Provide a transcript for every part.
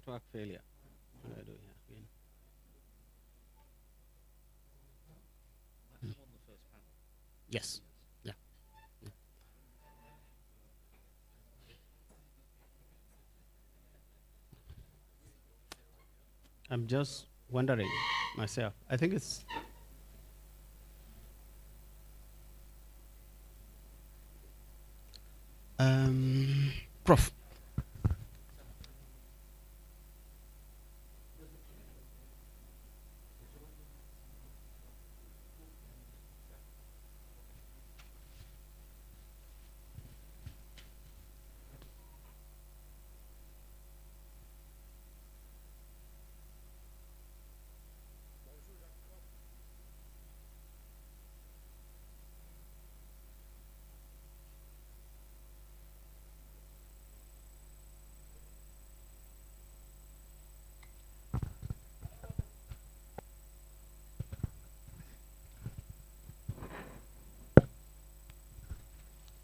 network failure. What do I do here again? Yes. Yeah. I'm just wondering myself. I think it's Prof.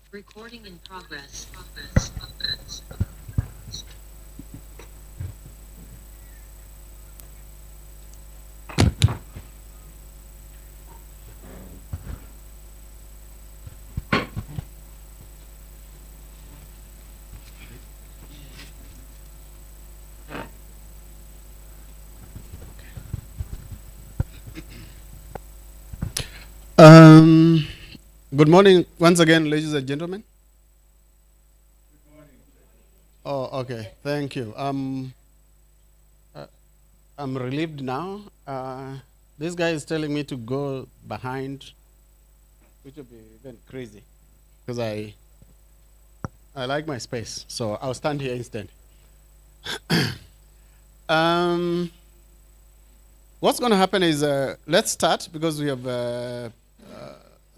Recording in progress. Um, Good morning once again, ladies and gentlemen. Oh, okay. Thank you. I'm relieved now. This guy is telling me to go behind, which will be even crazy, because I like my space, so I'll stand here instead. What's going to happen is let's start because we have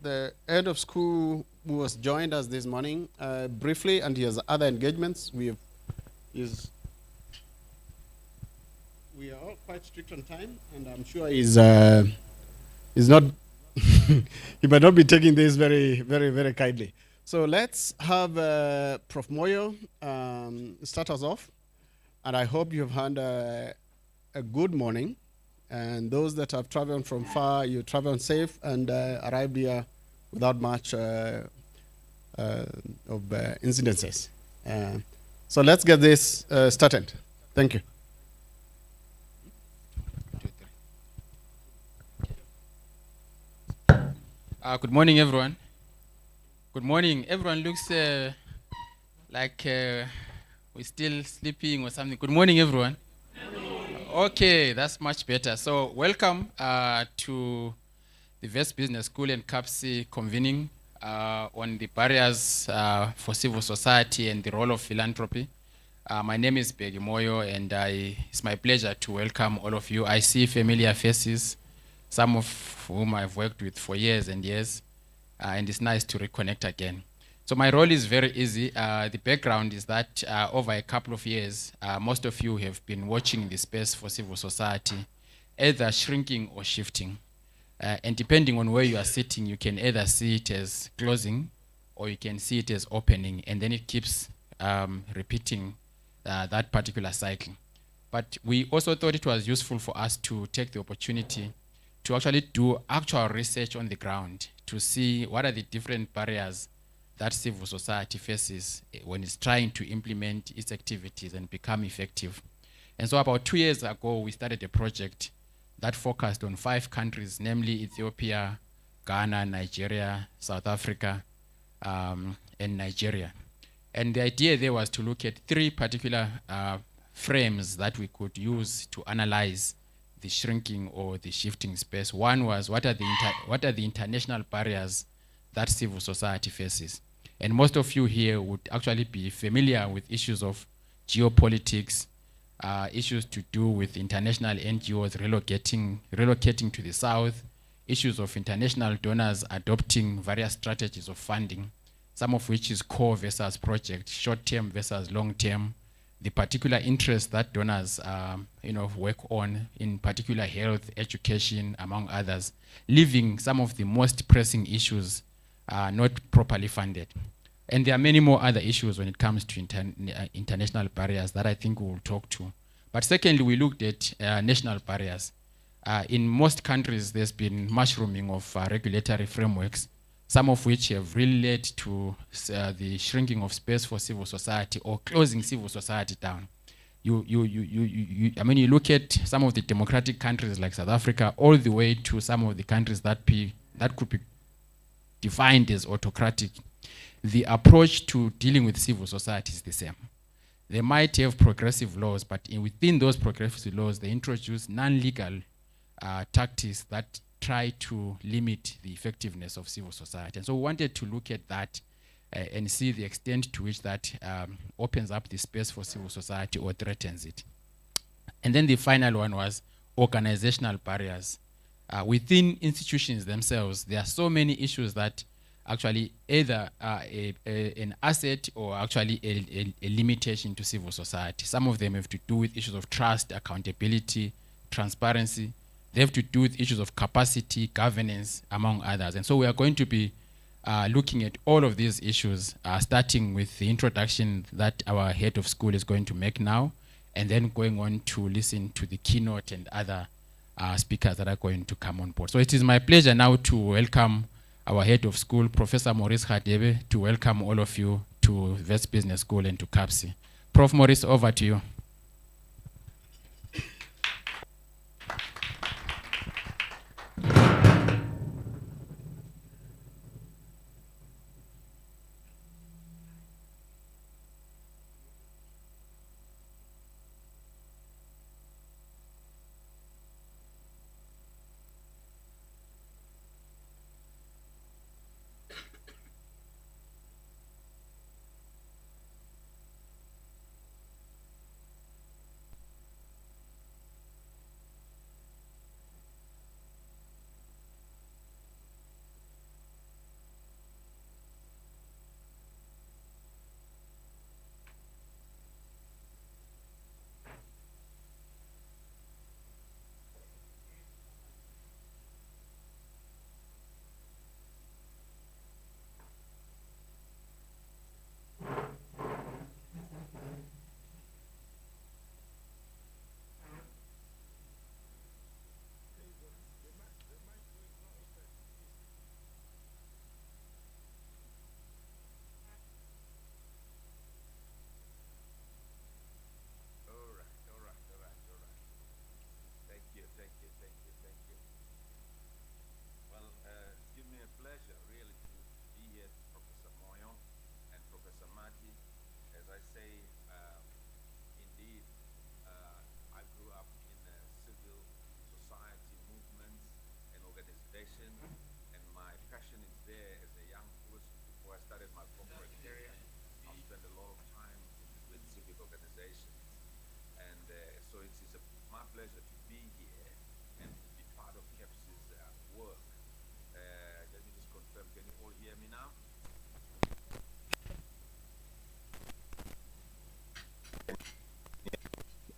the head of school who was joined us this morning briefly, and he has other engagements. We are all quite strict on time, and I'm sure he's not he might not be taking this very, very, very kindly. So let's have Prof. Moyo start us off, and I hope you've had a good morning. And those that have traveled from far, you traveled safe and arrived here without much of incidences. So let's get this started. Thank you. Good morning, everyone. Good morning. Everyone looks like we're still sleeping or something. Good morning, everyone. Okay, that's much better. So welcome to the West Business School and CAPSI convening on the barriers for civil society and the role of philanthropy. My name is Begi Moyo, and it's my pleasure to welcome all of you. I see familiar faces, some of whom I've worked with for years and years, and it's nice to reconnect again. So my role is very easy. The background is that over a couple of years, most of you have been watching the space for civil society, either shrinking or shifting. And depending on where you are sitting, you can either see it as closing or you can see it as opening, and then it keeps repeating that particular cycle. But we also thought it was useful for us to take the opportunity to actually do actual research on the ground to see what are the different barriers that civil society faces when it's trying to implement its activities and become effective. And so about 2 years ago, we started a project that focused on 5 countries, namely Ethiopia, Ghana, Nigeria, South Africa, and Nigeria. And the idea there was to look at 3 particular frames that we could use to analyze the shrinking or the shifting space. One was what are the international barriers that civil society faces? And most of you here would actually be familiar with issues of geopolitics, issues to do with international NGOs relocating to the south, issues of international donors adopting various strategies of funding, some of which is core versus project, short-term versus long-term, the particular interests that donors work on, in particular health, education, among others, leaving some of the most pressing issues not properly funded. And there are many more other issues when it comes to international barriers that I think we will talk to. But secondly, we looked at national barriers. In most countries, there's been mushrooming of regulatory frameworks, some of which have really led to the shrinking of space for civil society or closing civil society down. I mean, you look at some of the democratic countries like South Africa, all the way to some of the countries that could be defined as autocratic. The approach to dealing with civil society is the same. They might have progressive laws, but within those progressive laws, they introduce non-legal tactics that try to limit the effectiveness of civil society. And so we wanted to look at that and see the extent to which that opens up the space for civil society or threatens it. And then the final one was organizational barriers. Within institutions themselves, there are so many issues that actually either an asset or actually a limitation to civil society. Some of them have to do with issues of trust, accountability, transparency. They have to do with issues of capacity, governance, among others. And so we are going to be looking at all of these issues, starting with the introduction that our head of school is going to make now, and then going on to listen to the keynote and other speakers that are going to come on board. So it is my pleasure now to welcome our head of school, Professor Maurice Hadebe, to welcome all of you to Wits Business School and to CAPSI. Prof. Maurice, over to you.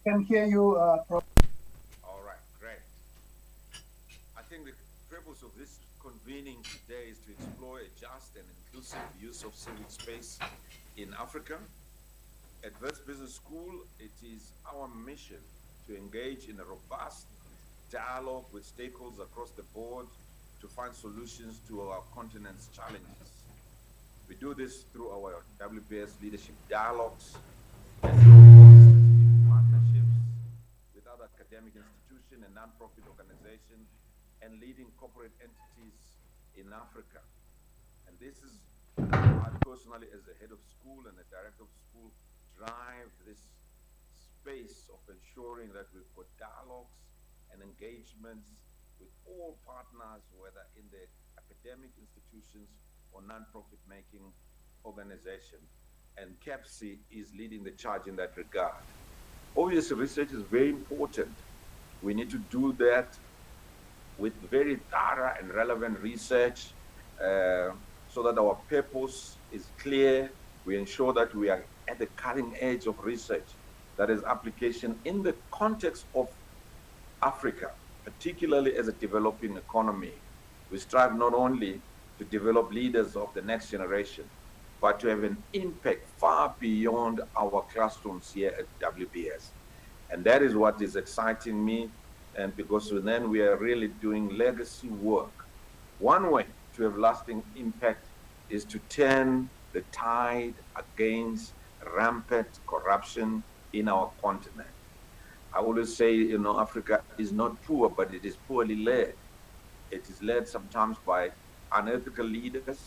Can hear you, Prof. All right, great. I think the purpose of this convening today is to explore a just and inclusive use of civic space in Africa. At Wits Business School, it is our mission to engage in a robust dialogue with stakeholders across the board to find solutions to our continent's challenges. We do this through our WBS leadership dialogues and through partnerships with other academic institutions and non-profit organizations and leading corporate entities in Africa. And this is I personally, as the head of school and the director of school, drive this space of ensuring that we've got dialogues and engagements with all partners, whether in the academic institutions or non-profit making organization. And CAPSI is leading the charge in that regard. Obviously, research is very important. We need to do that with very thorough and relevant research so that our purpose is clear. We ensure that we are at the cutting edge of research that is application in the context of Africa, particularly as a developing economy. We strive not only to develop leaders of the next generation, but to have an impact far beyond our classrooms here at WBS. And that is what is exciting me. And because then we are really doing legacy work. One way to have lasting impact is to turn the tide against rampant corruption in our continent. I always say, Africa is not poor, but it is poorly led. It is led sometimes by unethical leaders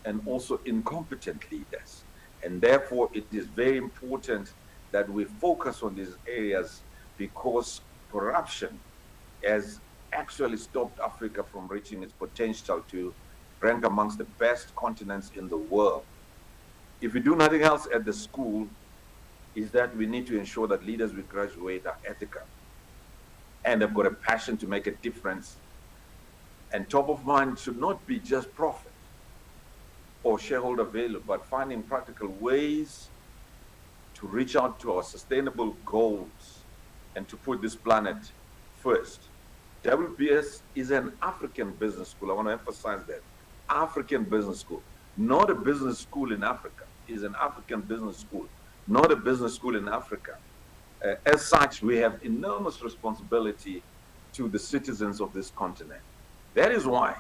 and also incompetent leaders. And therefore, it is very important that we focus on these areas because corruption has actually stopped Africa from reaching its potential to rank amongst the best continents in the world. If we do nothing else at the school, is that we need to ensure that leaders we graduate are ethical and have got a passion to make a difference. And top of mind should not be just profit or shareholder value, but finding practical ways to reach out to our sustainable goals and to put this planet first. WBS is an African business school. I want to emphasize that. African business school, not a business school in Africa. It is an African business school, not a business school in Africa. As such, we have enormous responsibility to the citizens of this continent. That is why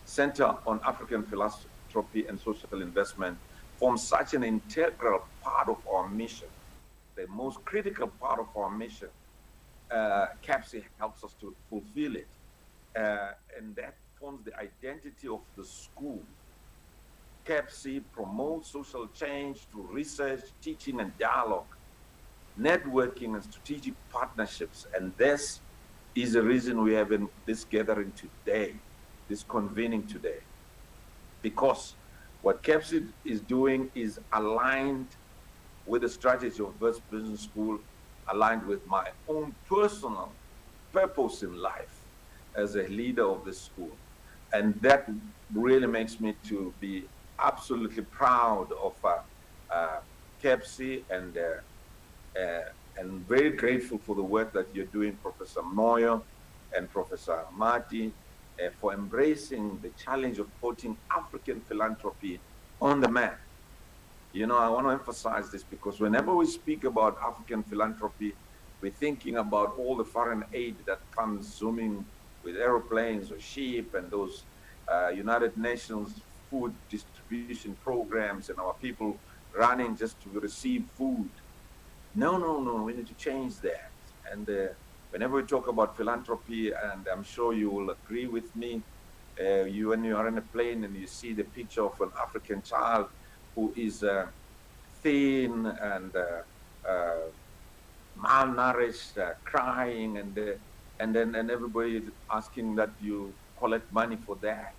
Center on African Philanthropy and Social Investment forms such an integral part of our mission, the most critical part of our mission. CAPSI helps us to fulfill it. And that forms the identity of the school. CAPSI promotes social change through research, teaching, and dialogue, networking, and strategic partnerships. And this is the reason we have in this gathering today, this convening today. Because what CAPSI is doing is aligned with the strategy of Wits Business School, aligned with my own personal purpose in life as a leader of this school. And that really makes me to be absolutely proud of CAPSI and very grateful for the work that you're doing, Professor Moyo and Professor Marty, for embracing the challenge of putting African philanthropy on the map. I want to emphasize this because whenever we speak about African philanthropy, we're thinking about all the foreign aid that comes zooming with aeroplanes or ship and those United Nations food distribution programs and our people running just to receive food. No, we need to change that. And whenever we talk about philanthropy, and I'm sure you will agree with me, when you are in a plane and you see the picture of an African child who is thin and malnourished, crying, and then everybody is asking that you collect money for that.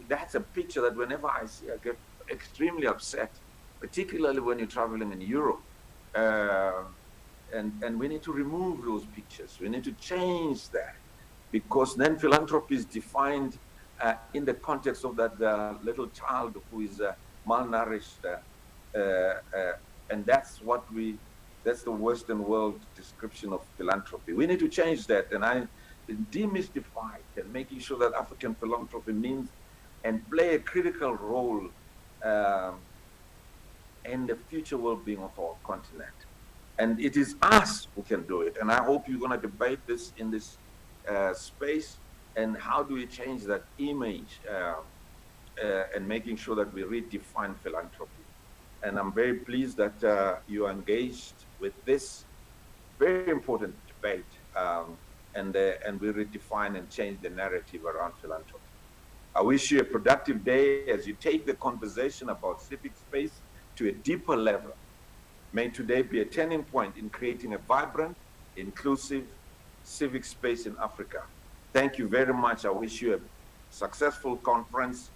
That's a picture that whenever I see, I get extremely upset, particularly when you're traveling in Europe. And we need to remove those pictures. We need to change that because then philanthropy is defined in the context of that little child who is malnourished. And that's the Western world description of philanthropy. We need to change that. And I demystify it and making sure that African philanthropy means and play a critical role in the future well-being of our continent. And it is us who can do it. And I hope you're going to debate this in this space. And how do we change that image and making sure that we redefine philanthropy? And I'm very pleased that you are engaged with this very important debate and we redefine and change the narrative around philanthropy. I wish you a productive day as you take the conversation about civic space to a deeper level. May today be a turning point in creating a vibrant, inclusive civic space in Africa. Thank you very much. I wish you a successful conference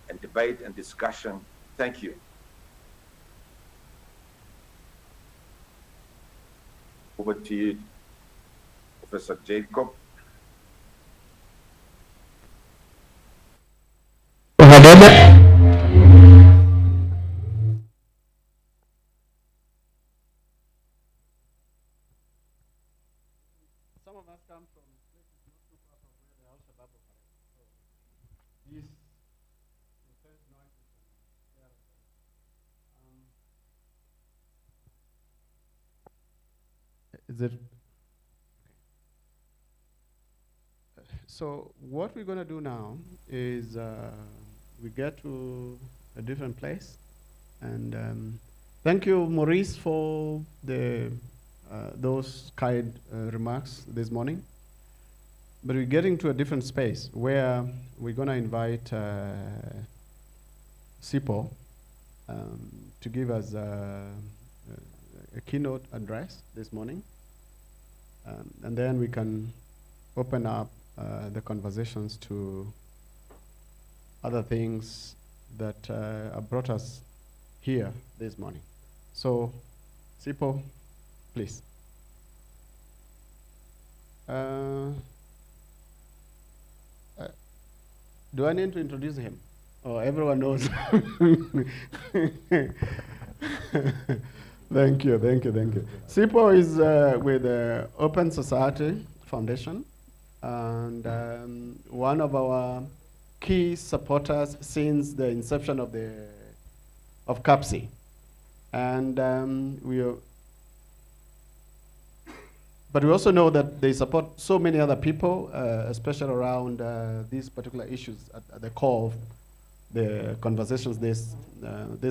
and debate and discussion. Thank you. Over to you, Professor Jacob. Some of us come from places not too far from where the Al-Shabaab operate. So these intense noises and scare them. Is it? So what we're going to do now is we get to a different place, and thank you, Maurice, for those kind remarks this morning. But we're getting to a different space where we're going to invite Sipo to give us a keynote address this morning. And then we can open up the conversations to other things that have brought us here this morning. So, Sipo, please. Do I need to introduce him? Oh, everyone knows. Thank you. Sipo is with the Open Society Foundation, and one of our key supporters since the inception of CAPSI. And but we also know that they support so many other people, especially around these particular issues at the core of the conversations this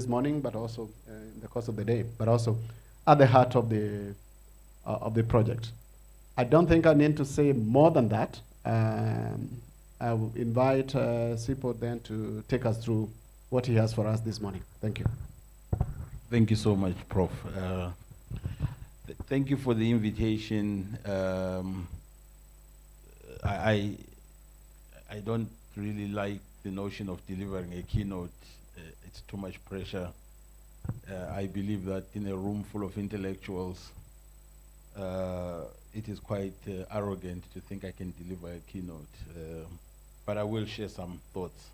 morning, but also in the course of the day, but also at the heart of the project. I don't think I need to say more than that. I will invite Sipo then to take us through what he has for us this morning. Thank you. Thank you so much, Prof. Thank you for the invitation. I don't really like the notion of delivering a keynote. It's too much pressure. I believe that in a room full of intellectuals, it is quite arrogant to think I can deliver a keynote. But I will share some thoughts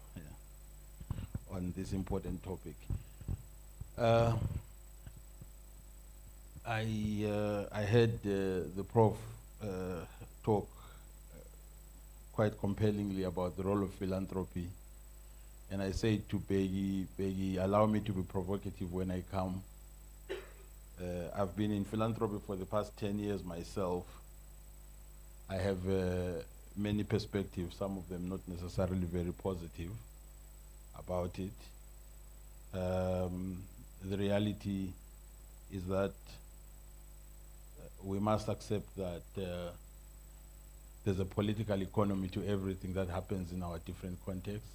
on this important topic. I heard the Prof talk quite compellingly about the role of philanthropy. And I said to Peggy, allow me to be provocative when I come. I've been in philanthropy for the past 10 years myself. I have many perspectives, some of them not necessarily very positive about it. The reality is that we must accept that there's a political economy to everything that happens in our different contexts.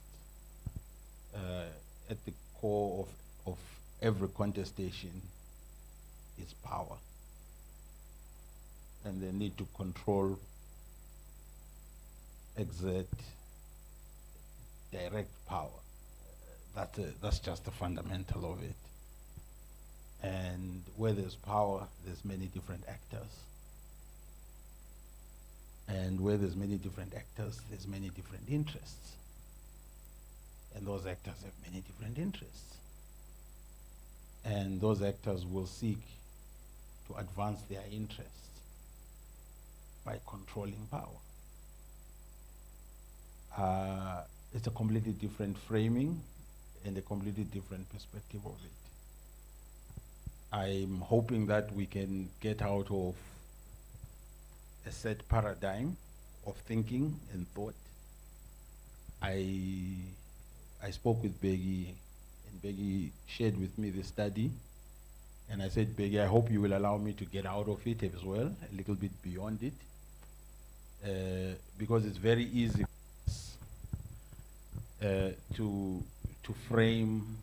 At the core of every contestation is power and the need to control, exert, direct power. That's just the fundamental of it. And where there's power, there's many different actors. And where there's many different actors, there's many different interests. And those actors have many different interests. And those actors will seek to advance their interests by controlling power. It's a completely different framing and a completely different perspective of it. I'm hoping that we can get out of a set paradigm of thinking and thought. I spoke with Peggy, and Peggy shared with me the study. And I said, Peggy, I hope you will allow me to get out of it as well, a little bit beyond it, because it's very easy to frame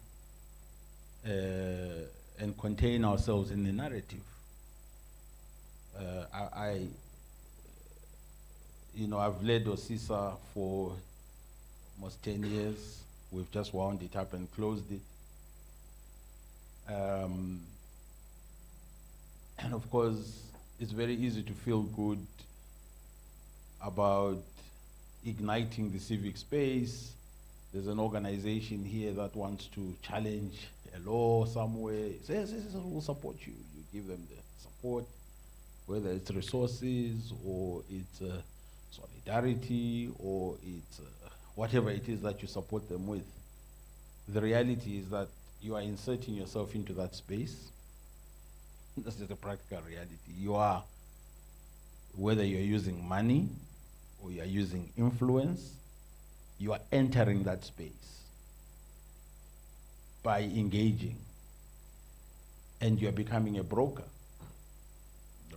and contain ourselves in the narrative. I've led OSISA for almost 10 years. We've just wound it up and closed it. And of course, it's very easy to feel good about igniting the civic space. There's an organization here that wants to challenge a law somewhere. It says, we'll support you. You give them the support, whether it's resources or it's solidarity or it's whatever it is that you support them with. The reality is that you are inserting yourself into that space. This is the practical reality. You are whether you're using money or you're using influence, you are entering that space by engaging, and you're becoming a broker,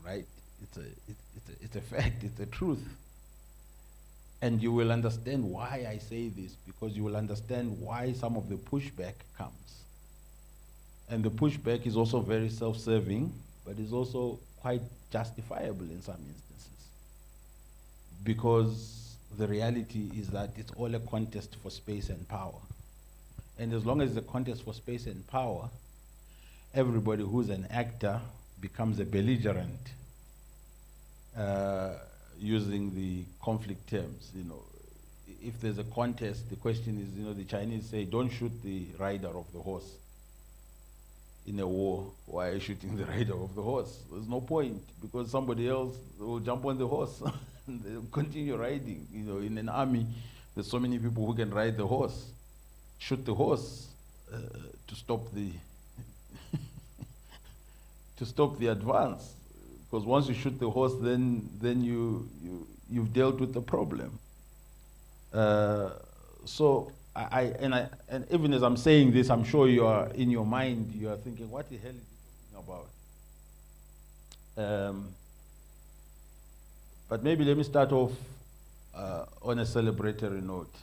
right? It's a fact, it's a truth. And you will understand why I say this, because you will understand why some of the pushback comes. And the pushback is also very self-serving, but is also quite justifiable in some instances. Because the reality is that it's all a contest for space and power. And as long as it's a contest for space and power, everybody who's an actor becomes a belligerent, using the conflict terms. You know, if there's a contest, the question is, you know, the Chinese say, don't shoot the rider of the horse. In a war, why are you shooting the rider of the horse? There's no point, because somebody else will jump on the horse and they'll continue riding. You know, in an army, there's so many people who can ride the horse. Shoot the horse to stop the to stop the advance. Because once you shoot the horse, then you've dealt with the problem. So and even as I'm saying this, I'm sure you are in your mind, you are thinking, what the hell is he talking about? But maybe let me start off on a celebratory note.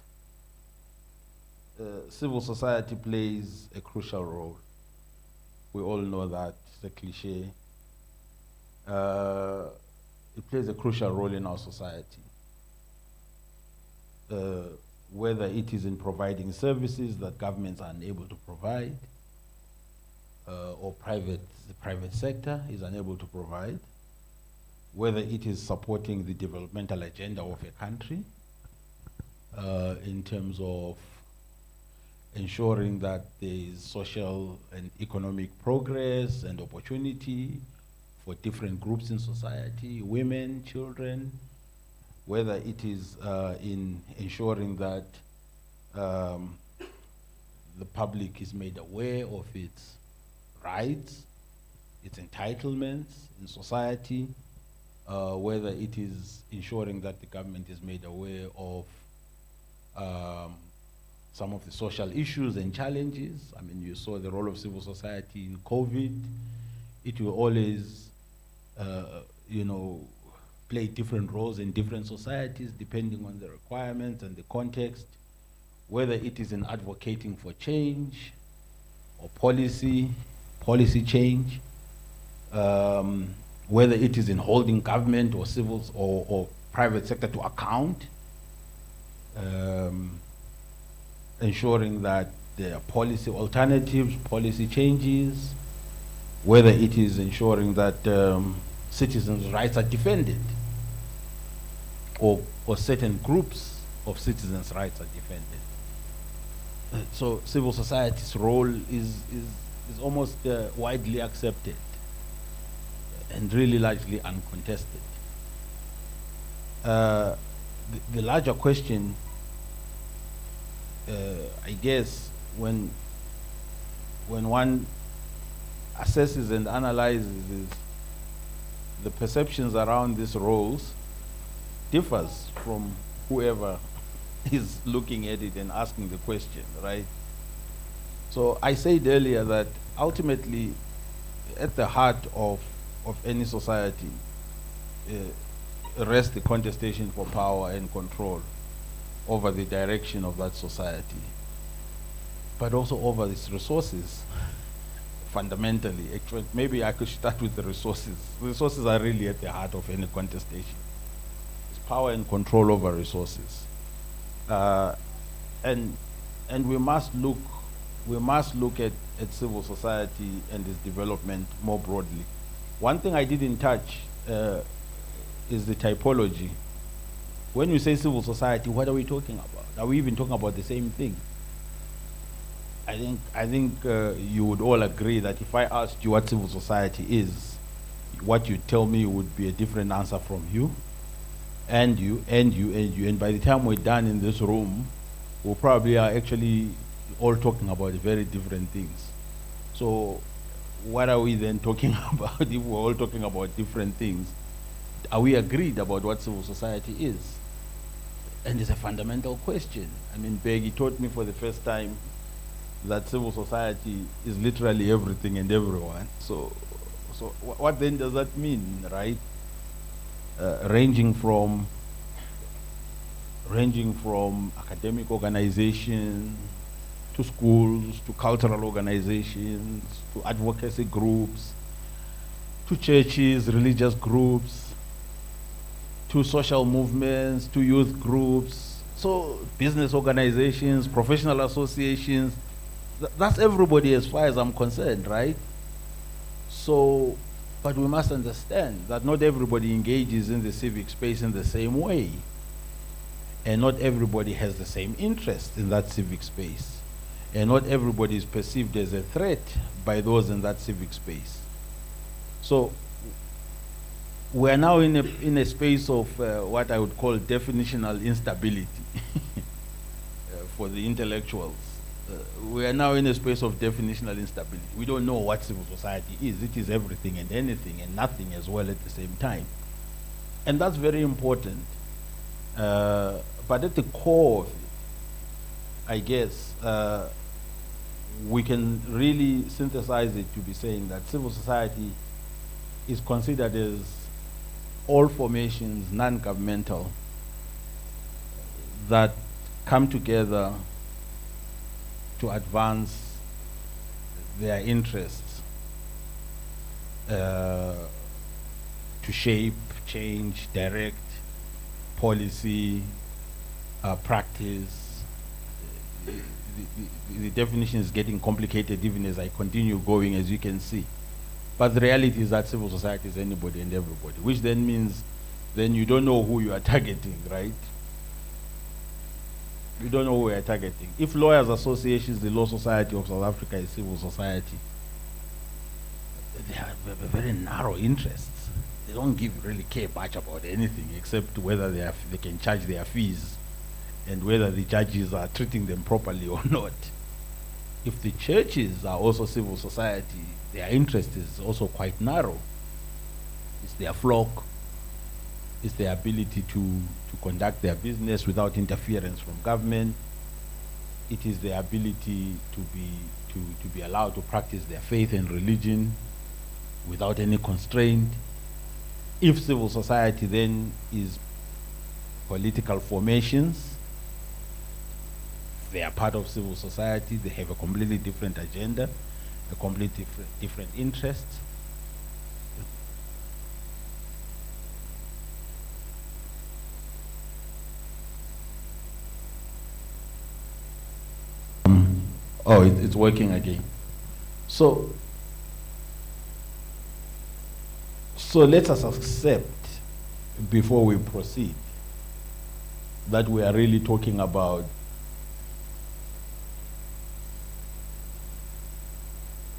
Civil society plays a crucial role. We all know that, it's a cliche. It plays a crucial role in our society. Whether it is in providing services that governments are unable to provide, or the private sector is unable to provide, whether it is supporting the developmental agenda of a country, in terms of ensuring that there is social and economic progress and opportunity for different groups in society, women, children, whether it is in ensuring that the public is made aware of its rights, its entitlements in society, whether it is ensuring that the government is made aware of some of the social issues and challenges. I mean, you saw the role of civil society in COVID. It will always, you know, play different roles in different societies depending on the requirements and the context, whether it is in advocating for change or policy change, whether it is in holding government or civil or private sector to account, ensuring that there are policy alternatives, policy changes, whether it is ensuring that citizens' rights are defended, or certain groups of citizens' rights are defended. So civil society's role is almost widely accepted and really largely uncontested. The larger question, I guess, when one assesses and analyzes is the perceptions around these roles differs from whoever is looking at it and asking the question, right? So I said earlier that ultimately at the heart of any society rests the contestation for power and control over the direction of that society, but also over its resources. Fundamentally, actually, maybe I could start with the resources. The resources are really at the heart of any contestation. It's power and control over resources, and we must look at civil society and its development more broadly. One thing I didn't touch is the typology. When we say civil society, what are we talking about? Are we even talking about the same thing? I think you would all agree that if I asked you what civil society is, what you tell me would be a different answer from you, and you, and by the time we're done in this room, we probably are actually all talking about very different things. So what are we then talking about if we're all talking about different things? are we agreed about what civil society is? And it's a fundamental question. I mean, Peggy taught me for the first time that civil society is literally everything and everyone. So what then does that mean, right? Ranging from academic organizations to schools, to cultural organizations, to advocacy groups, to churches, religious groups, to social movements, to youth groups, so business organizations, professional associations. That's everybody as far as I'm concerned, right? So, but we must understand that not everybody engages in the civic space in the same way. And not everybody has the same interest in that civic space. And not everybody is perceived as a threat by those in that civic space. So we're now in a space of what I would call definitional instability for the intellectuals. We are now in a space of definitional instability. We don't know what civil society is. It is everything and anything and nothing as well at the same time. And that's very important. But at the core of it, I guess, we can really synthesize it to be saying that civil society is considered as all formations, non-governmental, that come together to advance their interests, to shape, change, direct policy, practice. The definition is getting complicated even as I continue going, as you can see. But the reality is that civil society is anybody and everybody, which then means then you don't know who you are targeting, right? You don't know who you are targeting. If Lawyers Associations, the Law Society of South Africa is civil society, they have very narrow interests. They don't really care much about anything except whether they can charge their fees and whether the judges are treating them properly or not. If the churches are also civil society, their interest is also quite narrow. It's their flock, it's their ability to conduct their business without interference from government. It is their ability to be allowed to practice their faith and religion without any constraint. If civil society then is political formations, they are part of civil society, they have a completely different agenda, a completely different interest. It's working again. So let us accept, before we proceed, that we are really talking about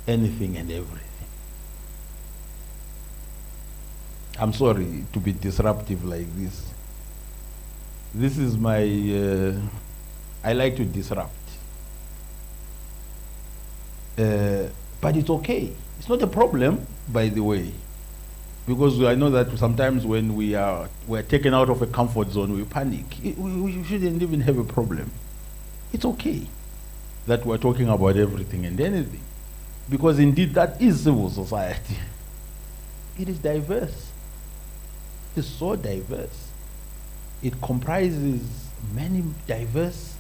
anything and everything. I'm sorry to be disruptive like this. This is my, I like to disrupt. But it's okay. It's not a problem, by the way. Because I know that sometimes when we're taken out of a comfort zone, we panic. We shouldn't even have a problem. It's okay that we're talking about everything and anything. Because indeed that is civil society. It is diverse. It is so diverse. It comprises many diverse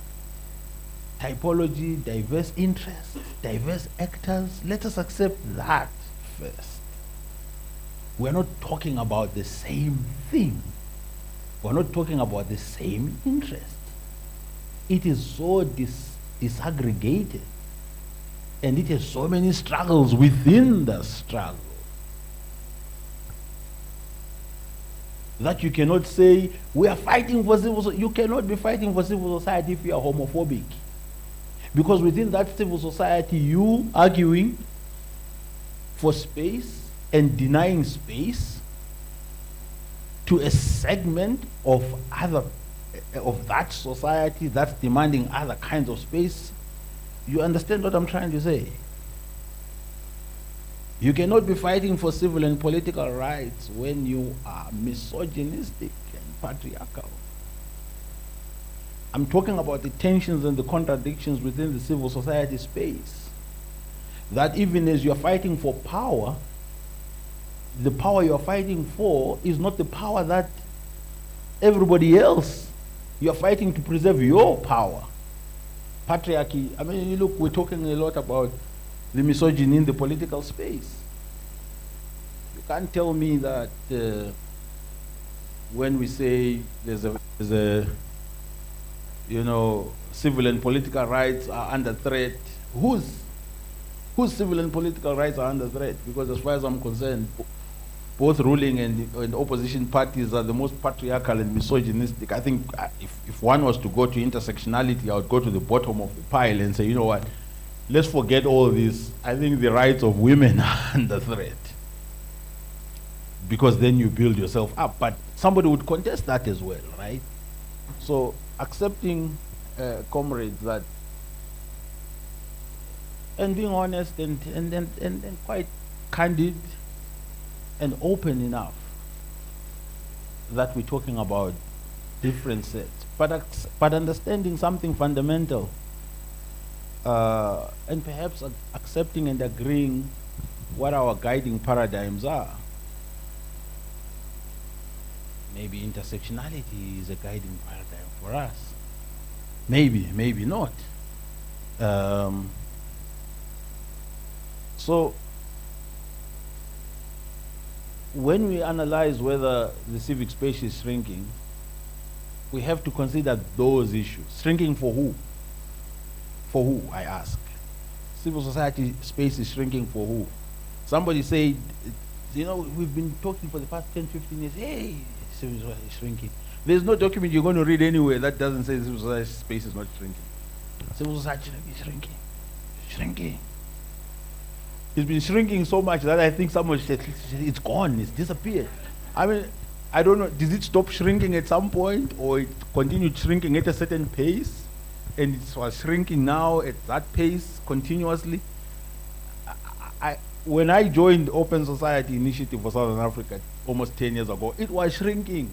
typology, diverse interests, diverse actors. Let us accept that first. We're not talking about the same thing. We're not talking about the same interest. It is so disaggregated. And it has so many struggles within the struggle that you cannot say, we are fighting for civil society. You cannot be fighting for civil society if you are homophobic. Because within that civil society, you arguing for space and denying space to a segment of that society that's demanding other kinds of space. You understand what I'm trying to say? You cannot be fighting for civil and political rights when you are misogynistic and patriarchal. I'm talking about the tensions and the contradictions within the civil society space. That even as you're fighting for power, the power you're fighting for is not the power that everybody else. You're fighting to preserve your power. Patriarchy, I mean, you look, we're talking a lot about the misogyny in the political space. You can't tell me that when we say there's a civil and political rights are under threat, whose civil and political rights are under threat? Because as far as I'm concerned, both ruling and opposition parties are the most patriarchal and misogynistic. I think if one was to go to intersectionality, I would go to the bottom of the pile and say, you know what, let's forget all this. I think the rights of women are under threat. Because then you build yourself up. But somebody would contest that as well, right? So accepting, comrades, that, and being honest and quite candid and open enough that we're talking about different sets, but understanding something fundamental, and perhaps accepting and agreeing what our guiding paradigms are. Maybe intersectionality is a guiding paradigm for us. Maybe, maybe not. So when we analyze whether the civic space is shrinking, we have to consider those issues. Shrinking for who? For who, I ask. Civil society space is shrinking for who? Somebody said, we've been talking for the past 10, 15 years, hey, civil society is shrinking. There's no document you're going to read anywhere that doesn't say civil society space is not shrinking. Civil society is shrinking. Shrinking. It's been shrinking so much that I think someone said, it's gone, it's disappeared. I mean, I don't know, did it stop shrinking at some point, or it continued shrinking at a certain pace, and it was shrinking now at that pace continuously? When I joined Open Society Initiative for Southern Africa almost 10 years ago, it was shrinking.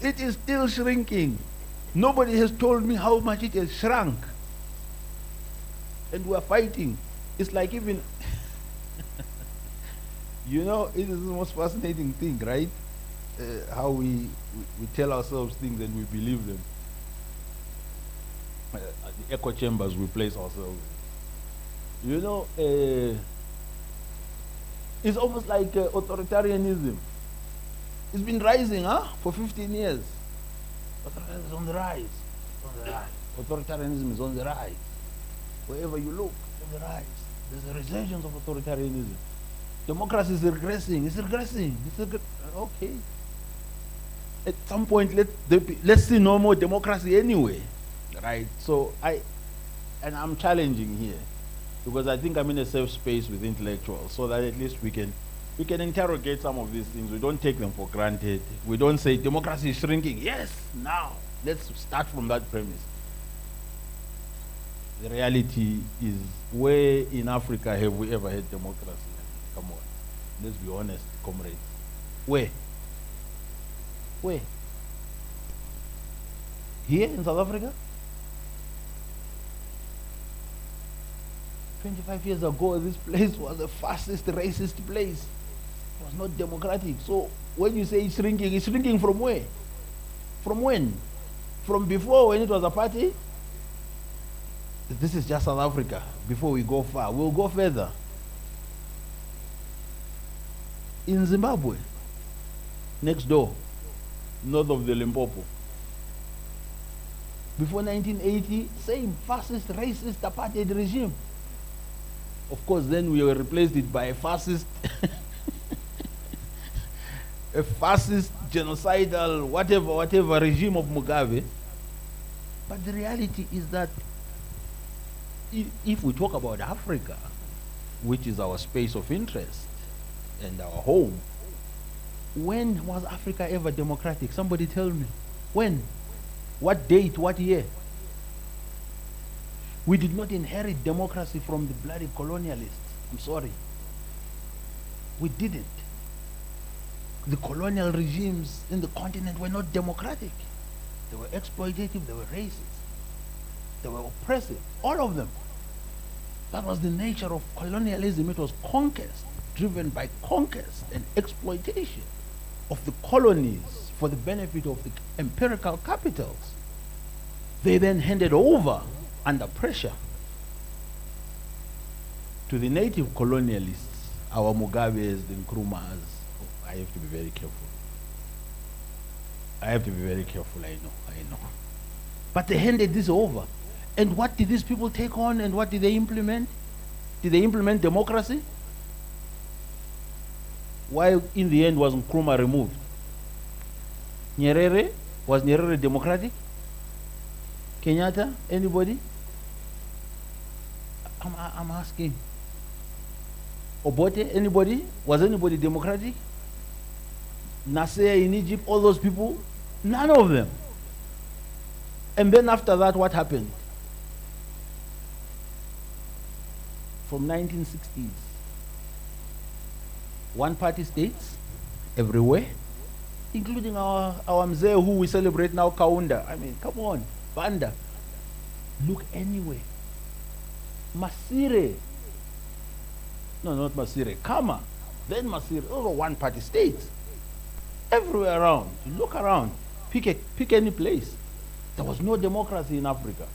It is still shrinking. Nobody has told me how much it has shrunk. And we are fighting. It's like even, it is the most fascinating thing, right? How we tell ourselves things and we believe them. The echo chambers we place ourselves in. It's almost like authoritarianism. It's been rising, for 15 years. Authoritarianism is on the rise. Authoritarianism is on the rise. Wherever you look, it's on the rise. There's a resurgence of authoritarianism. Democracy is regressing. It's regressing. Okay. At some point, let's see no more democracy anyway, right? So I'm challenging here, because I think I'm in a safe space with intellectuals, so that at least we can interrogate some of these things. We don't take them for granted. We don't say democracy is shrinking. Yes, now let's start from that premise. The reality is, where in Africa have we ever had democracy? Come on, let's be honest, comrades. Where? Here in South Africa? 25 years ago, this place was the fastest racist place. It was not democratic. So when you say it's shrinking from where? From when? From before, when it was a party? This is just South Africa. Before we go far, we'll go further. In Zimbabwe, next door, north of the Limpopo, before 1980, same fascist, racist, apartheid regime. Of course, then we replaced it by a fascist, a fascist, genocidal, whatever regime of Mugabe. But the reality is that if we talk about Africa, which is our space of interest and our home, when was Africa ever democratic? Somebody tell me. When? What date? What year? We did not inherit democracy from the bloody colonialists. I'm sorry. We didn't. The colonial regimes in the continent were not democratic. They were exploitative, they were racist, they were oppressive, all of them. That was the nature of colonialism. It was conquest, driven by conquest and exploitation of the colonies for the benefit of the empirical capitals. They then handed over under pressure to the native colonialists, our Mugabes, the Nkrumahs. Oh, I have to be very careful. I have to be very careful, I know. But they handed this over. And what did these people take on and what did they implement? Did they implement democracy? Why in the end was Nkrumah removed? Nyerere? Was Nyerere democratic? Kenyatta? Anybody? I'm asking. Obote? Anybody? Was anybody democratic? Nasser in Egypt? All those people? None of them. And then after that, what happened? From 1960s, one-party states everywhere, including our Mzee who we celebrate now, Kaunda. I mean, come on, Banda. Look anywhere. Masire. No, not Masire. Kama. Then Masire. Those are one-party states. Everywhere around. You look around. Pick any place. There was no democracy in Africa.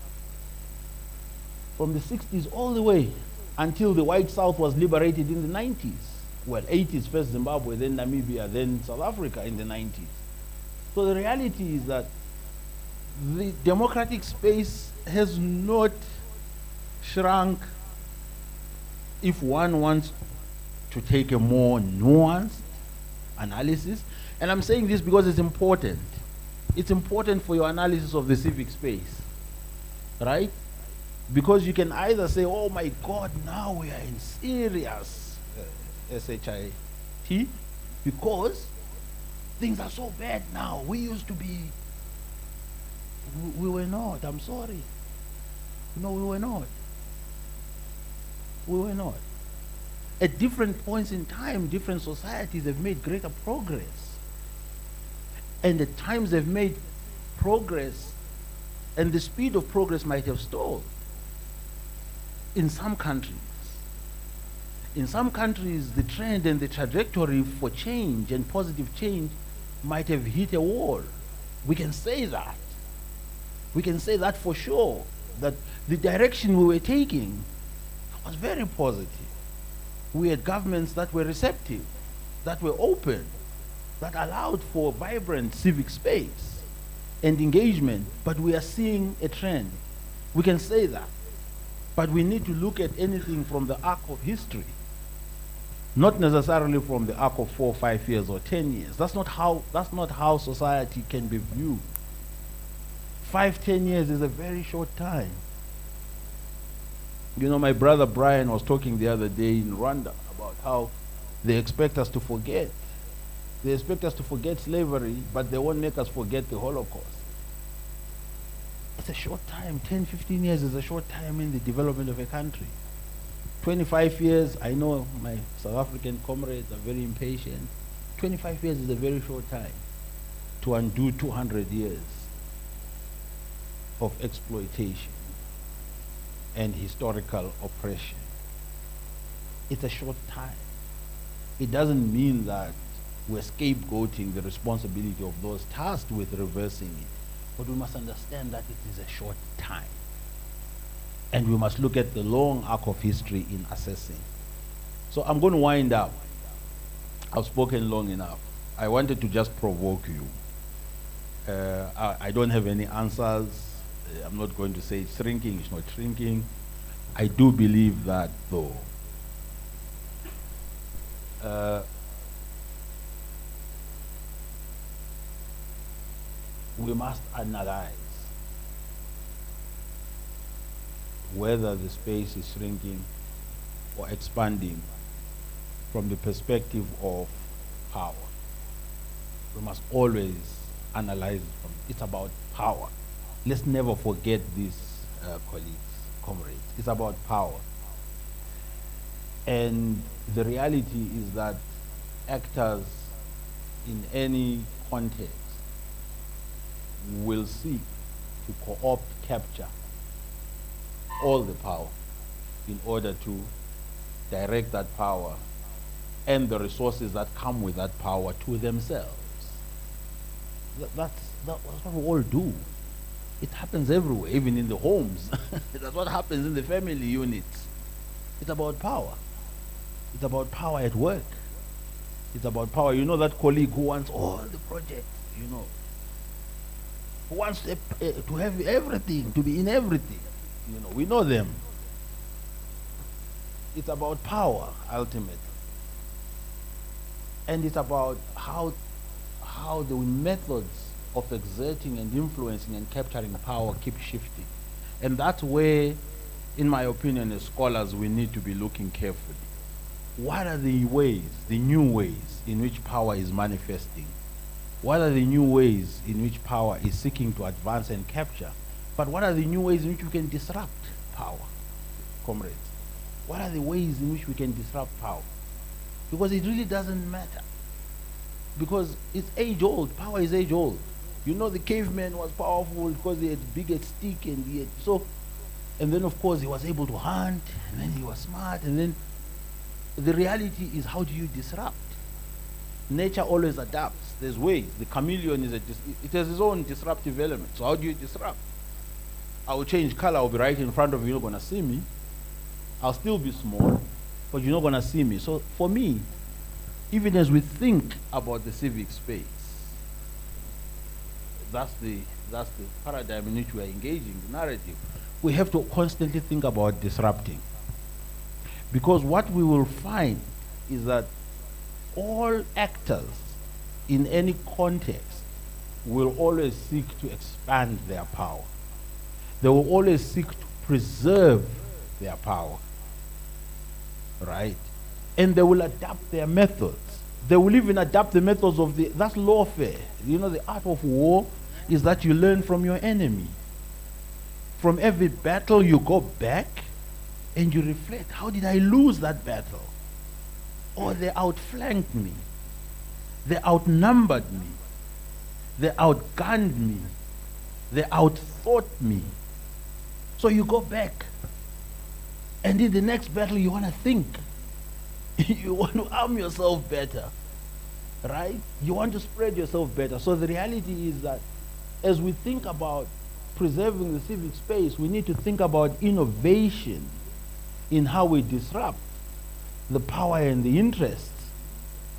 From the 60s all the way until the White South was liberated in the 90s. Well, 80s, first Zimbabwe, then Namibia, then South Africa in the 90s. So the reality is that the democratic space has not shrunk if one wants to take a more nuanced analysis. And I'm saying this because it's important. It's important for your analysis of the civic space, right? Because you can either say, oh my God, now we are in serious SHIT, because things are so bad now. We used to be, we were not, I'm sorry. No, we were not. We were not. At different points in time, different societies have made greater progress. And at times they've made progress, and the speed of progress might have stalled. In some countries, the trend and the trajectory for change and positive change might have hit a wall. We can say that. We can say that for sure, that the direction we were taking was very positive. We had governments that were receptive, that were open, that allowed for vibrant civic space and engagement, but we are seeing a trend. We can say that. But we need to look at anything from the arc of history, not necessarily from the arc of 4, 5 years or 10 years. That's not how society can be viewed. 5, 10 years is a very short time. You know, my brother Brian was talking the other day in Rwanda about how they expect us to forget. They expect us to forget slavery, but they won't make us forget the Holocaust. It's a short time. 10, 15 years is a short time in the development of a country. 25 years, I know my South African comrades are very impatient. 25 years is a very short time to undo 200 years of exploitation and historical oppression. It's a short time. It doesn't mean that we're scapegoating the responsibility of those tasked with reversing it. But we must understand that it is a short time. And we must look at the long arc of history in assessing. So I'm going to wind up. I've spoken long enough. I wanted to just provoke you. I don't have any answers. I'm not going to say it's shrinking, it's not shrinking. I do believe that, though, we must analyze whether the space is shrinking or expanding from the perspective of power. We must always analyze it from, it's about power. Let's never forget this, colleagues, comrades. It's about power. And the reality is that actors in any context will seek to co-opt, capture all the power in order to direct that power and the resources that come with that power to themselves. That's what we all do. It happens everywhere, even in the homes. That's what happens in the family units. It's about power. It's about power at work. It's about power. You know that colleague who wants all the projects, you know, who wants to have everything, to be in everything. You know, we know them. It's about power, ultimately. And it's about how the methods of exerting and influencing and capturing power keep shifting. And that's where, in my opinion, as scholars, we need to be looking carefully. What are the ways, the new ways in which power is manifesting? What are the new ways in which power is seeking to advance and capture? But what are the new ways in which we can disrupt power, comrades? What are the ways in which we can disrupt power? Because it really doesn't matter. Because it's age old. Power is age old. You know, the caveman was powerful because he had bigger stick and he had and then of course he was able to hunt, and then he was smart, and then the reality is, how do you disrupt? Nature always adapts. There's ways. The chameleon it has its own disruptive element. So how do you disrupt? I will change color. I'll be right in front of you. You're not gonna see me. I'll still be small, but you're not gonna see me. So for me, even as we think about the civic space, that's the paradigm in which we are engaging, the narrative. We have to constantly think about disrupting. Because what we will find is that all actors in any context will always seek to expand their power. They will always seek to preserve their power, right? And they will adapt their methods. They will even adapt the methods of that's lawfare. You know, the art of war is that you learn from your enemy. From every battle you go back and you reflect, how did I lose that battle? Or they outflanked me. They outnumbered me. They outgunned me. They outthought me. So you go back, and in the next battle you want to think. You want to arm yourself better, right? You want to spread yourself better. So the reality is that as we think about preserving the civic space, we need to think about innovation in how we disrupt the power and the interests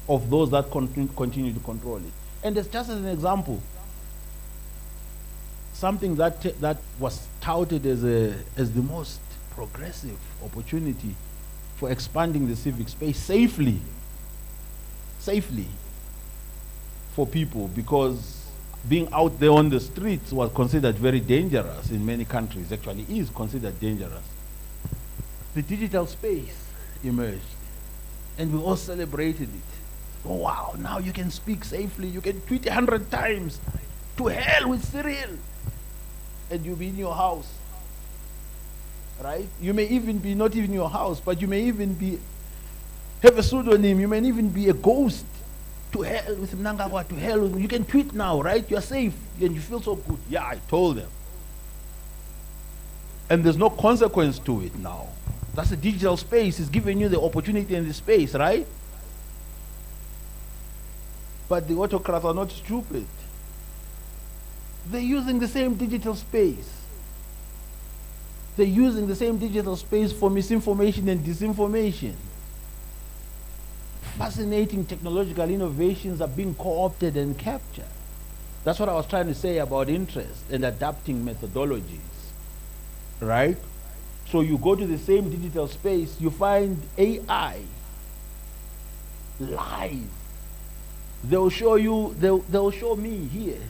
of those that continue to control it. And just as an example, something that was touted as the most progressive opportunity for expanding the civic space safely for people, because being out there on the streets was considered very dangerous in many countries, actually is considered dangerous. The digital space emerged, and we all celebrated it. Oh wow, now you can speak safely, you can tweet 100 times, to hell with Cyril, and you'll be in your house, right? You may even be not even in your house, but you may even have a pseudonym, you may even be a ghost. To hell with Mnangagwa, to hell with, you can tweet now, right? You're safe, and you feel so good. Yeah, I told them. And there's no consequence to it now. That's the digital space. It's giving you the opportunity and the space, right? But the autocrats are not stupid. They're using the same digital space. They're using the same digital space for misinformation and disinformation. Fascinating technological innovations are being co-opted and captured. That's what I was trying to say about interest and adapting methodologies, right? So you go to the same digital space, you find AI live. They'll show you, they'll show me here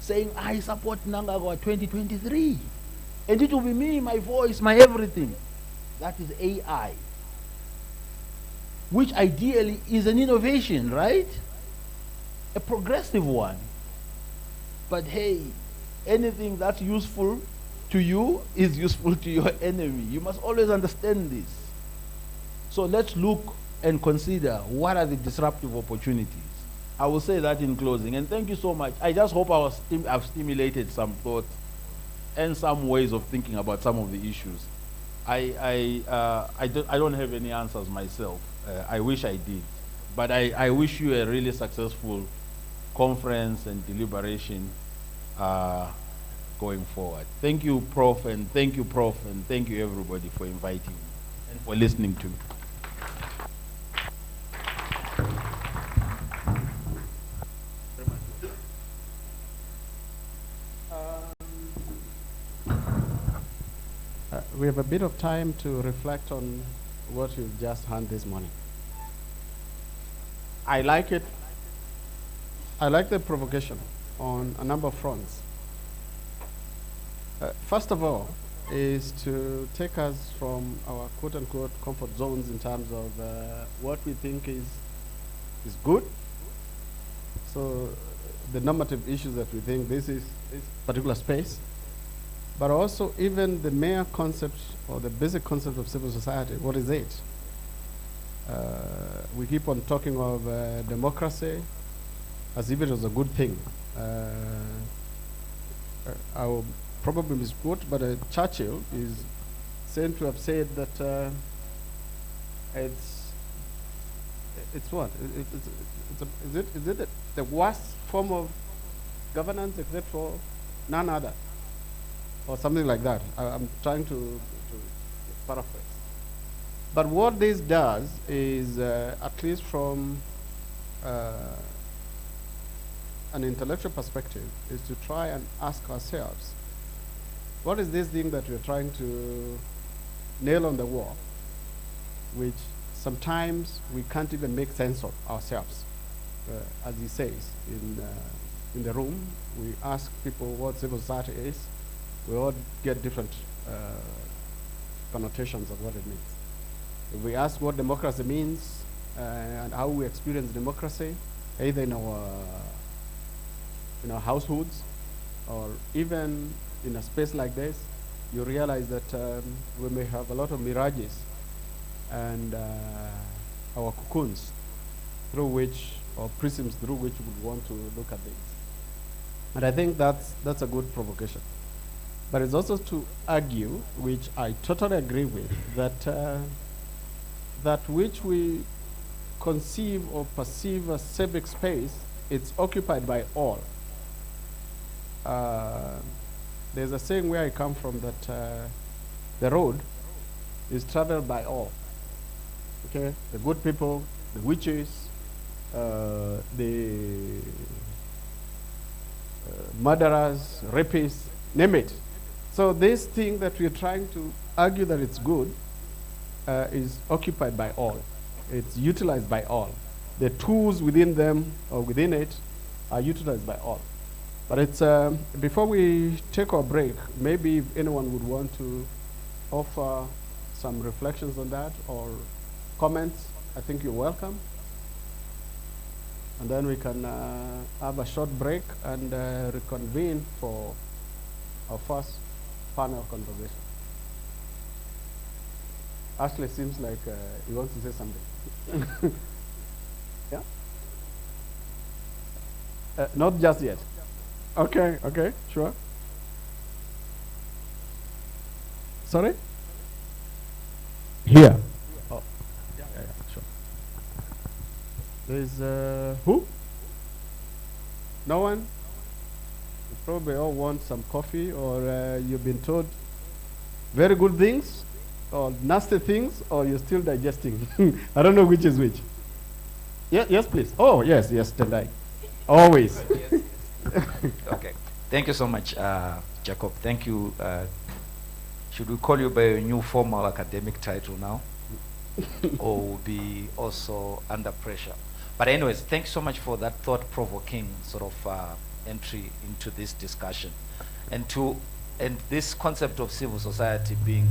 saying, I support Mnangagwa 2023. And it will be me, my voice, my everything. That is AI. Which ideally is an innovation, right? A progressive one. But hey, anything that's useful to you is useful to your enemy. You must always understand this. So let's look and consider what are the disruptive opportunities. I will say that in closing, and thank you so much. I just hope I've stimulated some thoughts and some ways of thinking about some of the issues. I don't have any answers myself. I wish I did. But I wish you a really successful conference and deliberation going forward. Thank you, Prof, and thank you, Prof, and thank you, everybody, for inviting me and for listening to me. We have a bit of time to reflect on what you've just heard this morning. I like it. I like the provocation on a number of fronts. First of all, is to take us from our quote-unquote comfort zones in terms of what we think is good. So the normative issues that we think this particular space, but also even the mere concept or the basic concept of civil society. What is it? We keep on talking of democracy as if it was a good thing. I will probably misquote, but Churchill is said to have said that it's what? Is it the worst form of governance except for none other? Or something like that. I'm trying to paraphrase. But what this does is, at least from an intellectual perspective, is to try and ask ourselves, what is this thing that we're trying to nail on the wall, which sometimes we can't even make sense of ourselves? As he says, in the room, we ask people what civil society is. We all get different connotations of what it means. If we ask what democracy means and how we experience democracy, either in our households or even in a space like this, you realize that we may have a lot of mirages and our cocoons through which, or prisms through which we would want to look at things. And I think that's a good provocation. But it's also to argue, which I totally agree with, that that which we conceive or perceive as civic space, it's occupied by all. There's a saying where I come from that the road is traveled by all. Okay, the good people, the witches, the murderers, rapists, name it. So this thing that we're trying to argue that it's good is occupied by all. It's utilized by all. The tools within them or within it are utilized by all. But it's before we take our break, maybe if anyone would want to offer some reflections on that or comments, I think you're welcome. And then we can have a short break and reconvene for our first panel conversation. Ashley seems like he wants to say something. Yeah? Not just yet. Okay, sure. Sorry? Here. Oh, yeah, sure. There's who? No one? You probably all want some coffee, or you've been told very good things, or nasty things, or you're still digesting. I don't know which is which. Yeah, yes, please. Oh, yes, Tendai. Always. Okay. Thank you so much, Jacob. Thank you. Should we call you by a new formal academic title now? Or will be also under pressure? But anyways, thanks so much for that thought-provoking sort of entry into this discussion. And this concept of civil society being,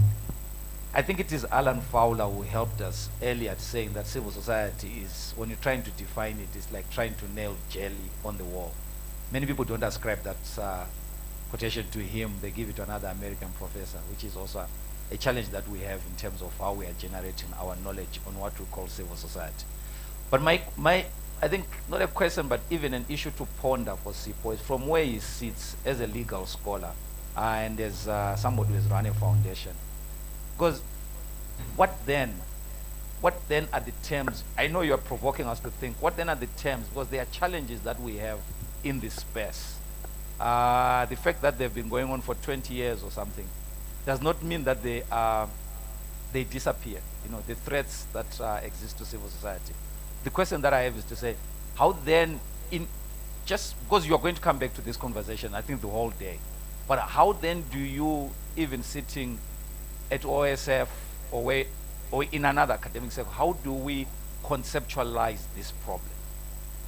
I think it is Alan Fowler who helped us earlier saying that civil society is, when you're trying to define it, it's like trying to nail jelly on the wall. Many people don't ascribe that quotation to him. They give it to another American professor, which is also a challenge that we have in terms of how we are generating our knowledge on what we call civil society. But I think not a question, but even an issue to ponder for Sipho is from where he sits as a legal scholar and as somebody who has run a foundation. Because what then are the terms? I know you are provoking us to think, what then are the terms? Because there are challenges that we have in this space. The fact that they've been going on for 20 years or something does not mean that they disappear. You know, the threats that exist to civil society. The question that I have is to say, how then, just because you are going to come back to this conversation, I think the whole day, but how then do you, even sitting at OSF or in another academic circle, how do we conceptualize this problem?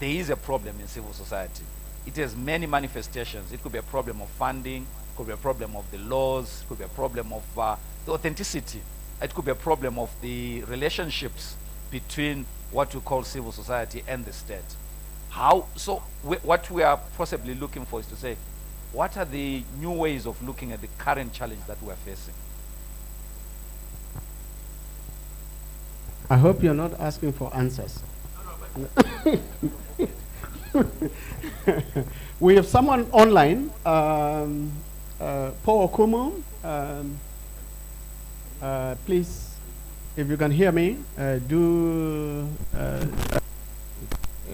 There is a problem in civil society. It has many manifestations. It could be a problem of funding, it could be a problem of the laws, it could be a problem of the authenticity, it could be a problem of the relationships between what we call civil society and the state. What we are possibly looking for is to say, what are the new ways of looking at the current challenge that we are facing? I hope you're not asking for answers. We have someone online, Paul Okumu. Please, if you can hear me, do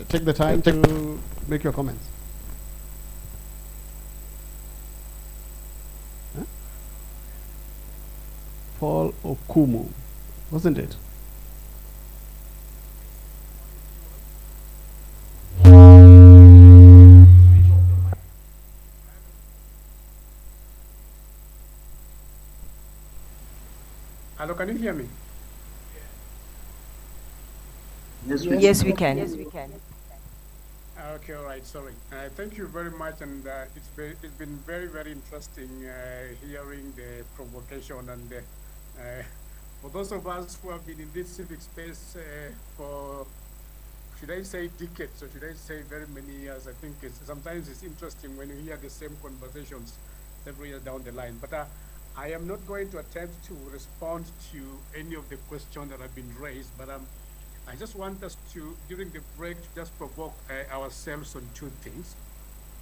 take the time to make your comments. Huh? Paul Okumu, wasn't it? Hello, can you hear me? Yes, we can. Okay, all right, sorry. Thank you very much, and it's been very, very interesting hearing the provocation, and for those of us who have been in this civic space for, should I say decades, or should I say very many years, I think sometimes it's interesting when you hear the same conversations several years down the line. But I am not going to attempt to respond to any of the questions that have been raised, but I just want us to, during the break, to just provoke ourselves on two things.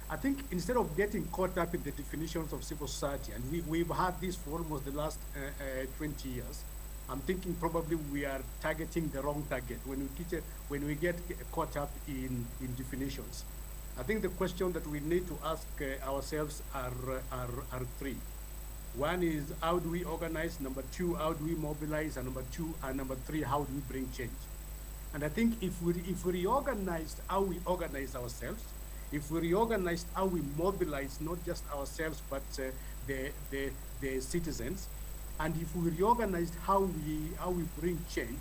I think instead of getting caught up in the definitions of civil society, and we've had this for almost the last 20 years, I'm thinking probably we are targeting the wrong target when we get caught up in definitions. I think the question that we need to ask ourselves are three. One is, how do we organize? Number two, how do we mobilize? And number three, how do we bring change? And I think if we reorganized how we organize ourselves, if we reorganized how we mobilize not just ourselves but the citizens, and if we reorganized how we bring change,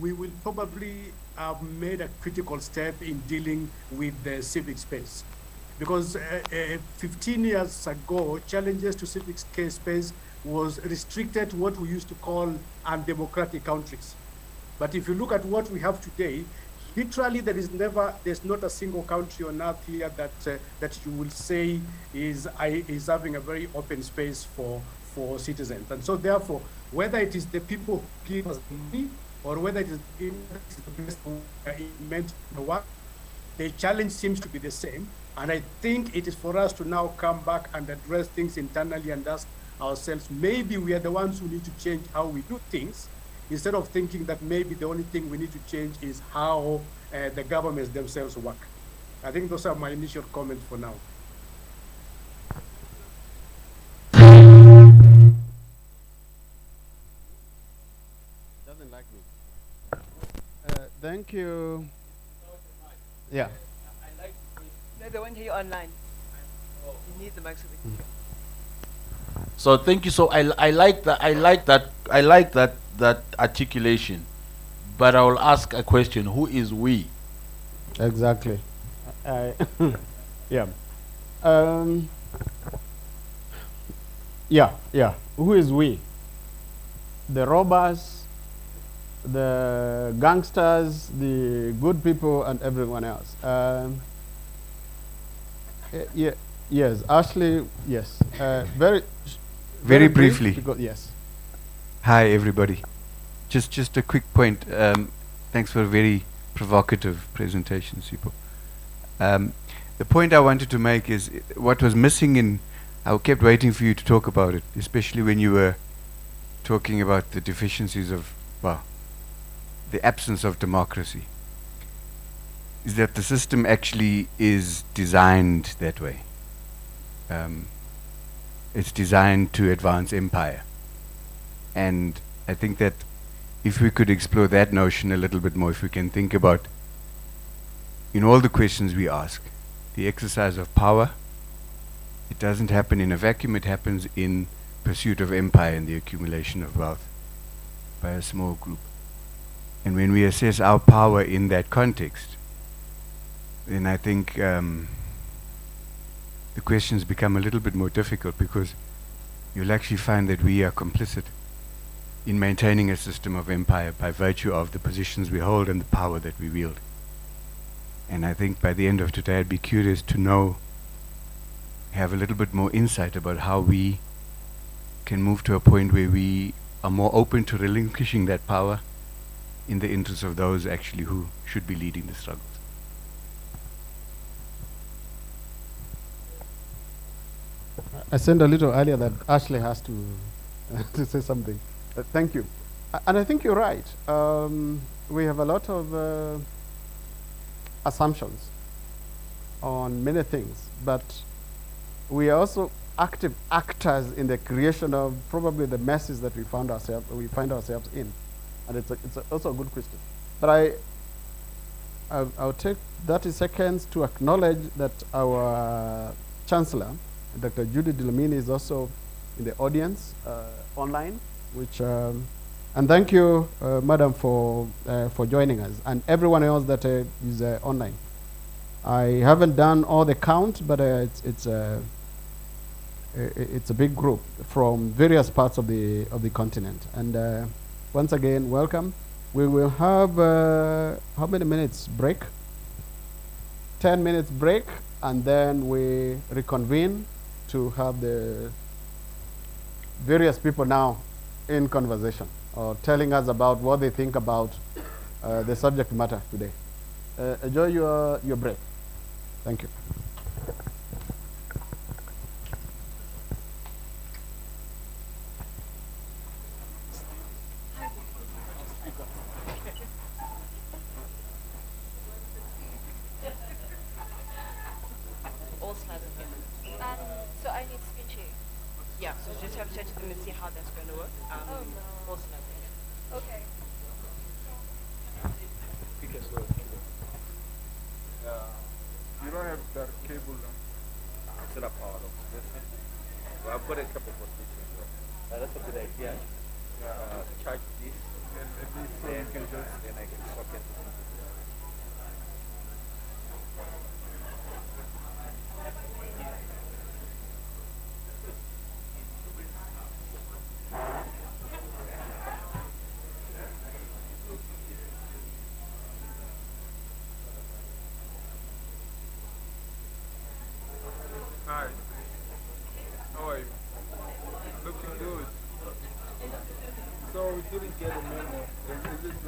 we will probably have made a critical step in dealing with the civic space. Because 15 years ago, challenges to civic space was restricted to what we used to call undemocratic countries. But if you look at what we have today, literally there's not a single country on earth here that you will say is having a very open space for citizens. And so therefore, whether it is the people who give us money or whether it is the best meant the work, the challenge seems to be the same. And I think it is for us to now come back and address things internally and ask ourselves, maybe we are the ones who need to change how we do things, instead of thinking that maybe the only thing we need to change is how the governments themselves work. I think those are my initial comments for now. Doesn't like me. Thank you. Yeah. They won't hear you online. You need the microphone. So thank you. So I like that articulation, but I will ask a question: who is we? Exactly. Yeah. Yeah. Who is we? The robbers, the gangsters, the good people, and everyone else. Yeah. Yes, Ashley. Yes. Very Very brief, briefly. because, yes. Hi, everybody. Just a quick point. Thanks for a very provocative presentation, Sipo. The point I wanted to make is what was missing in. I kept waiting for you to talk about it, especially when you were talking about the deficiencies of, well, the absence of democracy. Is that the system actually is designed that way? It's designed to advance empire. And I think that if we could explore that notion a little bit more, if we can think about, in all the questions we ask, the exercise of power, it doesn't happen in a vacuum, it happens in pursuit of empire and the accumulation of wealth by a small group. And when we assess our power in that context, then I think the questions become a little bit more difficult, because you'll actually find that we are complicit in maintaining a system of empire by virtue of the positions we hold and the power that we wield. And I think by the end of today, I'd be curious to know, have a little bit more insight about how we can move to a point where we are more open to relinquishing that power in the interest of those actually who should be leading the struggles. I said a little earlier that Ashley has to to say something. Thank you. And I think you're right. We have a lot of assumptions on many things, but we are also active actors in the creation of probably the messes that we find ourselves in. And it's also a good question. But I'll take 30 seconds to acknowledge that our Chancellor, Dr. Judy Dlamini, is also in the audience online, and thank you, Madam, for joining us, and everyone else that is online. I haven't done all the count, but it's a big group from various parts of the continent. And once again, welcome. We will have how many minutes break? 10 minutes break, and then we reconvene to have the various people now in conversation or telling us about what they think about the subject matter today. Enjoy your break. Thank you. All slides are here. So I need screen share. Yeah, so just have to chat to them and see how that's going to work. All slides are here. Okay. You don't have that cable now. I'm still up powered off. Well, I've got a couple for switches. That's a good idea. Charge this, And at least so you can just. then I can socket it. Hi. How are you? Looking good. So we didn't get a memo. Is it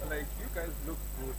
like you guys look good?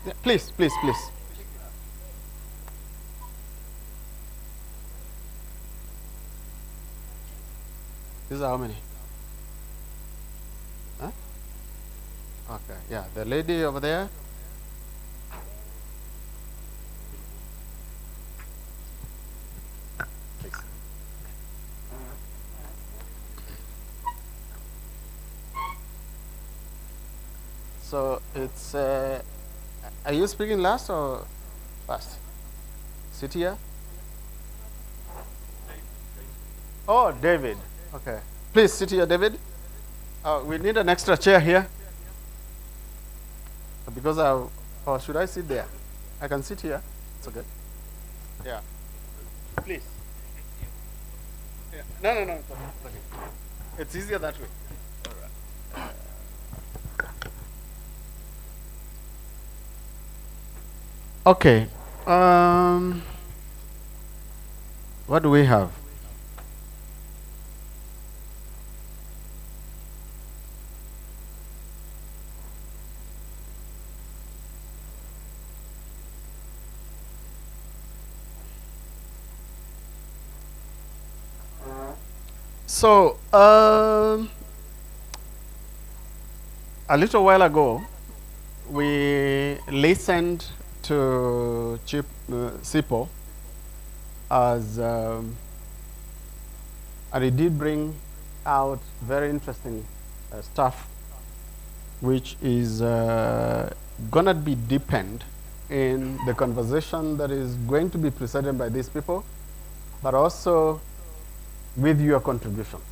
Yeah, please, please, please. These are how many? Huh? Okay, yeah, the lady over there. Please. So it's, are you speaking last or first? Sit here. Oh, David. Okay. Please sit here, David. We need an extra chair here. Because or should I sit there? I can sit here. It's okay. Yeah. Please. Yeah. No. It's okay. It's okay. It's easier that way. All right. Okay. What do we have? So, a little while ago, we listened to Chief Sipo as, and he did bring out very interesting stuff, which is gonna be deepened in the conversation that is going to be presented by these people, but also with your contributions.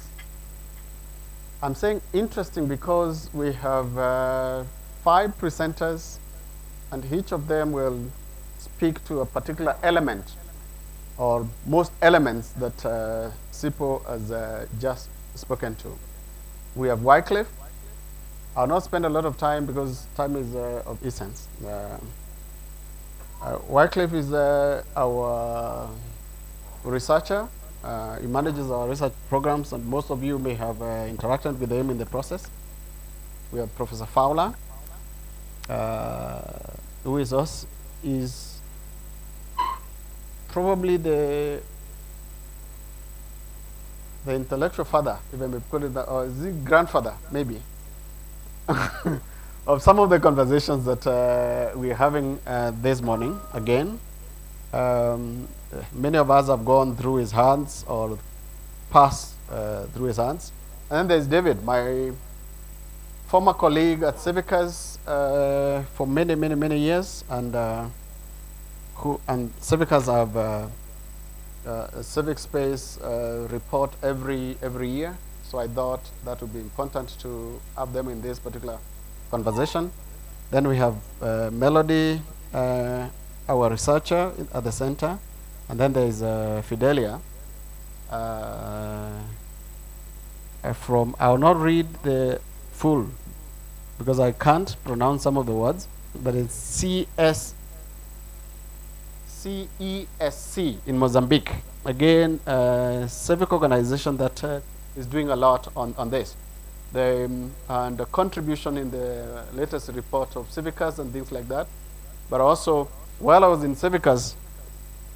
I'm saying interesting because we have 5 presenters, and each of them will speak to a particular element or most elements that Sipo has just spoken to. We have Wycliffe. I'll not spend a lot of time because time is of essence. Wycliffe is our researcher. He manages our research programs, and most of you may have interacted with him in the process. We have Professor Fowler, who is probably the intellectual father, if I may put it that, or is it grandfather, maybe, of some of the conversations that we're having this morning. Again, many of us have gone through his hands or passed through his hands. And then there's David, my former colleague at Civicas for many years, and Civicas have a civic space report every year. So I thought that would be important to have them in this particular conversation. Then we have Melody, our researcher at the center, and then there is Fidelia. I will not read the full because I can't pronounce some of the words, but it's CESC in Mozambique. Again, civic organization that is doing a lot on this. And the contribution in the latest report of Civicas and things like that. But also, while I was in Civicas,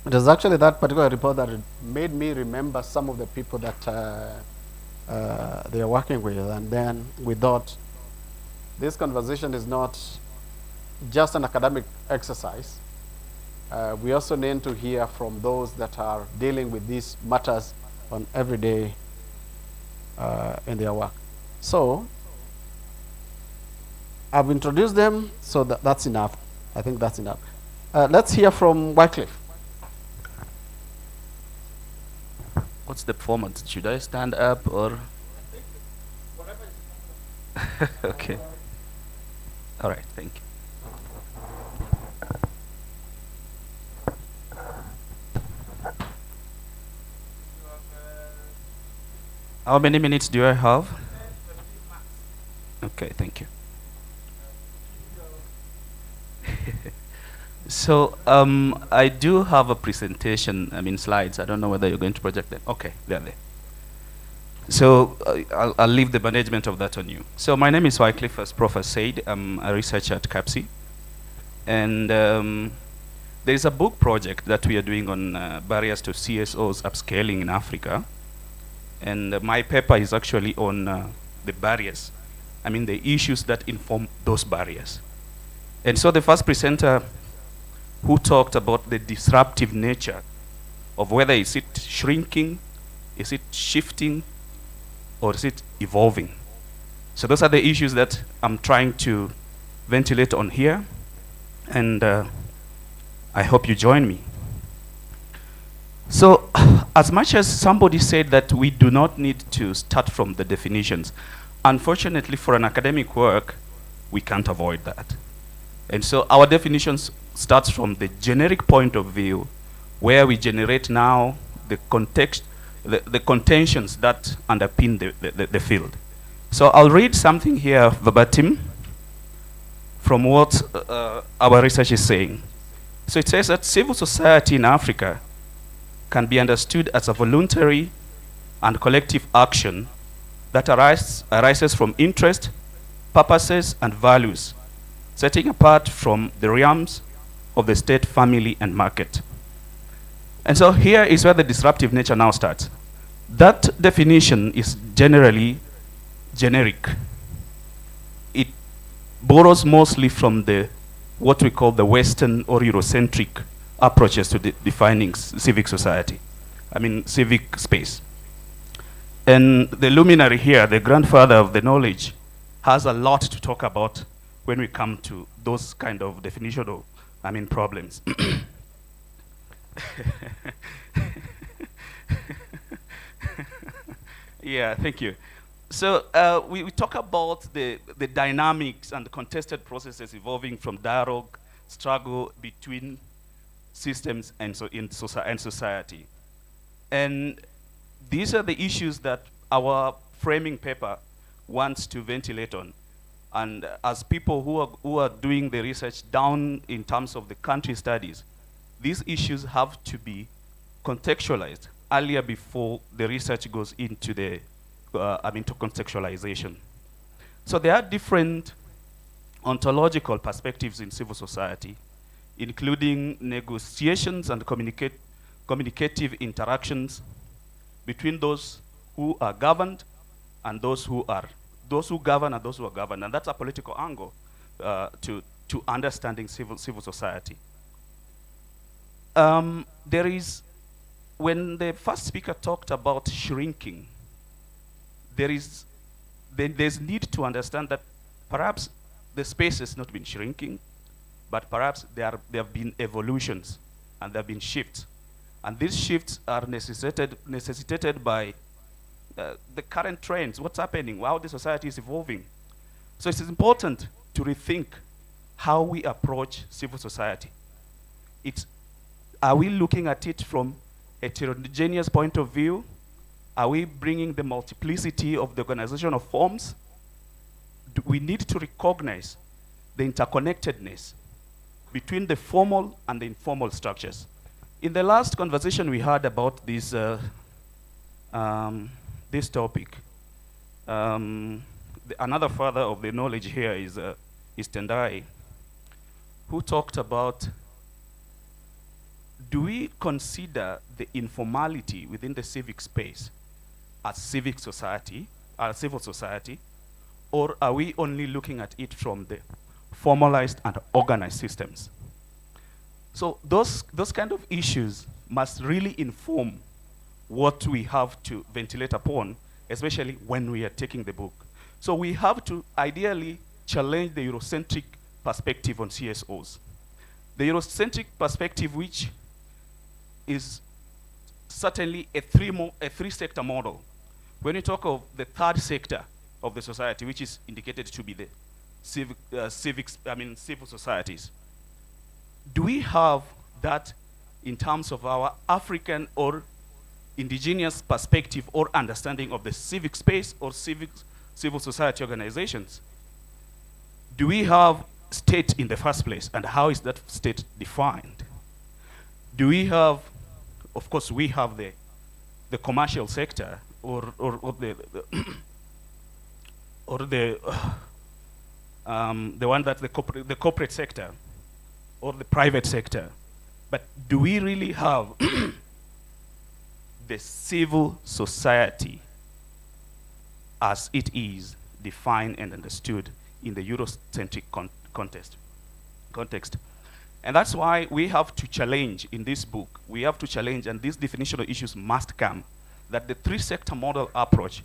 it was actually that particular report that made me remember some of the people that they are working with. And then we thought, this conversation is not just an academic exercise. We also need to hear from those that are dealing with these matters on every day in their work. So, I've introduced them, so that's enough. I think that's enough. Let's hear from Wycliffe. What's the format? Should I stand up or? Okay. All right, thank you. How many minutes do I have? Okay, thank you. So I do have a presentation, slides. I don't know whether you're going to project them. Okay, they're there. So I'll leave the management of that on you. So my name is Wycliffe, as Prof has said. I'm a researcher at CAPSI. And there is a book project that we are doing on barriers to CSOs upscaling in Africa. And my paper is actually on the barriers. I mean, the issues that inform those barriers. And so the first presenter who talked about the disruptive nature of whether is it shrinking, is it shifting, or is it evolving? So those are the issues that I'm trying to ventilate on here. And I hope you join me. So, as much as somebody said that we do not need to start from the definitions, unfortunately for an academic work, we can't avoid that. And so our definitions starts from the generic point of view, where we generate now the context, the contentions that underpin the field. So I'll read something here verbatim from what our research is saying. So it says that civil society in Africa can be understood as a voluntary and collective action that arises from interest, purposes, and values, setting apart from the realms of the state, family, and market. And so here is where the disruptive nature now starts. That definition is generally generic. It borrows mostly from what we call the Western or Eurocentric approaches to defining civic society. I mean, civic space. And the luminary here, the grandfather of the knowledge, has a lot to talk about when we come to those kind of definitional, problems. Yeah, thank you. So we talk about the dynamics and the contested processes evolving from dialogue, struggle between systems and society. And these are the issues that our framing paper wants to ventilate on. And as people who are doing the research down in terms of the country studies, these issues have to be contextualized earlier before the research goes into the to contextualization. So there are different ontological perspectives in civil society, including negotiations and communicative interactions between those who are governed and those who govern and those who are governed. And that's a political angle to understanding civil society. There is, when the first speaker talked about shrinking, there's need to understand that perhaps the space has not been shrinking, but perhaps there have been evolutions and there have been shifts. And these shifts are necessitated by the current trends, what's happening, how the society is evolving. So it is important to rethink how we approach civil society. Are we looking at it from a heterogeneous point of view? Are we bringing the multiplicity of the organization of forms? We need to recognize the interconnectedness between the formal and the informal structures. In the last conversation we had about this this topic, another father of the knowledge here is Tendai, who talked about, do we consider the informality within the civic space as civic society, as civil society, or are we only looking at it from the formalized and organized systems? So those kind of issues must really inform what we have to ventilate upon, especially when we are taking the book. So we have to ideally challenge the Eurocentric perspective on CSOs. The Eurocentric perspective, which is certainly a three-sector model. When you talk of the third sector of the society, which is indicated to be the civil societies, do we have that in terms of our African or indigenous perspective or understanding of the civic space or civil society organizations? Do we have state in the first place, and how is that state defined? Do we have, of course, we have the commercial sector or the one that the corporate sector. or the private sector. But do we really have the civil society as it is defined and understood in the Eurocentric context? And that's why we have to challenge in this book, we have to challenge, and these definitional issues must come, that the three-sector model approach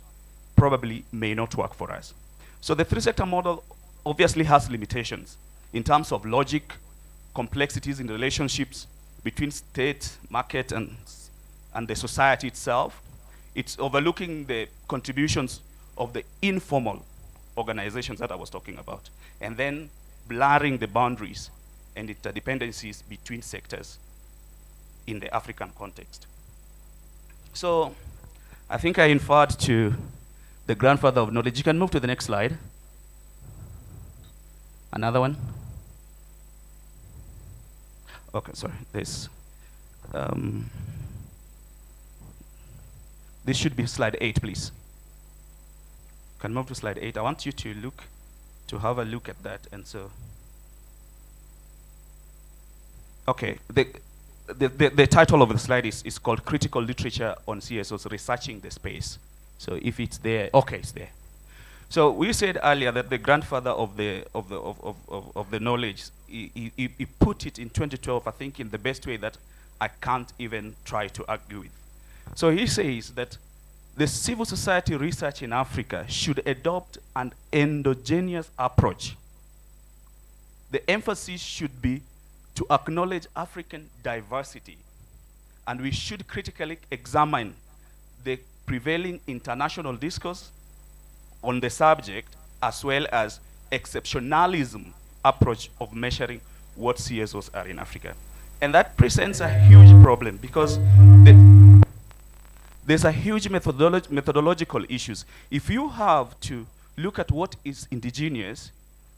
probably may not work for us. So the three-sector model obviously has limitations in terms of logic, complexities in relationships between state, market, and the society itself. It's overlooking the contributions of the informal organizations that I was talking about, and then blurring the boundaries and interdependencies between sectors in the African context. So I think I inferred to the grandfather of knowledge. You can move to the next slide. Another one. Okay, sorry. This should be slide 8, please. Can move to slide 8. I want you to have a look at that. And so, okay, the title of the slide is called Critical Literature on CSOs, Researching the Space. So if it's there, okay, it's there. So we said earlier that the grandfather of the knowledge, he put it in 2012, I think, in the best way that I can't even try to argue with. So he says that the civil society research in Africa should adopt an endogenous approach. The emphasis should be to acknowledge African diversity, and we should critically examine the prevailing international discourse on the subject, as well as exceptionalism approach of measuring what CSOs are in Africa. And that presents a huge problem, because there's a huge methodological issues. If you have to look at what is indigenous,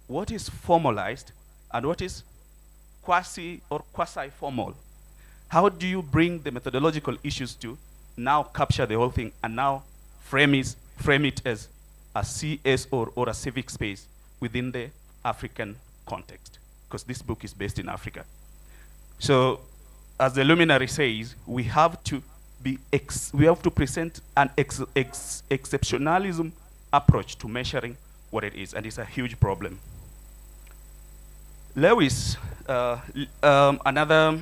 what is formalized, and what is quasi or quasi-formal, how do you bring the methodological issues to now capture the whole thing and now frame it as a CSO or a civic space within the African context? Because this book is based in Africa. So, as the luminary says, we have to present an exceptionalism approach to measuring what it is, and it's a huge problem. Lewis, another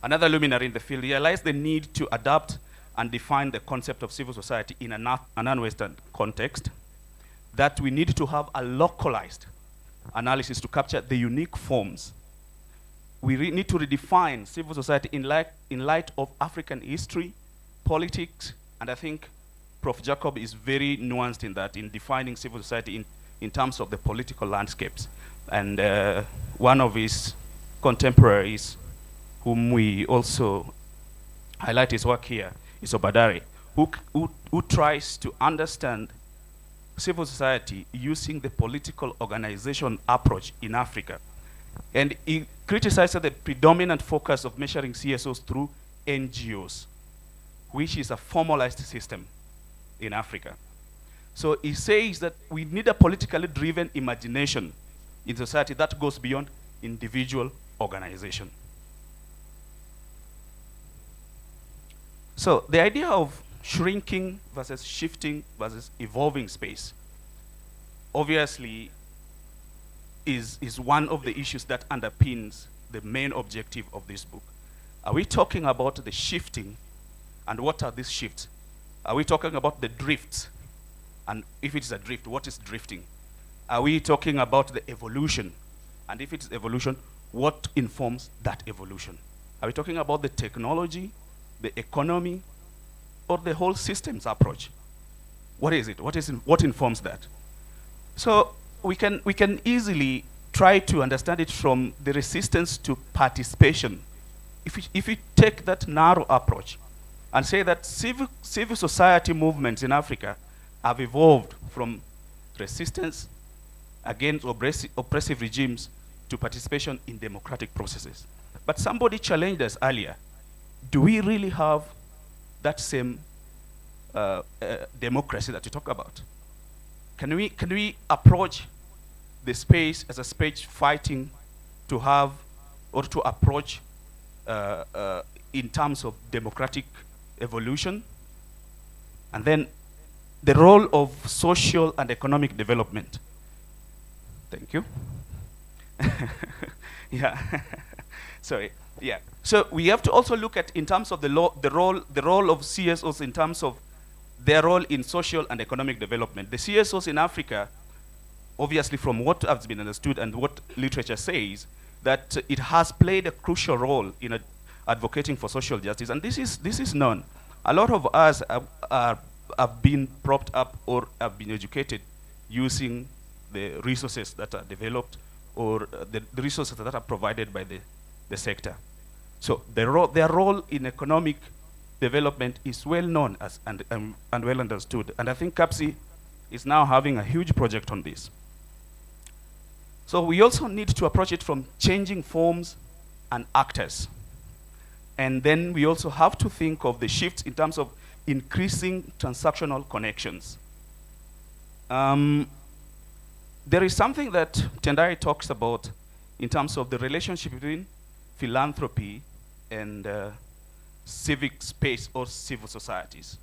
luminary in the field, realized the need to adapt and define the concept of civil society in a non-Western context, that we need to have a localized analysis to capture the unique forms. We need to redefine civil society in light of African history, politics, and I think Prof. Jacob is very nuanced in that, in defining civil society in terms of the political landscapes. And one of his contemporaries, whom we also highlight his work here, is Obadari, who tries to understand civil society using the political organization approach in Africa. And he criticized the predominant focus of measuring CSOs through NGOs, which is a formalized system in Africa. So he says that we need a politically driven imagination in society that goes beyond individual organization. So the idea of shrinking versus shifting versus evolving space obviously is one of the issues that underpins the main objective of this book. Are we talking about the shifting, and what are these shifts? Are we talking about the drifts? And if it's a drift, what is drifting? Are we talking about the evolution? And if it's evolution, what informs that evolution? Are we talking about the technology, the economy, or the whole systems approach? What is it? What informs that? So we can easily try to understand it from the resistance to participation. If we take that narrow approach and say that civil society movements in Africa have evolved from resistance against oppressive regimes to participation in democratic processes. But somebody challenged us earlier. Do we really have that same democracy that you talk about? Can we approach the space as a space fighting to have or to approach in terms of democratic evolution. And then the role of social and economic development. Thank you. Yeah. Sorry. Yeah. So we have to also look at, in terms of the role of CSOs in terms of their role in social and economic development. The CSOs in Africa, obviously from what has been understood and what literature says, that it has played a crucial role in advocating for social justice, and this is known. A lot of us have been propped up or have been educated using the resources that are developed or the resources that are provided by the sector. So their role in economic development is well known and well understood. And I think CAPSI is now having a huge project on this. So we also need to approach it from changing forms and actors. And then we also have to think of the shifts in terms of increasing transactional connections. There is something that Tendai talks about in terms of the relationship between philanthropy and civic space or civil societies.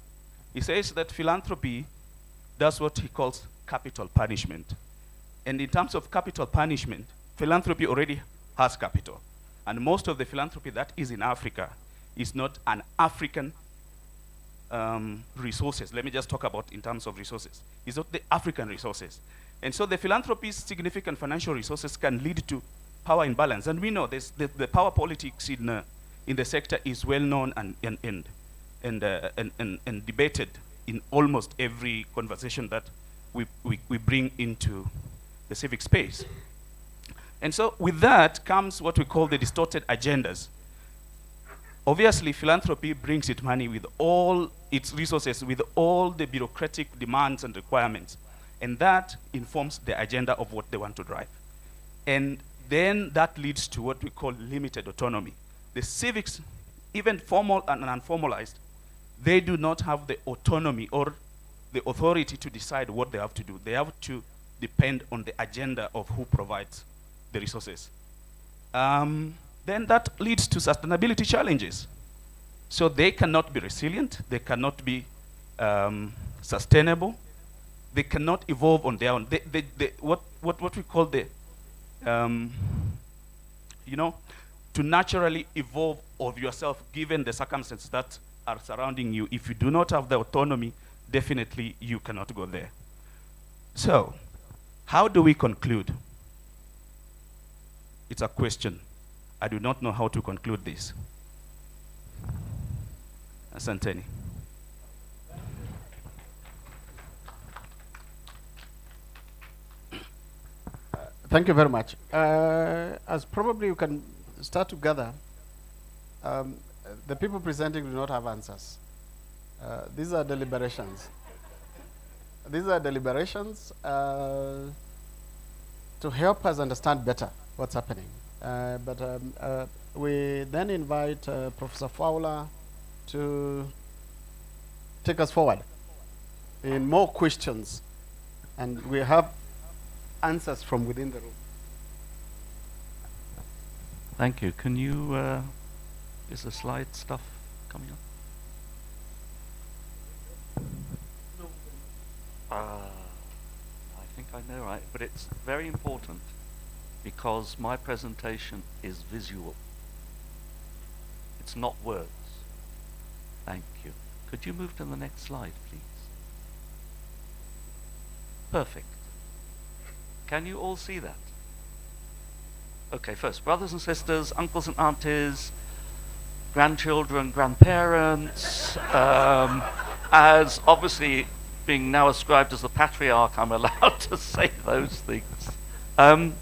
He says that philanthropy does what he calls capital punishment. And in terms of capital punishment, philanthropy already has capital. And most of the philanthropy that is in Africa is not an African resources. Let me just talk about in terms of resources. It's not the African resources. And so the philanthropy's significant financial resources can lead to power imbalance. And we know this, the power politics in the sector is well known and debated in almost every conversation that we bring into the civic space. And so with that comes what we call the distorted agendas. Obviously, philanthropy brings its money with all its resources, with all the bureaucratic demands and requirements. And that informs the agenda of what they want to drive. And then that leads to what we call limited autonomy. The civics, even formal and unformalized, they do not have the autonomy or the authority to decide what they have to do. They have to depend on the agenda of who provides the resources. Then that leads to sustainability challenges. So they cannot be resilient, they cannot be sustainable, they cannot evolve on their own. What we call the, to naturally evolve of yourself given the circumstances that are surrounding you. If you do not have the autonomy, definitely you cannot go there. So, how do we conclude? It's a question. I do not know how to conclude this. Asanteni. Thank you very much. As probably you can start to gather, the people presenting do not have answers. These are deliberations. These are deliberations to help us understand better what's happening. But we then invite Professor Fowler to take us forward in more questions, and we have answers from within the room. Thank you. Can you, is the slide stuff coming up? I think I know, right? But it's very important because my presentation is visual. It's not words. Thank you. Could you move to the next slide, please? Perfect. Can you all see that? Okay, first, brothers and sisters, uncles and aunties, grandchildren, grandparents, as obviously being now ascribed as the patriarch, I'm allowed to say those things. The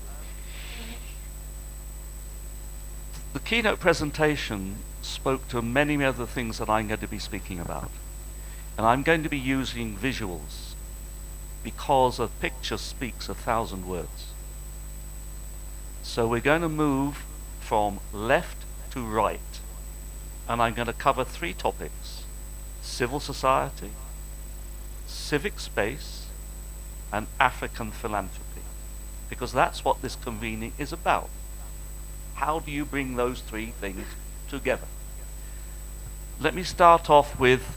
keynote presentation spoke to many other things that I'm going to be speaking about. And I'm going to be using visuals because a picture speaks 1,000 words. So we're going to move from left to right. And I'm going to cover 3 topics: civil society, civic space, and African philanthropy. Because that's what this convening is about. How do you bring those three things together? Let me start off with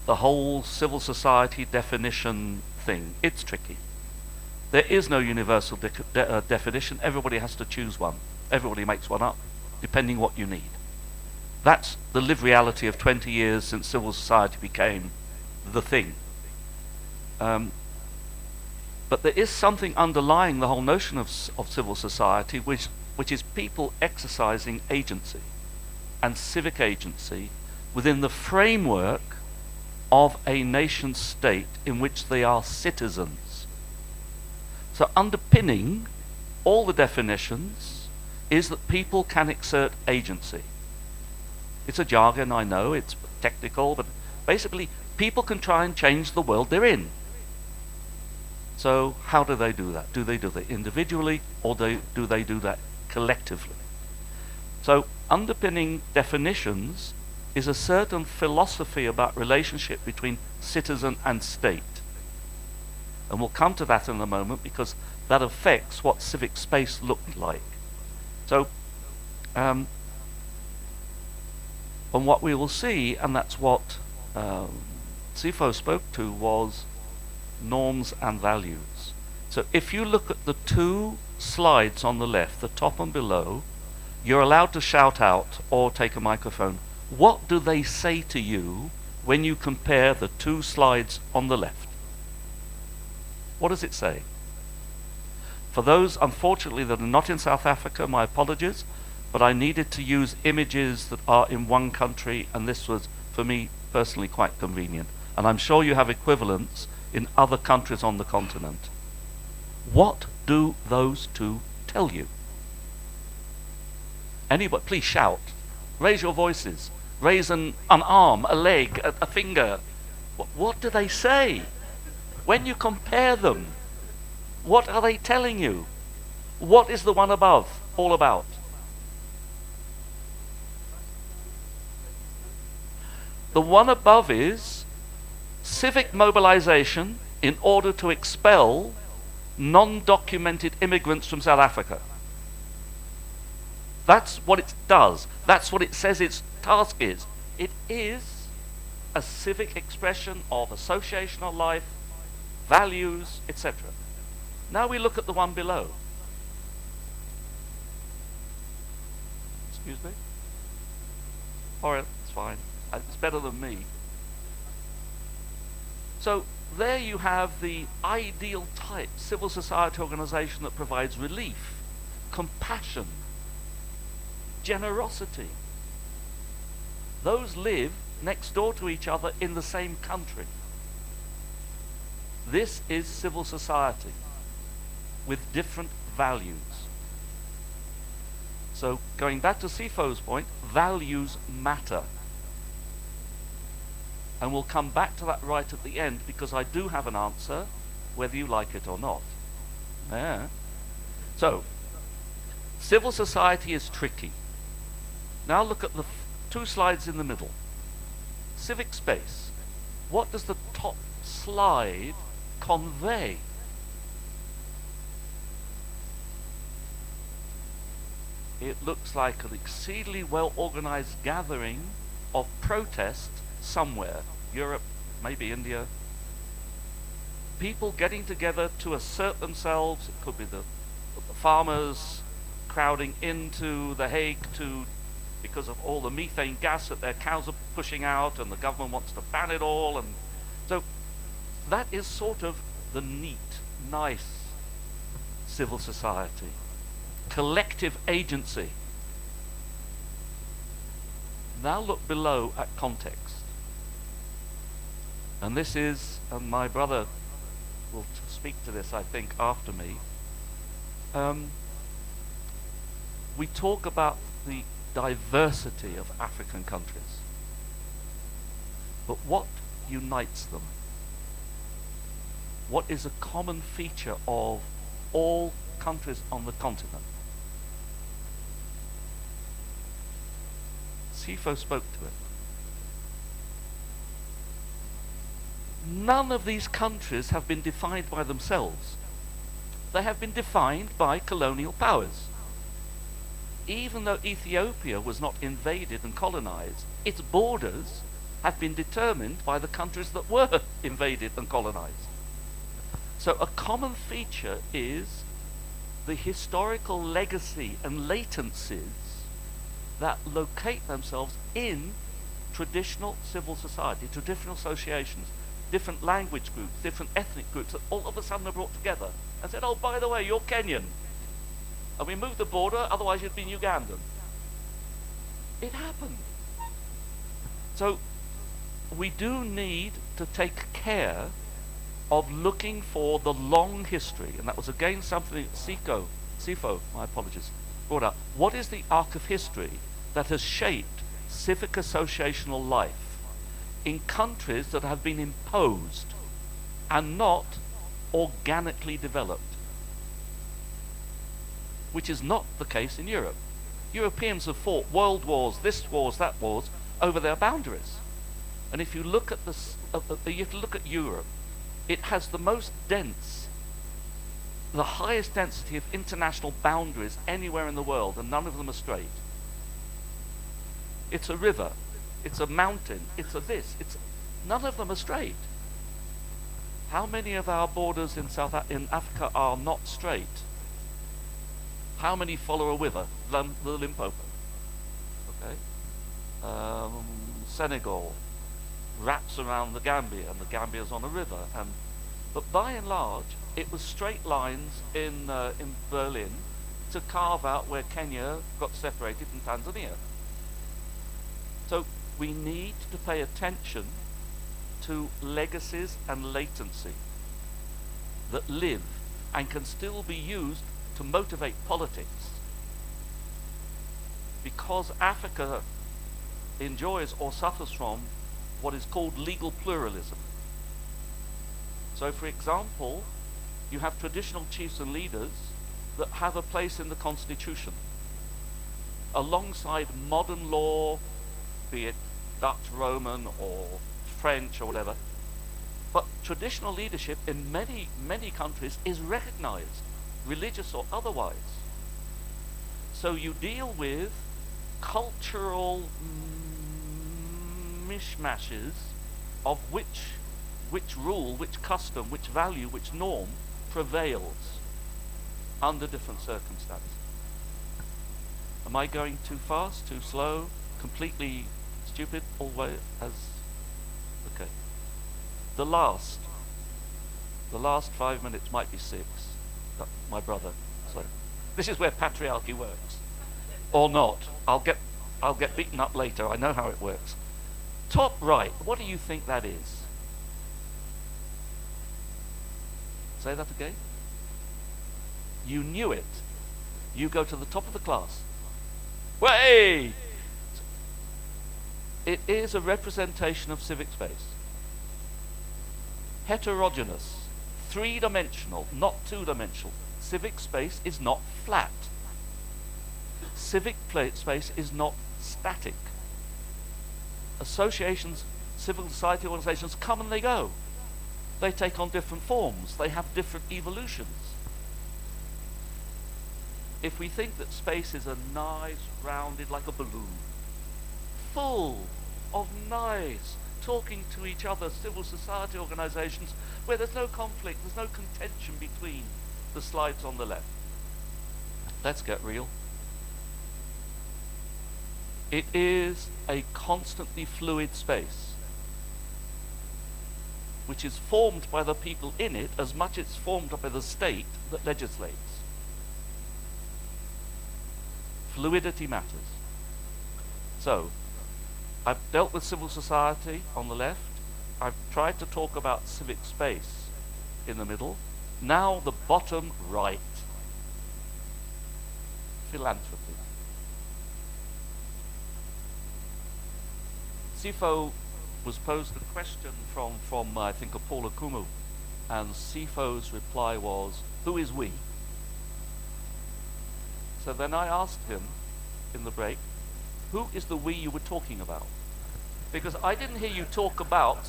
the whole civil society definition thing. It's tricky. There is no universal definition. Everybody has to choose one. Everybody makes one up, depending what you need. That's the lived reality of 20 years since civil society became the thing. But there is something underlying the whole notion of civil society, which is people exercising agency and civic agency within the framework of a nation state in which they are citizens. So underpinning all the definitions is that people can exert agency. It's a jargon, I know, it's technical, but basically people can try and change the world they're in. So how do they do that? Do they do that individually, or do they do that collectively? So underpinning definitions is a certain philosophy about relationship between citizen and state. And we'll come to that in a moment, because that affects what civic space looked like. So, and what we will see, and that's what CFO spoke to, was norms and values. So if you look at the two slides on the left, the top and below, you're allowed to shout out or take a microphone. What do they say to you when you compare the two slides on the left? What does it say? For those, unfortunately, that are not in South Africa, my apologies, but I needed to use images that are in one country, and this was, for me, personally quite convenient. And I'm sure you have equivalents in other countries on the continent. What do those two tell you? Anybody, please shout. Raise your voices. Raise an arm, a leg, a finger. What do they say? When you compare them, what are they telling you? What is the one above all about? The one above is civic mobilization in order to expel non-documented immigrants from South Africa. That's what it does. That's what it says its task is. It is a civic expression of associational life, values, etc. Now we look at the one below. Excuse me? Alright, it's fine. It's better than me. So there you have the ideal type civil society organization that provides relief, compassion, generosity. Those live next door to each other in the same country. This is civil society with different values. So going back to CFO's point, values matter. And we'll come back to that right at the end, because I do have an answer, whether you like it or not. Yeah. So, civil society is tricky. Now look at the two slides in the middle. Civic space. What does the top slide convey? It looks like an exceedingly well-organized gathering of protest somewhere. Europe, maybe India. People getting together to assert themselves. It could be the farmers crowding into The Hague because of all the methane gas that their cows are pushing out, and the government wants to ban it all. And so that is sort of the neat, nice civil society. Collective agency. Now look below at context. And this is, and my brother will speak to this, I think, after me. We talk about the diversity of African countries. But what unites them? What is a common feature of all countries on the continent? CFO spoke to it. None of these countries have been defined by themselves. They have been defined by colonial powers. even though Ethiopia was not invaded and colonized, its borders have been determined by the countries that were invaded and colonized. So a common feature is the historical legacy and latencies that locate themselves in traditional civil society, traditional associations, different language groups, different ethnic groups that all of a sudden are brought together and said, oh, by the way, you're Kenyan. And we moved the border, otherwise you'd been Ugandan. It happened. So we do need to take care of looking for the long history, and that was again something that CIFO, my apologies, brought up. What is the arc of history that has shaped civic associational life in countries that have been imposed and not organically developed? Which is not the case in Europe. Europeans have fought world wars, this wars, that wars, over their boundaries. And if you look at this, you have to look at Europe. It has the most dense, the highest density of international boundaries anywhere in the world, and none of them are straight. It's a river, it's a mountain, it's a this, none of them are straight. How many of our borders in in Africa are not straight? How many follow a river? The Limpopo. Okay. Senegal wraps around the Gambia, and the Gambia's on a river. But by and large, it was straight lines in Berlin to carve out where Kenya got separated from Tanzania. So we need to pay attention to legacies and latency that live and can still be used to motivate politics, because Africa enjoys or suffers from what is called legal pluralism. So for example, you have traditional chiefs and leaders that have a place in the constitution alongside modern law, be it Dutch, Roman or French or whatever. But traditional leadership in many, many countries is recognized, religious or otherwise. So you deal with cultural mishmashes of which rule, which custom, which value, which norm prevails under different circumstances. Am I going too fast, too slow, completely stupid, always as okay. The last 5 minutes might be 6. My brother. So this is where patriarchy works. Or not. I'll get beaten up later. I know how it works. Top right, what do you think that is? Say that again. You knew it. You go to the top of the class. Way! It is a representation of civic space. Heterogeneous, 3-dimensional, not 2-dimensional. Civic space is not flat. Civic space is not static. Associations, civil society organizations come and they go. They take on different forms. They have different evolutions. If we think that space is a nice, rounded, like a balloon, full of nice, talking to each other, civil society organizations, where there's no conflict, there's no contention between the slides on the left. Let's get real. It is a constantly fluid space, which is formed by the people in it as much as it's formed by the state that legislates. Fluidity matters. So, I've dealt with civil society on the left. I've tried to talk about civic space in the middle. Now the bottom right. Philanthropy. CIFO was posed a question from I think, Paula Kumu, and CIFO's reply was, who is we? So then I asked him in the break, who is the we you were talking about? Because I didn't hear you talk about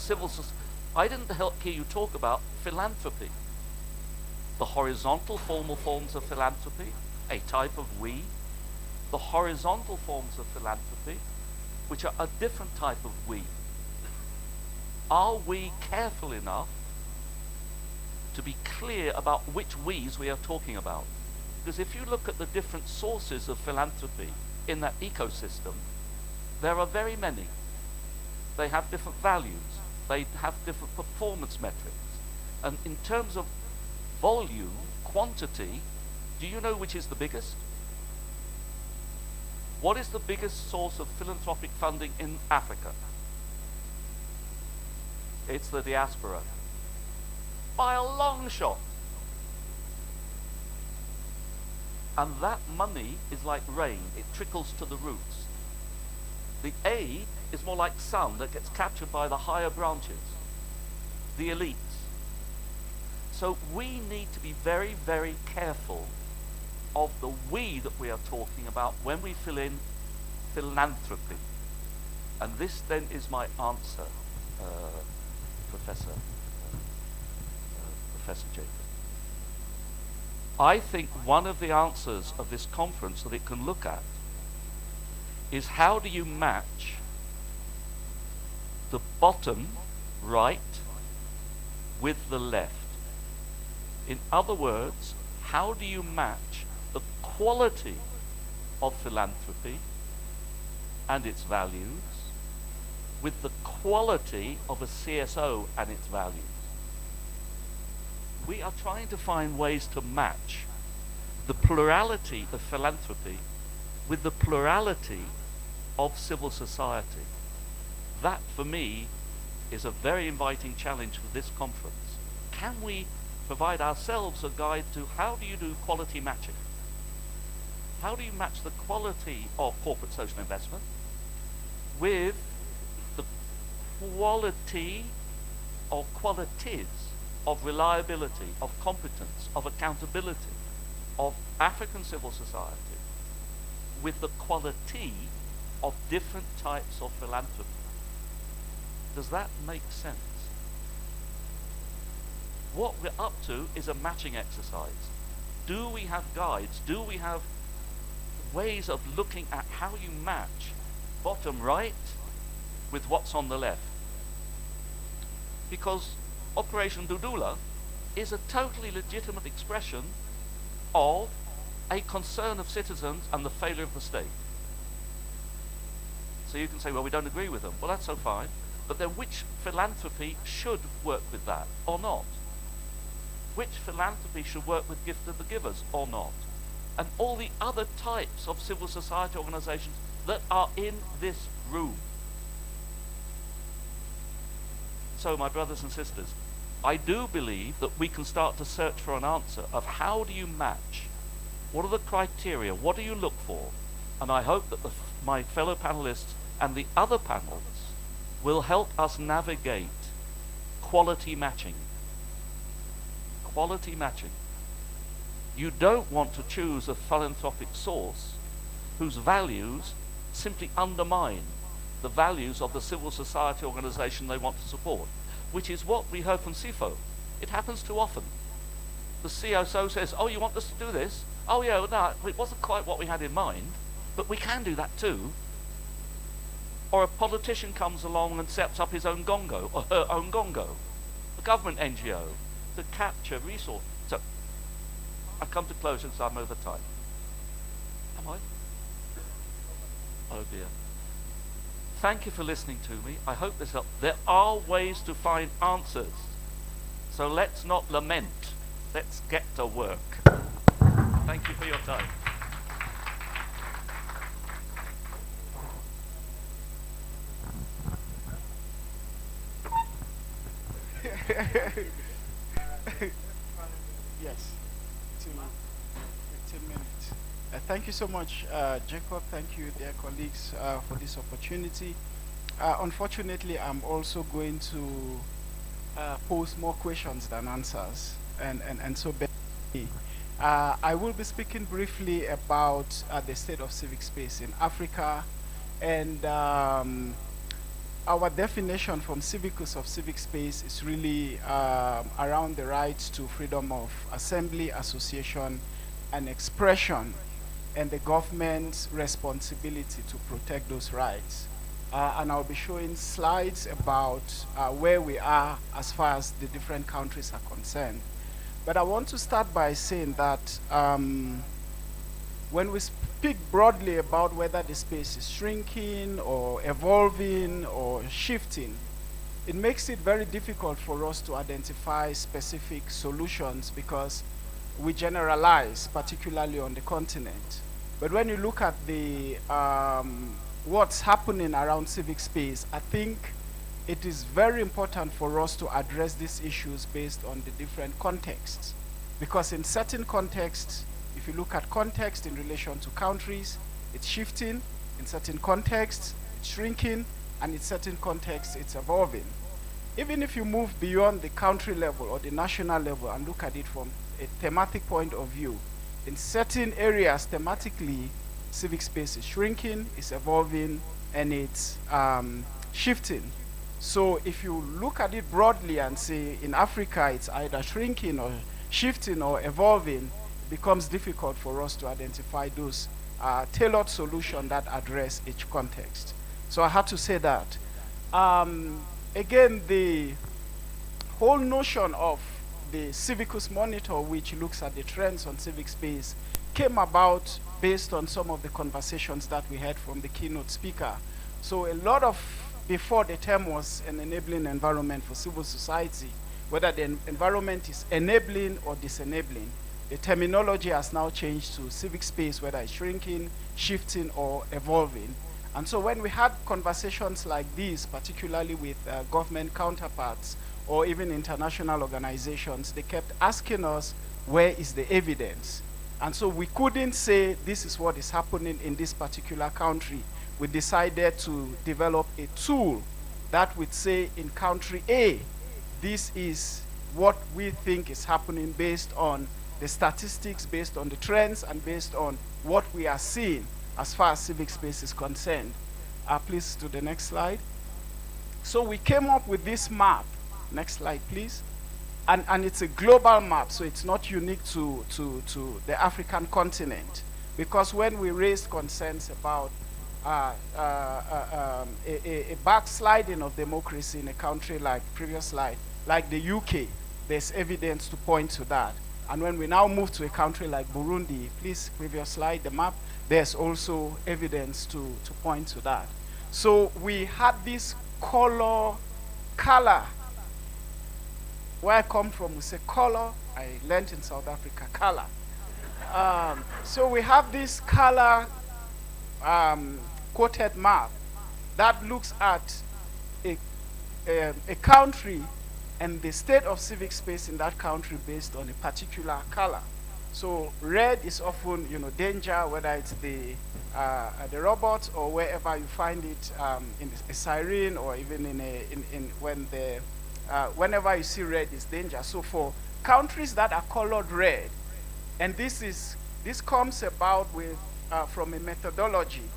I didn't hear you talk about philanthropy. The horizontal formal forms of philanthropy, a type of we. the horizontal forms of philanthropy, which are a different type of we. Are we careful enough to be clear about which we's we are talking about? Because if you look at the different sources of philanthropy in that ecosystem, there are very many. They have different values. They have different performance metrics. And in terms of volume, quantity, do you know which is the biggest? What is the biggest source of philanthropic funding in Africa? It's the diaspora. By a long shot. And that money is like rain. It trickles to the roots. The A is more like sun that gets captured by the higher branches, the elites. So we need to be very, very careful of the we that we are talking about when we fill in philanthropy. And this then is my answer, Professor Jacob. I think one of the answers of this conference that it can look at is how do you match the bottom right with the left? In other words, how do you match the quality of philanthropy and its values with the quality of a CSO and its values? We are trying to find ways to match the plurality of philanthropy with the plurality of civil society. That, for me, is a very inviting challenge for this conference. Can we provide ourselves a guide to how do you do quality matching? How do you match the quality of corporate social investment with the quality or qualities of reliability, of competence, of accountability, of African civil society, with the quality of different types of philanthropy? Does that make sense? What we're up to is a matching exercise. Do we have guides? Do we have ways of looking at how you match bottom right with what's on the left? Because Operation Dudula is a totally legitimate expression of a concern of citizens and the failure of the state. So you can say, well, we don't agree with them. Well, that's so fine. But then which philanthropy should work with that or not? Which philanthropy should work with gift of the givers or not? And all the other types of civil society organizations that are in this room. So, my brothers and sisters, I do believe that we can start to search for an answer of how do you match? What are the criteria? What do you look for? And I hope that my fellow panelists and the other panels will help us navigate quality matching. Quality matching. You don't want to choose a philanthropic source whose values simply undermine the values of the civil society organization they want to support, which is what we heard from CIFO. It happens too often. The CSO says, oh, you want us to do this? Oh, yeah, well, no, it wasn't quite what we had in mind, but we can do that too. Or a politician comes along and sets up his own gongo, or her own gongo, a government NGO, to capture resources. So, I come to closure because I'm over time. Am I? Oh dear. Thank you for listening to me. I hope this helped. There are ways to find answers. So let's not lament. Let's get to work. Thank you for your time. Yes, 15 minutes. Thank you so much, Jacob. Thank you, dear colleagues, for this opportunity. Unfortunately, I'm also going to pose more questions than answers, and so bear with me. I will be speaking briefly about the state of civic space in Africa, and our definition from Civicus of civic space is really around the rights to freedom of assembly, association, and expression. and the government's responsibility to protect those rights. And I'll be showing slides about where we are as far as the different countries are concerned. But I want to start by saying that when we speak broadly about whether the space is shrinking or evolving or shifting, it makes it very difficult for us to identify specific solutions because we generalize, particularly on the continent. But when you look at the what's happening around civic space, I think it is very important for us to address these issues based on the different contexts. Because in certain contexts, if you look at context in relation to countries, it's shifting. In certain contexts, it's shrinking. And in certain contexts, it's evolving. Even if you move beyond the country level or the national level and look at it from a thematic point of view, in certain areas, thematically, civic space is shrinking, it's evolving, and it's shifting. So if you look at it broadly and say in Africa it's either shrinking or shifting or evolving, it becomes difficult for us to identify those tailored solutions that address each context. So I have to say that. Again, the whole notion of the Civicus Monitor, which looks at the trends on civic space, came about based on some of the conversations that we had from the keynote speaker. So a lot of, before the term was an enabling environment for civil society, whether the environment is enabling or disenabling, the terminology has now changed to civic space, whether it's shrinking, shifting, or evolving. And so when we had conversations like these, particularly with government counterparts or even international organizations, they kept asking us, where is the evidence? And so we couldn't say this is what is happening in this particular country. We decided to develop a tool that would say in country A, this is what we think is happening based on the statistics, based on the trends, and based on what we are seeing as far as civic space is concerned. Please to the next slide. So we came up with this map. Next slide, please. And it's a global map, so it's not unique to the African continent. Because when we raised concerns about a backsliding of democracy in a country like previous slide, like the UK, there's evidence to point to that. And when we now move to a country like Burundi, please, previous slide, the map, there's also evidence to point to that. So we had this color. Where I come from, we say color. I learned in South Africa, color. So we have this color quoted map that looks at a country and the state of civic space in that country based on a particular color. So red is often, danger, whether it's the robots or wherever you find it in a siren or even whenever you see red is danger. So for countries that are colored red, and this comes about with from a methodology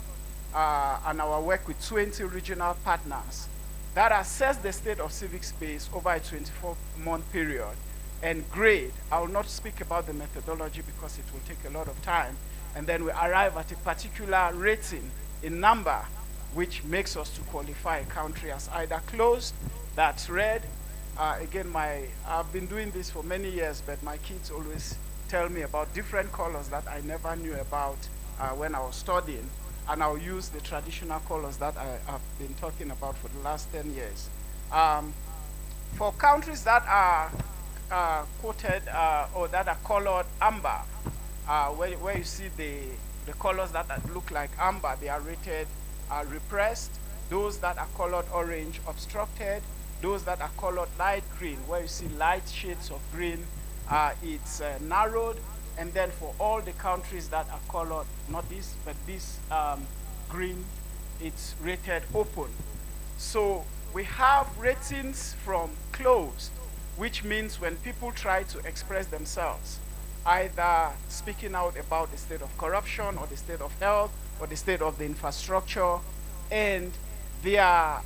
and our work with 20 regional partners that assess the state of civic space over a 24-month period and grade. I will not speak about the methodology because it will take a lot of time. And then we arrive at a particular rating in number, which makes us to qualify a country as either closed, that's red. Again, I've been doing this for many years, but my kids always tell me about different colors that I never knew about when I was studying. And I'll use the traditional colors that I've been talking about for the last 10 years. For countries that are quoted or that are colored amber, where you see the colors that look like amber, they are rated repressed. Those that are colored orange, obstructed. Those that are colored light green, where you see light shades of green, it's narrowed. And then for all the countries that are colored, not this, but this green, it's rated open. So we have ratings from closed, which means when people try to express themselves, either speaking out about the state of corruption or the state of health or the state of the infrastructure, and their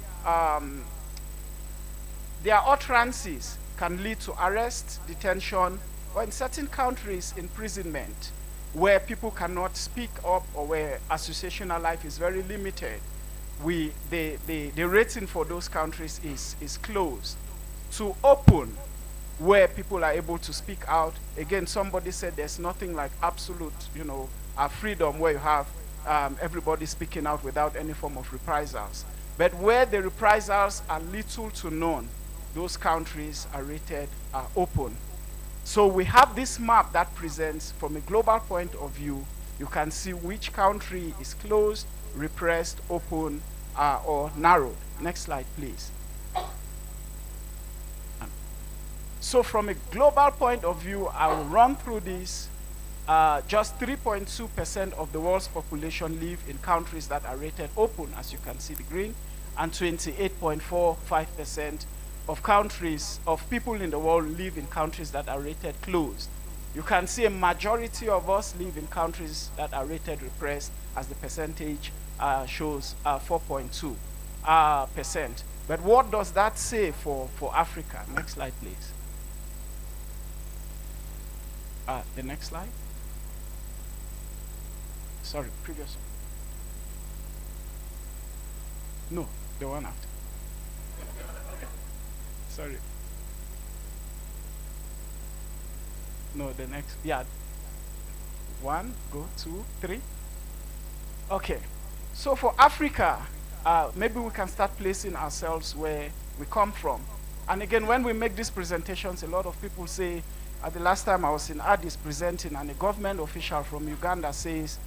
utterances can lead to arrest, detention, or in certain countries, imprisonment. where people cannot speak up or where associational life is very limited, the rating for those countries is closed. To open, where people are able to speak out. Again, somebody said there's nothing like absolute, freedom where you have everybody speaking out without any form of reprisals. But where the reprisals are little to none, those countries are rated open. So we have this map that presents, from a global point of view, you can see which country is closed, repressed, open, or narrowed. Next slide, please. So from a global point of view, I will run through this. Just 3.2% of the world's population live in countries that are rated open, as you can see the green, and 28.45% of people in the world live in countries that are rated closed. You can see a majority of us live in countries that are rated repressed, as the percentage shows 4.2%. But what does that say for Africa? Next slide, please. The next slide. Sorry, previous one. No, the one after. Sorry. No, the next. Yeah. 1, go, 2, 3. Okay. So for Africa, maybe we can start placing ourselves where we come from. And again, when we make these presentations, a lot of people say, the last time I was in Addis presenting, and a government official from Uganda says,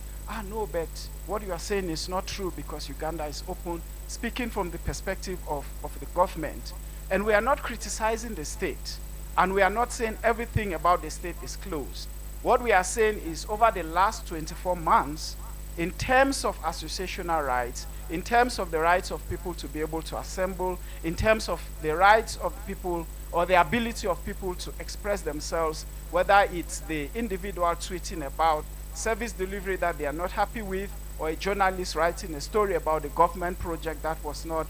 no, but what you are saying is not true because Uganda is open, speaking from the perspective of the government. And we are not criticizing the state, and we are not saying everything about the state is closed. What we are saying is, over the last 24 months, in terms of associational rights, in terms of the rights of people to be able to assemble, in terms of the rights of people or the ability of people to express themselves, whether it's the individual tweeting about service delivery that they are not happy with, or a journalist writing a story about a government project that was not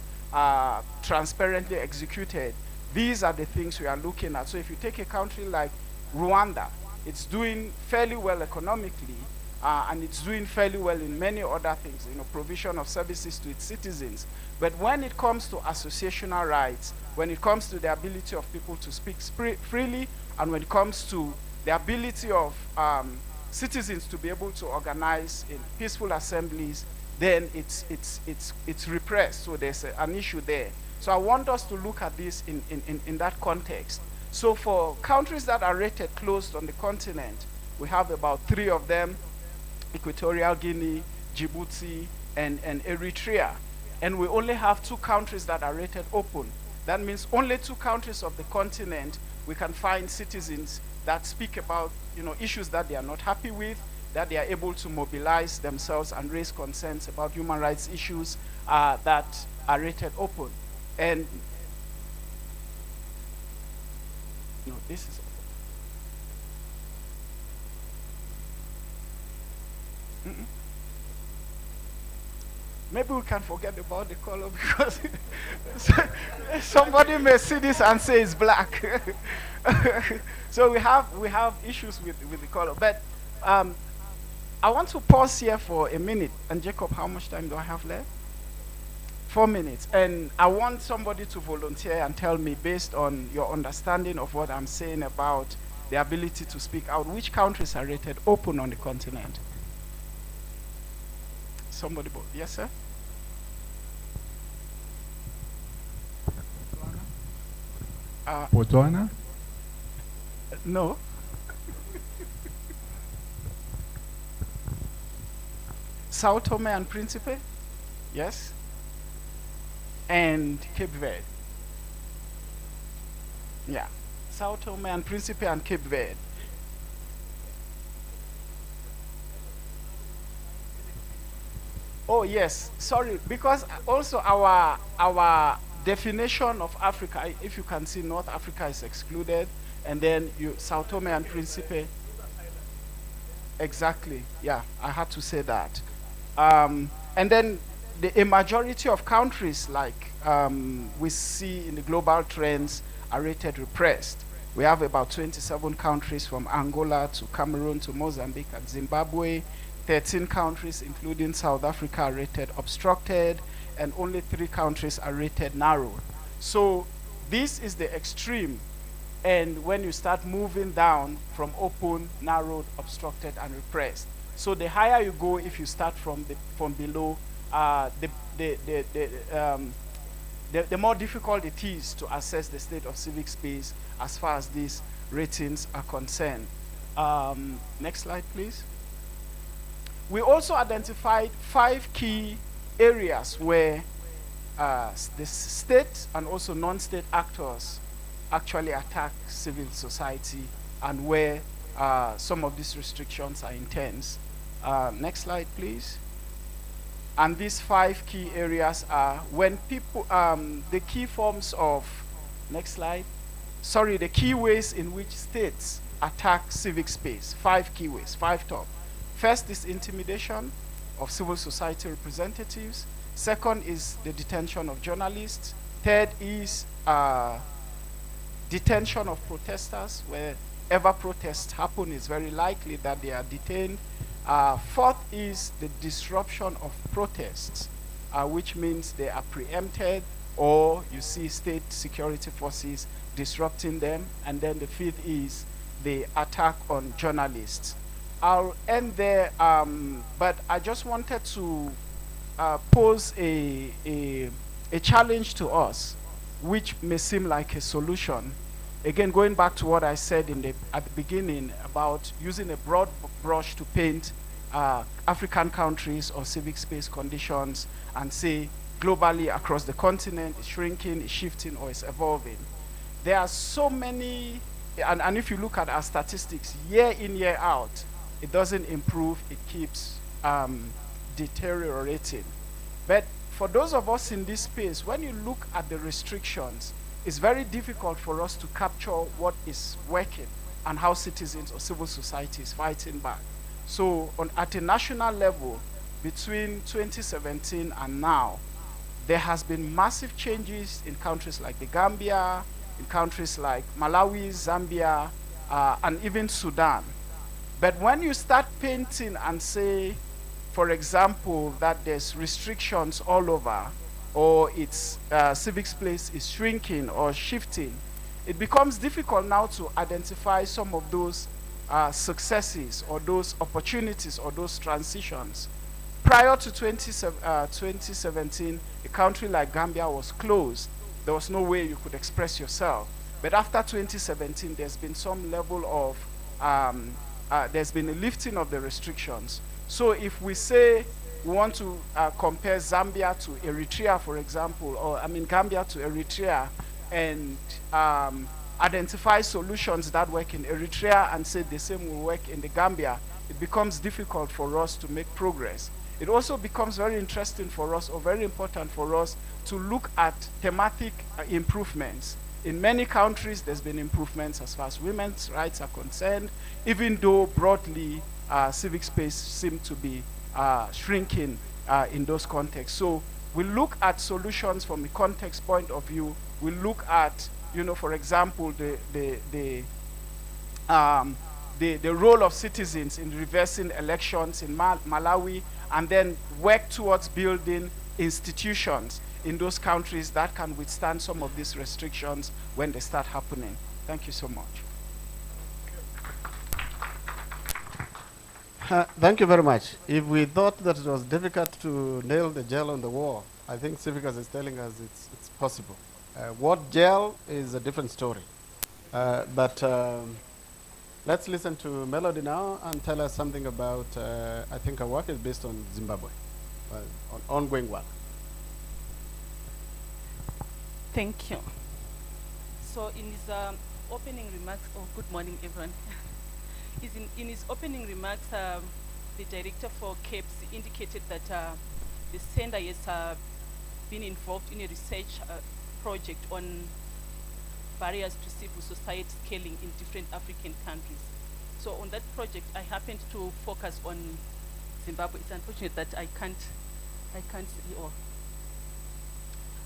transparently executed. These are the things we are looking at. So if you take a country like Rwanda, it's doing fairly well economically, and it's doing fairly well in many other things, provision of services to its citizens. But when it comes to associational rights, when it comes to the ability of people to speak freely, and when it comes to the ability of citizens to be able to organize in peaceful assemblies, then it's repressed. So there's an issue there. So I want us to look at this in that context. So for countries that are rated closed on the continent, we have about 3 of them: Equatorial Guinea, Djibouti, and Eritrea. And we only have 2 countries that are rated open. That means only 2 countries of the continent we can find citizens that speak about issues that they are not happy with, that they are able to mobilize themselves and raise concerns about human rights issues that are rated open. And no, this is maybe we can forget about the color, because somebody may see this and say it's black. So we have issues with the color. But I want to pause here for a minute. And Jacob, how much time do I have left? 4 minutes. And I want somebody to volunteer and tell me, based on your understanding of what I'm saying about the ability to speak out, which countries are rated open on the continent? Somebody, yes, sir? Botswana? No. Sao Tome and Principe? Yes. And Cape Verde? Yeah. Sao Tome and Principe and Cape Verde. Oh yes, sorry, because also our definition of Africa, if you can see, North Africa is excluded, and then Sao Tome and Principe. Exactly, yeah, I had to say that. And then a majority of countries, like we see in the global trends, are rated repressed. We have about 27 countries from Angola to Cameroon to Mozambique and Zimbabwe. 13 countries, including South Africa, are rated obstructed, and only 3 countries are rated narrowed. So this is the extreme. And when you start moving down from open, narrowed, obstructed, and repressed. So the higher you go, if you start from below, the more difficult it is to assess the state of civic space as far as these ratings are concerned. Next slide, please. We also identified 5 key areas where the state and also non-state actors actually attack civil society and where some of these restrictions are intense. Next slide, please. And these 5 key areas are when people, the key forms of, next slide, sorry, the key ways in which states attack civic space. 5 key ways, 5 top. First is intimidation of civil society representatives. Second is the detention of journalists. Third is detention of protesters. Wherever protests happen, it's very likely that they are detained. Fourth is the disruption of protests, which means they are preempted or you see state security forces disrupting them. And then the fifth is the attack on journalists. I'll end there, but I just wanted to pose a challenge to us, which may seem like a solution. Again, going back to what I said at the beginning about using a broad brush to paint African countries or civic space conditions and say globally across the continent, it's shrinking, it's shifting, or it's evolving. There are so many, and if you look at our statistics, year in, year out, it doesn't improve, it keeps deteriorating. But for those of us in this space, when you look at the restrictions, it's very difficult for us to capture what is working and how citizens or civil society is fighting back. So at a national level, between 2017 and now, there has been massive changes in countries like the Gambia, in countries like Malawi, Zambia, and even Sudan. But when you start painting and say, for example, that there's restrictions all over, or its civic space is shrinking or shifting, it becomes difficult now to identify some of those successes or those opportunities or those transitions. Prior to 2017, a country like Gambia was closed. There was no way you could express yourself. But after 2017, there's been some level of, there's been a lifting of the restrictions. So if we say we want to compare Zambia to Eritrea, for example, or Gambia to Eritrea, and identify solutions that work in Eritrea and say the same will work in the Gambia, it becomes difficult for us to make progress. It also becomes very interesting for us, or very important for us, to look at thematic improvements. In many countries, there's been improvements as far as women's rights are concerned, even though broadly civic space seems to be shrinking in those contexts. So we look at solutions from a context point of view. We look at, for example, the role of citizens in reversing elections in Malawi, and then work towards building institutions in those countries that can withstand some of these restrictions when they start happening. Thank you so much. Thank you very much. If we thought that it was difficult to nail the gel on the wall, I think Civicus is telling us it's possible. What gel is a different story. But let's listen to Melody now and tell us something about, I think her work is based on Zimbabwe, on ongoing work. Thank you. So in his opening remarks, good morning everyone. In his opening remarks, the director for CAPES indicated that the center has been involved in a research project on barriers to civil society scaling in different African countries. So on that project, I happened to focus on Zimbabwe. It's unfortunate that I can't see all.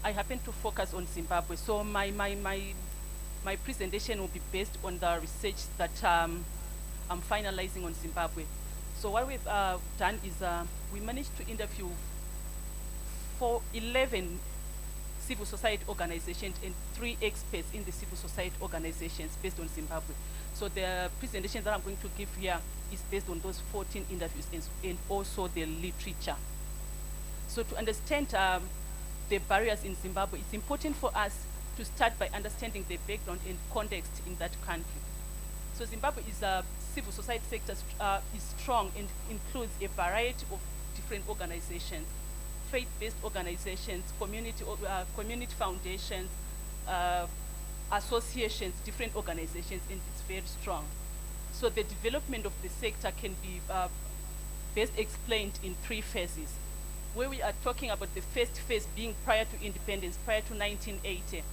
I happened to focus on Zimbabwe. So my my presentation will be based on the research that I'm finalizing on Zimbabwe. So what we've done is we managed to interview 11 civil society organizations and 3 experts in the civil society organizations based on Zimbabwe. So the presentation that I'm going to give here is based on those 14 interviews and also the literature. So to understand the barriers in Zimbabwe, it's important for us to start by understanding the background and context in that country. So Zimbabwe is a civil society sector is strong and includes a variety of different organizations, faith-based organizations, community foundations, associations, different organizations, and it's very strong. So the development of the sector can be best explained in 3 phases, where we are talking about the first phase being prior to independence, prior to 1980,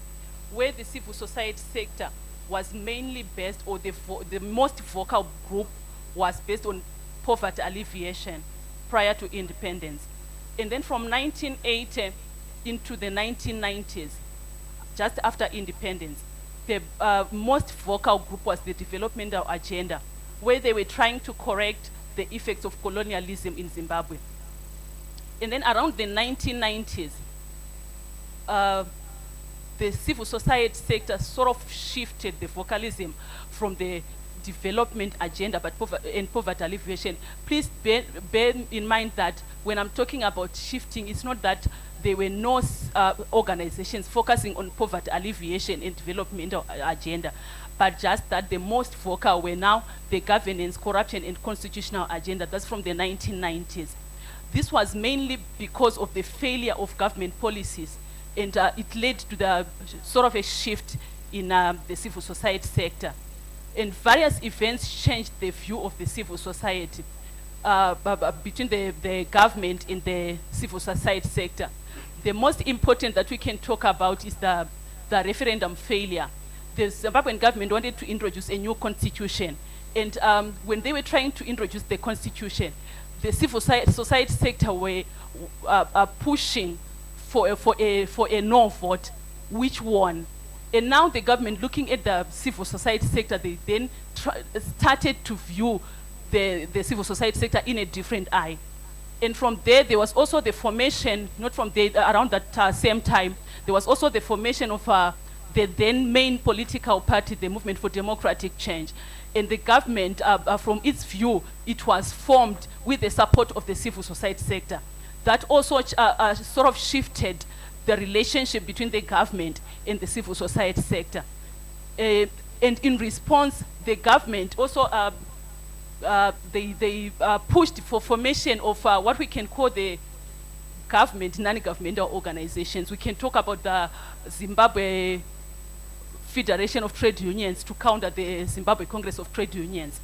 where the civil society sector was mainly based, or the most vocal group was based on poverty alleviation prior to independence. And then from 1980 into the 1990s, just after independence, the most vocal group was the developmental agenda, where they were trying to correct the effects of colonialism in Zimbabwe. And then around the 1990s, the civil society sector sort of shifted the vocalism from the development agenda and poverty alleviation. Please bear in mind that when I'm talking about shifting, it's not that there were no organizations focusing on poverty alleviation and developmental agenda, but just that the most vocal were now the governance, corruption, and constitutional agenda. That's from the 1990s. This was mainly because of the failure of government policies, and it led to the sort of a shift in the civil society sector. And various events changed the view of the civil society between the government and the civil society sector. The most important that we can talk about is the referendum failure. The Zimbabwean government wanted to introduce a new constitution. And when they were trying to introduce the constitution, the civil society sector were pushing for a no vote, which won. And now the government, looking at the civil society sector, they then started to view the civil society sector in a different eye. And from there was also the formation, not from there, around that same time, there was also the formation of the then main political party, the Movement for Democratic Change. And the government, from its view, it was formed with the support of the civil society sector. That also sort of shifted the relationship between the government and the civil society sector. And in response, the government also they pushed for formation of what we can call the government, non-governmental organizations. We can talk about the Zimbabwe Federation of Trade Unions to counter the Zimbabwe Congress of Trade Unions.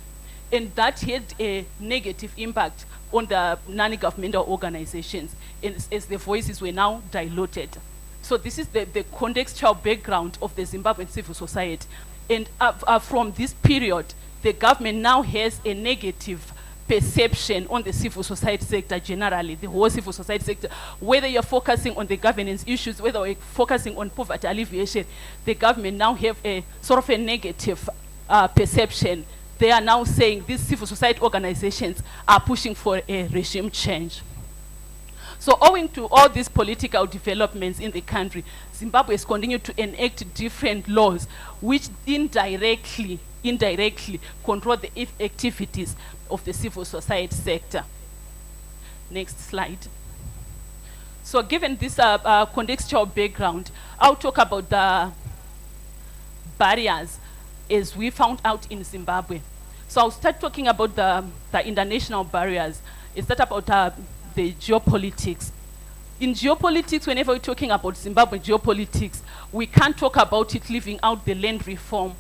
And that had a negative impact on the non-governmental organizations as the voices were now diluted. So this is the contextual background of the Zimbabwean civil society. And from this period, the government now has a negative perception on the civil society sector generally, the whole civil society sector. Whether you're focusing on the governance issues, whether you're focusing on poverty alleviation, the government now have a sort of a negative perception. They are now saying these civil society organizations are pushing for a regime change. So owing to all these political developments in the country, Zimbabwe has continued to enact different laws which indirectly control the activities of the civil society sector. Next slide. So given this contextual background, I'll talk about the barriers as we found out in Zimbabwe. So I'll start talking about the international barriers. It's that about the geopolitics. In geopolitics, whenever we're talking about Zimbabwe geopolitics, we can't talk about it leaving out the land reform.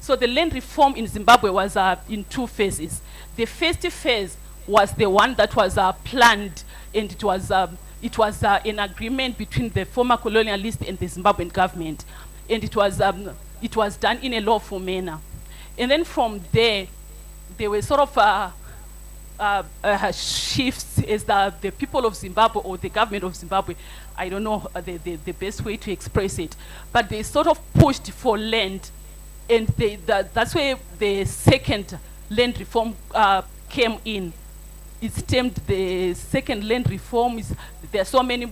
So the land reform in Zimbabwe was in 2 phases. The first phase was the one that was planned, and it was an agreement between the former colonialist and the Zimbabwean government, and it was done in a lawful manner. And then from there were sort of shifts as the people of Zimbabwe, or the government of Zimbabwe, I don't know the best way to express it, but they sort of pushed for land And that's where the second land reform came in. It stemmed the second land reform. There are so many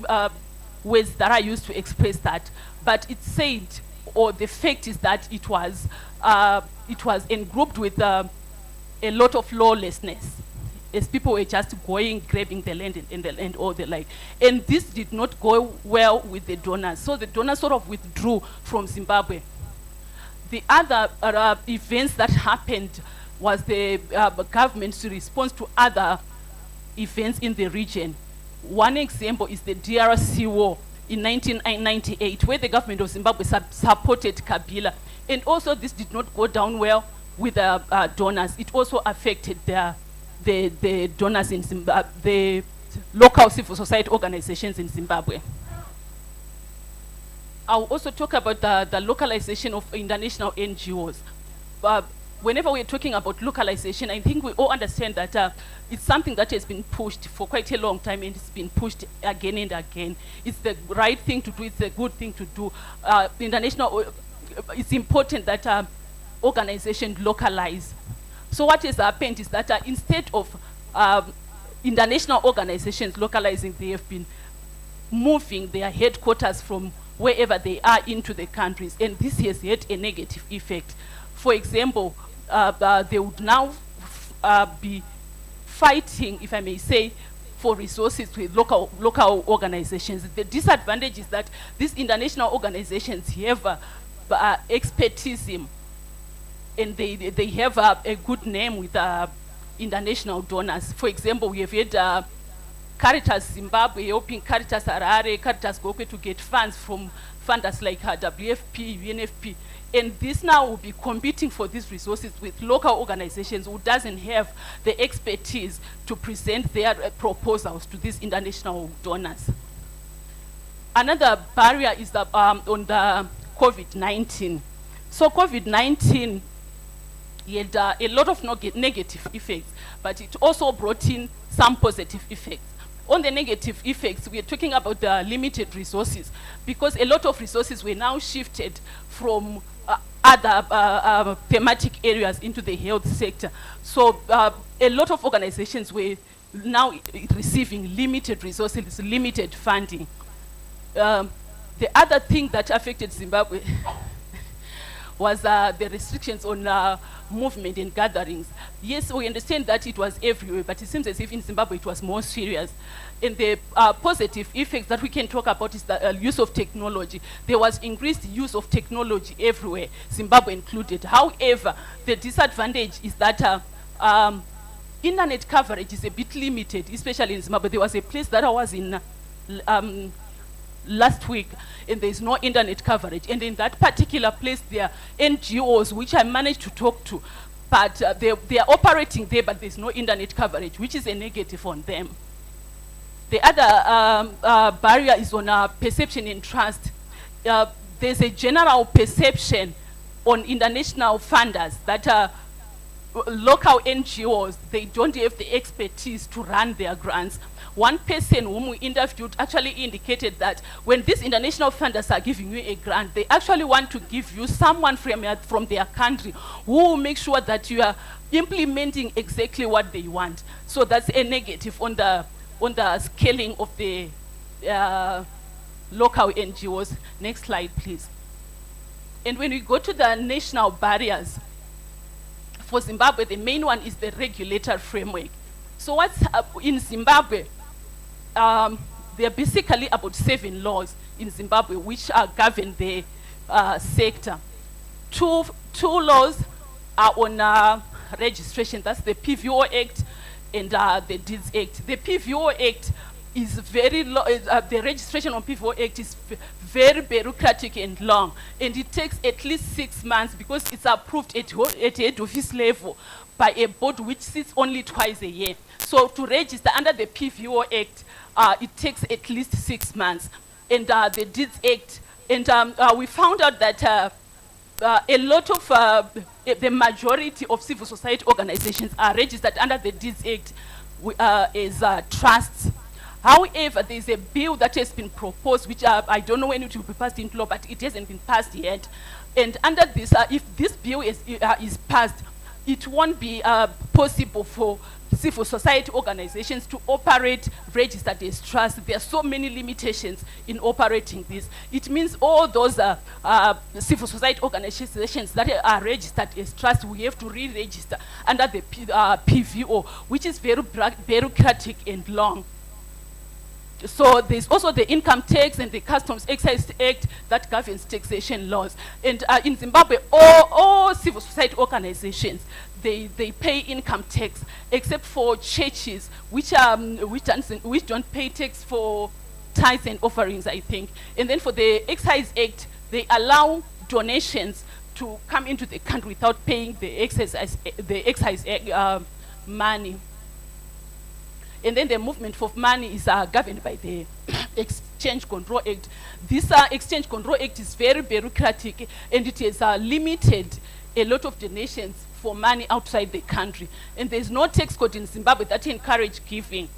ways that are used to express that. But it said, or the fact is that it was engrouped with a lot of lawlessness, as people were just going, grabbing the land and all the like. And this did not go well with the donors. So the donors sort of withdrew from Zimbabwe. The other events that happened was the government's response to other events in the region. One example is the DRC war in 1998, where the government of Zimbabwe supported Kabila. And also this did not go down well with the donors. It also affected the donors in Zimbabwe, the local civil society organizations in Zimbabwe. I'll also talk about the localization of international NGOs. Whenever we're talking about localization, I think we all understand that it's something that has been pushed for quite a long time, and it's been pushed again and again. It's the right thing to do, it's the good thing to do. It's important that organizations localize. So what has happened is that instead of international organizations localizing, they have been moving their headquarters from wherever they are into the countries, and this has had a negative effect. For example, they would now be fighting, if I may say, for resources with local organizations. The disadvantage is that these international organizations have expertise, and they have a good name with international donors. For example, we have had Caritas Zimbabwe helping Caritas Harare, Caritas Gokwe to get funds from funders like WFP, UNFP. And this now will be competing for these resources with local organizations who doesn't have the expertise to present their proposals to these international donors. Another barrier is on the COVID-19. So COVID-19 had a lot of negative effects, but it also brought in some positive effects. On the negative effects, we are talking about the limited resources, because a lot of resources were now shifted from other thematic areas into the health sector. So a lot of organizations were now receiving limited resources, limited funding. The other thing that affected Zimbabwe was the restrictions on movement and gatherings. Yes, we understand that it was everywhere, but it seems as if in Zimbabwe it was more serious. And the positive effects that we can talk about is the use of technology. There was increased use of technology everywhere, Zimbabwe included. However, the disadvantage is that internet coverage is a bit limited, especially in Zimbabwe. There was a place that I was in last week, and there's no internet coverage. And in that particular place, there are NGOs which I managed to talk to, but they are operating there, but there's no internet coverage, which is a negative on them. The other barrier is on perception and trust. There's a general perception on international funders that local NGOs, they don't have the expertise to run their grants. One person whom we interviewed actually indicated that when these international funders are giving you a grant, they actually want to give you someone from their country who will make sure that you are implementing exactly what they want. So that's a negative on the scaling of the local NGOs. Next slide, please. And when we go to the national barriers, for Zimbabwe, the main one is the regulatory framework. So what's in Zimbabwe? There are basically about 7 laws in Zimbabwe which govern the sector. Two laws are on registration. That's the PVO Act and the Deeds Act. The PVO Act is very the registration on PVO Act is very bureaucratic and long, and it takes at least 6 months because it's approved at head office level by a board which sits only twice a year. So to register under the PVO Act, it takes at least 6 months. And the Deeds Act, and we found out that a lot of the majority of civil society organizations are registered under the Deeds Act as trusts. However, there's a bill that has been proposed, which I don't know when it will be passed into law, but it hasn't been passed yet. And under this, if this bill is passed, it won't be possible for civil society organizations to operate registered as trusts. There are so many limitations in operating this. It means all those civil society organizations that are registered as trusts, we have to re-register under the PVO, which is very bureaucratic and long. So there's also the income tax and the customs excise act that governs taxation laws. And in Zimbabwe, all civil society organizations, they pay income tax, except for churches, which don't pay tax for tithes and offerings, I think. And then for the excise act, they allow donations to come into the country without paying the excise money. And then the movement for money is governed by the Exchange Control Act. This Exchange Control Act is very bureaucratic, and it has limited a lot of donations for money outside the country. And there's no tax code in Zimbabwe that encourages giving.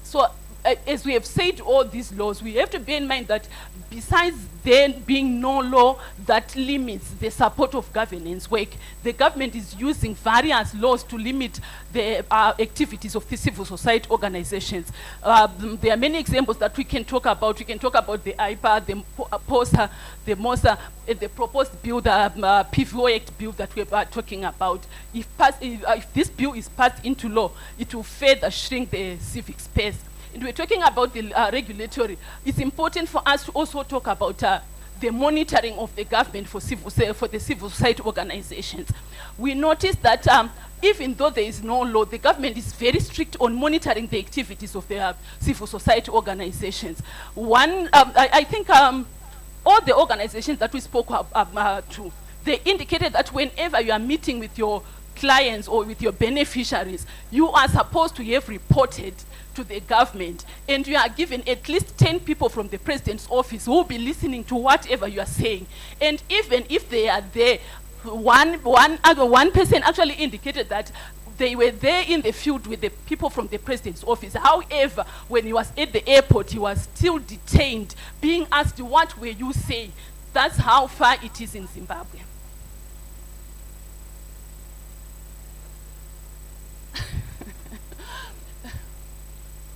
So as we have said all these laws, we have to bear in mind that besides there being no law that limits the support of governance work, the government is using various laws to limit the activities of the civil society organizations. There are many examples that we can talk about. We can talk about the IPA, the POSA, the MOSA, and the proposed bill, the PVO Act bill that we are talking about. If this bill is passed into law, it will further shrink the civic space. And we're talking about the regulatory. It's important for us to also talk about the monitoring of the government for the civil society organizations. We noticed that even though there is no law, the government is very strict on monitoring the activities of the civil society organizations. I think all the organizations that we spoke to, they indicated that whenever you are meeting with your clients or with your beneficiaries, you are supposed to have reported to the government, and you are given at least 10 people from the president's office who will be listening to whatever you are saying. And even if they are there, one person actually indicated that they were there in the field with the people from the president's office. However, when he was at the airport, he was still detained, being asked, what were you saying? That's how far it is in Zimbabwe.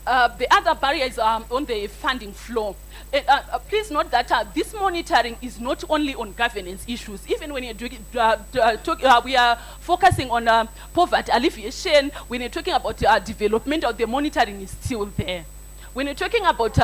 The other barrier is on the funding flow. Please note that this monitoring is not only on governance issues. Even when you're doing, we are focusing on poverty alleviation. When you're talking about development, the monitoring is still there. When you're talking about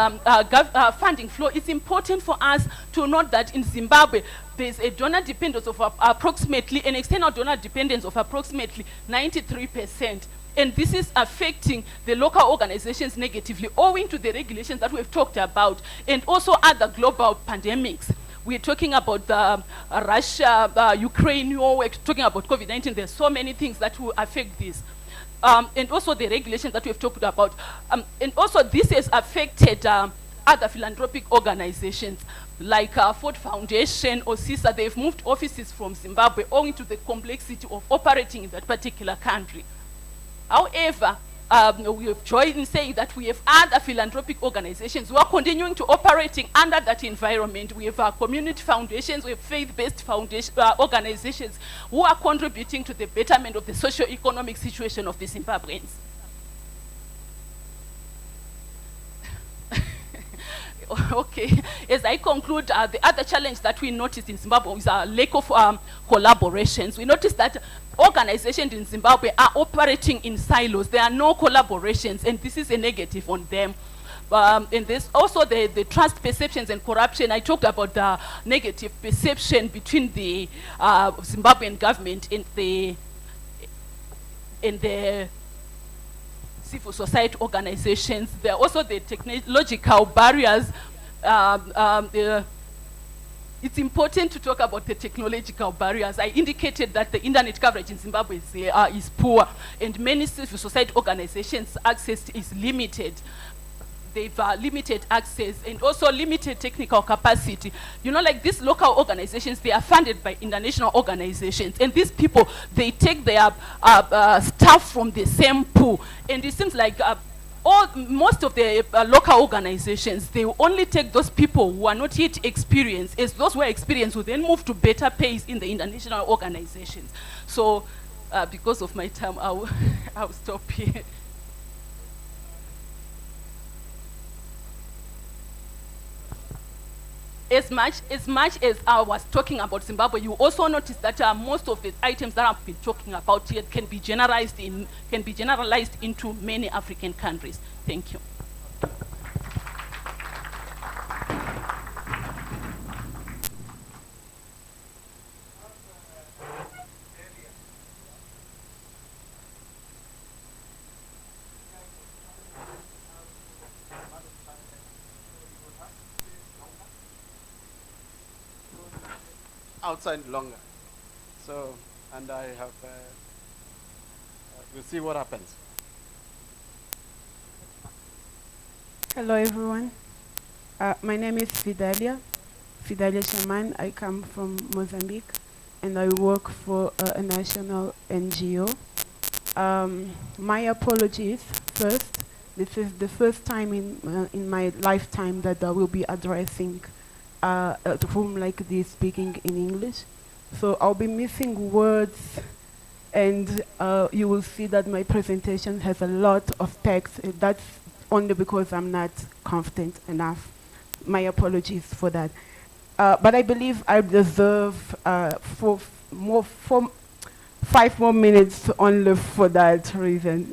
funding flow, it's important for us to note that in Zimbabwe, there's a donor dependence of approximately, an external donor dependence of approximately 93%. And this is affecting the local organizations negatively, owing to the regulations that we've talked about, and also other global pandemics. We're talking about the Russia, Ukraine war, we're talking about COVID-19. There's so many things that will affect this. And also the regulations that we've talked about. And also this has affected other philanthropic organizations like Ford Foundation or CISA. They've moved offices from Zimbabwe owing to the complexity of operating in that particular country. However, we have joined in saying that we have other philanthropic organizations who are continuing to operating under that environment. We have community foundations, we have faith-based foundation organizations who are contributing to the betterment of the socio-economic situation of the Zimbabweans. Okay, as I conclude, the other challenge that we noticed in Zimbabwe is a lack of collaborations. We noticed that organizations in Zimbabwe are operating in silos. There are no collaborations, and this is a negative on them. And there's also the trust perceptions and corruption. I talked about the negative perception between the Zimbabwean government and the civil society organizations. There are also the technological barriers. It's important to talk about the technological barriers. I indicated that the internet coverage in Zimbabwe is poor, and many civil society organizations' access is limited. They've limited access and also limited technical capacity. You know, like these local organizations, they are funded by international organizations, and these people, they take their staff from the same pool. And it seems like most of the local organizations, they will only take those people who are not yet experienced, as those who are experienced will then move to better pays in the international organizations. So because of my time, I'll stop here. As much as I was talking about Zimbabwe, you also notice that most of the items that I've been talking about here can be generalized into many African countries. Thank you. Outside longer. So, and I have, we'll see what happens. Hello everyone. My name is Fidelia Shaman. I come from Mozambique and I work for a national NGO. My apologies first. This is the first time in my lifetime that I will be addressing a room like this speaking in English. So I'll be missing words and you will see that my presentation has a lot of text. That's only because I'm not confident enough. My apologies for that. But I believe I deserve 5 more minutes only for that reason.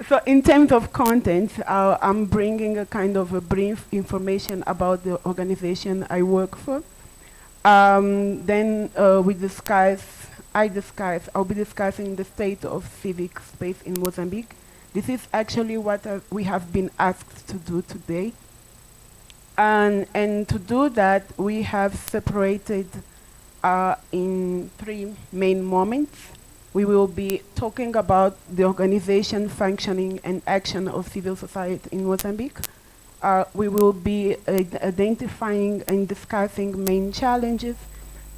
So in terms of content, I'm bringing a kind of a brief information about the organization I work for. Then I'll be discussing the state of civic space in Mozambique. This is actually what we have been asked to do today. And to do that, we have separated in 3 main moments. We will be talking about the organization, functioning, and action of civil society in Mozambique. We will be identifying and discussing main challenges,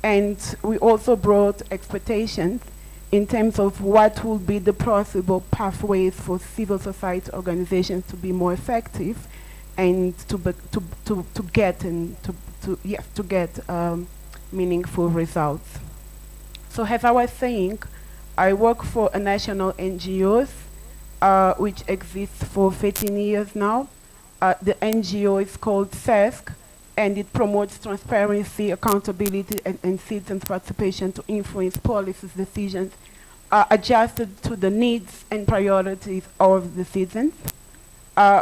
and we also brought expectations in terms of what will be the possible pathways for civil society organizations to be more effective and to get meaningful results. So as I was saying, I work for a national NGO, which exists for 13 years now. The NGO is called CESC, and it promotes transparency, accountability, and citizens' participation to influence policies decisions adjusted to the needs and priorities of the citizens.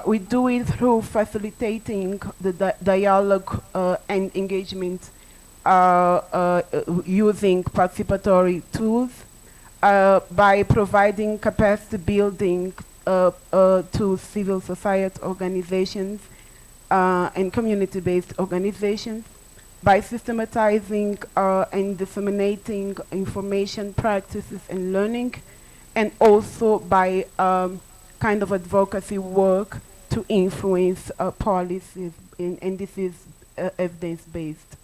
We do it through facilitating the dialogue and engagement using participatory tools, by providing capacity building to civil society organizations and community-based organizations, by systematizing and disseminating information, practices, and learning, and also by kind of advocacy work to influence policies, and this is evidence-based.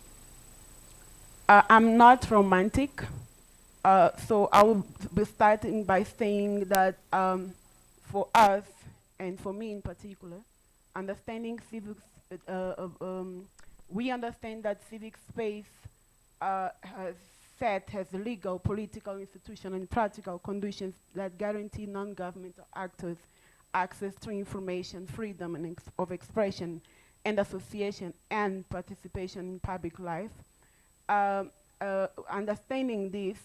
I'm not romantic. So I will be starting by saying that for us, and for me in particular, understanding civic, we understand that civic space has legal, political, institutional, and practical conditions that guarantee non-governmental actors access to information, freedom of expression, and association, and participation in public life. Understanding this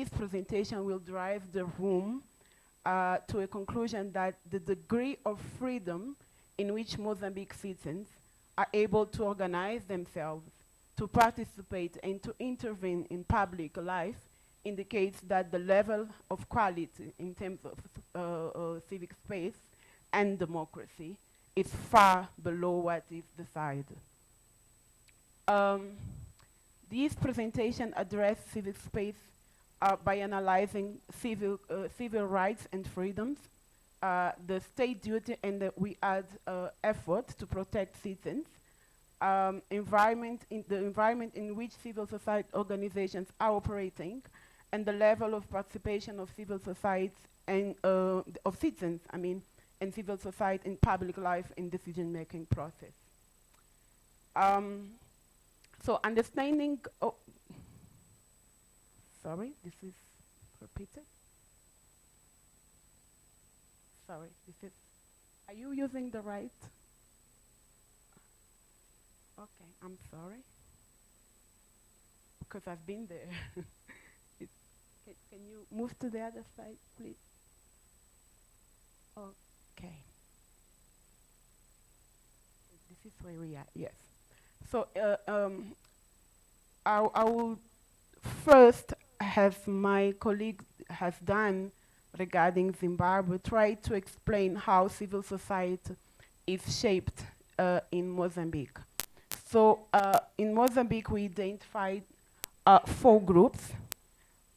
presentation will drive the room to a conclusion that the degree of freedom in which Mozambique citizens are able to organize themselves, to participate, and to intervene in public life indicates that the level of quality in terms of civic space and democracy is far below what is desired. This presentation addressed civic space by analyzing civil rights and freedoms, the state duty, and we add effort to protect citizens, the environment in which civil society organizations are operating, and the level of participation of civil society and of citizens, and civil society in public life and decision-making process. So understanding, sorry, this is repeated. Sorry, this is, are you using the right? Okay, I'm sorry. Because I've been there. Can you move to the other side, please? Okay. This is where we are, yes. So I will first, as my colleague has done regarding Zimbabwe, try to explain how civil society is shaped in Mozambique. So in Mozambique, we identified 4 groups.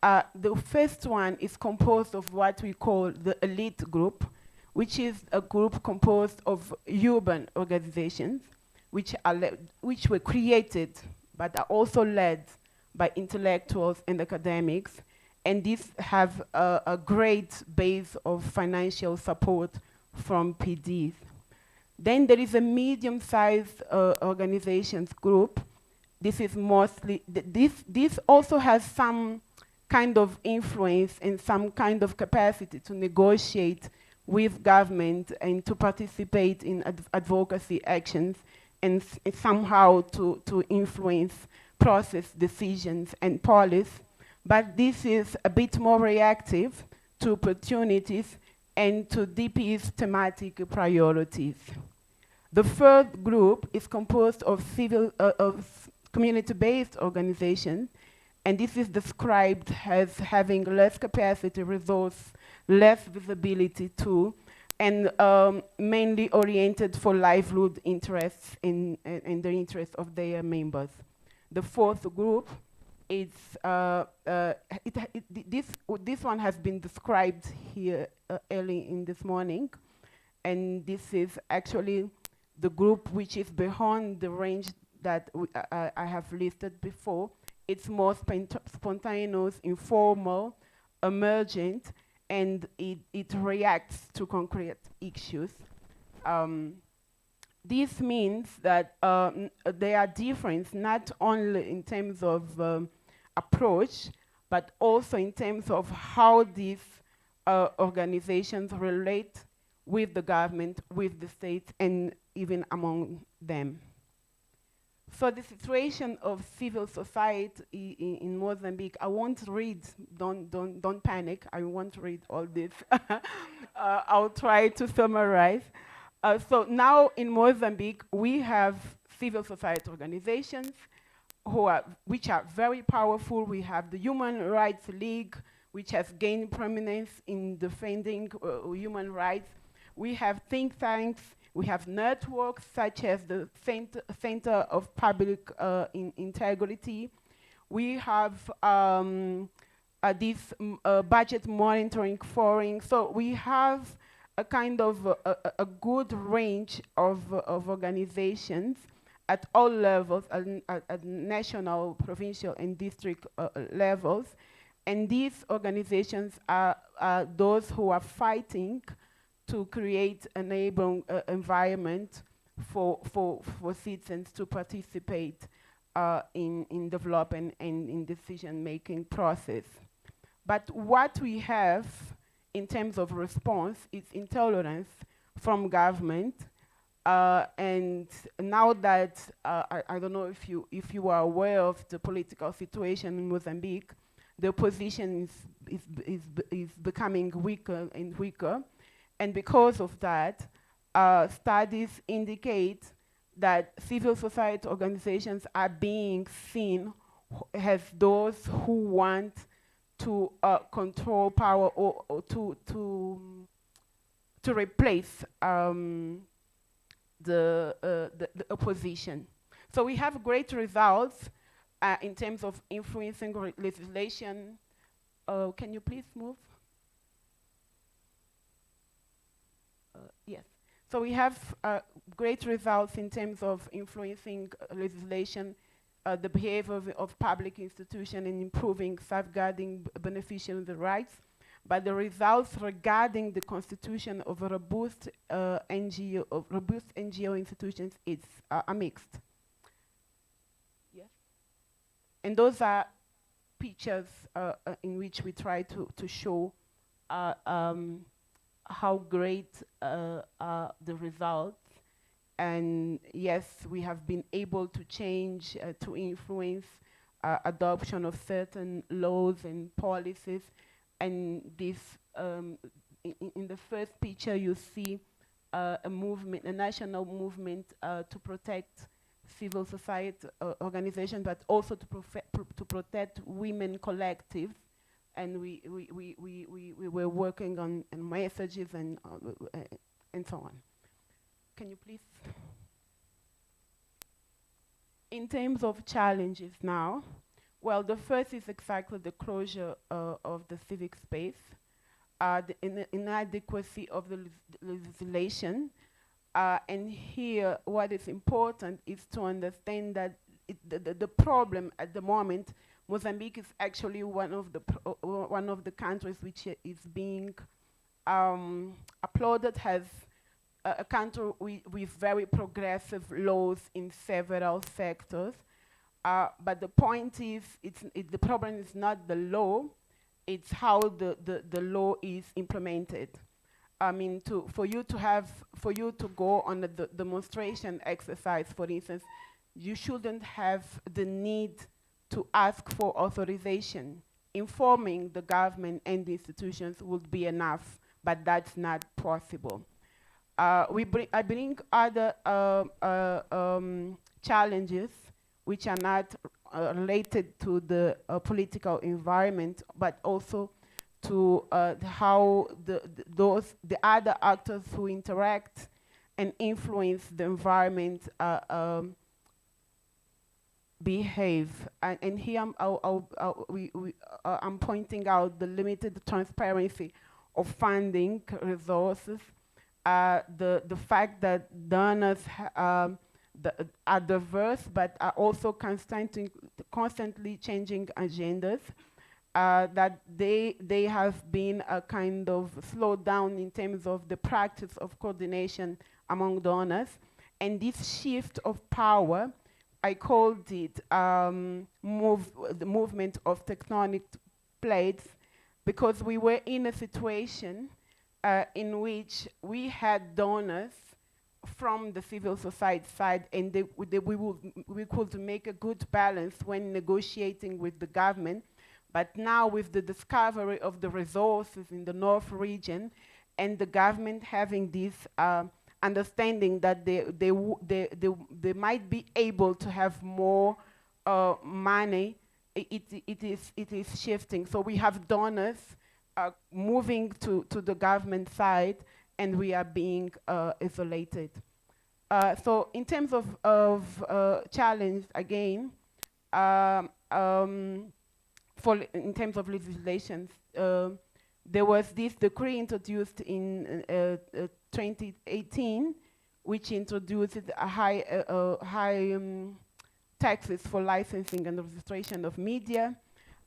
The first one is composed of what we call the elite group, which is a group composed of urban organizations, which were created but are also led by intellectuals and academics, and these have a great base of financial support from PDs. Then there is a medium-sized organizations group. This is mostly, this also has some kind of influence and some kind of capacity to negotiate with government and to participate in advocacy actions and somehow to influence process decisions and policy. But this is a bit more reactive to opportunities and to DP's thematic priorities. The third group is composed of community-based organizations, and this is described as having less capacity, resource, less visibility too, and mainly oriented for livelihood interests in the interests of their members. The fourth group is, this one has been described here early in this morning, and this is actually the group which is beyond the range that I have listed before. It's more spontaneous, informal, emergent, and it reacts to concrete issues. This means that there are differences not only in terms of approach, but also in terms of how these organizations relate with the government, with the state, and even among them. So the situation of civil society in Mozambique, I won't read, don't panic, I won't read all this. I'll try to summarize. So now in Mozambique, we have civil society organizations which are very powerful. We have the Human Rights League, which has gained prominence in defending human rights. We have think tanks. We have networks such as the Center of Public Integrity. We have this budget monitoring forum. So we have a kind of a good range of organizations at all levels, at national, provincial, and district levels. And these organizations are those who are fighting to create an enabling environment for citizens to participate in development and in decision-making process. But what we have in terms of response is intolerance from government. And now that, I don't know if you are aware of the political situation in Mozambique, the opposition is becoming weaker and weaker. And because of that, studies indicate that civil society organizations are being seen as those who want to control power or to replace the opposition. So we have great results in terms of influencing legislation. Can you please move? Yes. So we have great results in terms of influencing legislation the behavior of public institutions in improving, safeguarding beneficiaries' rights, but the results regarding the constitution of a robust NGO institutions are mixed. Yes. And those are pictures in which we try to show how great are the results. And yes, we have been able to change, to influence adoption of certain laws and policies. And this, in the first picture, you see a movement, a national movement to protect civil society organizations, but also to protect women collectives. And we were working on messages and so on. Can you please? In terms of challenges now, well, the first is exactly the closure of the civic space, the inadequacy of the legislation. And here, what is important is to understand that the problem at the moment, Mozambique is actually one of the countries which is being applauded as a country with very progressive laws in several sectors. But the point is, the problem is not the law, it's how the law is implemented. I mean, for you to go on a demonstration exercise, for instance, you shouldn't have the need to ask for authorization. Informing the government and the institutions would be enough, but that's not possible. I bring other challenges which are not related to the political environment, but also to how the other actors who interact and influence the environment behave. And here I'm pointing out the limited transparency of funding resources, the fact that donors are diverse but are also constantly changing agendas, that they have been a kind of slowdown in terms of the practice of coordination among donors. And this shift of power, I called it the movement of tectonic plates, because we were in a situation in which we had donors from the civil society side, and we could make a good balance when negotiating with the government. But now, with the discovery of the resources in the North region, and the government having this understanding that they might be able to have more money, it is shifting. So we have donors moving to the government side, and we are being isolated. So in terms of challenge, again, in terms of legislations, there was this decree introduced in 2018, which introduced a high taxes for licensing and registration of media.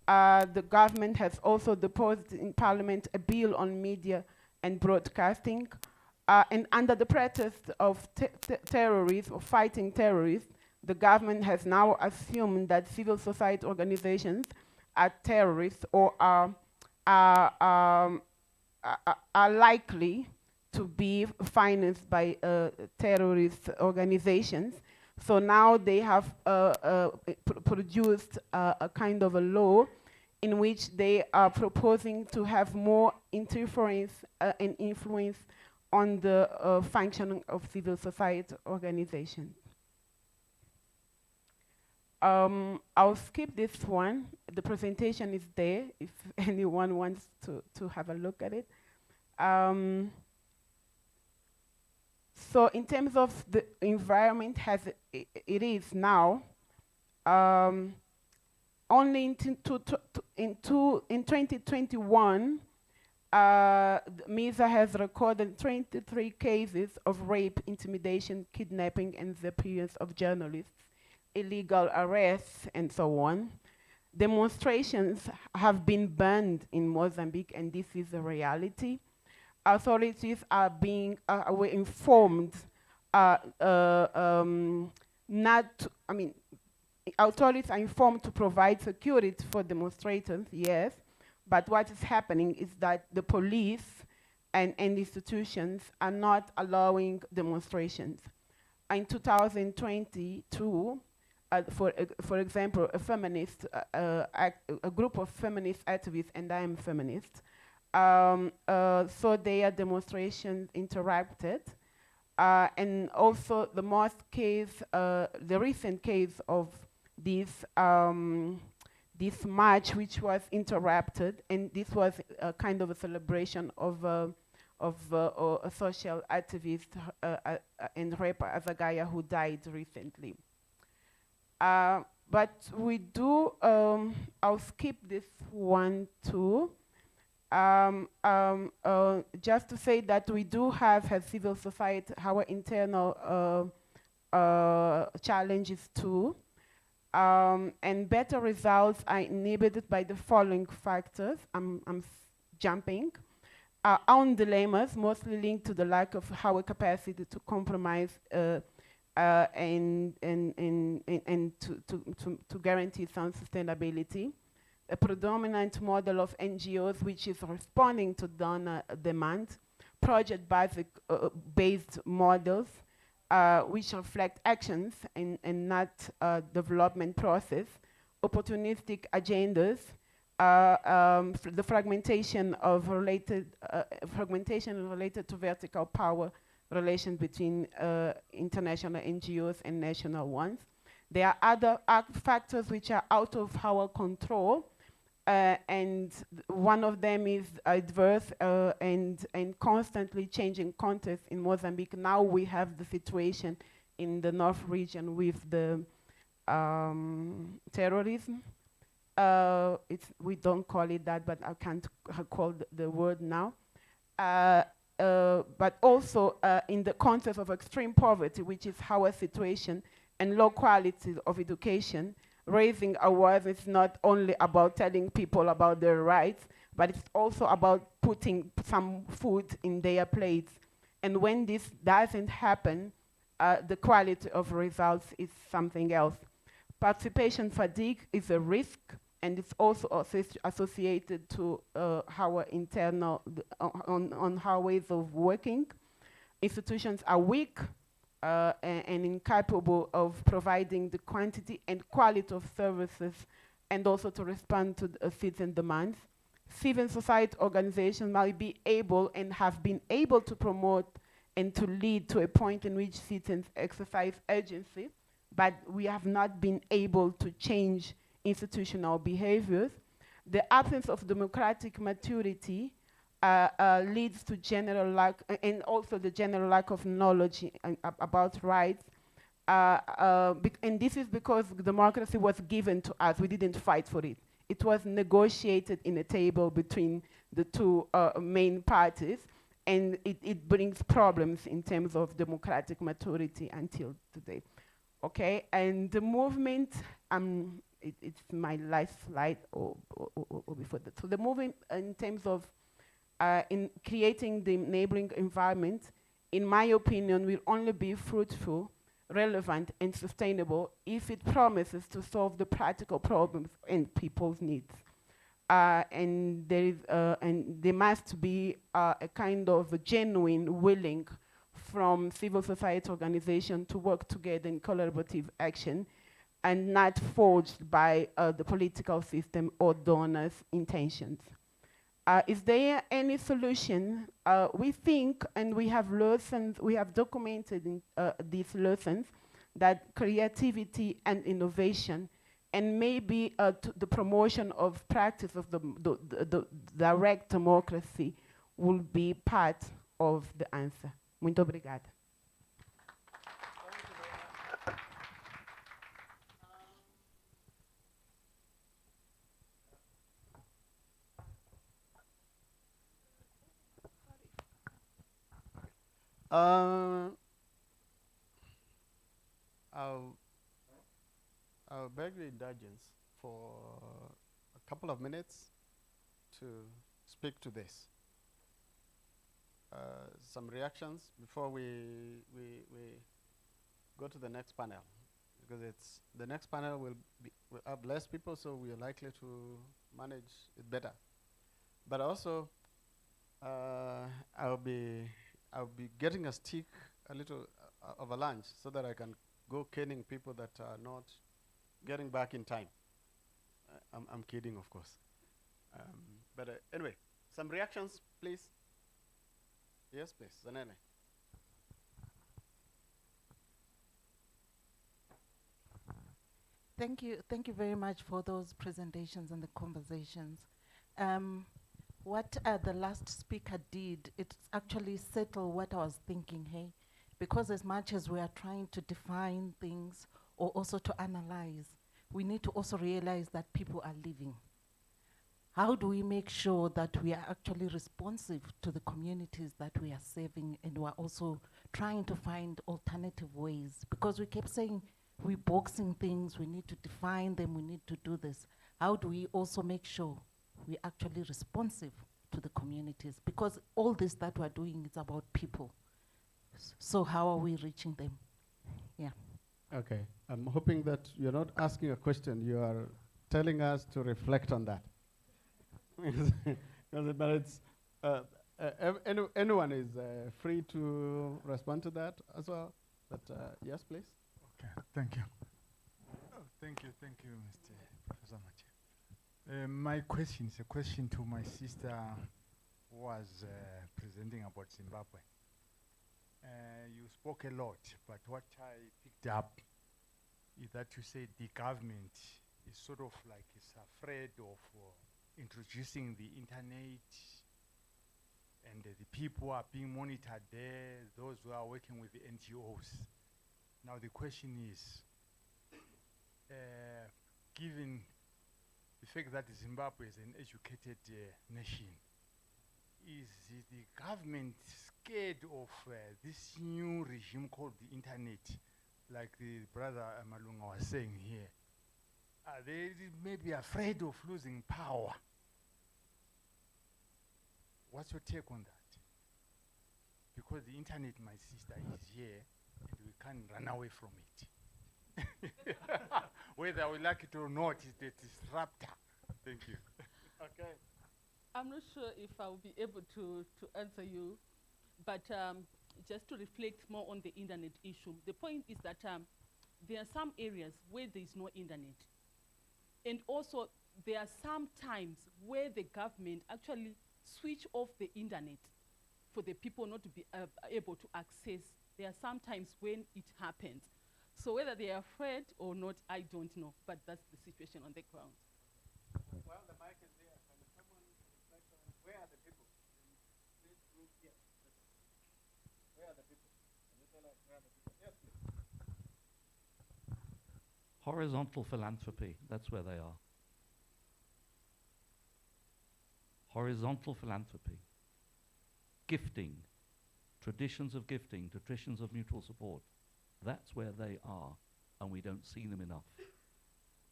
The government has also deposited in Parliament a bill on media and broadcasting. And under the pretext of terrorism or fighting terrorists, the government has now assumed that civil society organizations are terrorists or are likely to be financed by terrorist organizations. So now they have produced a kind of a law in which they are proposing to have more interference and influence on the functioning of civil society organizations. I'll skip this one. The presentation is there if anyone wants to have a look at it. So in terms of the environment as it is now, only in 2021, MISA has recorded 23 cases of rape, intimidation, kidnapping, and the appearance of journalists. illegal arrests, and so on. Demonstrations have been banned in Mozambique, and this is a reality. Authorities are were informed authorities are informed to provide security for demonstrators, yes, but what is happening is that the police and institutions are not allowing demonstrations. In 2022, for example, a group of feminist activists, and I am feminist, saw their demonstrations interrupted. And also the the recent case of this march, which was interrupted, and this was a kind of a celebration of a social activist and rapper Azagaya, who died recently. But we do, I'll skip this one too. Just to say that we do have as civil society our internal challenges too. And better results are inhibited by the following factors. I'm jumping. Our own dilemmas, mostly linked to the lack of our capacity to compromise and to guarantee some sustainability. A predominant model of NGOs which is responding to donor demand, project-based models which reflect actions and not development process, opportunistic agendas, the fragmentation related to vertical power relations between international NGOs and national ones. There are other factors which are out of our control, and one of them is adverse and constantly changing context in Mozambique. Now we have the situation in the North region with the terrorism. We don't call it that, but I can't call the word now. But also in the context of extreme poverty, which is our situation, and low quality of education, raising awareness is not only about telling people about their rights, but it's also about putting some food in their plates. And when this doesn't happen, the quality of results is something else. Participation fatigue is a risk, and it's also associated to our internal, on our ways of working. Institutions are weak and incapable of providing the quantity and quality of services, and also to respond to the citizen demands. Civil society organizations might be able and have been able to promote and to lead to a point in which citizens exercise agency, but we have not been able to change institutional behaviors. The absence of democratic maturity leads to general lack, and also the general lack of knowledge about rights. And this is because democracy was given to us. We didn't fight for it. It was negotiated in a table between the two main parties, and it brings problems in terms of democratic maturity until today. Okay, and the movement, it's my last slide or before that. So the movement in terms of in creating the enabling environment, in my opinion, will only be fruitful, relevant, and sustainable if it promises to solve the practical problems and people's needs. And there must be a kind of a genuine willing from civil society organization to work together in collaborative action, and not forged by the political system or donors' intentions. Is there any solution? We think, and we have lessons, we have documented in, these lessons, that creativity and innovation, and maybe the promotion of practice of the direct democracy will be part of the answer. Muito obrigada. I'll beg the indulgence for a couple of minutes to speak to this. Some reactions before we go to the next panel, because it's the next panel will have less people, so we are likely to manage it better. But also, I'll be getting a stick, a little of a lunch, so that I can go caning people that are not getting back in time. I'm kidding, of course. But anyway, some reactions, please. Yes, please, Zanene. Thank you very much for those presentations and the conversations. What the last speaker did, it actually settled what I was thinking, hey? Because as much as we are trying to define things or also to analyze, we need to also realize that people are living. How do we make sure that we are actually responsive to the communities that we are serving, and we're also trying to find alternative ways? Because we kept saying we're boxing things, we need to define them, we need to do this. How do we also make sure we're actually responsive to the communities? Because all this that we're doing is about people. So how are we reaching them? Yeah. Okay, I'm hoping that you're not asking a question, you are telling us to reflect on that. But it's, anyone is free to respond to that as well. But yes, please. Okay, thank you. Oh, thank you, Mr. Professor Mache. My question is a question to my sister who was presenting about Zimbabwe. You spoke a lot, but what I picked up is that you said the government is sort of like is afraid of introducing the internet, and the people are being monitored there, those who are working with the NGOs. Now the question is, given the fact that Zimbabwe is an educated nation, is the government scared of this new regime called the internet, like the brother Malunga was saying here? Are they maybe afraid of losing power? What's your take on that? Because the internet, my sister, is here, and we can't run away from it. Whether we like it or not, it's a disruptor. Thank you. Okay. I'm not sure if I will be able to answer you, but just to reflect more on the internet issue, the point is that there are some areas where there is no internet. And also, there are some times where the government actually switch off the internet for the people not to be able to access. There are some times when it happens. So whether they are afraid or not, I don't know, but that's the situation on the ground. Well, the mic is there. Can someone reflect on where are the people in this group here? Where are the people? Can you tell us where are the people? Yes, please. Horizontal philanthropy, that's where they are. Horizontal philanthropy. Gifting. Traditions of gifting, traditions of mutual support. That's where they are, and we don't see them enough.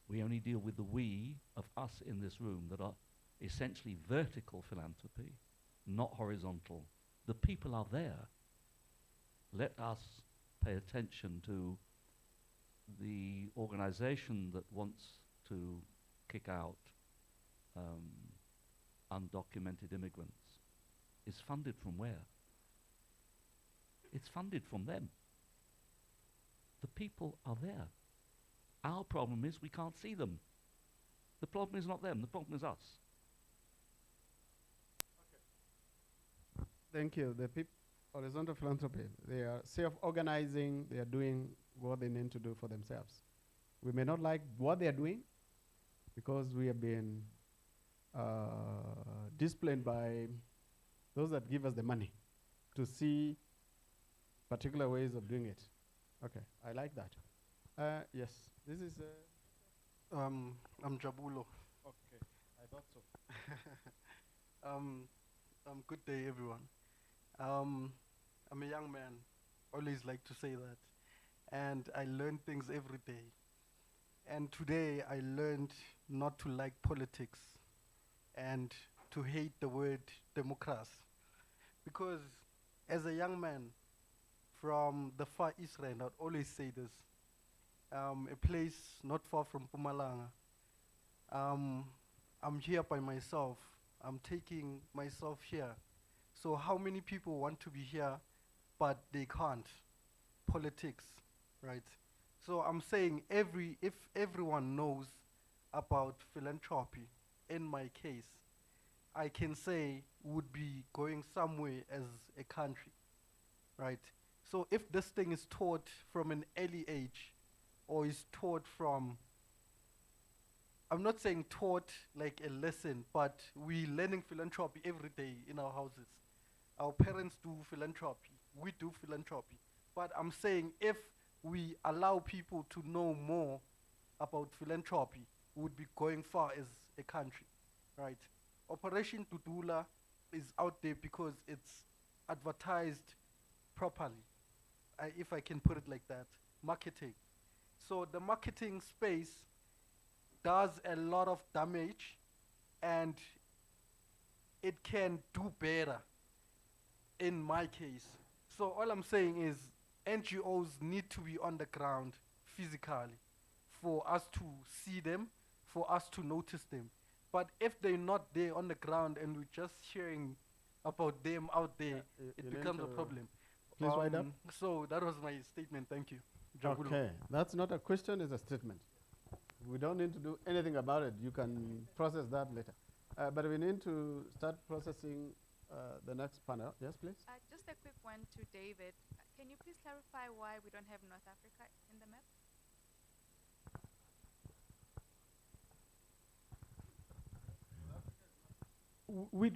We only deal with the we of us in this room that are essentially vertical philanthropy, not horizontal. The people are there. Let us pay attention to the organization that wants to kick out undocumented immigrants is funded from where? It's funded from them. The people are there. Our problem is we can't see them. The problem is not them, the problem is us. Okay. Thank you. The horizontal philanthropy, they are self-organizing, they are doing what they need to do for themselves. We may not like what they are doing because we have been disciplined by those that give us the money to see particular ways of doing it. Okay, I like that. Yes, this is... I'm Jabulo. Okay, I thought so. Good day, everyone. I'm a young man, always like to say that. And I learn things every day. And today I learned not to like politics and to hate the word democracy. Because as a young man from the Far East Rand, I'd always say this, a place not far from Pumalanga. I'm here by myself. I'm taking myself here. So how many people want to be here, but they can't? Politics, right? So I'm saying if everyone knows about philanthropy, in my case, I can say would be going somewhere as a country, right? So if this thing is taught from an early age, or is taught from, I'm not saying taught like a lesson, but we learning philanthropy every day in our houses. Our parents do philanthropy, we do philanthropy. But I'm saying if we allow people to know more about philanthropy, we would be going far as a country, right? Operation Tutula is out there because it's advertised properly, if I can put it like that, marketing. So the marketing space does a lot of damage, and it can do better in my case. So all I'm saying is NGOs need to be on the ground physically for us to see them, for us to notice them. But if they're not there on the ground and we're just hearing about them out there, it becomes a problem. Please wind up. So that was my statement. Thank you. Jabulo. Okay, that's not a question, it's a statement. We don't need to do anything about it. You can process that later. But we need to start processing the next panel. Yes, please. Just a quick one to David. Can you please clarify why we don't have North Africa in the map?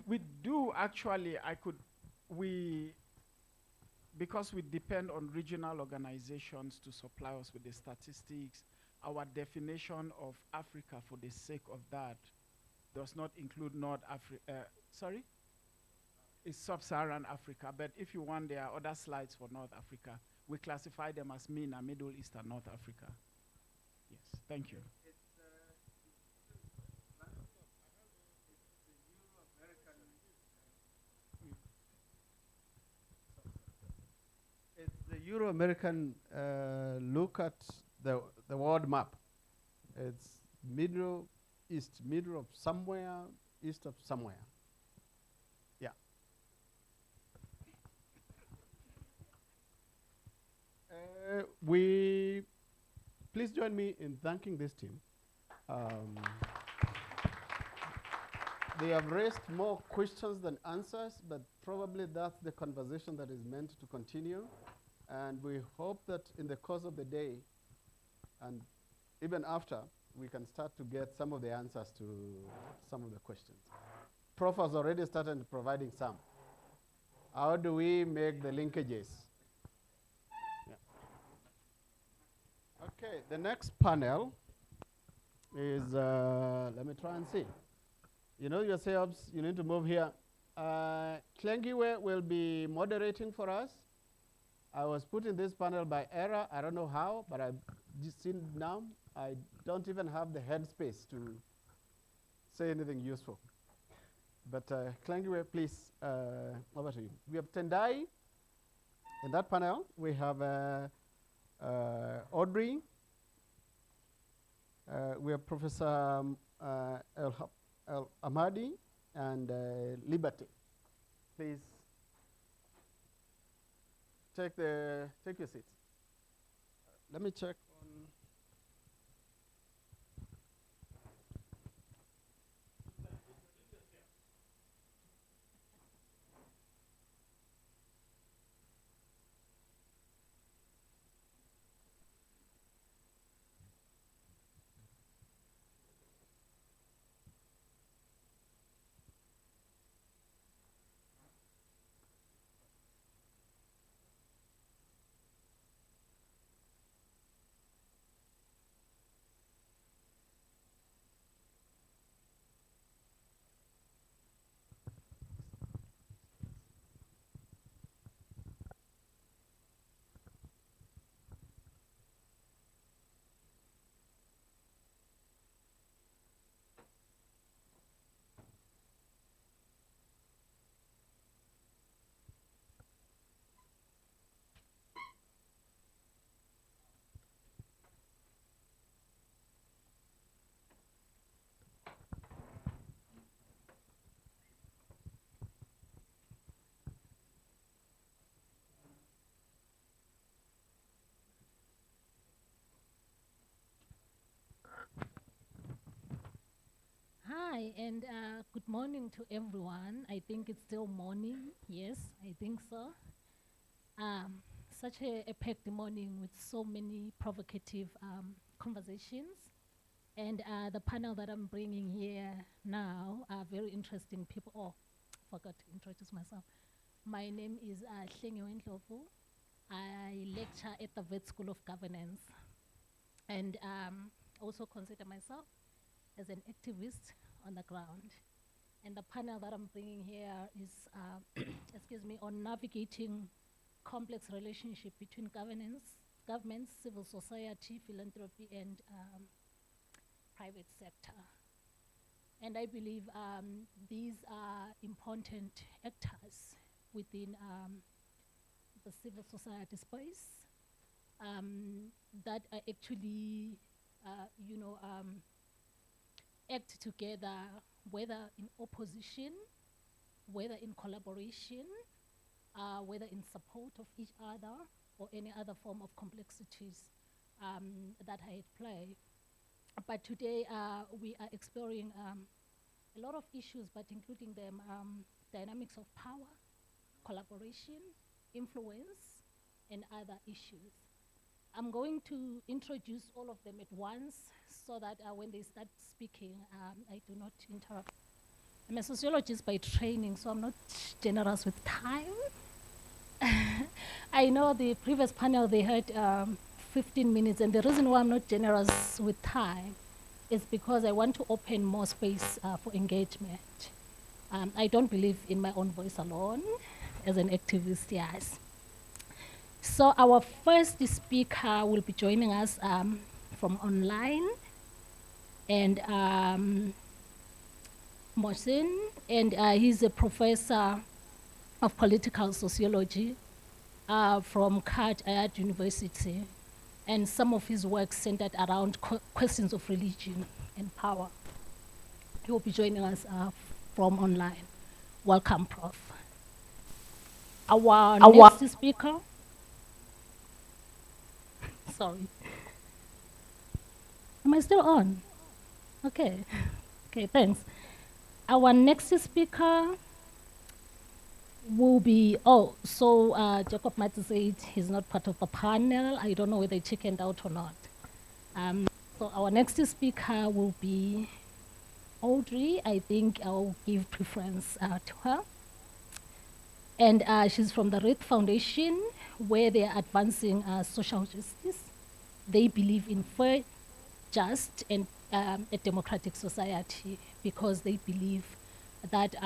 We do actually, because we depend on regional organizations to supply us with the statistics, our definition of Africa for the sake of that does not include North Africa, it's sub-Saharan Africa, but if you want, there are other slides for North Africa. We classify them as MENA, Middle East and North Africa. Yes, thank you. It's the Euro-American look at the world map. It's middle east, middle of somewhere, east of somewhere. Yeah. Please join me in thanking this team. They have raised more questions than answers, but probably that's the conversation that is meant to continue. And we hope that in the course of the day, and even after, we can start to get some of the answers to some of the questions. Prof has already started providing some. How do we make the linkages? Yeah. Okay, the next panel is, let me try and see. You know yourselves, you need to move here. Klengiwe will be moderating for us. I was put in this panel by error. I don't know how, but I've just seen now. I don't even have the headspace to say anything useful. But Klengiwe, please, over to you. We have Tendai in that panel. We have Audrey. We have Professor El Amadi and Liberty. Please take your seats. Let me check on. Hi, and good morning to everyone. I think it's still morning. Yes, I think so. Such a packed morning with so many provocative conversations. And the panel that I'm bringing here now are very interesting people. Oh, forgot to introduce myself. My name is Hlengiwe Ndlovu. I lecture at the Vet School of Governance. And also consider myself as an activist on the ground. And the panel that I'm bringing here is, excuse me, on navigating complex relationship between governments, civil society, philanthropy, and private sector. And I believe these are important actors within the civil society space that are actually, act together, whether in opposition, whether in collaboration, whether in support of each other, or any other form of complexities that are at play. But today we are exploring a lot of issues, but including them dynamics of power, collaboration, influence, and other issues. I'm going to introduce all of them at once so that when they start speaking, I do not interrupt. I'm a sociologist by training, so I'm not generous with time. I know the previous panel, they had 15 minutes, and the reason why I'm not generous with time is because I want to open more space for engagement. I don't believe in my own voice alone as an activist, yes. So our first speaker will be joining us from online, and Mohsen, and he's a professor of political sociology from Khat Ayad University, and some of his work centered around questions of religion and power. He will be joining us from online. Welcome, Prof. Our next speaker. Sorry. Am I still on? Okay. Okay, thanks. Our next speaker will be, Jacob might say he's not part of the panel. I don't know whether he chickened out or not. So our next speaker will be Audrey. I think I'll give preference to her. And she's from the Red Foundation, where they're advancing social justice. They believe in fair, just, and a democratic society because they believe that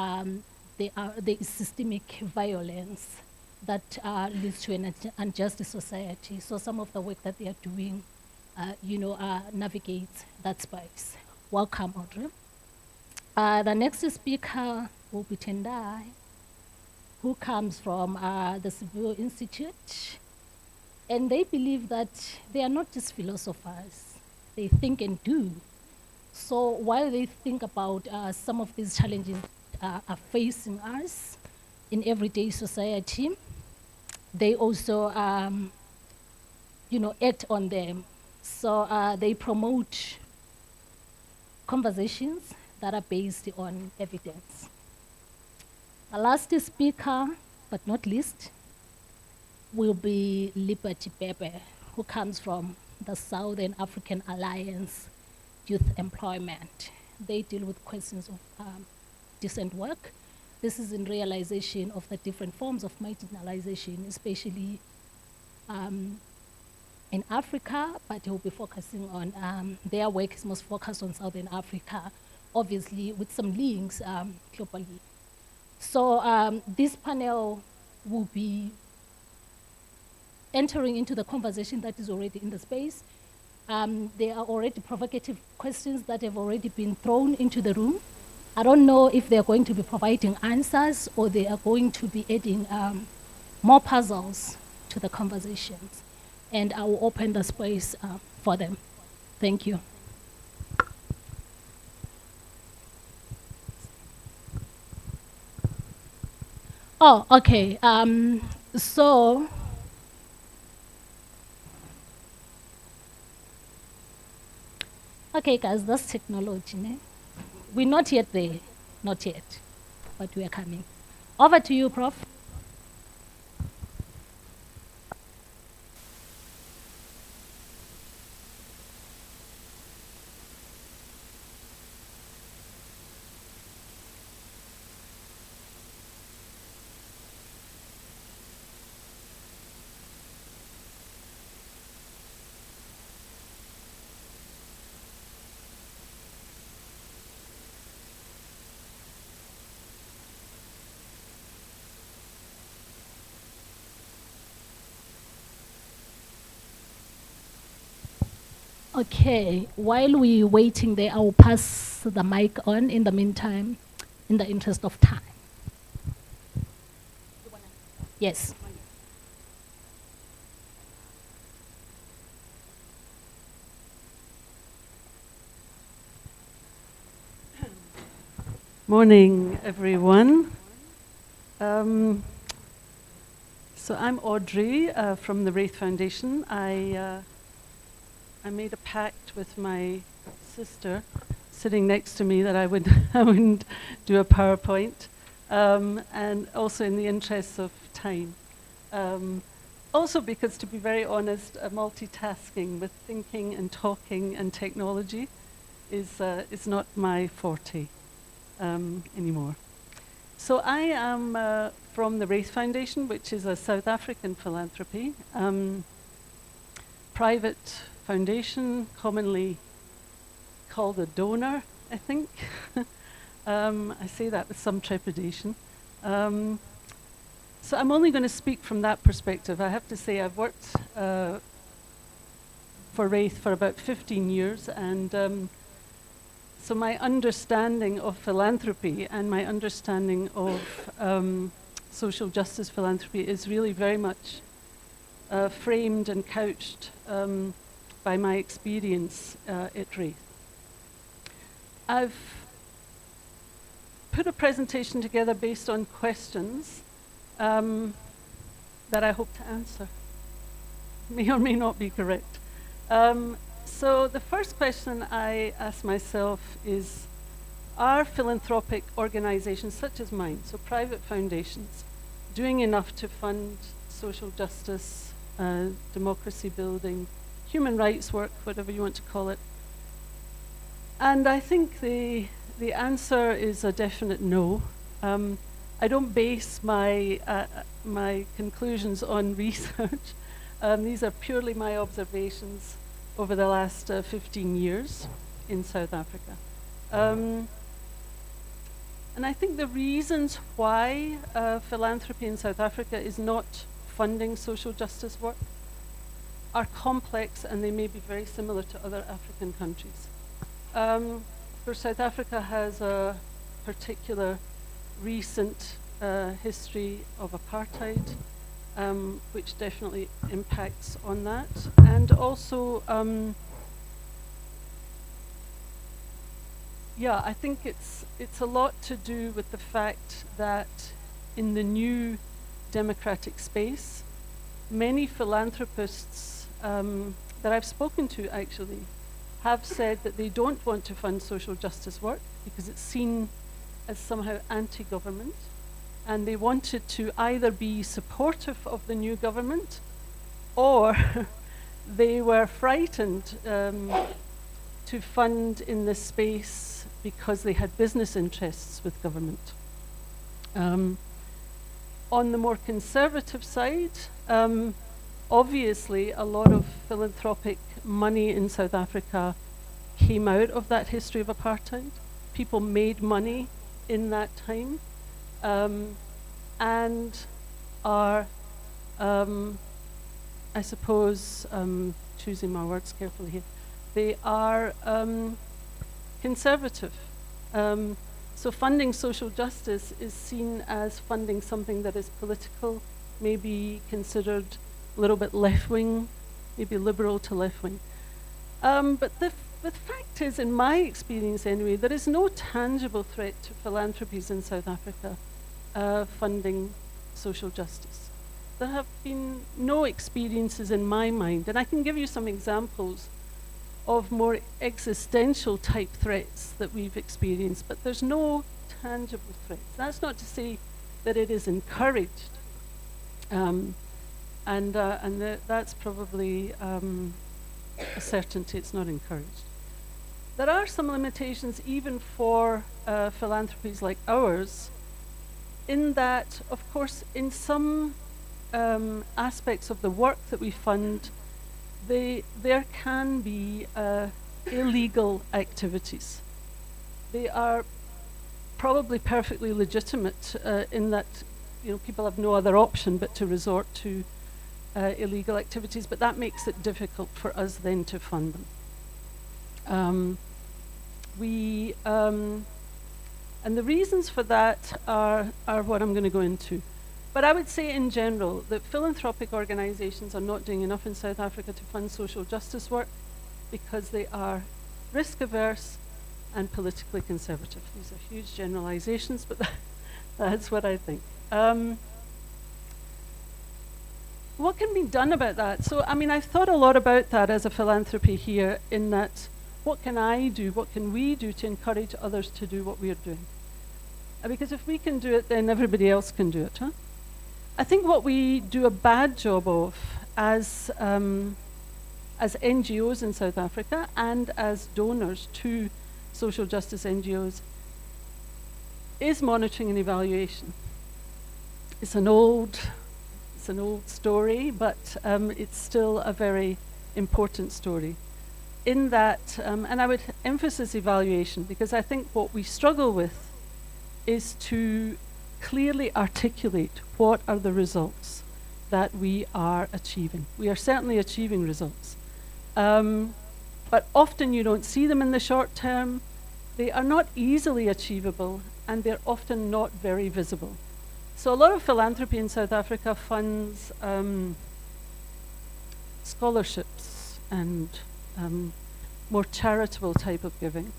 there is systemic violence that leads to an unjust society. So some of the work that they are doing, navigates that space. Welcome, Audrey. The next speaker will be Tendai, who comes from the Civic Institute. And they believe that they are not just philosophers, they think and do. So while they think about some of these challenges are facing us in everyday society, they also, act on them. So they promote conversations that are based on evidence. The last speaker, but not least, will be Liberty Bebe, who comes from the Southern African Alliance Youth Employment. They deal with questions of decent work. This is in realization of the different forms of marginalization, especially in Africa, but he'll be focusing on, their work is most focused on Southern Africa, obviously with some links globally. So this panel will be entering into the conversation that is already in the space. There are already provocative questions that have already been thrown into the room. I don't know if they're going to be providing answers or they are going to be adding more puzzles to the conversations. And I will open the space for them. Thank you. Oh, okay. So, okay, guys, that's technology. Ne? we're not yet there, not yet, but we are coming. Over to you, Prof. Okay, while we're waiting there, I will pass the mic on in the meantime, in the interest of time. Yes. Morning, everyone. So I'm Audrey from the Wraith Foundation. I made a pact with my sister sitting next to me that I wouldn't do a PowerPoint, and also in the interests of time. Also because, to be very honest, multitasking with thinking and talking and technology is not my forte anymore. So I am from the Wraith Foundation, which is a South African philanthropy, private foundation, commonly called a donor, I think. I say that with some trepidation. So I'm only going to speak from that perspective. I have to say I've worked for Wraith for about 15 years, and so my understanding of philanthropy and my understanding of social justice philanthropy is really very much framed and couched by my experience at Wraith. I've put a presentation together based on questions that I hope to answer. May or may not be correct. So the first question I ask myself is, are philanthropic organizations such as mine, so private foundations, doing enough to fund social justice, democracy building, human rights work, whatever you want to call it? And I think the answer is a definite no. I don't base my conclusions on research. These are purely my observations over the last 15 years in South Africa. And I think the reasons why philanthropy in South Africa is not funding social justice work are complex, and they may be very similar to other African countries. For South Africa has a particular recent history of apartheid, which definitely impacts on that. And also, yeah, I think it's a lot to do with the fact that in the new democratic space, many philanthropists that I've spoken to actually have said that they don't want to fund social justice work because it's seen as somehow anti-government, and they wanted to either be supportive of the new government or they were frightened to fund in this space because they had business interests with government. On the more conservative side, obviously a lot of philanthropic money in South Africa came out of that history of apartheid. People made money in that time, and are, I suppose, choosing my words carefully here, they are conservative. So funding social justice is seen as funding something that is political, maybe considered a little bit left-wing, maybe liberal to left-wing. But the fact is, in my experience anyway, there is no tangible threat to philanthropies in South Africa funding social justice. There have been no experiences in my mind, and I can give you some examples of more existential type threats that we've experienced, but there's no tangible threats. That's not to say that it is encouraged, that's probably a certainty. It's not encouraged. There are some limitations even for philanthropies like ours, in that, of course, in some aspects of the work that we fund, there can be illegal activities. They are probably perfectly legitimate in that people have no other option but to resort to illegal activities, but that makes it difficult for us then to fund them. And the reasons for that are what I'm going to go into. But I would say in general that philanthropic organizations are not doing enough in South Africa to fund social justice work because they are risk averse and politically conservative. These are huge generalizations, but that's what I think. What can be done about that? So, I mean, I've thought a lot about that as a philanthropy here, in that what can I do, what can we do to encourage others to do what we are doing? Because if we can do it, then everybody else can do it, huh? I think what we do a bad job of as NGOs in South Africa and as donors to social justice NGOs is monitoring and evaluation. It's an old story, but it's still a very important story. In that, and I would emphasize evaluation, because I think what we struggle with is to clearly articulate what are the results that we are achieving. We are certainly achieving results. But often you don't see them in the short term. They are not easily achievable, and they're often not very visible. So a lot of philanthropy in South Africa funds scholarships and more charitable type of giving.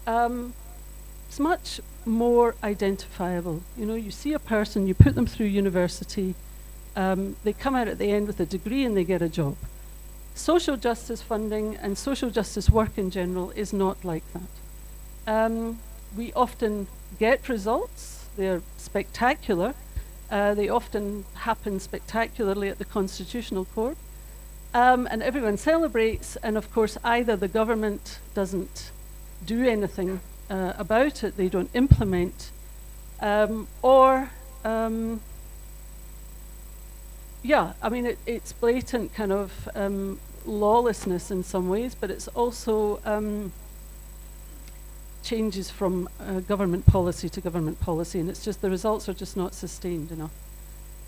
It's much more identifiable. You see a person, you put them through university, they come out at the end with a degree and they get a job. Social justice funding and social justice work in general is not like that. We often get results. They're spectacular. They often happen spectacularly at the Constitutional Court. And everyone celebrates, and of course either the government doesn't do anything about it, they don't implement, it's blatant kind of lawlessness in some ways, but it's also changes from government policy to government policy, and it's just the results are just not sustained enough.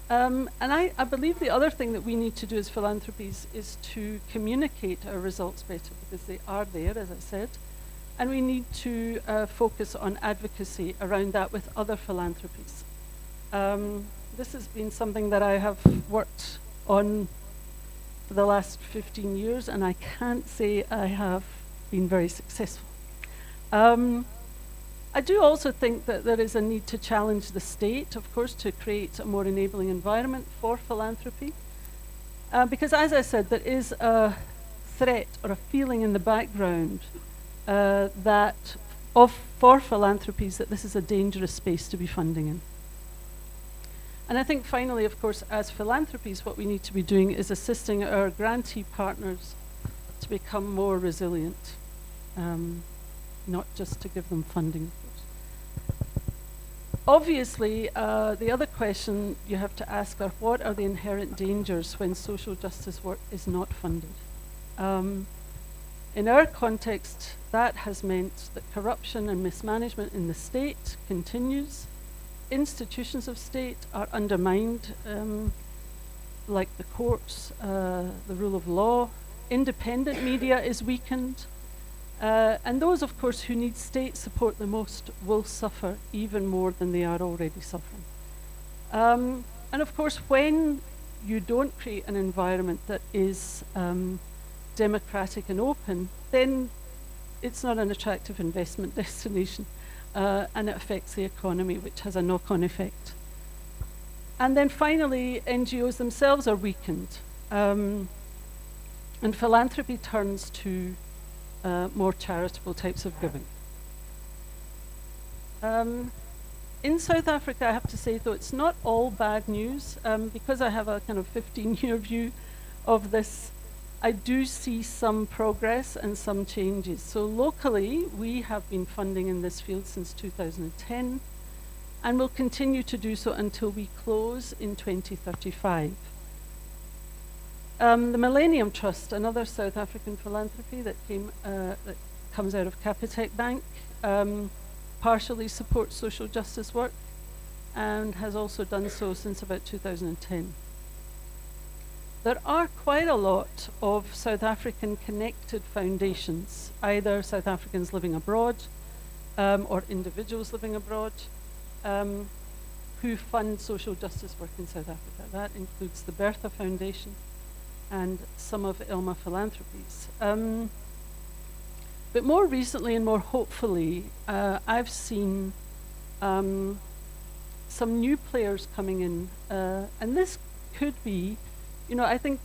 And I believe the other thing that we need to do as philanthropies is to communicate our results better, because they are there, as I said, and we need to focus on advocacy around that with other philanthropies. This has been something that I have worked on for the last 15 years, and I can't say I have been very successful. I do also think that there is a need to challenge the state, of course, to create a more enabling environment for philanthropy. Because as I said, there is a threat or a feeling in the background for philanthropies that this is a dangerous space to be funding in. And I think finally, of course, as philanthropies, what we need to be doing is assisting our grantee partners to become more resilient, not just to give them funding. Obviously, the other question you have to ask are, what are the inherent dangers when social justice work is not funded? In our context, that has meant that corruption and mismanagement in the state continues. Institutions of state are undermined, like the courts, the rule of law. Independent media is weakened. And those, of course, who need state support the most will suffer even more than they are already suffering. And of course, when you don't create an environment that is democratic and open, then it's not an attractive investment destination, and it affects the economy, which has a knock-on effect. And then finally, NGOs themselves are weakened, and philanthropy turns to more charitable types of giving. In South Africa, I have to say, though, it's not all bad news. Because I have a kind of 15-year view of this, I do see some progress and some changes. So locally, we have been funding in this field since 2010, and will continue to do so until we close in 2035. The Millennium Trust, another South African philanthropy that comes out of Capitec Bank, partially supports social justice work and has also done so since about 2010. There are quite a lot of South African connected foundations, either South Africans living abroad or individuals living abroad, who fund social justice work in South Africa. That includes the Bertha Foundation and some of Elma Philanthropies. But more recently and more hopefully, I've seen some new players coming in, and this could be, I think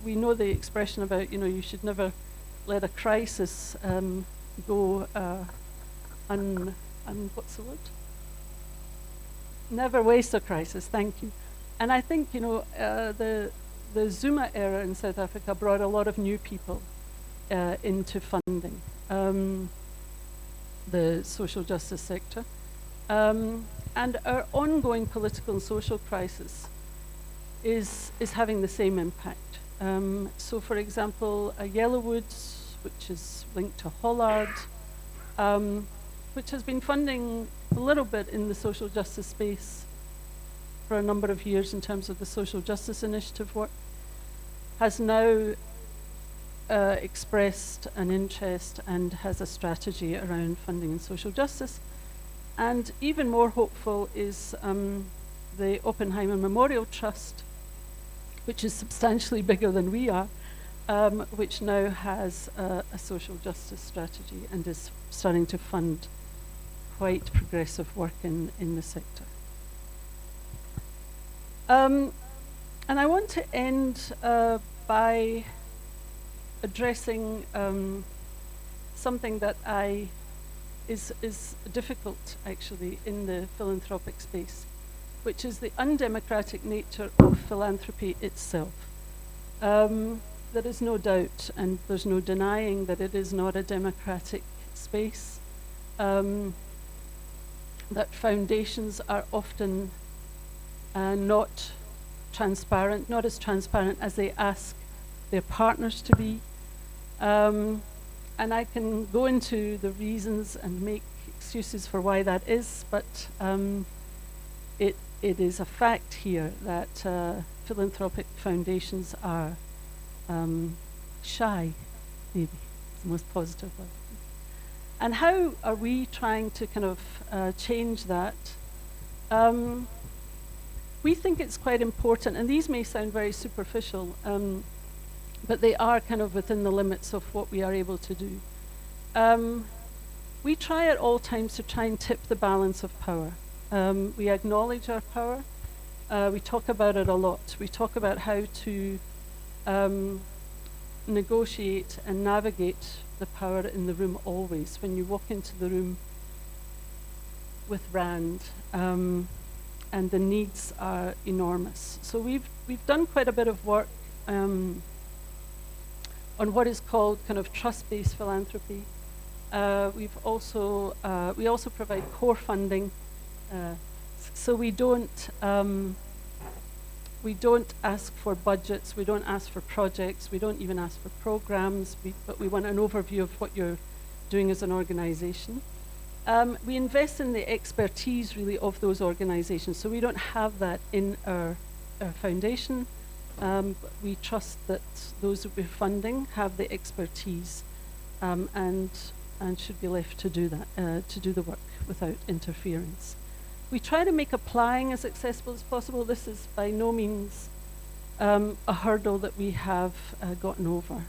we know the expression about, you should never let a crisis go what's the word? Never waste a crisis, thank you. And I think, the Zuma era in South Africa brought a lot of new people into funding the social justice sector. And our ongoing political and social crisis is having the same impact. So for example, Yellowwoods, which is linked to Hollard, which has been funding a little bit in the social justice space for a number of years in terms of the social justice initiative work, has now expressed an interest and has a strategy around funding and social justice. And even more hopeful is the Oppenheimer Memorial Trust, which is substantially bigger than we are, which now has a social justice strategy and is starting to fund quite progressive work in the sector. And I want to end by addressing something that is difficult actually in the philanthropic space, which is the undemocratic nature of philanthropy itself. There is no doubt, and there's no denying that it is not a democratic space, that foundations are often not transparent, not as transparent as they ask their partners to be. And I can go into the reasons and make excuses for why that is, but it is a fact here that philanthropic foundations are shy, maybe, it's the most positive word. And how are we trying to kind of change that? We think it's quite important, and these may sound very superficial, but they are kind of within the limits of what we are able to do. We try at all times to try and tip the balance of power. We acknowledge our power. We talk about it a lot. We talk about how to negotiate and navigate the power in the room always. When you walk into the room with RAND, and the needs are enormous. So we've done quite a bit of work on what is called kind of trust-based philanthropy. We also provide core funding, so we don't ask for budgets, we don't ask for projects, we don't even ask for programs, but we want an overview of what you're doing as an organization. We invest in the expertise really of those organizations, so we don't have that in our foundation. We trust that those that we're funding have the expertise and should be left to do that, to do the work without interference. We try to make applying as accessible as possible. This is by no means a hurdle that we have gotten over.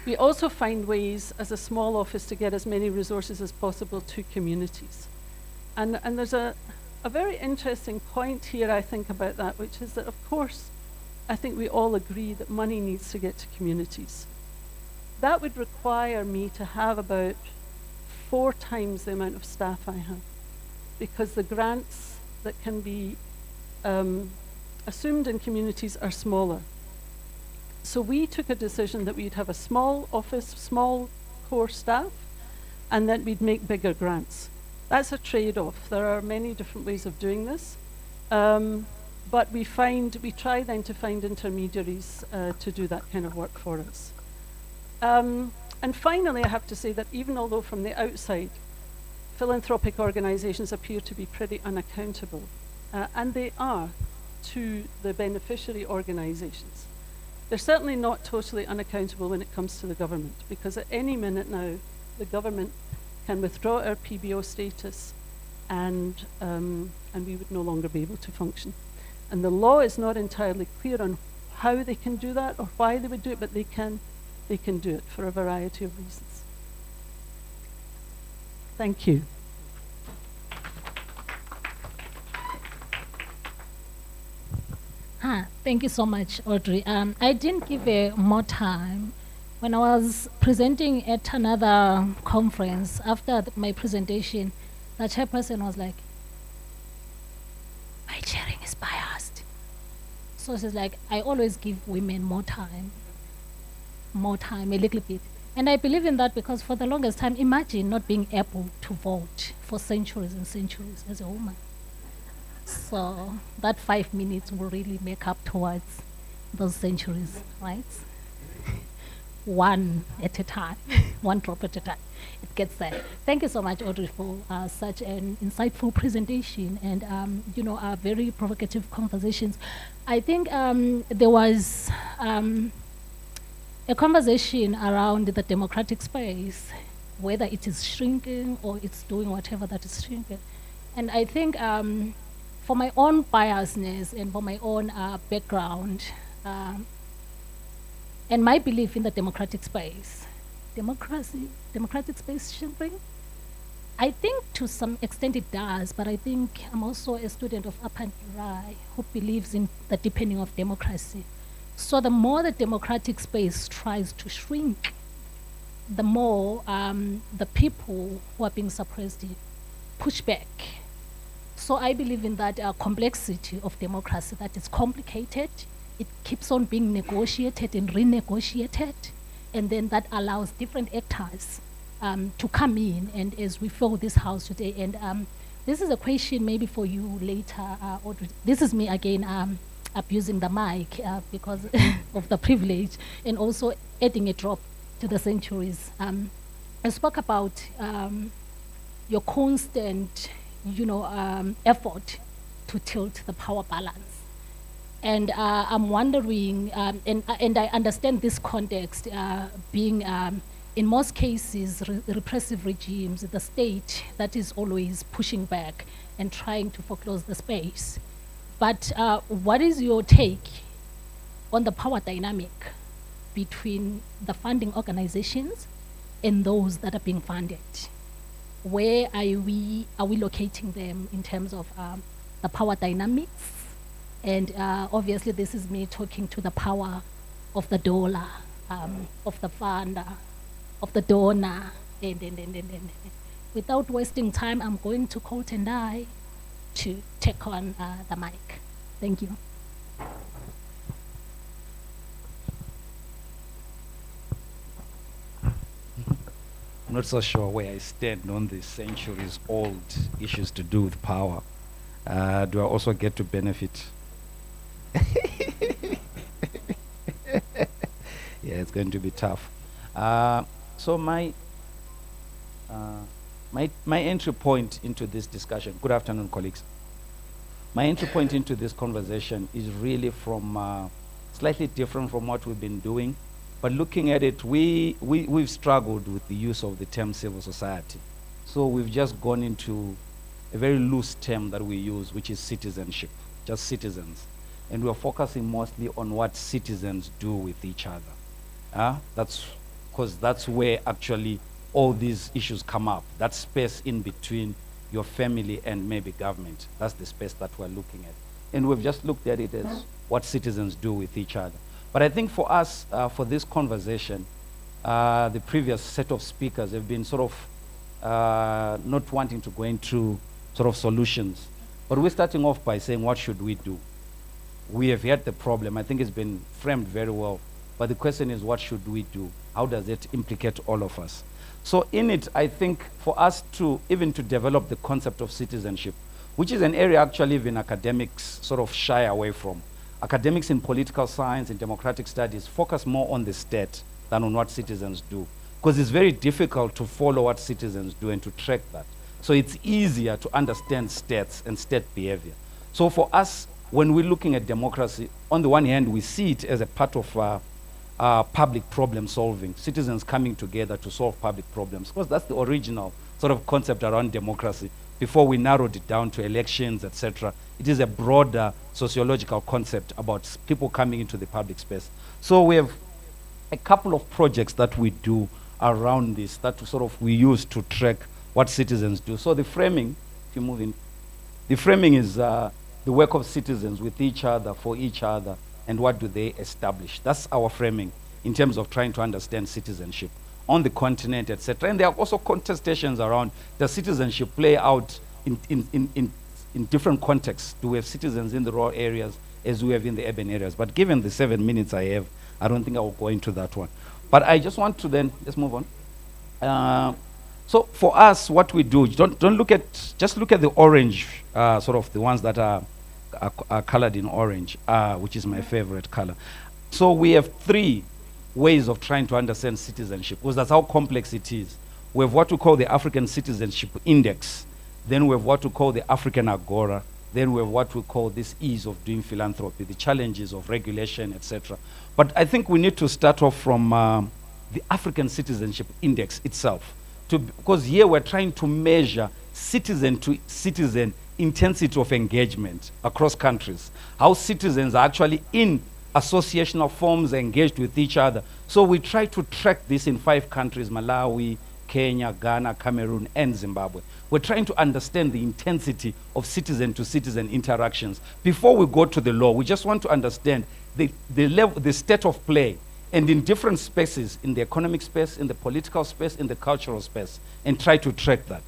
We also find ways as a small office to get as many resources as possible to communities. And there's a very interesting point here, I think, about that, which is that, of course, I think we all agree that money needs to get to communities. that would require me to have about 4 times the amount of staff I have, because the grants that can be assumed in communities are smaller. So we took a decision that we'd have a small office, small core staff, and then we'd make bigger grants. That's a trade-off. There are many different ways of doing this. But we try then to find intermediaries to do that kind of work for us. And finally, I have to say that even although from the outside, philanthropic organizations appear to be pretty unaccountable, and they are to the beneficiary organizations, they're certainly not totally unaccountable when it comes to the government, because at any minute now, the government can withdraw our PBO status and we would no longer be able to function. And the law is not entirely clear on how they can do that or why they would do it, but they can do it for a variety of reasons. Thank you. Thank you so much, Audrey. I didn't give more time. When I was presenting at another conference, after my presentation, the chairperson was like, my chairing is biased. So she's like, I always give women more time, a little bit. And I believe in that because for the longest time, imagine not being able to vote for centuries and centuries as a woman. So that 5 minutes will really make up towards those centuries, right? One at a time, one drop at a time. It gets there. Thank you so much, Audrey, for such an insightful presentation and very provocative conversations. I think there was a conversation around the democratic space, whether it is shrinking or it's doing whatever that is shrinking. And I think for my own biasness and for my own background, and my belief in the democratic space, democratic space shrinking? I think to some extent it does, but I think I'm also a student of Rai who believes in the deepening of democracy. So the more the democratic space tries to shrink, the more the people who are being suppressed push back. So I believe in that complexity of democracy, that is complicated. It keeps on being negotiated and renegotiated, and then that allows different actors to come in, and as we fill this house today, and this is a question maybe for you later, Audrey. This is me again abusing the mic because of the privilege, and also adding a drop to the centuries. I spoke about your constant effort to tilt the power balance. And I'm wondering, and I understand this context being, in most cases, repressive regimes, the state that is always pushing back and trying to foreclose the space. But what is your take on the power dynamic between the funding organizations and those that are being funded? Where are we locating them in terms of the power dynamics? And obviously this is me talking to the power of the dollar, of the funder, of the donor, and. Without wasting time, I'm going to Colt and I to take on the mic. Thank you. I'm not so sure where I stand on the centuries-old issues to do with power. Do I also get to benefit? Yeah, it's going to be tough. So my entry point into this discussion, good afternoon, colleagues. My entry point into this conversation is really from slightly different from what we've been doing, but looking at it, we've struggled with the use of the term civil society. So we've just gone into a very loose term that we use, which is citizenship, just citizens. And we're focusing mostly on what citizens do with each other. That's because that's where actually all these issues come up, that space in between your family and maybe government. That's the space that we're looking at. And we've just looked at it as what citizens do with each other. But I think for us, for this conversation, the previous set of speakers have been sort of not wanting to go into sort of solutions. But we're starting off by saying, what should we do? We have had the problem. I think it's been framed very well. But the question is, what should we do? How does it implicate all of us? So in it, I think for us to even to develop the concept of citizenship, which is an area actually even academics sort of shy away from. Academics in political science and democratic studies focus more on the state than on what citizens do. Because it's very difficult to follow what citizens do and to track that. So it's easier to understand states and state behavior. So for us, when we're looking at democracy, on the one hand, we see it as a part of public problem solving, citizens coming together to solve public problems. Because that's the original sort of concept around democracy. Before we narrowed it down to elections, etc., it is a broader sociological concept about people coming into the public space. So we have a couple of projects that we do around this that sort of we use to track what citizens do. So the framing, if you move in, the framing is the work of citizens with each other, for each other, and what do they establish. That's our framing in terms of trying to understand citizenship on the continent, etc. And there are also contestations around, does citizenship play out in different contexts? Do we have citizens in the rural areas as we have in the urban areas? But given the 7 minutes I have, I don't think I will go into that one. But I just want to then, let's move on. So for us, what we do, don't look at, just look at the orange, sort of the ones that are colored in orange, which is my favorite color. So we have 3 ways of trying to understand citizenship, because that's how complex it is. We have what we call the African Citizenship Index. Then we have what we call the African Agora. Then we have what we call this ease of doing philanthropy, the challenges of regulation, etc. But I think we need to start off from the African Citizenship Index itself. Because here we're trying to measure citizen to citizen intensity of engagement across countries. How citizens are actually in associational forms engaged with each other. So we try to track this in 5 countries, Malawi, Kenya, Ghana, Cameroon, and Zimbabwe. We're trying to understand the intensity of citizen-to-citizen interactions. Before we go to the law, we just want to understand the level, the state of play, and in different spaces, in the economic space, in the political space, in the cultural space, and try to track that.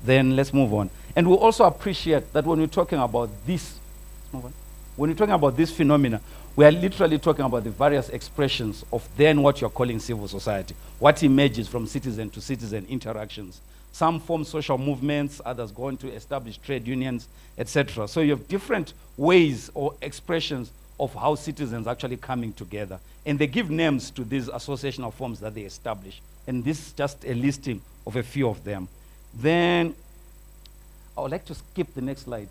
Then let's move on. And we also appreciate that when we're talking about this, let's move on. When we're talking about this phenomena, we are literally talking about the various expressions of then what you're calling civil society, what emerges from citizen-to-citizen interactions. Some form social movements, others go on to establish trade unions, etc. So you have different ways or expressions of how citizens actually coming together. And they give names to these associational forms that they establish. And this is just a listing of a few of them. Then I would like to skip the next slide.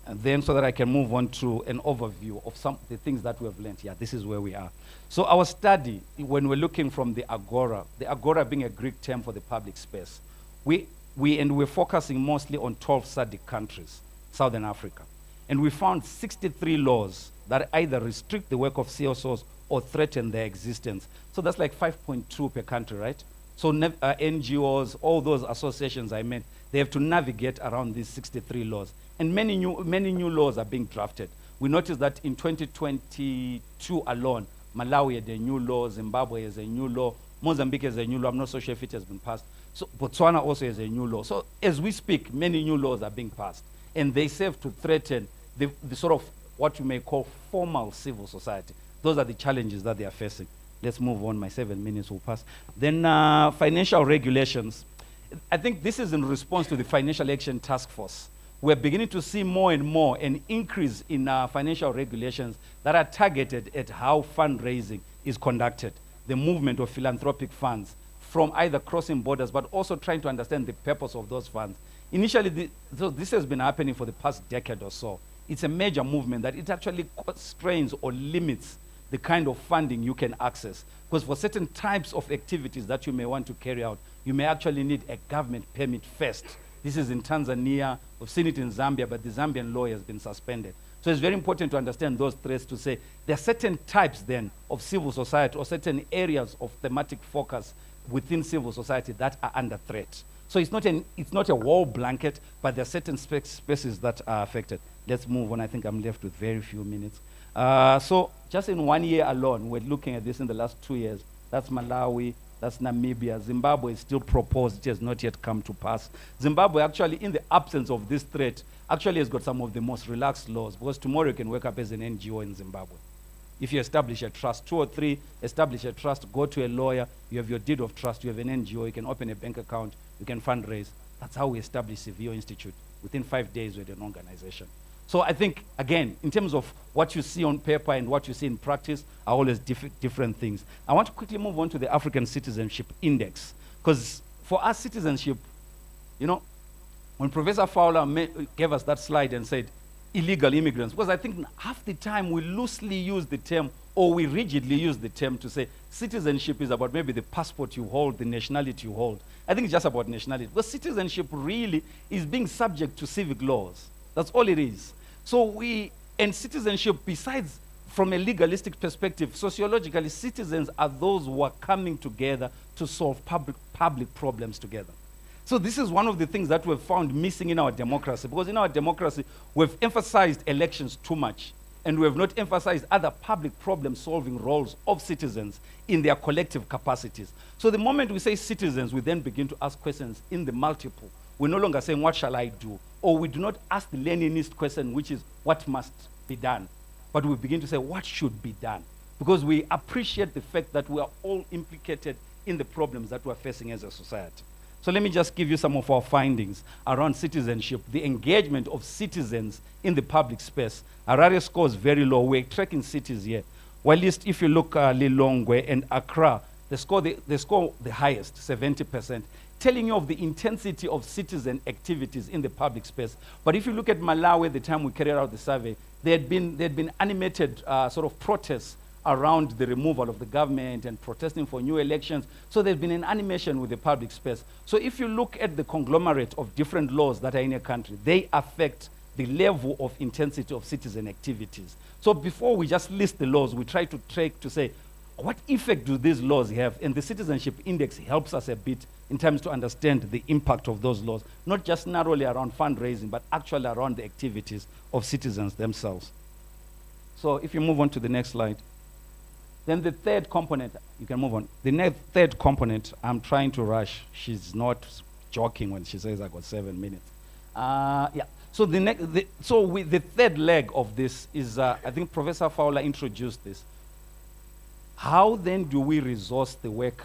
And then so that I can move on to an overview of some of the things that we have learned. Yeah, this is where we are. So our study, when we're looking from the agora being a Greek term for the public space, we're focusing mostly on 12 SADC countries, Southern Africa. And we found 63 laws that either restrict the work of CSOs or threaten their existence. So that's like 5.2 per country, right? So NGOs, all those associations I meant, they have to navigate around these 63 laws. And many new laws are being drafted. We noticed that in 2022 alone, Malawi had a new law, Zimbabwe has a new law, Mozambique has a new law. I'm not so sure if it has been passed. So Botswana also has a new law. So as we speak, many new laws are being passed. And they serve to threaten the sort of what you may call formal civil society. Those are the challenges that they are facing. Let's move on. My 7 minutes will pass. Then financial regulations. I think this is in response to the Financial Action Task Force. We're beginning to see more and more an increase in financial regulations that are targeted at how fundraising is conducted, the movement of philanthropic funds from either crossing borders, but also trying to understand the purpose of those funds. Initially, so this has been happening for the past decade or so. It's a major movement that it actually constrains or limits the kind of funding you can access. Because for certain types of activities that you may want to carry out, you may actually need a government permit first. This is in Tanzania, we've seen it in Zambia, but the Zambian law has been suspended. So it's very important to understand those threats to say there are certain types then of civil society or certain areas of thematic focus within civil society that are under threat. So it's not a wall blanket, but there are certain spaces that are affected. Let's move on. I think I'm left with very few minutes. So just in 1 year alone, we're looking at this in the last 2 years, that's Malawi, that's Namibia. Zimbabwe is still proposed, it has not yet come to pass. Zimbabwe actually, in the absence of this threat, actually has got some of the most relaxed laws, because tomorrow you can wake up as an NGO in Zimbabwe. If you establish a trust, 2 or 3, establish a trust, go to a lawyer, you have your deed of trust, you have an NGO, you can open a bank account, you can fundraise. That's how we established the VO Institute. Within 5 days, we had an organization. So I think, again, in terms of what you see on paper and what you see in practice are always different things. I want to quickly move on to the African Citizenship Index, because for us, citizenship, you know, when Professor Fowler gave us that slide and said, illegal immigrants, because I think half the time we loosely use the term, or we rigidly use the term to say citizenship is about maybe the passport you hold, the nationality you hold. I think it's just about nationality. But citizenship really is being subject to civic laws. That's all it is. So and citizenship, besides from a legalistic perspective, sociologically, citizens are those who are coming together to solve public problems together. So this is one of the things that we've found missing in our democracy, because in our democracy, we've emphasized elections too much, and we have not emphasized other public problem-solving roles of citizens in their collective capacities. So the moment we say citizens, we then begin to ask questions in the multiple. We're no longer saying, what shall I do? Or we do not ask the Leninist question, which is, what must be done? But we begin to say, what should be done? Because we appreciate the fact that we are all implicated in the problems that we're facing as a society. So let me just give you some of our findings around citizenship, the engagement of citizens in the public space. Harare score is very low. We're tracking cities here. Well, at least if you look at Lilongwe and Accra, they score the highest, 70%, telling you of the intensity of citizen activities in the public space. But if you look at Malawi, the time we carried out the survey, there had been animated sort of protests around the removal of the government and protesting for new elections. So there's been an animation with the public space. So if you look at the conglomerate of different laws that are in a country, they affect the level of intensity of citizen activities. So before we just list the laws, we try to track to say, what effect do these laws have? And the citizenship index helps us a bit in terms to understand the impact of those laws, not just narrowly around fundraising, but actually around the activities of citizens themselves. So if you move on to the next slide. Then the third component, you can move on. The third component, I'm trying to rush. She's not joking when she says I got 7 minutes. Yeah. So the third leg of this is, I think Professor Fowler introduced this. How then do we resource the work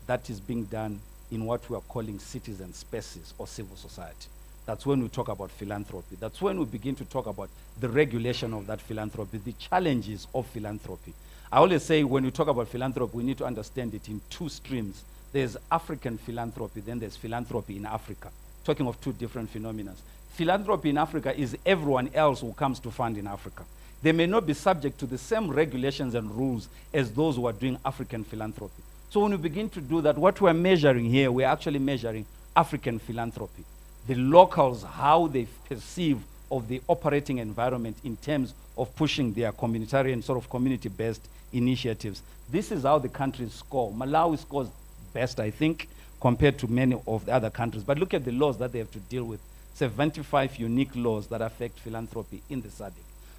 that is being done in what we are calling citizen spaces or civil society? That's when we talk about philanthropy. That's when we begin to talk about the regulation of that philanthropy, the challenges of philanthropy. I always say when we talk about philanthropy, we need to understand it in 2 streams. There's African philanthropy, then there's philanthropy in Africa, talking of 2 different phenomena. Philanthropy in Africa is everyone else who comes to fund in Africa. They may not be subject to the same regulations and rules as those who are doing African philanthropy. So when we begin to do that, what we're measuring here, we're actually measuring African philanthropy. The locals, how they perceive of the operating environment in terms of pushing their communitarian, sort of community-based initiatives. This is how the countries score. Malawi scores best, I think, compared to many of the other countries. But look at the laws that they have to deal with. 75 unique laws that affect philanthropy in the SADC.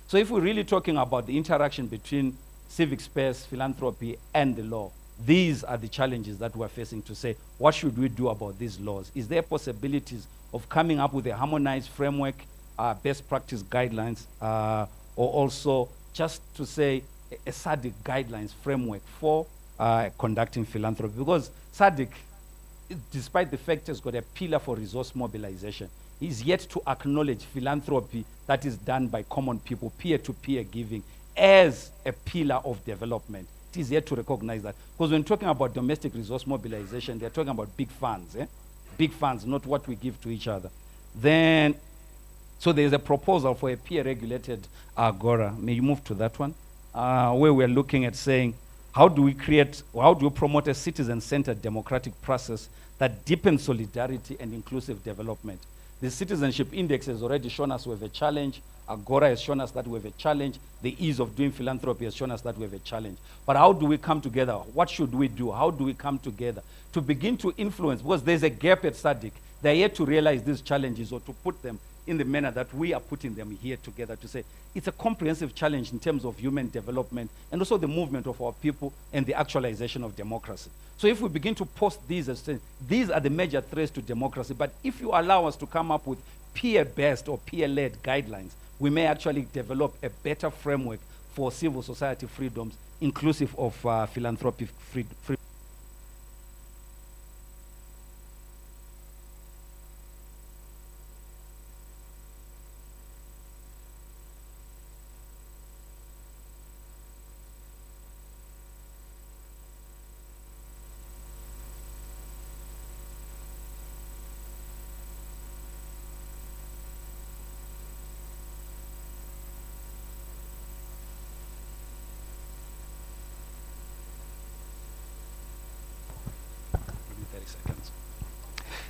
So if we're really talking about the interaction between civic space, philanthropy, and the law, these are the challenges that we're facing to say, what should we do about these laws? Is there possibilities of coming up with a harmonized framework, best practice guidelines, or also just to say a SADC guidelines framework for conducting philanthropy? Because SADC, despite the fact it's got a pillar for resource mobilization, is yet to acknowledge philanthropy that is done by common people, peer-to-peer giving, as a pillar of development. It is yet to recognize that. Because when talking about domestic resource mobilization, they're talking about big funds, big funds, not what we give to each other. Then, so there's a proposal for a peer-regulated agora. May you move to that one? Where we're looking at saying, how do we promote a citizen-centered democratic process that deepens solidarity and inclusive development? The citizenship index has already shown us we have a challenge. Agora has shown us that we have a challenge. The ease of doing philanthropy has shown us that we have a challenge. But how do we come together? What should we do? How do we come together to begin to influence? Because there's a gap at SADC. They're yet to realize these challenges or to put them in the manner that we are putting them here together to say it's a comprehensive challenge in terms of human development and also the movement of our people and the actualization of democracy. So if we begin to post these as saying, these are the major threats to democracy, but if you allow us to come up with peer-based or peer-led guidelines, we may actually develop a better framework for civil society freedoms, inclusive of philanthropic freedom.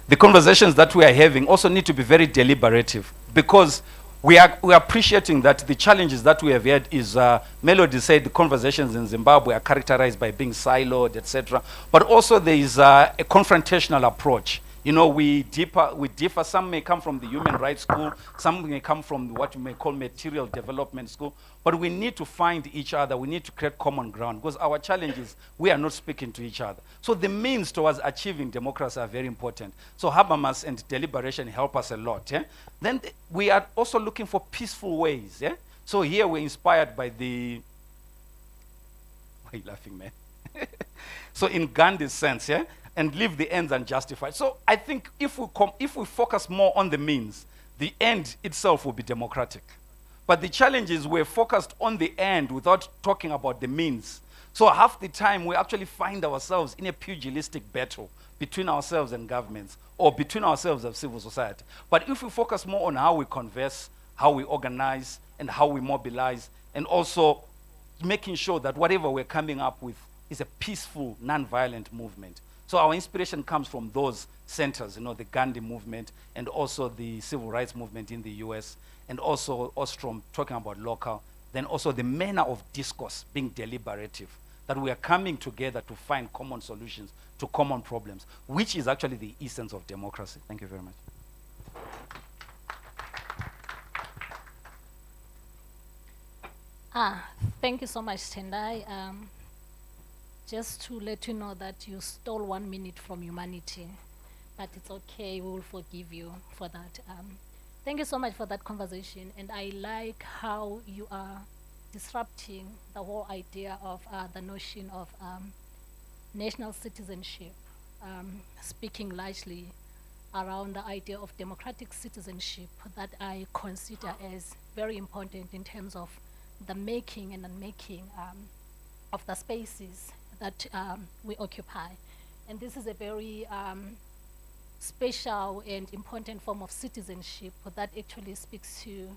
The conversations that we are having also need to be very deliberative, because we are appreciating that the challenges that we have had is, Melody said the conversations in Zimbabwe are characterized by being siloed, etc. But also there is a confrontational approach. You know, we differ. Some may come from the human rights school, some may come from what you may call material development school, but we need to find each other, we need to create common ground, because our challenge is we are not speaking to each other. So the means towards achieving democracy are very important. So Habermas and deliberation help us a lot. Yeah? Then we are also looking for peaceful ways. Yeah? So here we're inspired by the, why are you laughing, man? So in Gandhi's sense, yeah? And leave the ends unjustified. So I think if we focus more on the means, the end itself will be democratic. But the challenge is we're focused on the end without talking about the means. So half the time we actually find ourselves in a pugilistic battle between ourselves and governments, or between ourselves and civil society. But if we focus more on how we converse, how we organize, and how we mobilize, and also making sure that whatever we're coming up with is a peaceful, non-violent movement. So our inspiration comes from those centers, you know, the Gandhi movement, and also the civil rights movement in the US, and also Ostrom talking about local, then also the manner of discourse being deliberative, that we are coming together to find common solutions to common problems, which is actually the essence of democracy. Thank you very much. Thank you so much, Tendai. Just to let you know that you stole 1 minute from humanity, but it's okay, we will forgive you for that. Thank you so much for that conversation, and I like how you are disrupting the whole idea of the notion of national citizenship, speaking largely around the idea of democratic citizenship that I consider as very important in terms of the making and unmaking of the spaces that we occupy. And this is a very special and important form of citizenship that actually speaks to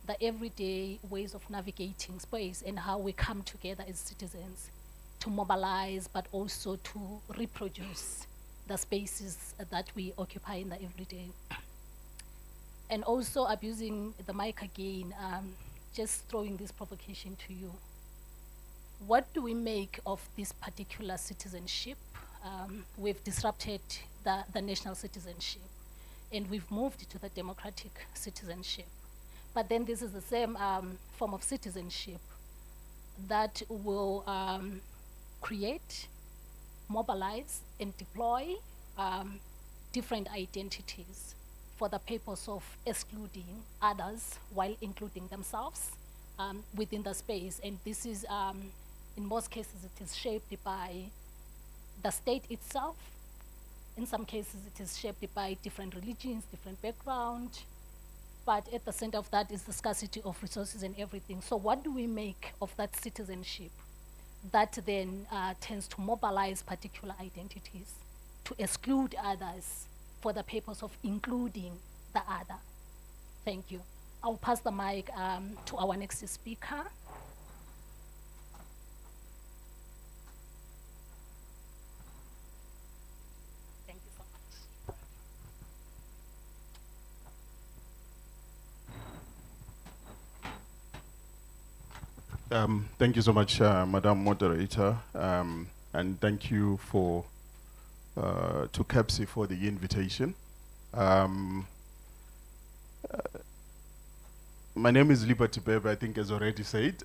the everyday ways of navigating space and how we come together as citizens to mobilize, but also to reproduce the spaces that we occupy in the everyday. And also abusing the mic again, just throwing this provocation to you. What do we make of this particular citizenship? We've disrupted the national citizenship, and we've moved to the democratic citizenship. But then this is the same form of citizenship that will create, mobilize, and deploy different identities for the purpose of excluding others while including themselves within the space. And this is, in most cases, it is shaped by the state itself. In some cases, it is shaped by different religions, different background. But at the center of that is the scarcity of resources and everything. So what do we make of that citizenship that then tends to mobilize particular identities, to exclude others for the purpose of including the other? Thank you. I'll pass the mic to our next speaker. Thank you so much. Thank you so much, Madam Moderator, and thank you for to CAPSI for the invitation. My name is Liberty Bebe, I think as already said.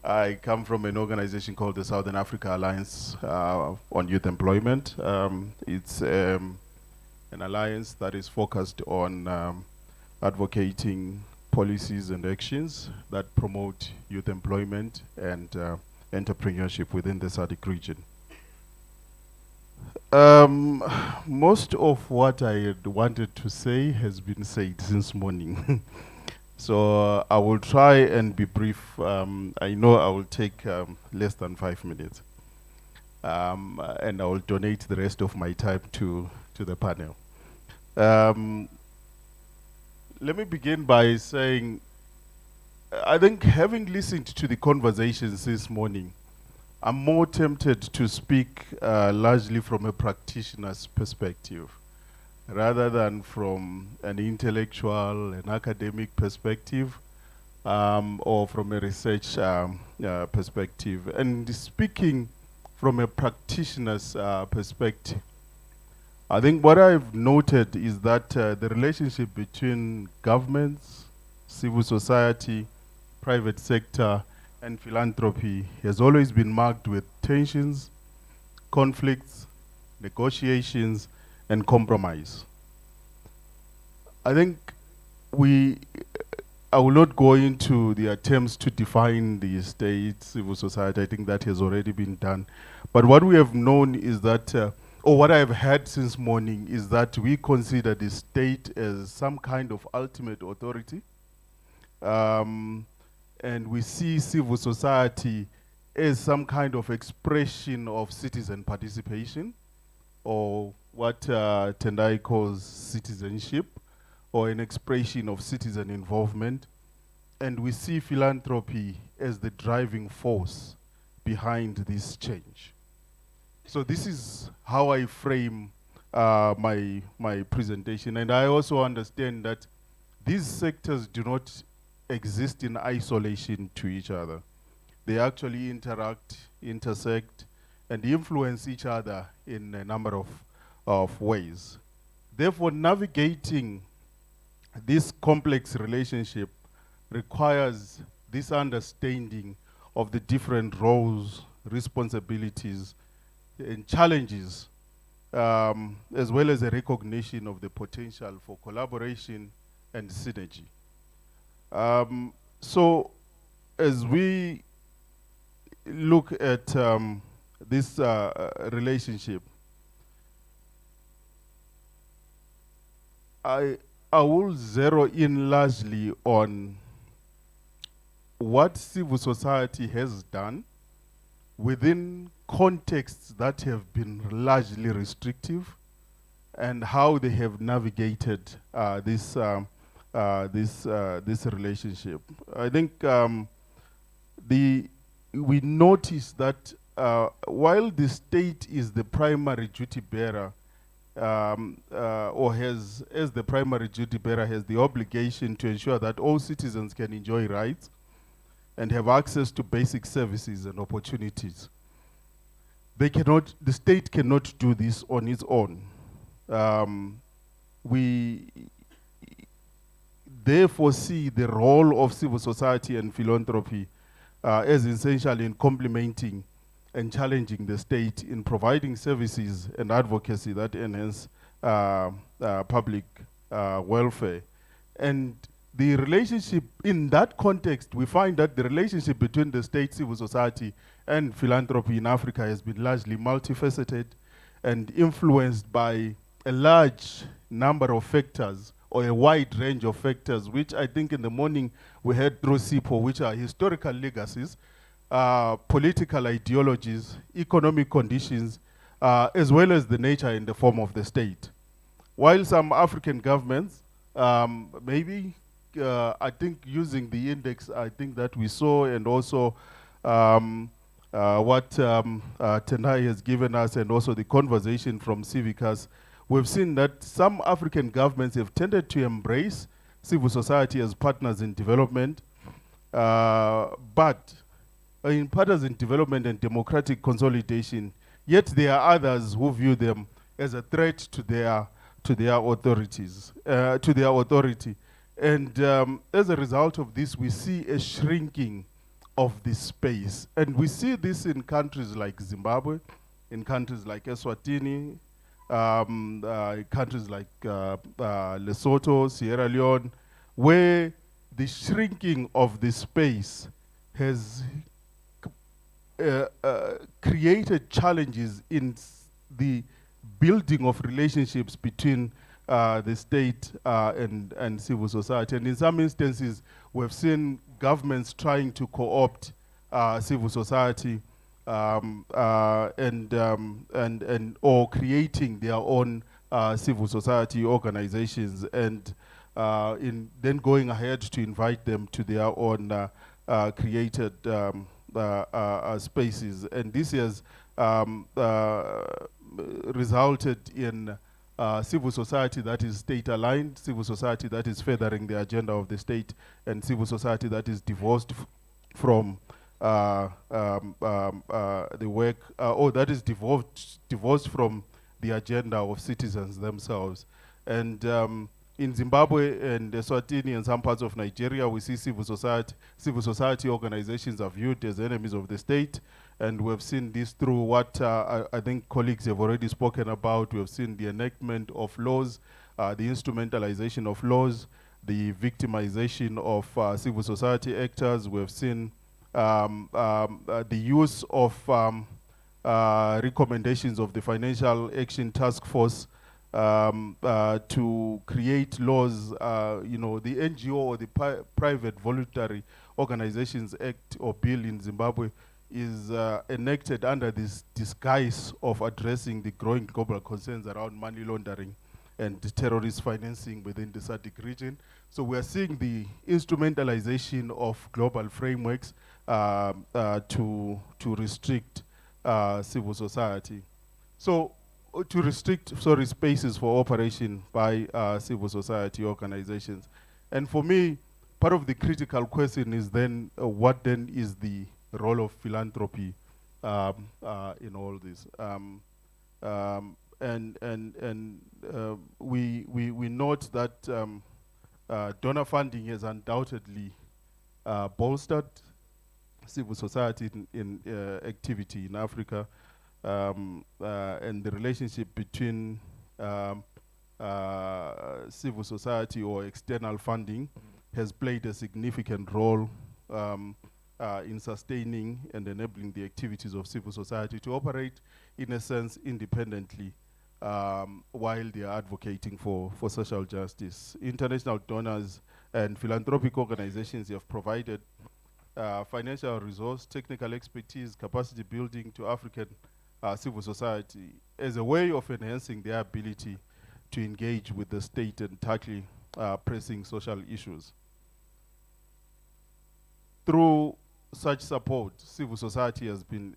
I come from an organization called the Southern Africa Alliance on Youth Employment. It's an alliance that is focused on advocating policies and actions that promote youth employment and entrepreneurship within the SADC region. Most of what I had wanted to say has been said since morning. So I will try and be brief. I know I will take less than 5 minutes. And I will donate the rest of my time to the panel. Let me begin by saying, I think having listened to the conversations this morning, I'm more tempted to speak largely from a practitioner's perspective, rather than from an intellectual, an academic perspective, or from a research perspective. And speaking from a practitioner's perspective, I think what I've noted is that the relationship between governments, civil society, private sector, and philanthropy has always been marked with tensions, conflicts, negotiations, and compromise. I think I will not go into the attempts to define the state, civil society. I think that has already been done. But what we have known is that, or what I have heard since morning, is that we consider the state as some kind of ultimate authority. And we see civil society as some kind of expression of citizen participation, or what Tendai calls citizenship, or an expression of citizen involvement. And we see philanthropy as the driving force behind this change. So this is how I frame my presentation. And I also understand that these sectors do not exist in isolation to each other. They actually interact, intersect, and influence each other in a number of ways. Therefore, navigating this complex relationship requires this understanding of the different roles, responsibilities, and challenges, as well as a recognition of the potential for collaboration and synergy. So as we look at this relationship, I will zero in largely on what civil society has done within contexts that have been largely restrictive, and how they have navigated this relationship. I think we notice that while the state is the primary duty bearer, or has, as the primary duty bearer, has the obligation to ensure that all citizens can enjoy rights and have access to basic services and opportunities. The state cannot do this on its own. We therefore see the role of civil society and philanthropy as essential in complementing and challenging the state in providing services and advocacy that enhance public welfare. And the relationship in that context, we find that the relationship between the state, civil society, and philanthropy in Africa has been largely multifaceted and influenced by a large number of factors, or a wide range of factors, which I think in the morning we heard through SIPO, which are historical legacies, political ideologies, economic conditions, as well as the nature and the form of the state. While some African governments, maybe, I think using the index, I think that we saw, and also what Tendai has given us, and also the conversation from Civic, we've seen that some African governments have tended to embrace civil society as partners in development, but in partners in development and democratic consolidation, yet there are others who view them as a threat to their authorities, to their authority. And as a result of this, we see a shrinking of this space. And we see this in countries like Zimbabwe, in countries like Eswatini, countries like Lesotho, Sierra Leone, where the shrinking of the space has created challenges in the building of relationships between the state and civil society. And in some instances, we've seen governments trying to co-opt civil society or creating their own civil society organizations, and then going ahead to invite them to their own created spaces. And this has resulted in civil society that is state-aligned, civil society that is furthering the agenda of the state, and civil society that is divorced from the work, or that is divorced from the agenda of citizens themselves. And in Zimbabwe and Eswatini and some parts of Nigeria, we see civil society organizations are viewed as enemies of the state. And we've seen this through what I think colleagues have already spoken about. We've seen the enactment of laws, the instrumentalization of laws, the victimization of civil society actors. We've seen the use of recommendations of the Financial Action Task Force to create laws. The NGO or the Private Voluntary Organizations Act or bill in Zimbabwe is enacted under this disguise of addressing the growing global concerns around money laundering and terrorist financing within the SADC region. So we are seeing the instrumentalization of global frameworks to restrict civil society. So to restrict, spaces for operation by civil society organizations. And for me, part of the critical question is then, what then is the role of philanthropy in all this? We note that donor funding has undoubtedly bolstered civil society in activity in Africa, and the relationship between civil society or external funding has played a significant role in sustaining and enabling the activities of civil society to operate, in a sense, independently while they are advocating for social justice. International donors and philanthropic organizations have provided financial resource, technical expertise, capacity building to African civil society as a way of enhancing their ability to engage with the state and tackle pressing social issues. Through such support, civil society has been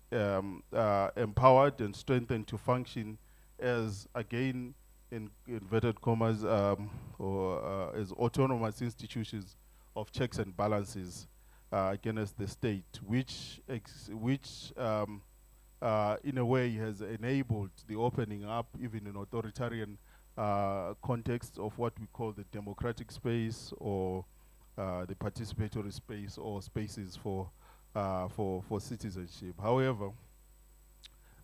empowered and strengthened to function as, again, in inverted commas, as autonomous institutions of checks and balances against the state, which in a way has enabled the opening up, even in authoritarian context, of what we call the democratic space or the participatory space or spaces for citizenship. However,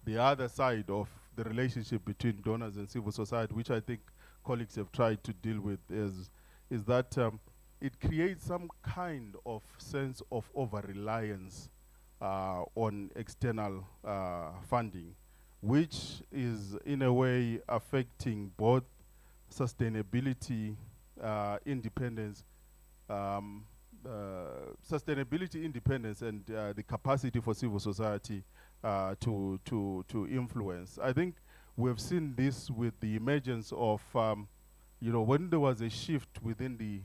the other side of the relationship between donors and civil society, which I think colleagues have tried to deal with, is that it creates some kind of sense of over-reliance on external funding, which is in a way affecting both sustainability, independence, and the capacity for civil society to influence. I think we've seen this with the emergence of, when there was a shift within the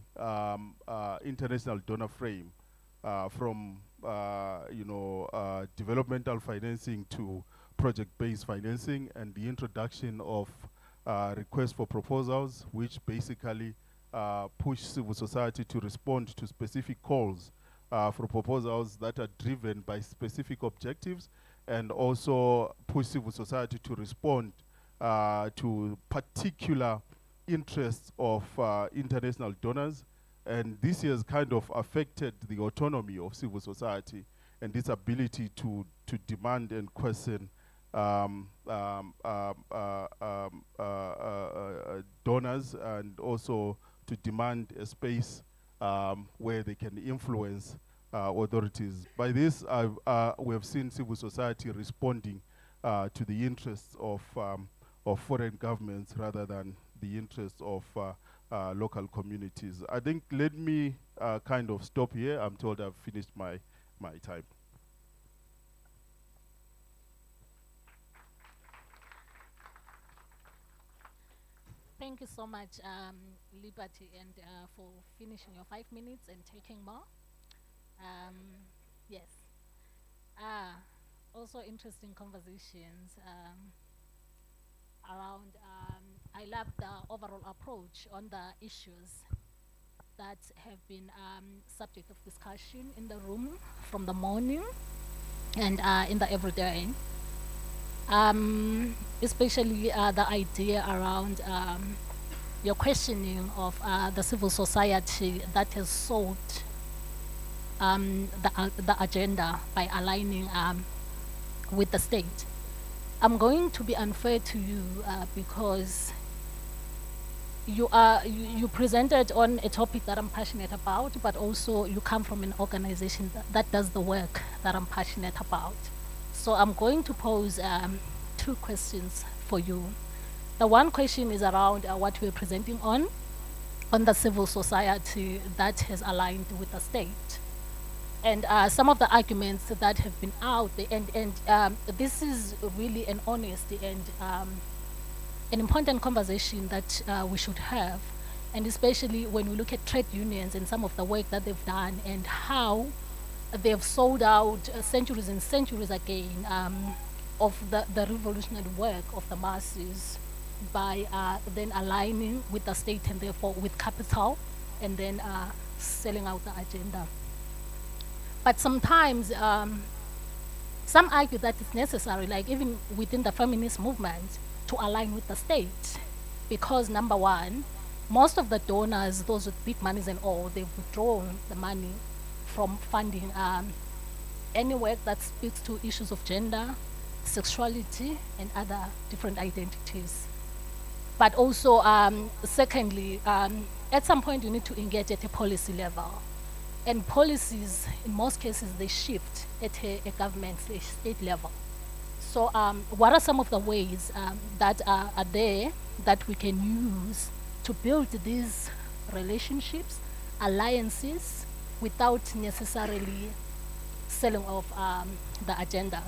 international donor frame from developmental financing to project-based financing, and the introduction of requests for proposals, which basically push civil society to respond to specific calls for proposals that are driven by specific objectives, and also push civil society to respond to particular interests of international donors And this has kind of affected the autonomy of civil society and its ability to demand and question donors, and also to demand a space where they can influence authorities. By this, we have seen civil society responding to the interests of foreign governments rather than the interests of local communities. I think let me kind of stop here. I'm told I've finished my time. Thank you so much, Liberty, and for finishing your 5 minutes and taking more. Yes. Also interesting conversations around, I love the overall approach on the issues that have been subject of discussion in the room from the morning and in the everyday. Especially the idea around your questioning of the civil society that has sought the agenda by aligning with the state. I'm going to be unfair to you because you presented on a topic that I'm passionate about, but also you come from an organization that does the work that I'm passionate about. So I'm going to pose 2 questions for you. The one question is around what we're presenting on the civil society that has aligned with the state. And some of the arguments that have been out there, and this is really an honest and an important conversation that we should have, and especially when we look at trade unions and some of the work that they've done and how they've sold out centuries and centuries again of the revolutionary work of the masses by then aligning with the state and therefore with capital and then selling out the agenda. But sometimes some argue that it's necessary, like even within the feminist movement, to align with the state, because number one, most of the donors, those with big monies and all, they've withdrawn the money from funding any work that speaks to issues of gender, sexuality, and other different identities. But also, secondly, at some point you need to engage at a policy level. And policies, in most cases, they shift at a government state level. So what are some of the ways that are there that we can use to build these relationships, alliances, without necessarily selling off the agenda?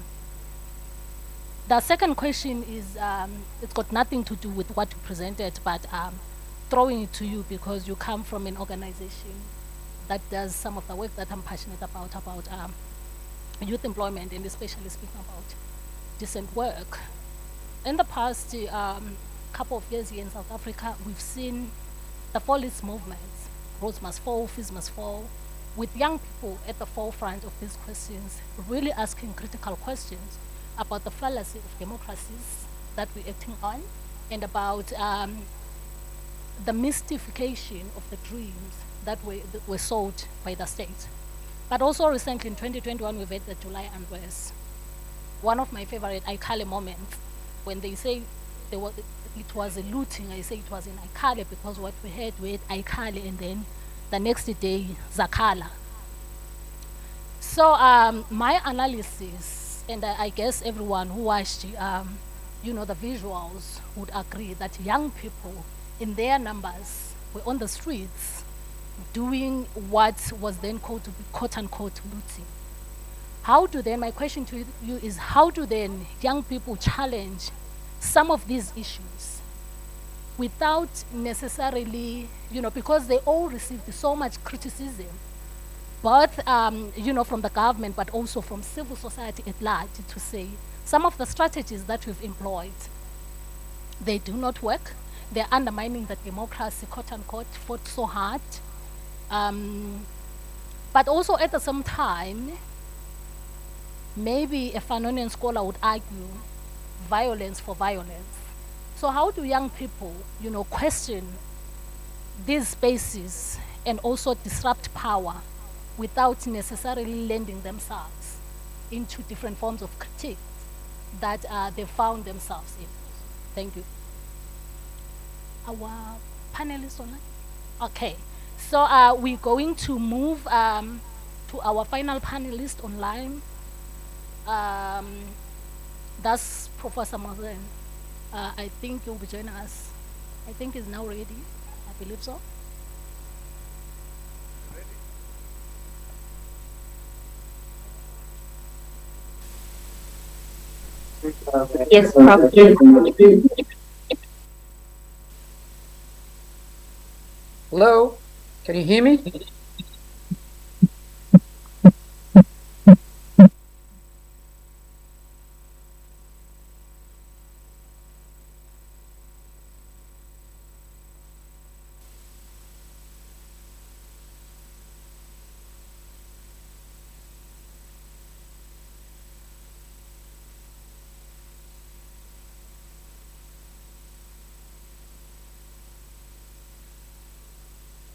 The second question is, it's got nothing to do with what you presented, but throwing it to you because you come from an organization that does some of the work that I'm passionate about youth employment, and especially speaking about decent work. In the past couple of years here in South Africa, we've seen the fallist movements, roads must fall, fees must fall, with young people at the forefront of these questions, really asking critical questions about the fallacy of democracies that we're acting on, and about the mystification of the dreams that were sold by the state. But also recently in 2021, we've had the July unrest. One of my favorite Aikale moments, when they say it was a looting, I say it was in Aikale because what we had Aikale, and then the next day, Zakala. So my analysis, and I guess everyone who watched the visuals would agree that young people in their numbers were on the streets doing what was then called to be quote-unquote looting. How do then, my question to you is, how do then young people challenge some of these issues without necessarily, because they all received so much criticism, both from the government, but also from civil society at large, to say some of the strategies that we've employed, they do not work. They're undermining the democracy, quote-unquote, fought so hard. But also at the same time, maybe a Fanonian scholar would argue violence for violence. So how do young people, question these spaces and also disrupt power without necessarily lending themselves into different forms of critique that they found themselves in. Thank you. Our panelists online? Okay, so we're going to move to our final panelist online. That's Professor Mazen. I think he'll be joining us. I think he's now ready. I believe so. Yes, Prof. Hello, can you hear me?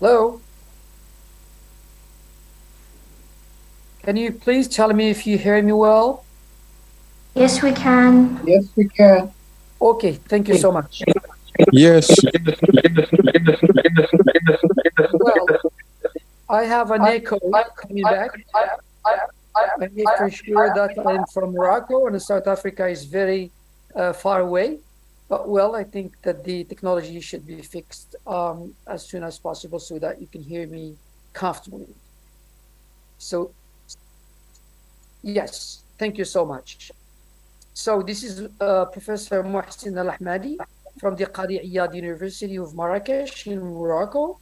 Hello? Can you please tell me if you hear me well? Yes, we can. Yes, we can. Okay, thank you so much. Yes. Well, I have an echo coming back. I make for sure that I'm from Morocco and South Africa is very far away. But well, I think that the technology should be fixed as soon as possible so that you can hear me comfortably. So, yes, thank you so much. So this is Professor Mohsin Al-Ahmadi from the Qadi Iyad University of Marrakesh in Morocco.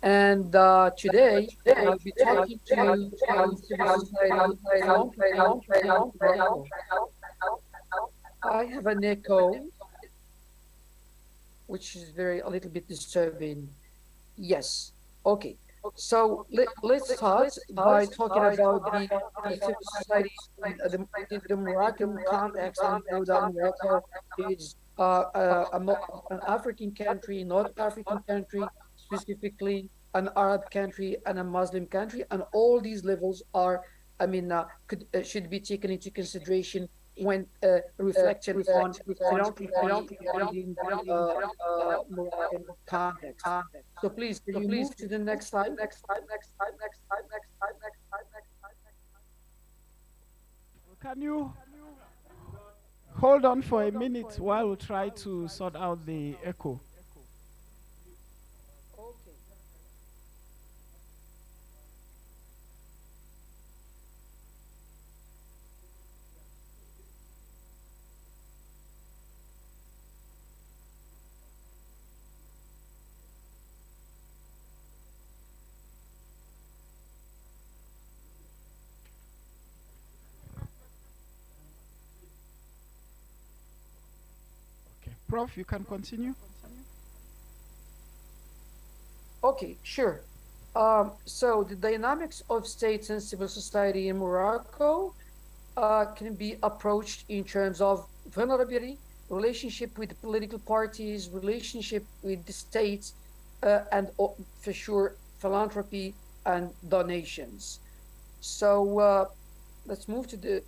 And today I'll be talking to you on civil society. I have an echo, which is a little bit disturbing. Yes. Okay. So let's start by talking about the civil society in the Moroccan context. I know that Morocco is an African country, North African country, specifically an Arab country and a Muslim country, and all these levels are, should be taken into consideration when reflecting on philanthropy within Moroccan context. So please, can you move to the next slide? Can you hold on for a minute while we try to sort out the echo? Prof, you can continue. Okay, sure. So the dynamics of states and civil society in Morocco can be approached in terms of vulnerability, relationship with political parties, relationship with the states, and for sure, philanthropy and donations. So let's move to the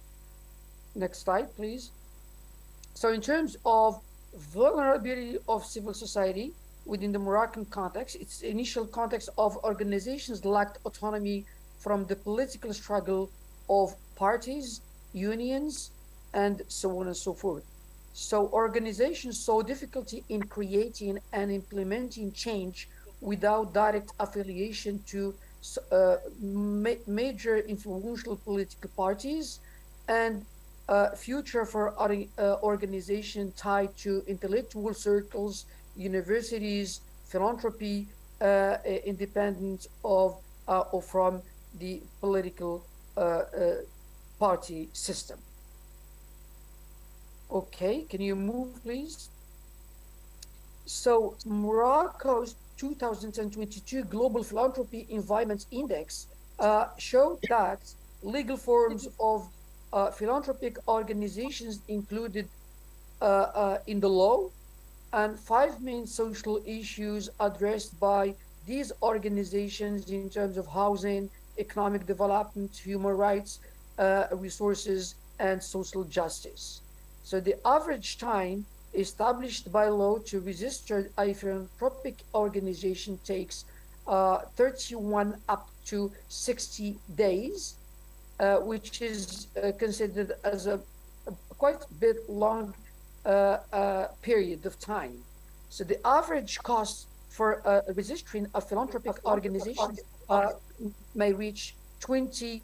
next slide, please. So in terms of vulnerability of civil society within the Moroccan context, its initial context of organizations lacked autonomy from the political struggle of parties, unions, and so on and so forth. So organizations saw difficulty in creating and implementing change without direct affiliation to major influential political parties, and future for organization tied to intellectual circles, universities, philanthropy, independent of or from the political party system. Okay, can you move, please? So Morocco's 2022 Global Philanthropy Environment Index showed that legal forms of philanthropic organizations included in the law, and 5 main social issues addressed by these organizations in terms of housing, economic development, human rights, resources, and social justice. So the average time established by law to register a philanthropic organization takes 31 up to 60 days, which is considered as a quite bit long period of time. So the average cost for registering a philanthropic organization may reach 20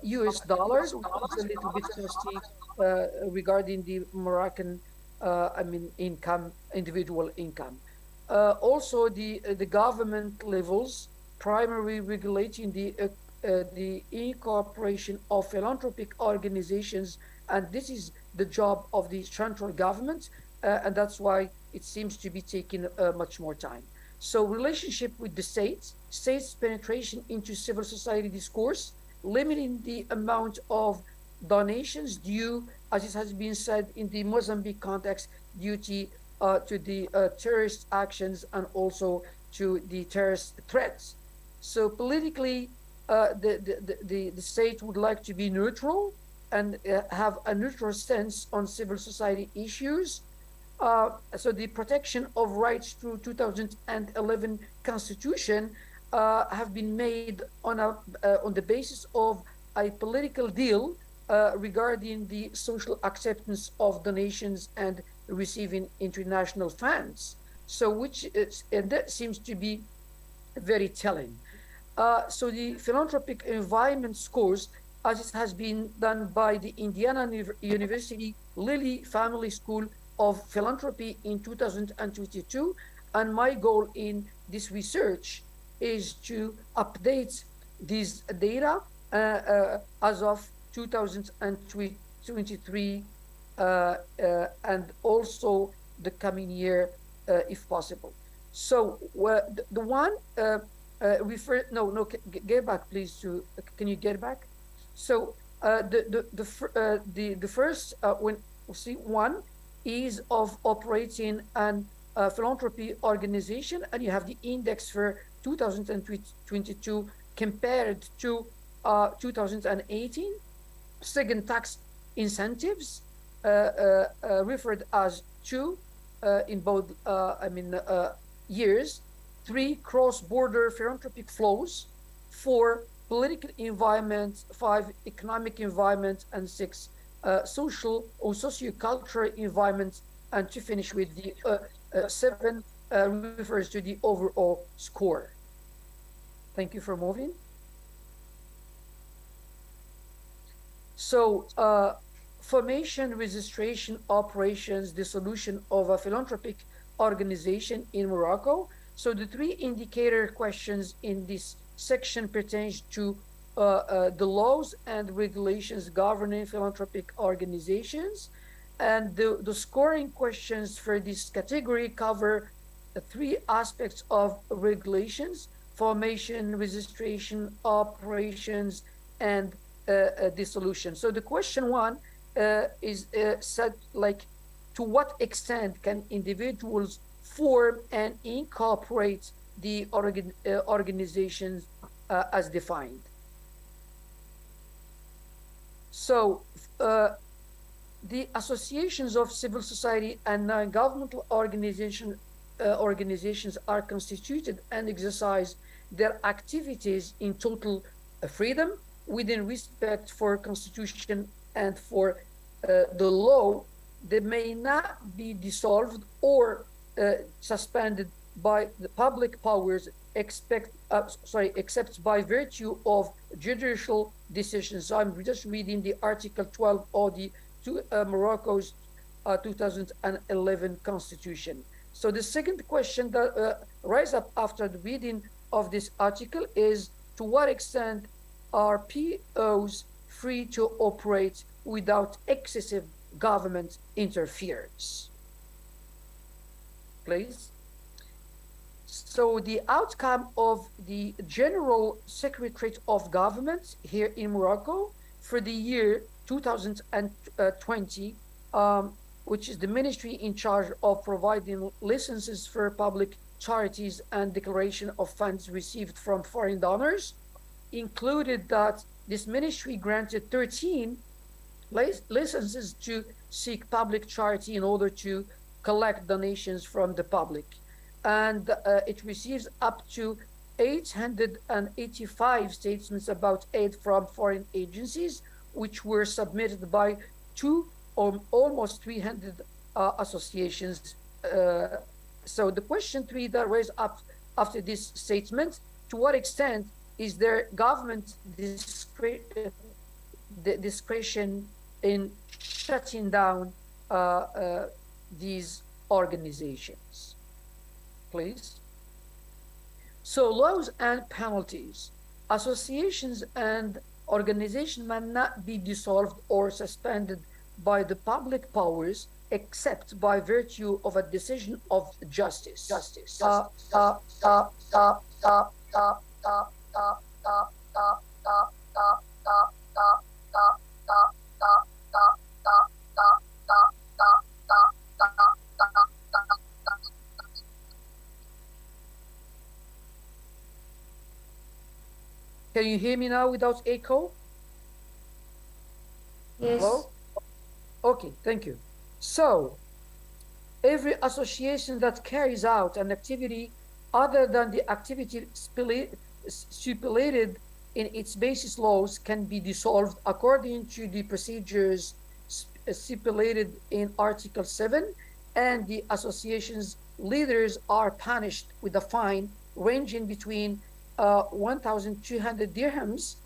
US dollars, which is a little bit costly regarding the Moroccan, income, individual income. Also, the government levels primarily regulating the incorporation of philanthropic organizations, and this is the job of the central government, and that's why it seems to be taking much more time. So relationship with the states penetration into civil society discourse, limiting the amount of donations due, as it has been said in the Mozambique context, due to the terrorist actions and also to the terrorist threats. So politically, the state would like to be neutral and have a neutral stance on civil society issues. So the protection of rights through 2011 Constitution have been made on the basis of a political deal regarding the social acceptance of donations and receiving international funds. So and that seems to be very telling. So the philanthropic environment scores, as it has been done by the Indiana University Lilly Family School of Philanthropy in 2022, and my goal in this research is to update this data as of 2023 and also the coming year, if possible. So the one get back, please. Can you get back? So the first one is of operating an philanthropy organization, and you have the index for 2022 compared to 2018. Second, tax incentives referred as two in both years. 3, cross-border philanthropic flows. 4, political environment. 5, economic environment. And 6, social or socio-cultural environment. And to finish with the 7 refers to the overall score. Thank you for moving. So formation, registration, operations, dissolution of a philanthropic organization in Morocco. So the 3 indicator questions in this section pertains to the laws and regulations governing philanthropic organizations. And the scoring questions for this category cover the 3 aspects of regulations: formation, registration, operations, and dissolution. So the question 1 is said like, to what extent can individuals form and incorporate the organizations as defined? So the associations of civil society and non-governmental organizations are constituted and exercise their activities in total freedom within respect for constitution and for the law. They may not be dissolved or suspended by the public powers except by virtue of judicial decisions. So I'm just reading the Article 12 of the Morocco's 2011 Constitution. So the second question that rises up after the reading of this article is, to what extent are POs free to operate without excessive government interference? Please. So the outcome of the General Secretariat of Government here in Morocco for the year 2020, which is the ministry in charge of providing licenses for public charities and declaration of funds received from foreign donors included that this ministry granted 13 licenses to seek public charity in order to collect donations from the public. And it receives up to 885 statements about aid from foreign agencies, which were submitted by almost 300 associations. So the question 3 that raised up after this statement, to what extent is there government discretion in shutting down these organizations? Please. So laws and penalties. Associations and organizations may not be dissolved or suspended by the public powers except by virtue of a decision of justice. Can you hear me now without echo? Yes. Hello? Okay, thank you. So, every association that carries out an activity other than the activity stipulated in its basis laws can be dissolved according to the procedures stipulated in Article 7, and the association's leaders are punished with a fine ranging between 1,200 dirhams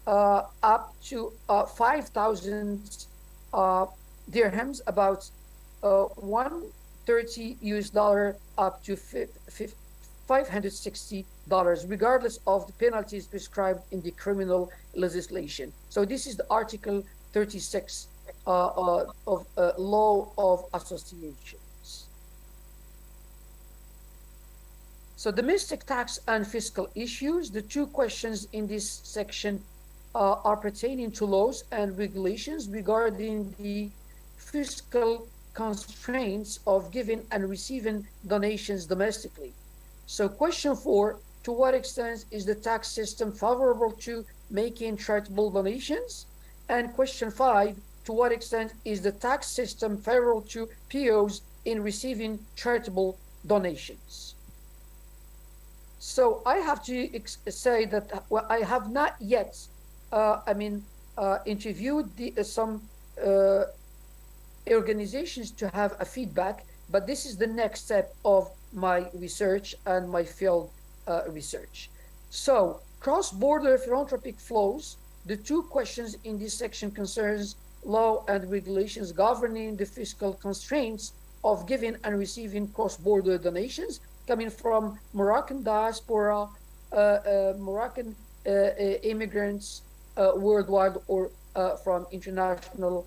up to 5,000 dirhams, about 130 US dollar up to $560, regardless of the penalties prescribed in the criminal legislation. So this is the Article 36 of Law of Associations. So domestic tax and fiscal issues, the two questions in this section are pertaining to laws and regulations regarding the fiscal constraints of giving and receiving donations domestically. So question 4, to what extent is the tax system favorable to making charitable donations? And question 5, to what extent is the tax system favorable to POs in receiving charitable donations? So I have to say that I have not yet, interviewed some organizations to have a feedback, but this is the next step of my research and my field research. So cross-border philanthropic flows, the two questions in this section concerns law and regulations governing the fiscal constraints of giving and receiving cross-border donations coming from Moroccan diaspora, Moroccan immigrants worldwide, or from international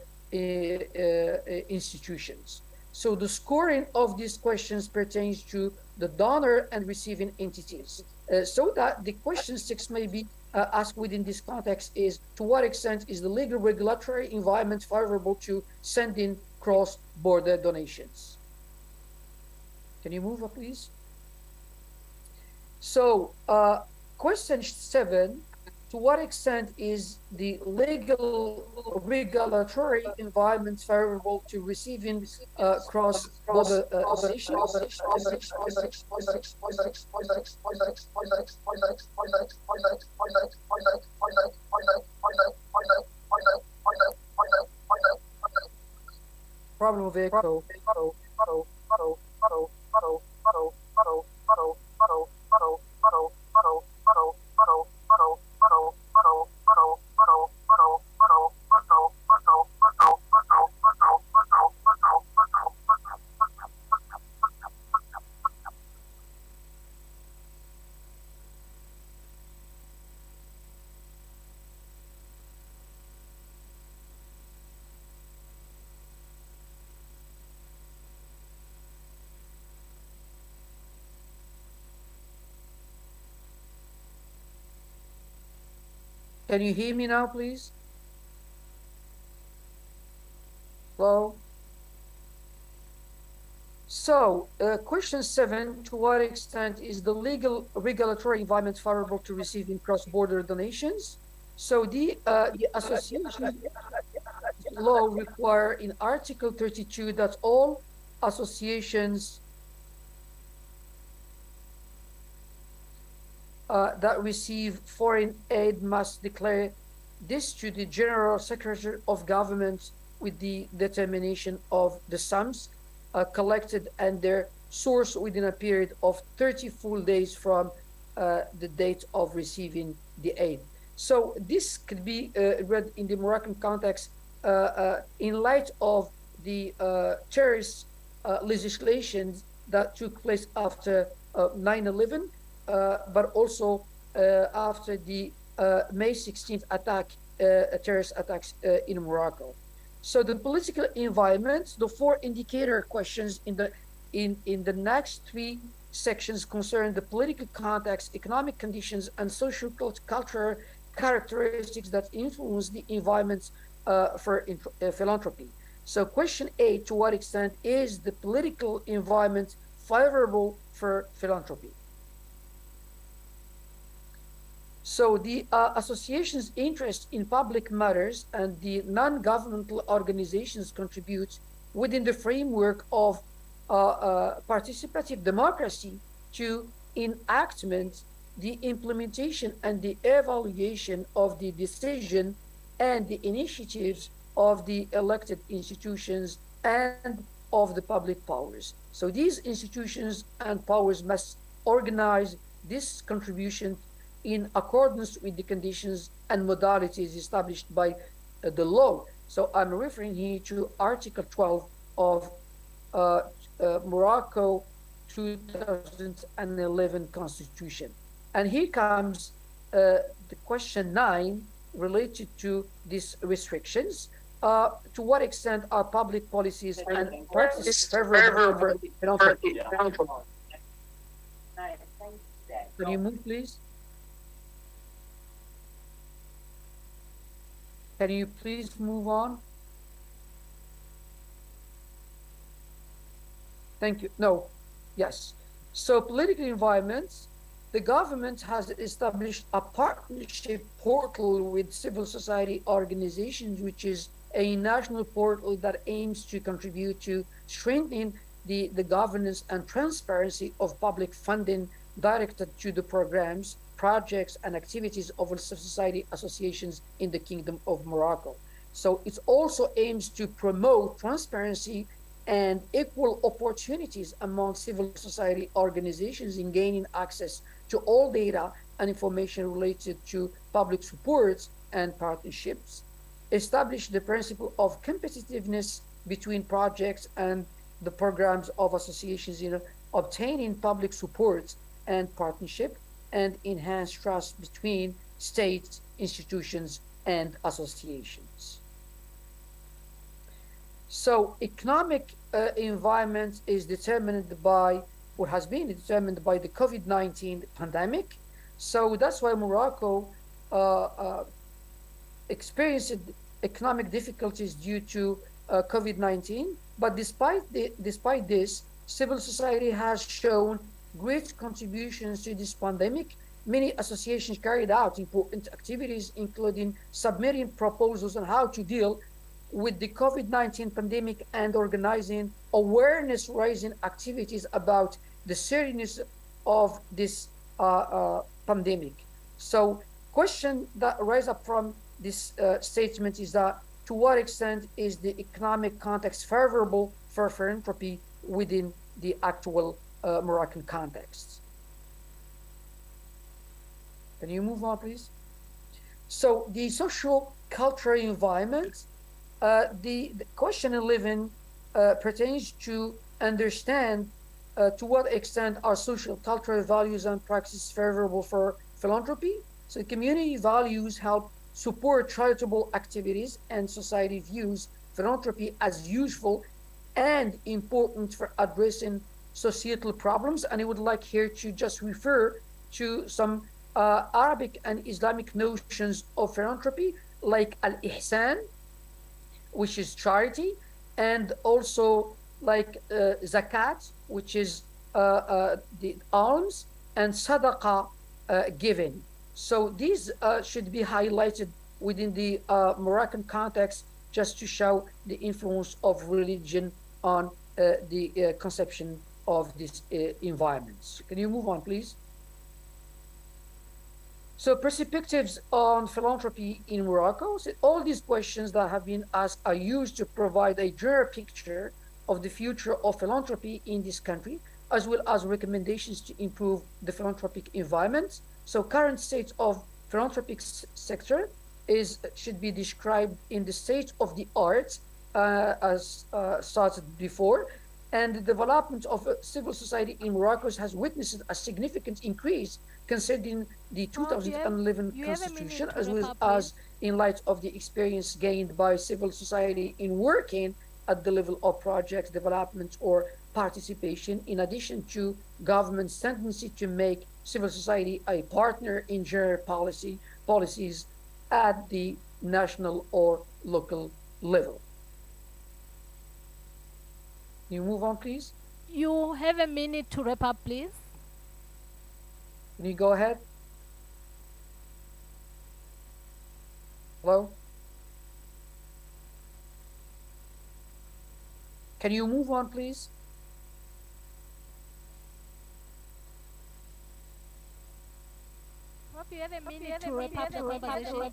institutions. So the scoring of these questions pertains to the donor and receiving entities. So that the question 6 may be asked within this context is, to what extent is the legal regulatory environment favorable to sending cross-border donations? Can you move up, please? So question 7, to what extent is the legal regulatory environment favorable to receiving cross-border donations? Problem of echo. Can you hear me now, please? Hello? So, question 7, to what extent is the legal regulatory environment favorable to receiving cross-border donations? So the association law require in Article 32 that all associations that receive foreign aid must declare this to the General Secretary of Government with the determination of the sums collected and their source within a period of 30 full days from the date of receiving the aid. So this could be read in the Moroccan context in light of the terrorist legislations that took place after 9/11, but also after the May 16th attack, terrorist attacks in Morocco. So the political environment, the 4 indicator questions in the next 3 sections concern the political context, economic conditions, and social cultural characteristics that influence the environments for philanthropy. So question 8, to what extent is the political environment favorable for philanthropy? So the association's interest in public matters and the non-governmental organizations contribute within the framework of participative democracy to enactment, the implementation and the evaluation of the decision and the initiatives of the elected institutions and of the public powers. So these institutions and powers must organize this contribution in accordance with the conditions and modalities established by the law. So I'm referring here to Article 12 of Morocco 2011 Constitution. And here comes the question 9 related to these restrictions. To what extent are public policies and practices favorable for philanthropy? Can you move, please? Can you please move on? Thank you. No. Yes. So political environments, the government has established a partnership portal with civil society organizations, which is a national portal that aims to contribute to strengthening the governance and transparency of public funding directed to the programs, projects, and activities of civil society associations in the Kingdom of Morocco. So it also aims to promote transparency and equal opportunities among civil society organizations in gaining access to all data and information related to public supports and partnerships, establish the principle of competitiveness between projects and the programs of associations in obtaining public support and partnership, and enhance trust between states, institutions, and associations. So economic environment is determined by, or has been determined by, the COVID-19 pandemic. So that's why Morocco experienced economic difficulties due to COVID-19. But despite this, civil society has shown great contributions to this pandemic. Many associations carried out important activities, including submitting proposals on how to deal with the COVID-19 pandemic and organizing awareness-raising activities about the seriousness of this pandemic. So, question that rise up from this statement is that, to what extent is the economic context favorable for philanthropy within the actual Moroccan context? Can you move on, please? So the social cultural environment, the question 11 pertains to understand to what extent are social cultural values and practices favorable for philanthropy. So community values help support charitable activities, and society views philanthropy as useful and important for addressing societal problems. And I would like here to just refer to some Arabic and Islamic notions of philanthropy, like al-ihsan, which is charity, and also like zakat, which is the alms, and sadaqah giving. So these should be highlighted within the Moroccan context, just to show the influence of religion on the conception of these environments. Can you move on, please? So perspectives on philanthropy in Morocco. So all these questions that have been asked are used to provide a general picture of the future of philanthropy in this country, as well as recommendations to improve the philanthropic environment. So current state of philanthropic sector should be described in the state of the art, as started before. And the development of civil society in Morocco has witnessed a significant increase considering the 2011 constitution, as well as in light of the experience gained by civil society in working at the level of projects development or participation, in addition to government's tendency to make civil society a partner in general policies at the national or local level. Can you move on, please? You have a minute to wrap up, please. Can you go ahead? Hello? Can you move on, please? You have a minute to wrap up the conversation.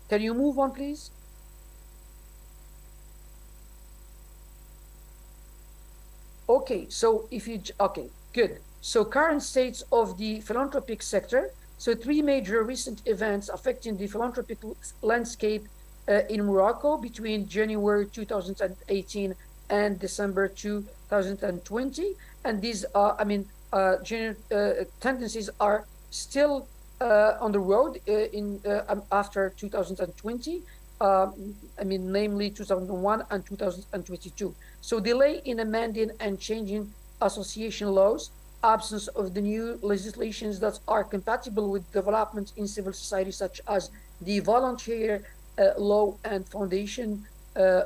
Can you move on, please? Okay, so okay, good. So current states of the philanthropic sector. So three major recent events affecting the philanthropic landscape in Morocco between January 2018 and December 2020. And these tendencies are still on the road after 2020, namely 2001 and 2022. So delay in amending and changing association laws, absence of the new legislations that are compatible with development in civil society, such as the volunteer law and foundation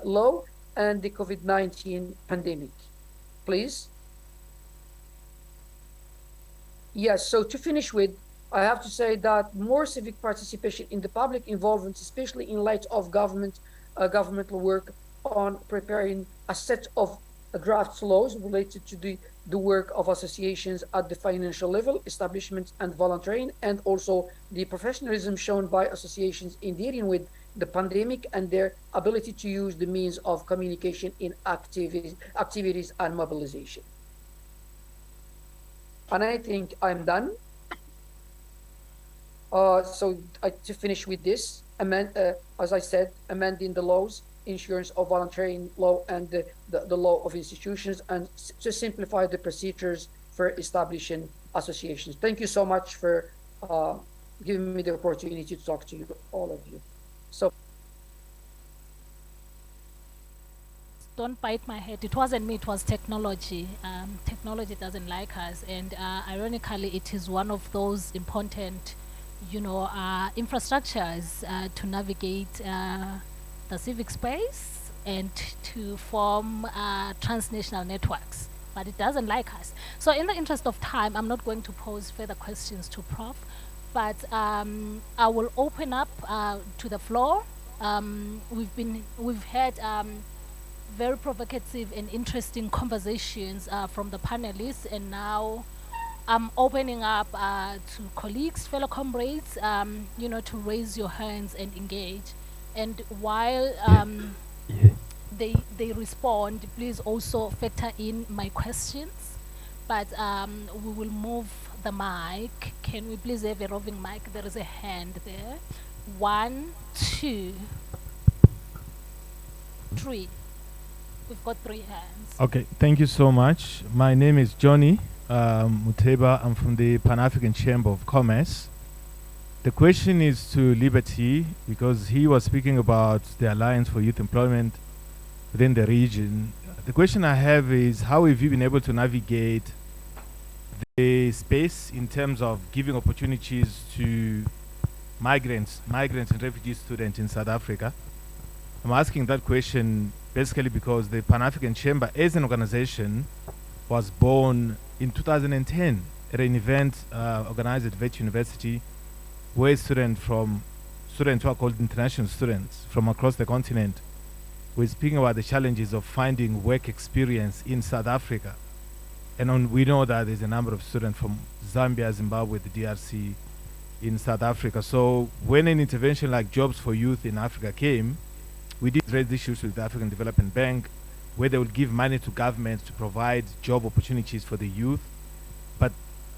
law, and the COVID-19 pandemic. Please. Yes, so to finish with, I have to say that more civic participation in the public involvement, especially in light of governmental work on preparing a set of draft laws related to the work of associations at the financial level, establishment and volunteering, and also the professionalism shown by associations in dealing with the pandemic and their ability to use the means of communication in activities and mobilization. And I think I'm done. To finish with this, as I said, amending the laws, insurance of volunteering law and the law of institutions, and to simplify the procedures for establishing associations. Thank you so much for giving me the opportunity to talk to you, all of you. So, don't bite my head. It wasn't me, it was technology. Technology doesn't like us, and ironically, it is one of those important infrastructures to navigate the civic space and to form transnational networks, but it doesn't like us. So in the interest of time, I'm not going to pose further questions to Prof, but I will open up to the floor. We've had very provocative and interesting conversations from the panelists, and now I'm opening up to colleagues, fellow comrades, to raise your hands and engage. And while they respond, please also factor in my questions. But we will move the mic. Can we please have a roving mic? There is a hand there. 1, 2, 3. We've got 3 hands. Okay, thank you so much. My name is Johnny Muteba. I'm from the Pan-African Chamber of Commerce. The question is to Liberty, because he was speaking about the Alliance for Youth Employment within the region. The question I have is, how have you been able to navigate the space in terms of giving opportunities to migrants and refugee students in South Africa. I'm asking that question basically because the Pan-African Chamber as an organization was born in 2010 at an event organized at Vet University, where students who are called international students from across the continent were speaking about the challenges of finding work experience in South Africa. And we know that there's a number of students from Zambia, Zimbabwe, the DRC, in South Africa. So when an intervention like Jobs for Youth in Africa came, we did raise issues with the African Development Bank, where they would give money to governments to provide job opportunities for the youth. But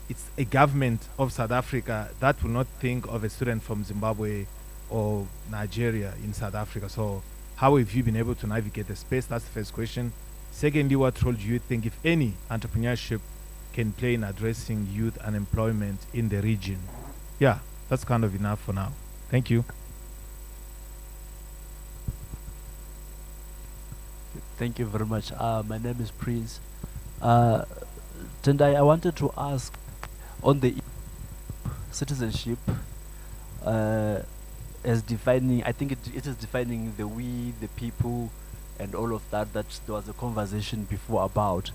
it's a government of South Africa that will not think of a student from Zimbabwe or Nigeria in South Africa. So how have you been able to navigate the space? That's the first question. Secondly, what role do you think, if any, entrepreneurship can play in addressing youth unemployment in the region? Yeah, that's kind of enough for now. Thank you. Thank you very much. My name is Prince. Tendai, I wanted to ask on the citizenship as defining, I think it is defining the we, the people, and all of that there was a conversation before about.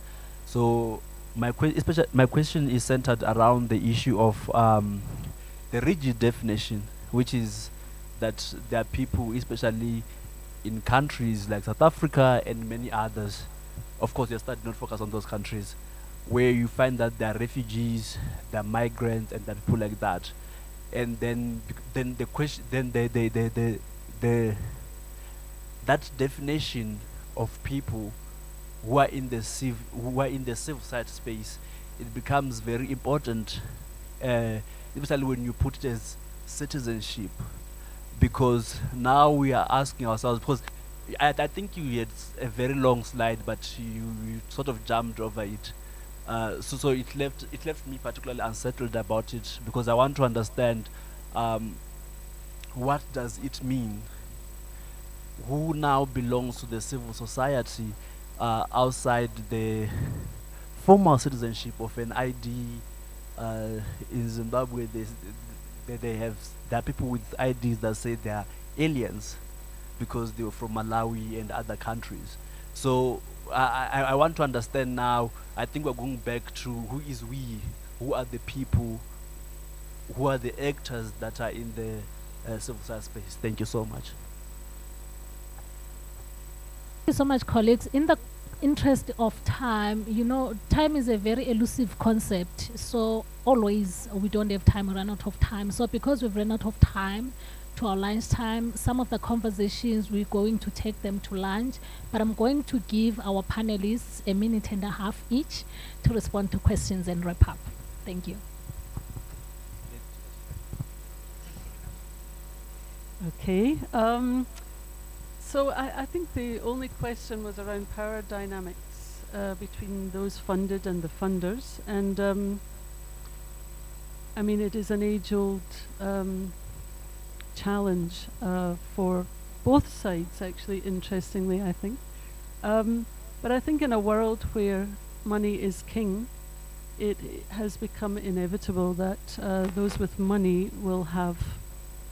So my question is centered around the issue of the rigid definition, which is that there are people, especially in countries like South Africa and many others, of course, you're starting not focus on those countries, where you find that there are refugees, there are migrants, and there are people like that. And then the question, then that definition of people who are in the civil side space, it becomes very important, especially when you put it as citizenship. Because now we are asking ourselves, because I think you had a very long slide, but you sort of jumped over it. So it left me particularly unsettled about it, because I want to understand what does it mean? Who now belongs to the civil society outside the formal citizenship of an ID? In Zimbabwe, there are people with IDs that say they are aliens because they were from Malawi and other countries. So I want to understand now. I think we're going back to who is we, who are the people, who are the actors that are in the civil society space. Thank you so much. Thank you so much, colleagues. In the interest of time, time is a very elusive concept. So always we don't have time, we run out of time. So because we've run out of time to our lunch time, some of the conversations we're going to take them to lunch, but I'm going to give our panelists 1.5 minutes each to respond to questions and wrap up. Thank you. Okay. So I think the only question was around power dynamics between those funded and the funders. And I mean, it is an age-old challenge for both sides, actually, interestingly, I think. But I think in a world where money is king, it has become inevitable that those with money will have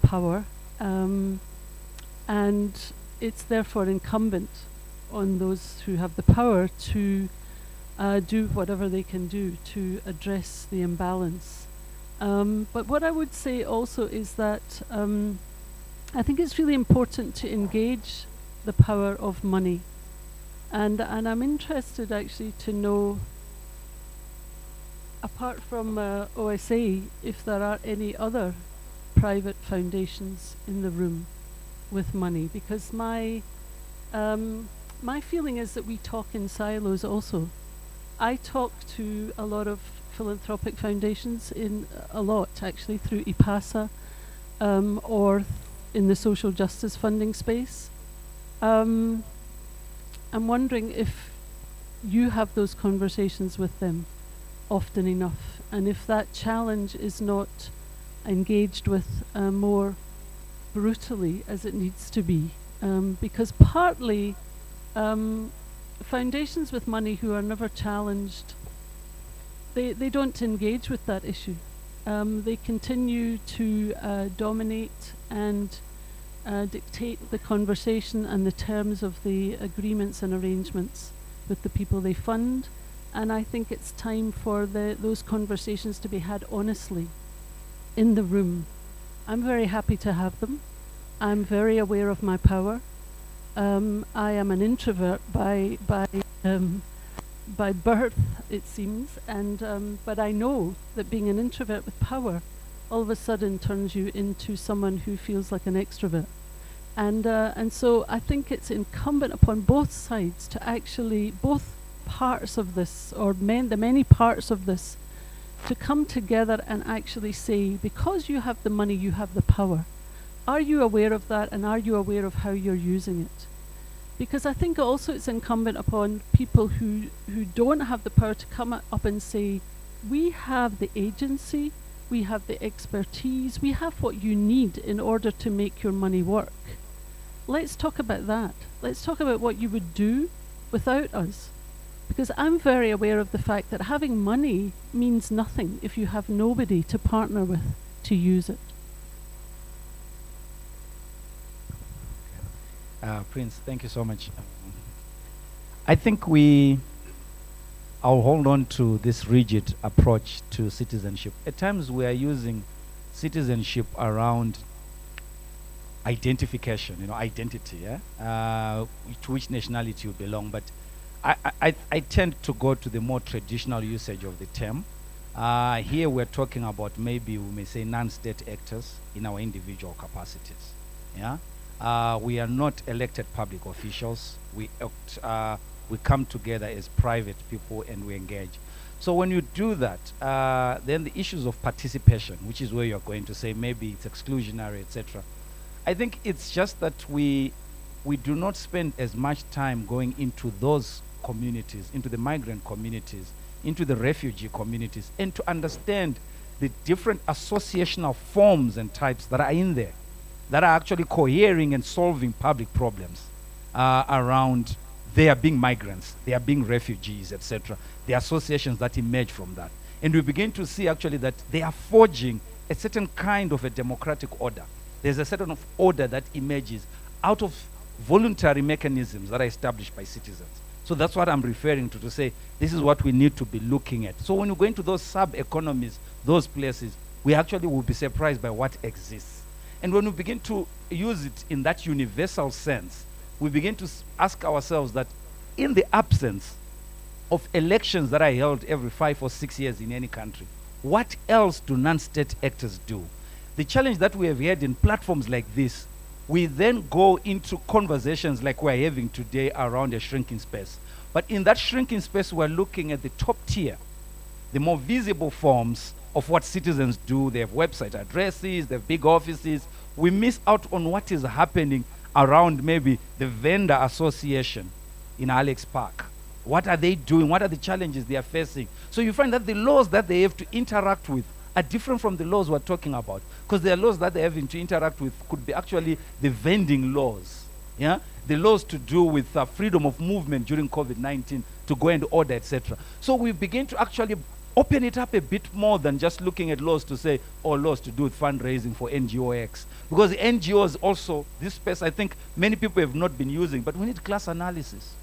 power. And it's therefore incumbent on those who have the power to do whatever they can do to address the imbalance. But what I would say also is that I think it's really important to engage the power of money. And I'm interested actually to know, apart from OSA, if there are any other private foundations in the room with money, because my feeling is that we talk in silos also. I talk to a lot of philanthropic foundations a lot actually through IPASA or in the social justice funding space. I'm wondering if you have those conversations with them often enough, and if that challenge is not engaged with more brutally as it needs to be, because partly foundations with money who are never challenged they don't engage with that issue. They continue to dominate and dictate the conversation and the terms of the agreements and arrangements with the people they fund. And I think it's time for those conversations to be had honestly in the room. I'm very happy to have them. I'm very aware of my power. I am an introvert by birth, it seems, and but I know that being an introvert with power all of a sudden turns you into someone who feels like an extrovert. And so I think it's incumbent upon both sides to actually, both parts of this, or the many parts of this, to come together and actually say, because you have the money, you have the power. Are you aware of that, and are you aware of how you're using it? Because I think also it's incumbent upon people who don't have the power to come up and say, we have the agency, we have the expertise, we have what you need in order to make your money work. Let's talk about that. Let's talk about what you would do without us. Because I'm very aware of the fact that having money means nothing if you have nobody to partner with to use it. Prince, thank you so much. I think I'll hold on to this rigid approach to citizenship. At times we are using citizenship around identification, identity, to which nationality you belong. But I tend to go to the more traditional usage of the term. Here we're talking about, maybe we may say, non-state actors in our individual capacities. We are not elected public officials. We come together as private people and we engage. So when you do that, then the issues of participation, which is where you're going to say maybe it's exclusionary, etc. I think it's just that we do not spend as much time going into those communities, into the migrant communities, into the refugee communities, and to understand the different associational forms and types that are in there, that are actually cohering and solving public problems around they are being migrants, they are being refugees, etc. The associations that emerge from that. And we begin to see actually that they are forging a certain kind of a democratic order. There's a certain of order that emerges out of voluntary mechanisms that are established by citizens. So that's what I'm referring to say this is what we need to be looking at. So when you go into those sub-economies, those places, we actually will be surprised by what exists. And when we begin to use it in that universal sense, we begin to ask ourselves that in the absence of elections that are held every 5 or 6 years in any country, what else do non-state actors do? The challenge that we have had in platforms like this, we then go into conversations like we're having today around a shrinking space. But in that shrinking space, we're looking at the top tier, the more visible forms of what citizens do. They have website addresses, they have big offices. We miss out on what is happening around maybe the vendor association in Alex Park. What are they doing? What are the challenges they are facing? So you find that the laws that they have to interact with are different from the laws we're talking about, because the laws that they're having to interact with could be actually the vending laws, the laws to do with freedom of movement during COVID-19, to go and order, etc. So we begin to actually open it up a bit more than just looking at laws to say, laws to do with fundraising for NGOX. Because NGOs also, this space I think many people have not been using, but we need class analysis.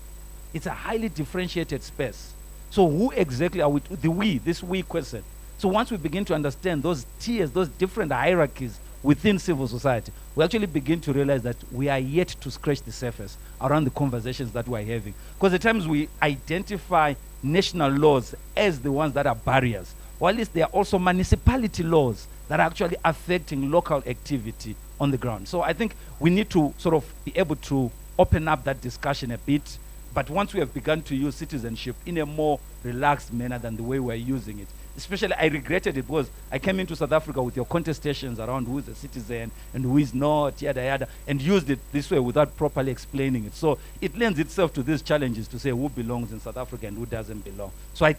It's a highly differentiated space. So who exactly are we, this we question. So once we begin to understand those tiers, those different hierarchies within civil society, we actually begin to realize that we are yet to scratch the surface around the conversations that we're having. Because at times we identify national laws as the ones that are barriers, while at least there are also municipality laws that are actually affecting local activity on the ground. So I think we need to sort of be able to open up that discussion a bit. But once we have begun to use citizenship in a more relaxed manner than the way we're using it, especially I regretted it because I came into South Africa with your contestations around who is a citizen and who is not, yada yada, and used it this way without properly explaining it. So it lends itself to these challenges to say who belongs in South Africa and who doesn't belong. So I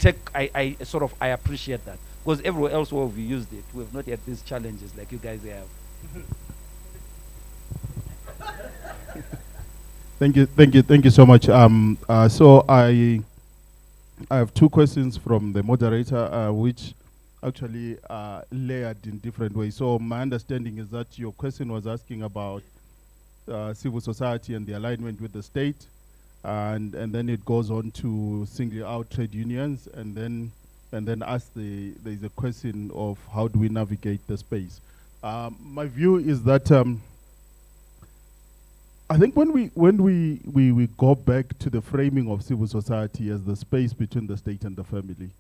appreciate that, because everywhere else where we used it, we have not had these challenges like you guys have. Thank you so much. So I I have two questions from the moderator, which actually are layered in different ways. So my understanding is that your question was asking about civil society and the alignment with the state, and then it goes on to single out trade unions, and then there's a question of how do we navigate the space. My view is that I think when we go back to the framing of civil society as the space between the state and the family,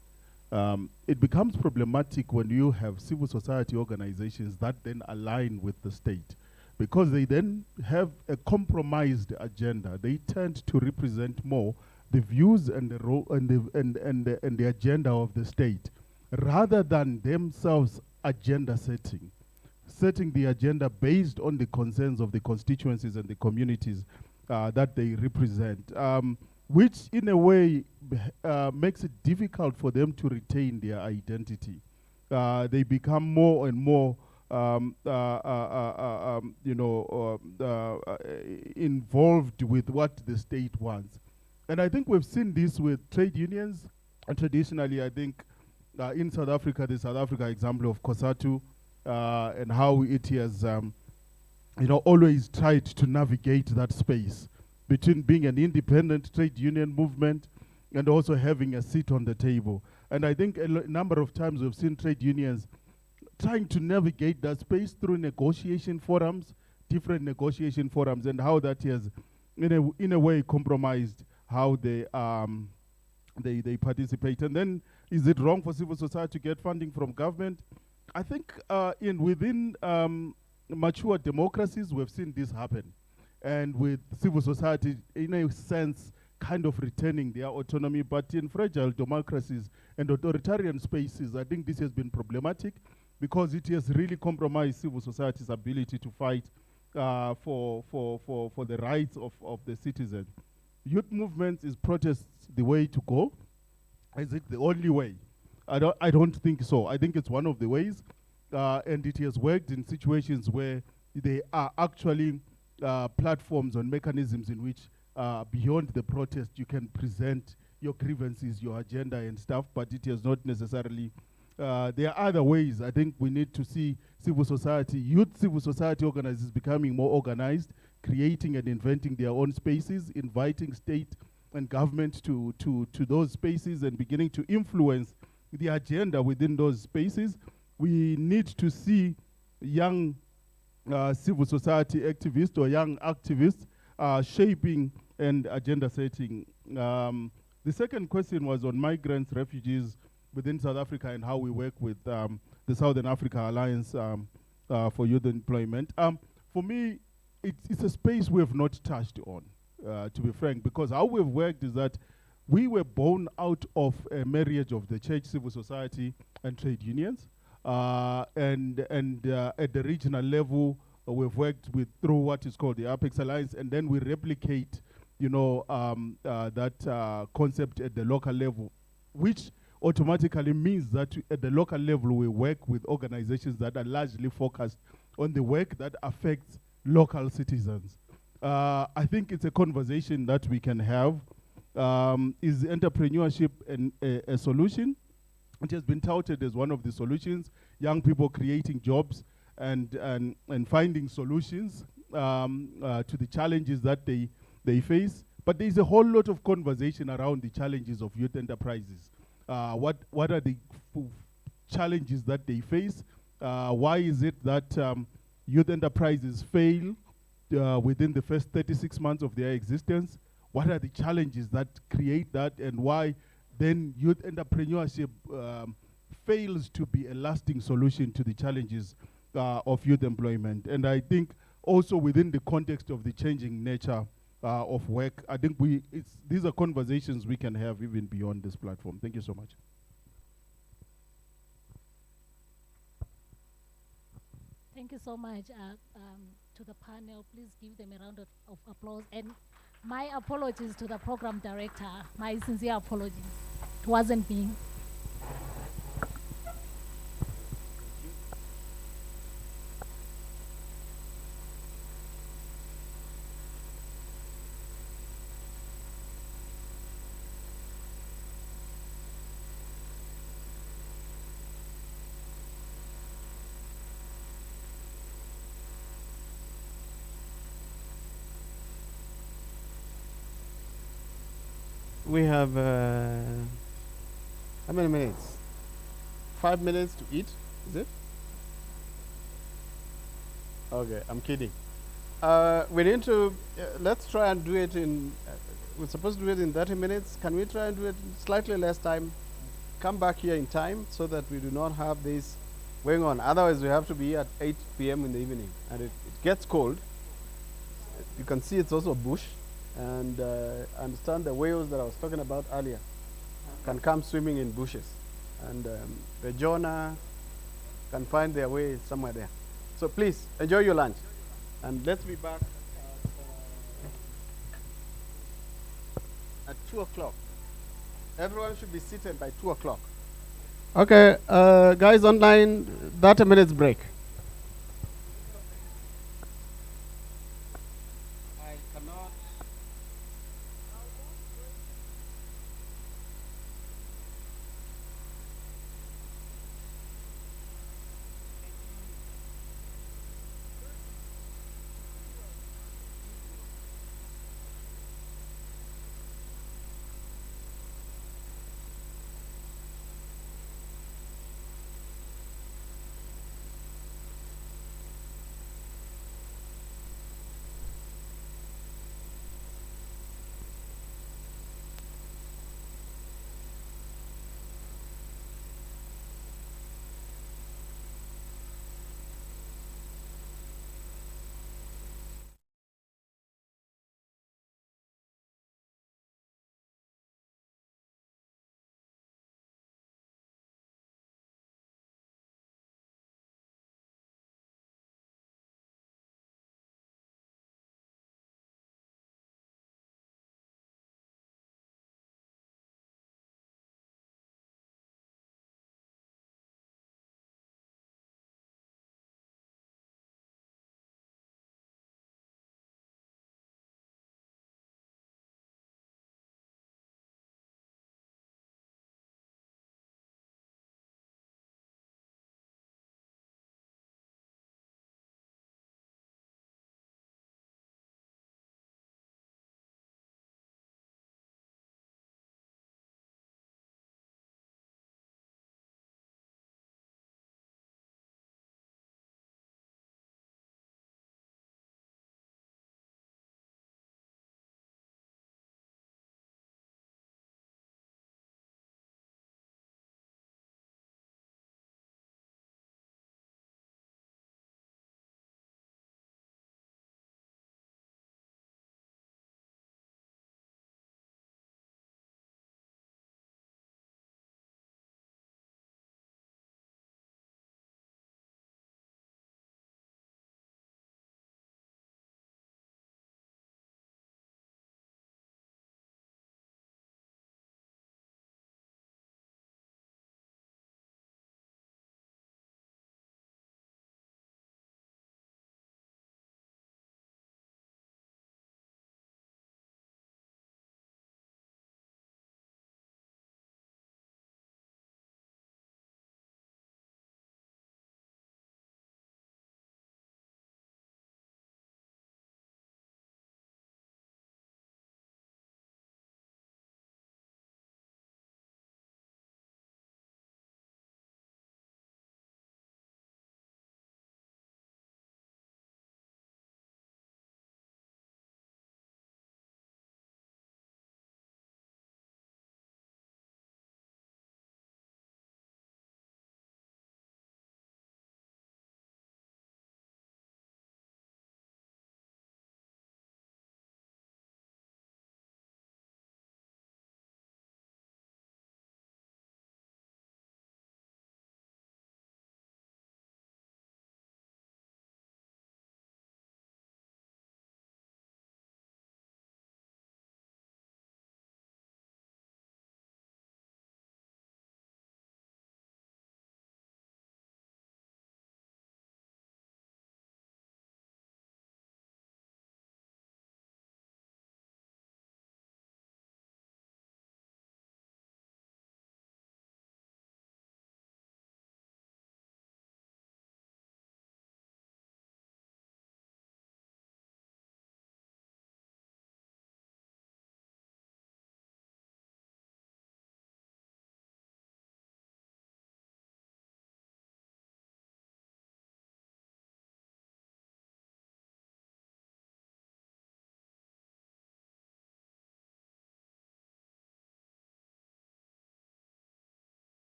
it becomes problematic when you have civil society organizations that then align with the state, because they then have a compromised agenda. They tend to represent more the views and the role and the agenda of the state, rather than themselves agenda setting the agenda based on the concerns of the constituencies and the communities that they represent, which in a way makes it difficult for them to retain their identity. They become more and more involved with what the state wants. And I think we've seen this with trade unions. And traditionally, I think in South Africa, the South Africa example of COSATU, and how it has, always tried to navigate that space between being an independent trade union movement and also having a seat on the table. And I think a number of times we've seen trade unions trying to navigate that space through negotiation forums, different negotiation forums, and how that has, in a way, compromised how they participate. And then, is it wrong for civil society to get funding from government? I think within mature democracies, we've seen this happen. And with civil society, in a sense, kind of retaining their autonomy. But in fragile democracies and authoritarian spaces, I think this has been problematic, because it has really compromised civil society's ability to fight for the rights of the citizen. Youth movements, is protests the way to go? Is it the only way? I don't think so. I think it's one of the ways, and it has worked in situations where there are actually platforms and mechanisms in which beyond the protest you can present your grievances, your agenda and stuff, but it has not necessarily, there are other ways. I think we need to see civil society, youth civil society organizers becoming more organized, creating and inventing their own spaces, inviting state and government to those spaces and beginning to influence the agenda within those spaces. We need to see young civil society activists or young activists shaping and agenda setting. The second question was on migrants, refugees within South Africa, and how we work with the Southern Africa Alliance for Youth Employment. For me, it's a space we have not touched on, to be frank, because how we've worked is that we were born out of a marriage of the church, civil society, and trade unions. And at the regional level, we've worked through what is called the Apex Alliance, and then we replicate, that concept at the local level, which automatically means that at the local level we work with organizations that are largely focused on the work that affects local citizens. I think it's a conversation that we can have. Is entrepreneurship a solution? It has been touted as one of the solutions. Young people creating jobs and finding solutions to the challenges that they face. But there's a whole lot of conversation around the challenges of youth enterprises. What are the challenges that they face? Why is it that youth enterprises fail within the first 36 months of their existence? What are the challenges that create that, and why then youth entrepreneurship fails to be a lasting solution to the challenges of youth employment? And I think also within the context of the changing nature of work, I think these are conversations we can have even beyond this platform. Thank you so much. Thank you so much to the panel. Please give them a round of applause. And my apologies to the program director. My sincere apologies. It wasn't me. we have how many minutes? 5 minutes to eat, is it? Okay, I'm kidding. We need to, let's try and do it in, we're supposed to do it in 30 minutes. Can we try and do it in slightly less time? Come back here in time so that we do not have this going on. Otherwise, we have to be at 8 p.m. in the evening. And it gets cold. You can see it's also bush. And I understand the whales that I was talking about earlier can come swimming in bushes. And the Jonah can find their way somewhere there. So please, enjoy your lunch. And let's be back at 2 o'clock. Everyone should be seated by 2 o'clock. Okay, guys online, 30 minutes break. I cannot.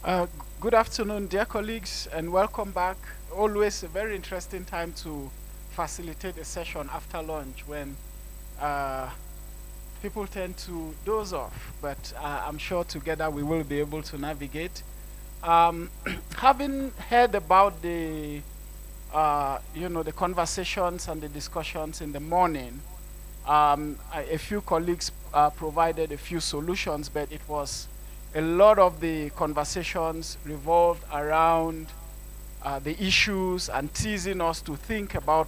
Good afternoon, dear colleagues, and welcome back. Always a very interesting time to facilitate a session after lunch when people tend to doze off, but I'm sure together we will be able to navigate. Having heard about the the conversations and the discussions in the morning, a few colleagues provided a few solutions, but it was a lot of the conversations revolved around the issues and teasing us to think about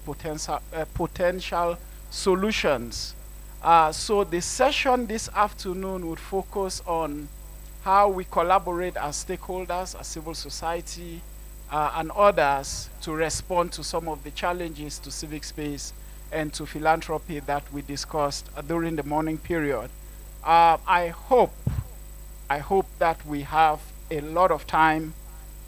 potential solutions. So the session this afternoon would focus on how we collaborate as stakeholders, as civil society, and others to respond to some of the challenges to civic space and to philanthropy that we discussed during the morning period. I hope that we have a lot of time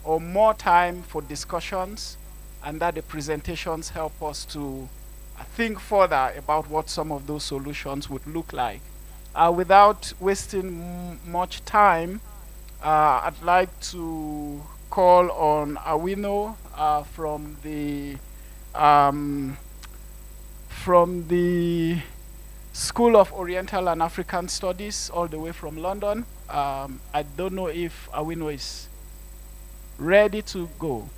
or more time for discussions, and that the presentations help us to think further about what some of those solutions would look like. Without wasting much time, I'd like to call on Awino from the School of Oriental and African Studies, all the way from London. I don't know if Awino is ready to go.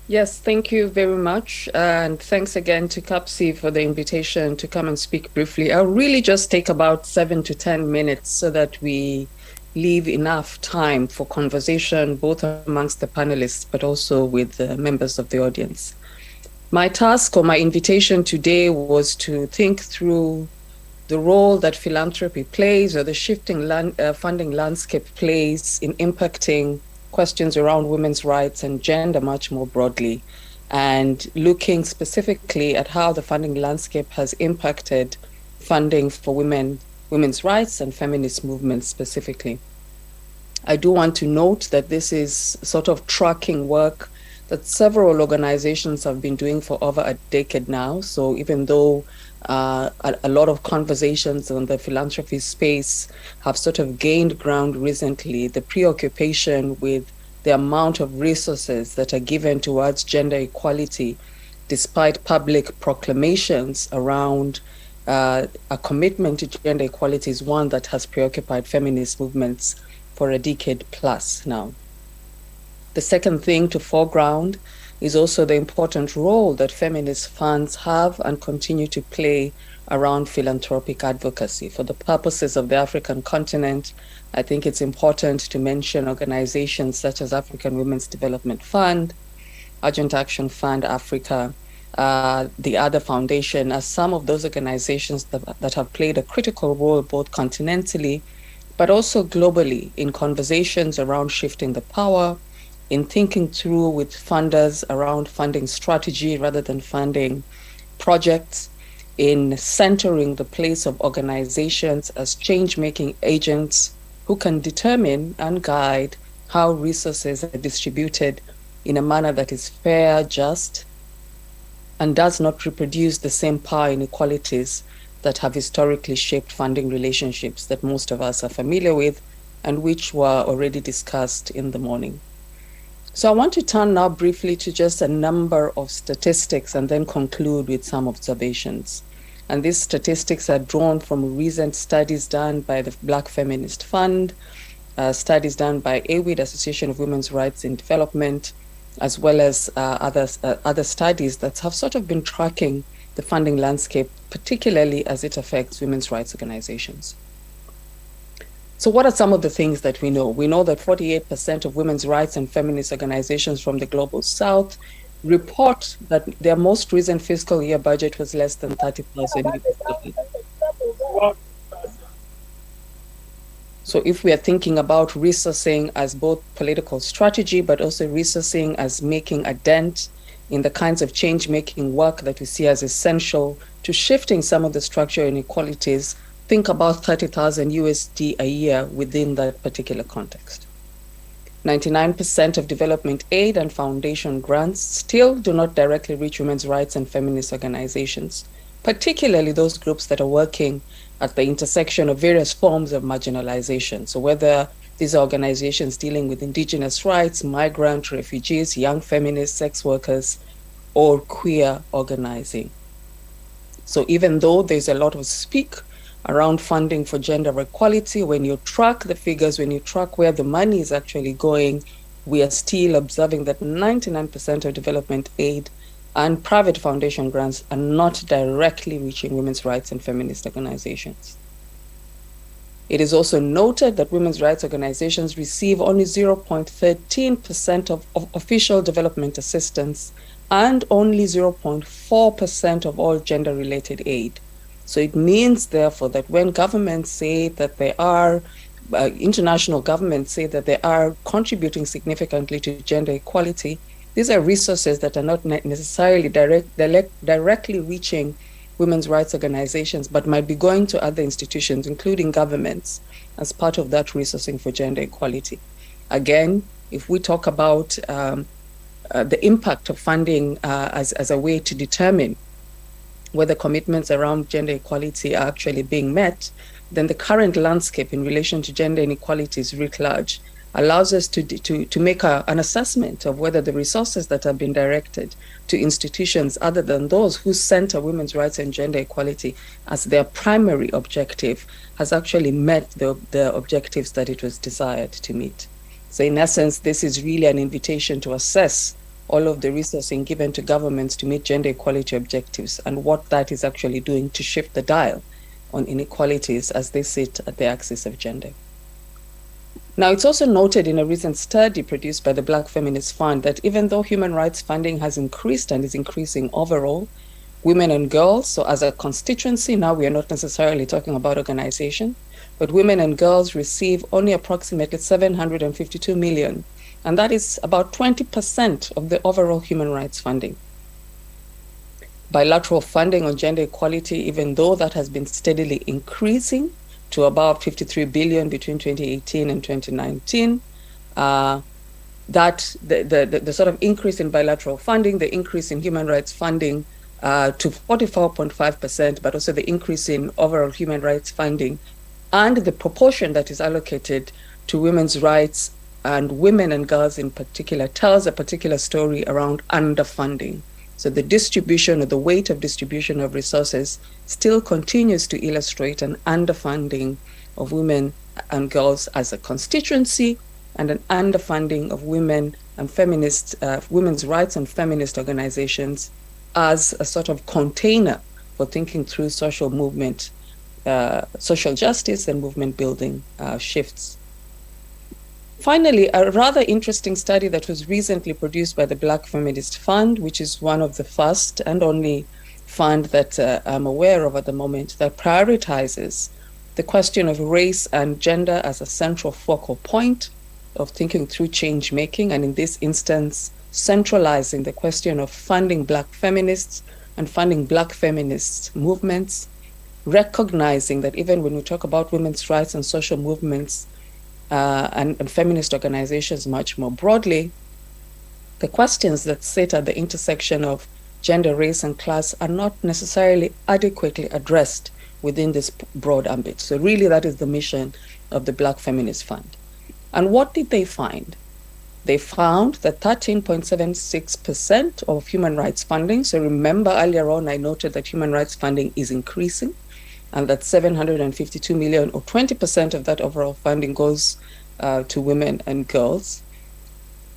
Yes, thank you very much. And thanks again to CAPSI for the invitation to come and speak briefly. I'll really just take about 7 to 10 minutes so that we leave enough time for conversation, both amongst the panelists, but also with the members of the audience. My task or my invitation today was to think through the role that philanthropy plays, or the shifting funding landscape plays in impacting questions around women's rights and gender much more broadly, and looking specifically at how the funding landscape has impacted funding for women's rights and feminist movements specifically. I do want to note that this is sort of tracking work that several organizations have been doing for over a decade now. So even though a lot of conversations on the philanthropy space have sort of gained ground recently, the preoccupation with the amount of resources that are given towards gender equality, despite public proclamations around a commitment to gender equality, is one that has preoccupied feminist movements for a decade plus now. The second thing to foreground is also the important role that feminist funds have and continue to play around philanthropic advocacy. For the purposes of the African continent, I think it's important to mention organizations such as African Women's Development Fund, Urgent Action Fund Africa, the other foundation, as some of those organizations that have played a critical role both continentally, but also globally in conversations around shifting the power, in thinking through with funders around funding strategy rather than funding projects, in centering the place of organizations as change-making agents who can determine and guide how resources are distributed in a manner that is fair, just, and does not reproduce the same power inequalities that have historically shaped funding relationships that most of us are familiar with and which were already discussed in the morning. So I want to turn now briefly to just a number of statistics and then conclude with some observations. And these statistics are drawn from recent studies done by the Black Feminist Fund, studies done by AWID, Association of Women's Rights in Development, as well as other studies that have sort of been tracking the funding landscape, particularly as it affects women's rights organizations. So what are some of the things that we know? We know that 48% of women's rights and feminist organizations from the Global South report that their most recent fiscal year budget was less than 30,000 USD. So if we are thinking about resourcing as both political strategy, but also resourcing as making a dent in the kinds of change-making work that we see as essential to shifting some of the structural inequalities, think about 30,000 USD a year within that particular context. 99% of development aid and foundation grants still do not directly reach women's rights and feminist organizations, particularly those groups that are working at the intersection of various forms of marginalization. So whether these are organizations dealing with indigenous rights, migrant, refugees, young feminists, sex workers, or queer organizing. So even though there's a lot of speak around funding for gender equality, when you track the figures, when you track where the money is actually going, we are still observing that 99% of development aid and private foundation grants are not directly reaching women's rights and feminist organizations. It is also noted that women's rights organizations receive only 0.13% of official development assistance and only 0.4% of all gender-related aid. So it means, therefore, that when governments say that they are, international governments say that they are contributing significantly to gender equality, these are resources that are not necessarily directly reaching women's rights organizations, but might be going to other institutions, including governments, as part of that resourcing for gender equality. Again, if we talk about the impact of funding as a way to determine whether commitments around gender equality are actually being met, then the current landscape in relation to gender inequalities writ large allows us to make an assessment of whether the resources that have been directed to institutions other than those who center women's rights and gender equality as their primary objective has actually met the objectives that it was desired to meet. So in essence, this is really an invitation to assess all of the resourcing given to governments to meet gender equality objectives and what that is actually doing to shift the dial on inequalities as they sit at the axis of gender. Now, it's also noted in a recent study produced by the Black Feminist Fund that even though human rights funding has increased and is increasing overall, women and girls, so as a constituency, now we are not necessarily talking about organization, but women and girls receive only approximately 752 million, and that is about 20% of the overall human rights funding. Bilateral funding on gender equality, even though that has been steadily increasing to about 53 billion between 2018 and 2019, that the sort of increase in bilateral funding, the increase in human rights funding to 44.5%, but also the increase in overall human rights funding and the proportion that is allocated to women's rights and women and girls in particular tells a particular story around underfunding. So the distribution or the weight of distribution of resources still continues to illustrate an underfunding of women and girls as a constituency and an underfunding of women and feminist, women's rights and feminist organizations as a sort of container for thinking through social movement, social justice and movement building shifts. Finally, a rather interesting study that was recently produced by the Black Feminist Fund, which is one of the first and only fund that I'm aware of at the moment, that prioritizes the question of race and gender as a central focal point of thinking through change making, and in this instance, centralizing the question of funding Black feminists and funding Black feminist movements, recognizing that even when we talk about women's rights and social movements, and feminist organizations much more broadly, the questions that sit at the intersection of gender, race, and class are not necessarily adequately addressed within this broad ambit. So really that is the mission of the Black Feminist Fund. And what did they find? They found that 13.76% of human rights funding, so remember earlier on I noted that human rights funding is increasing, and that 752 million or 20% of that overall funding goes to women and girls.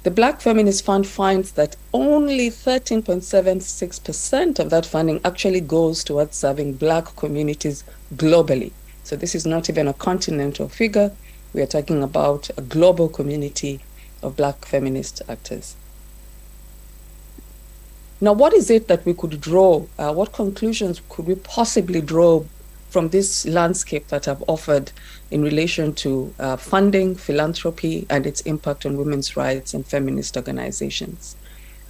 The Black Feminist Fund finds that only 13.76% of that funding actually goes towards serving Black communities globally. So this is not even a continental figure. We are talking about a global community of Black feminist actors. Now, what is it that we could draw? What conclusions could we possibly draw from this landscape that I've offered in relation to funding, philanthropy, and its impact on women's rights and feminist organizations?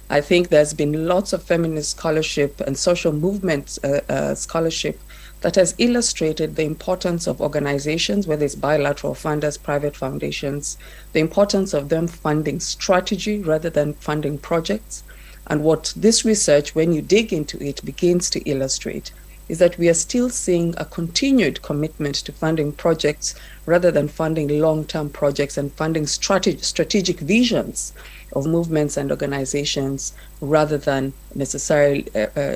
I think there's been lots of feminist scholarship and social movement scholarship that has illustrated the importance of organizations, whether it's bilateral funders, private foundations, the importance of them funding strategy rather than funding projects. And what this research, when you dig into it, begins to illustrate is that we are still seeing a continued commitment to funding projects rather than funding long-term projects and funding strategic visions of movements and organizations rather than necessarily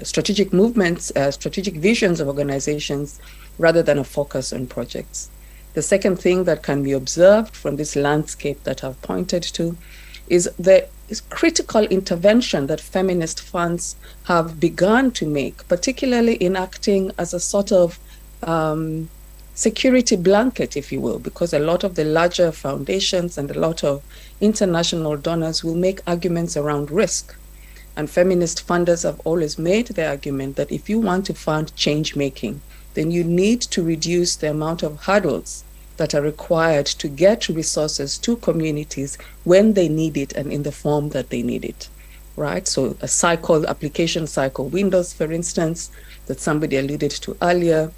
strategic movements, strategic visions of organizations rather than a focus on projects. The second thing that can be observed from this landscape that I've pointed to is the critical intervention that feminist funds have begun to make, particularly in acting as a sort of security blanket, if you will, because a lot of the larger foundations and a lot of international donors will make arguments around risk. And feminist funders have always made the argument that if you want to fund change making, then you need to reduce the amount of hurdles that are required to get resources to communities when they need it and in the form that they need it, right? So a cycle, application cycle windows, for instance, that somebody alluded to earlier,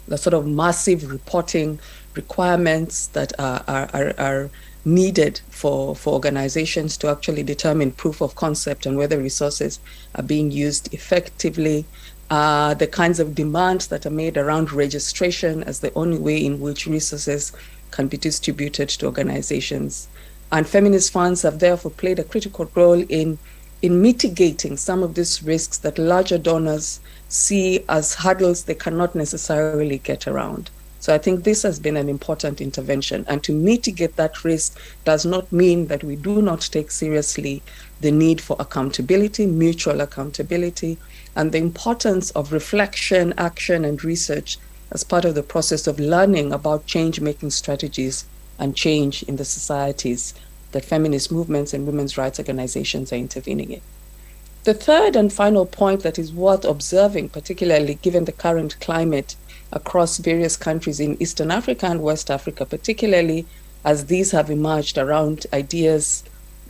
the sort of massive reporting requirements that are needed for organizations to actually determine proof of concept and whether resources are being used effectively. The kinds of demands that are made around registration as the only way in which resources can be distributed to organizations. And feminist funds have therefore played a critical role in mitigating some of these risks that larger donors see as hurdles they cannot necessarily get around. So I think this has been an important intervention. And to mitigate that risk does not mean that we do not take seriously the need for accountability, mutual accountability, and the importance of reflection, action, and research as part of the process of learning about change-making strategies and change in the societies that feminist movements and women's rights organizations are intervening in. The third and final point that is worth observing, particularly given the current climate across various countries in Eastern Africa and West Africa, particularly as these have emerged around ideas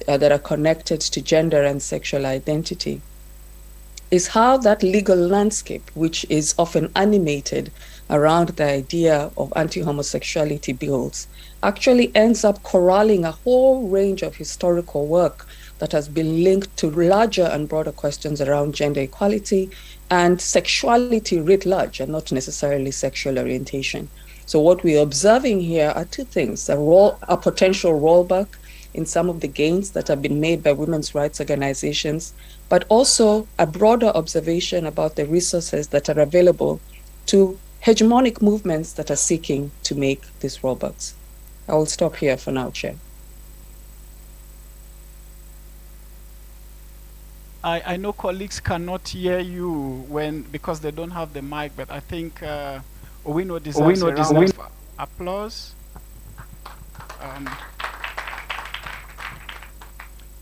that are connected to gender and sexual identity, is how that legal landscape, which is often animated around the idea of anti-homosexuality bills, actually ends up corralling a whole range of historical work that has been linked to larger and broader questions around gender equality and sexuality writ large, and not necessarily sexual orientation. So what we're observing here are two things: a potential rollback in some of the gains that have been made by women's rights organizations, but also a broader observation about the resources that are available to hegemonic movements that are seeking to make these rollbacks. I will stop here for now, Chair. I know colleagues cannot hear you because they don't have the mic, but I think Owino deserves a round of applause.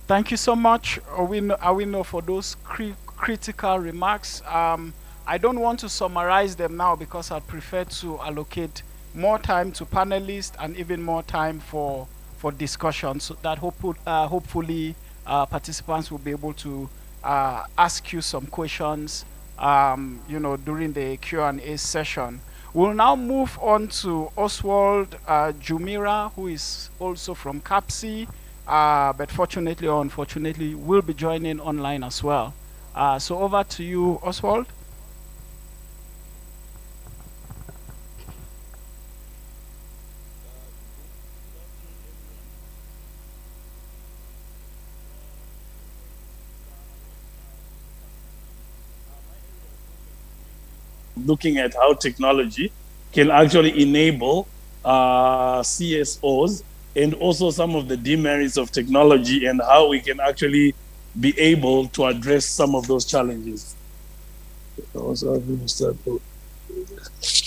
Thank you so much, Owino, for those critical remarks. I don't want to summarize them now because I'd prefer to allocate more time to panelists and even more time for discussion, so that hopefully participants will be able to ask you some questions during the Q&A session. We'll now move on to Oswald Jumira, who is also from CAPSI, but fortunately or unfortunately will be joining online as well. So over to you, Oswald. Looking at how technology can actually enable CSOs, and also some of the demerits of technology and how we can actually be able to address some of those challenges.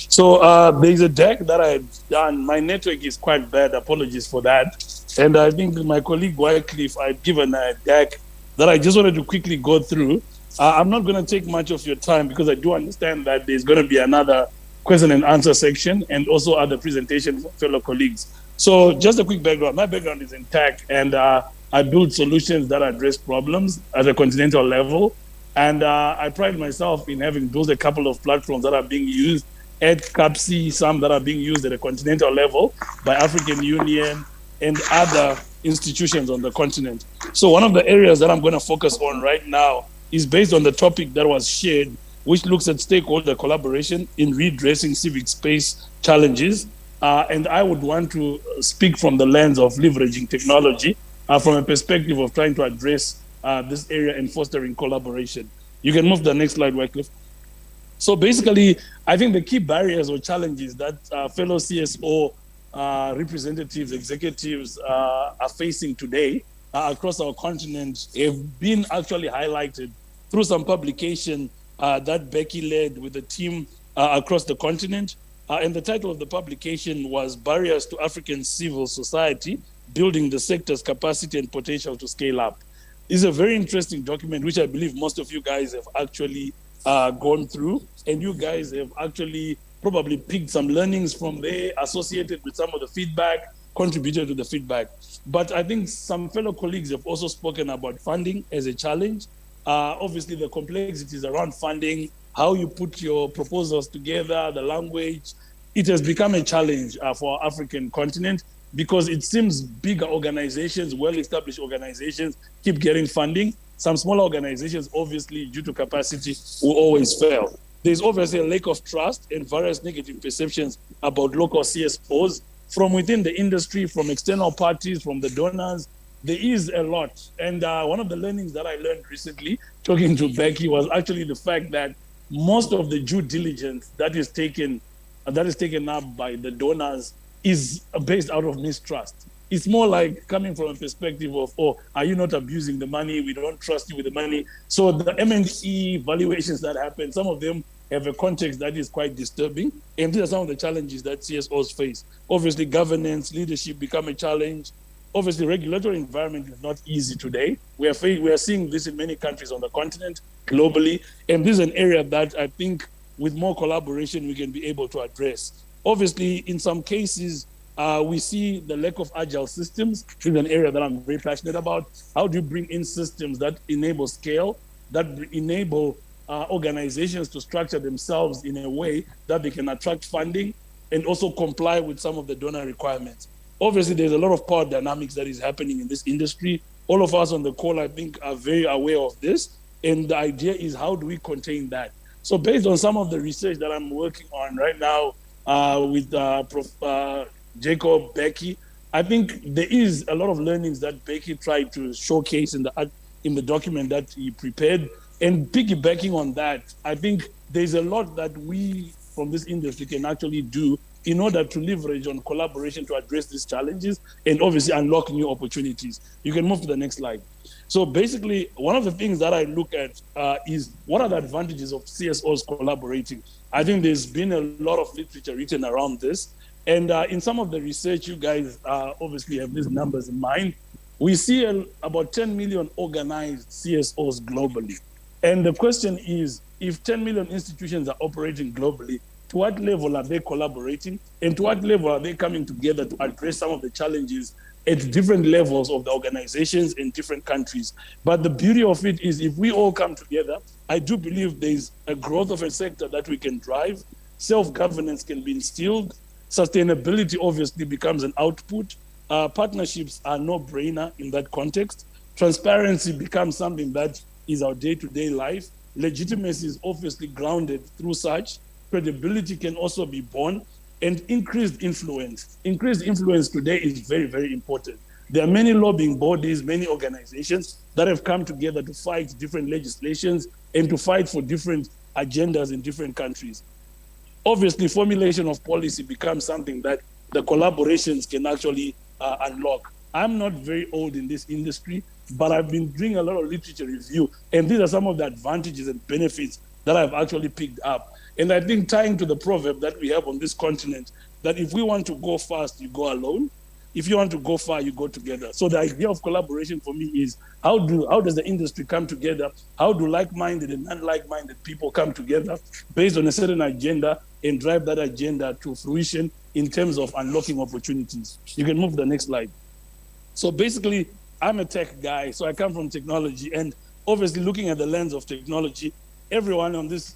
So there's a deck that I've done. My network is quite bad, apologies for that. And I think my colleague Wycliffe, I've given a deck that I just wanted to quickly go through. I'm not going to take much of your time because I do understand that there's going to be another question and answer section and also other presentations from fellow colleagues. So just a quick background. My background is in tech, and I build solutions that address problems at a continental level. And I pride myself in having built a couple of platforms that are being used at CAPSI, some that are being used at a continental level by African Union and other institutions on the continent. So one of the areas that I'm going to focus on right now is based on the topic that was shared which looks at stakeholder collaboration in redressing civic space challenges. And I would want to speak from the lens of leveraging technology from a perspective of trying to address this area and fostering collaboration. You can move to the next slide, Wycliffe. So basically, I think the key barriers or challenges that fellow CSO representatives, executives are facing today across our continent have been actually highlighted through some publication that Becky led with the team across the continent. And the title of the publication was Barriers to African Civil Society, Building the Sector's Capacity and Potential to Scale Up. It's a very interesting document, which I believe most of you guys have actually gone through, and you guys have actually probably picked some learnings from there, associated with some of the feedback, contributed to the feedback. But I think some fellow colleagues have also spoken about funding as a challenge. Obviously, the complexities around funding, how you put your proposals together, the language, it has become a challenge for our African continent, because it seems bigger organizations, well-established organizations, keep getting funding. Some smaller organizations, obviously, due to capacity, will always fail. There's obviously a lack of trust and various negative perceptions about local CSOs from within the industry, from external parties, from the donors. There is a lot. And one of the learnings that I learned recently, talking to Becky, was actually the fact that most of the due diligence that is taken up by the donors is based out of mistrust. It's more like coming from a perspective of, oh, are you not abusing the money? We don't trust you with the money. So the M&E valuations that happen, some of them have a context that is quite disturbing. And these are some of the challenges that CSOs face. Obviously, governance, leadership become a challenge. Obviously, regulatory environment is not easy today. We are seeing this in many countries on the continent, globally. And this is an area that I think with more collaboration, we can be able to address. Obviously, in some cases, we see the lack of agile systems. This is an area that I'm very passionate about. How do you bring in systems that enable scale, that enable organizations to structure themselves in a way that they can attract funding and also comply with some of the donor requirements? Obviously, there's a lot of power dynamics that is happening in this industry. All of us on the call, I think, are very aware of this. And the idea is, how do we contain that? So based on some of the research that I'm working on right now with Prof. Jacob, Becky, I think there is a lot of learnings that Becky tried to showcase in the document that he prepared. And piggybacking on that, I think there's a lot that we from this industry can actually do in order to leverage on collaboration to address these challenges and obviously unlock new opportunities. You can move to the next slide. So basically, one of the things that I look at is what are the advantages of CSOs collaborating? I think there's been a lot of literature written around this. And in some of the research, you guys obviously have these numbers in mind. We see about 10 million organized CSOs globally. And the question is, if 10 million institutions are operating globally, to what level are they collaborating? And to what level are they coming together to address some of the challenges at different levels of the organizations in different countries? But the beauty of it is, if we all come together, I do believe there's a growth of a sector that we can drive. Self-governance can be instilled. Sustainability obviously becomes an output. Partnerships are no-brainer in that context. Transparency becomes something that is our day-to-day life. Legitimacy is obviously grounded through such. Credibility can also be born, and increased influence. Increased influence today is very, very important. There are many lobbying bodies, many organizations that have come together to fight different legislations and to fight for different agendas in different countries. Obviously, formulation of policy becomes something that the collaborations can actually unlock. I'm not very old in this industry, but I've been doing a lot of literature review, and these are some of the advantages and benefits that I've actually picked up. And I think, tying to the proverb that we have on this continent, that if we want to go fast, you go alone. If you want to go far, you go together. So the idea of collaboration for me is, how does the industry come together? How do like-minded and unlike-minded people come together based on a certain agenda and drive that agenda to fruition in terms of unlocking opportunities? You can move to the next slide. So basically, I'm a tech guy, so I come from technology, and obviously looking at the lens of technology, everyone on this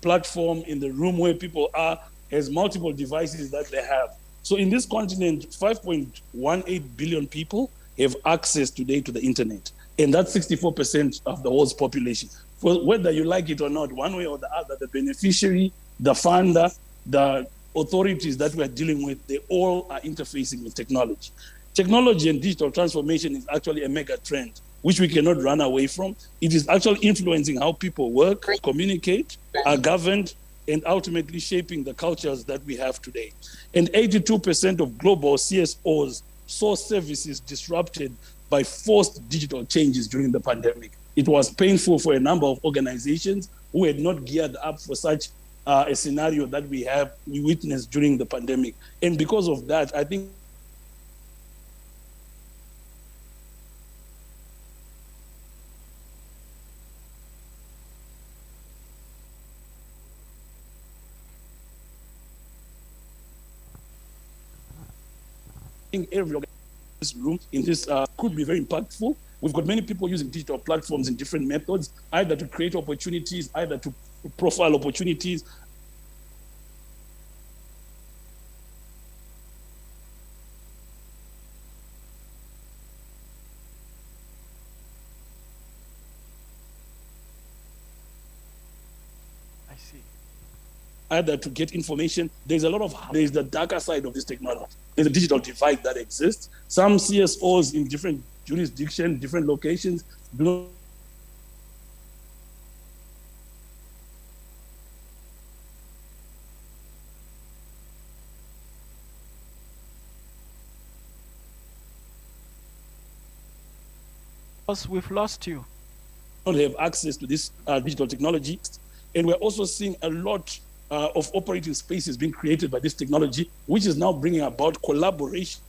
platform, in the room where people are, has multiple devices that they have. So in this continent, 5.18 billion people have access today to the internet. And that's 64% of the world's population. whether you like it or not, one way or the other, the beneficiary, the funder, the authorities that we're dealing with, they all are interfacing with technology. Technology and digital transformation is actually a mega trend, which we cannot run away from. It is actually influencing how people work, communicate, are governed, and ultimately shaping the cultures that we have today. And 82% of global CSOs saw services disrupted by forced digital changes during the pandemic. It was painful for a number of organizations who had not geared up for such a scenario that we witnessed during the pandemic. And because of that, I think every this room in this could be very impactful. We've got many people using digital platforms in different methods, either to create opportunities, either to profile opportunities. I see. Either to get information. There's the darker side of this technology. There's a digital divide that exists. Some CSOs in different jurisdictions, different locations, do not We've lost you. don't have access to this digital technology. And we're also seeing a lot of operating spaces being created by this technology, which is now bringing about collaboration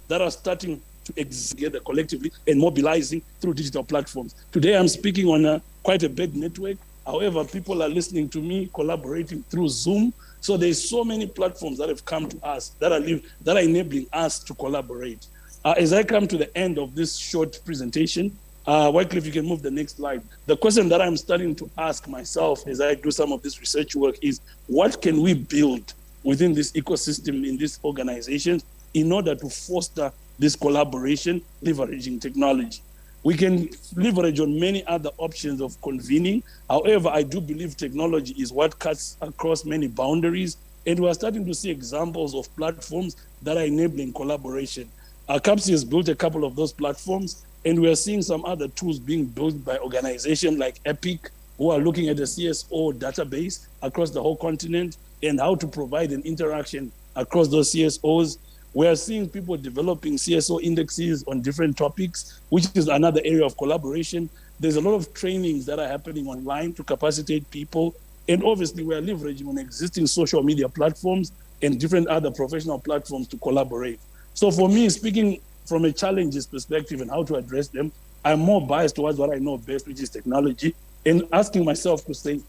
that are starting to exist together collectively and mobilizing through digital platforms. Today, I'm speaking on quite a big network. However, people are listening to me, collaborating through Zoom. So there's so many platforms that have come to us that are enabling us to collaborate. As I come to the end of this short presentation, Wycliffe, you can move the next slide. The question that I'm starting to ask myself as I do some of this research work is, what can we build within this ecosystem in these organizations in order to foster this collaboration, leveraging technology? We can leverage on many other options of convening. However, I do believe technology is what cuts across many boundaries, and we're starting to see examples of platforms that are enabling collaboration. CAPSI has built a couple of those platforms, and we are seeing some other tools being built by organizations like EPIC, who are looking at the CSO database across the whole continent and how to provide an interaction across those CSOs. We are seeing people developing CSO indexes on different topics, which is another area of collaboration. There's a lot of trainings that are happening online to capacitate people. And obviously, we are leveraging on existing social media platforms and different other professional platforms to collaborate. So for me, speaking from a challenges perspective and how to address them, I'm more biased towards what I know best, which is technology, and asking myself to say,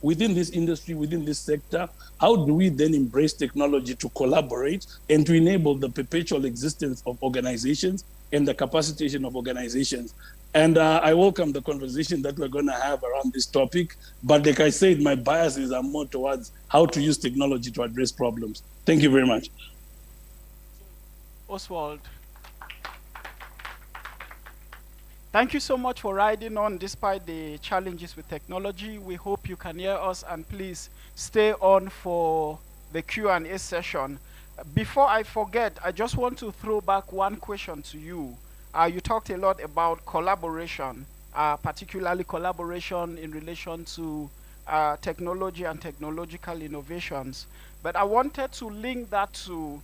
within this industry, within this sector, how do we then embrace technology to collaborate and to enable the perpetual existence of organizations and the capacitation of organizations? And I welcome the conversation that we're going to have around this topic. But like I said, my biases are more towards how to use technology to address problems. Thank you very much. Oswald. Thank you so much for riding on despite the challenges with technology. We hope you can hear us, and please stay on for the Q&A session. Before I forget, I just want to throw back one question to you. You talked a lot about collaboration, particularly collaboration in relation to technology and technological innovations. But I wanted to link that to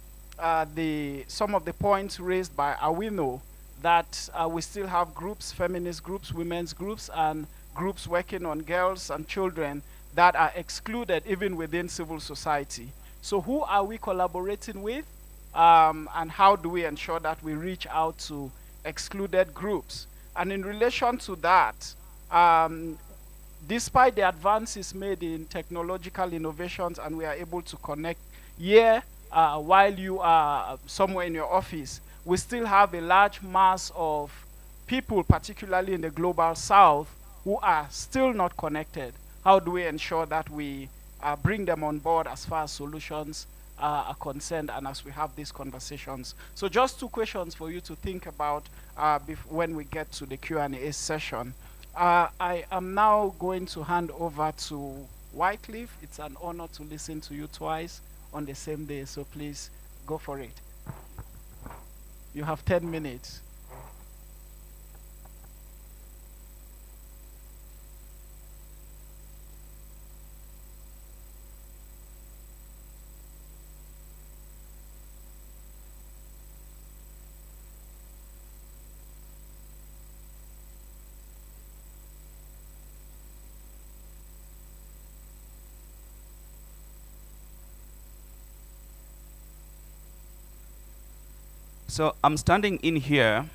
some of the points raised by Awino, that we still have groups, feminist groups, women's groups, and groups working on girls and children that are excluded even within civil society. So who are we collaborating with, and how do we ensure that we reach out to excluded groups? And in relation to that, despite the advances made in technological innovations and we are able to connect here while you are somewhere in your office, we still have a large mass of people, particularly in the global south, who are still not connected. How do we ensure that we bring them on board as far as solutions are concerned and as we have these conversations. So just two questions for you to think about when we get to the Q&A session. I am now going to hand over to Wycliffe. It's an honor to listen to you twice on the same day, so please go for it. You have 10 minutes. So I'm standing in here,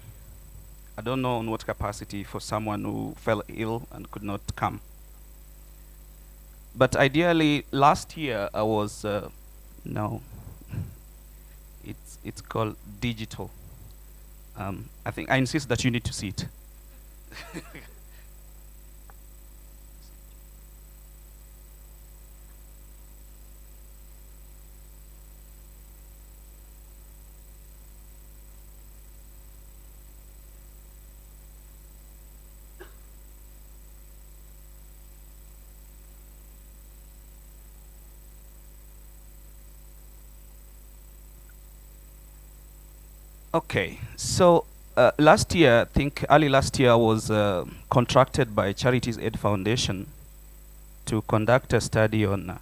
I don't know in what capacity, for someone who fell ill and could not come. But ideally, last year I was, no, it's called digital. I think I insist that you need to see it. Okay, so last year, I think early last year, I was contracted by Charities Aid Foundation to conduct a study on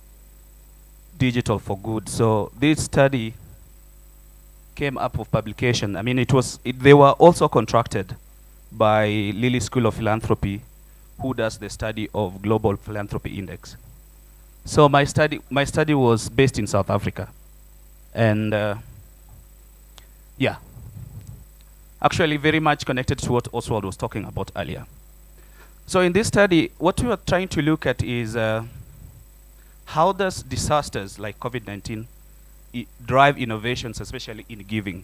digital for good. So this study came up of publication. I mean, they were also contracted by Lilly School of Philanthropy, who does the study of Global Philanthropy Index. So my study was based in South Africa, and yeah. Actually very much connected to what Oswald was talking about earlier. So in this study, what we are trying to look at is how does disasters like COVID-19 drive innovations, especially in giving.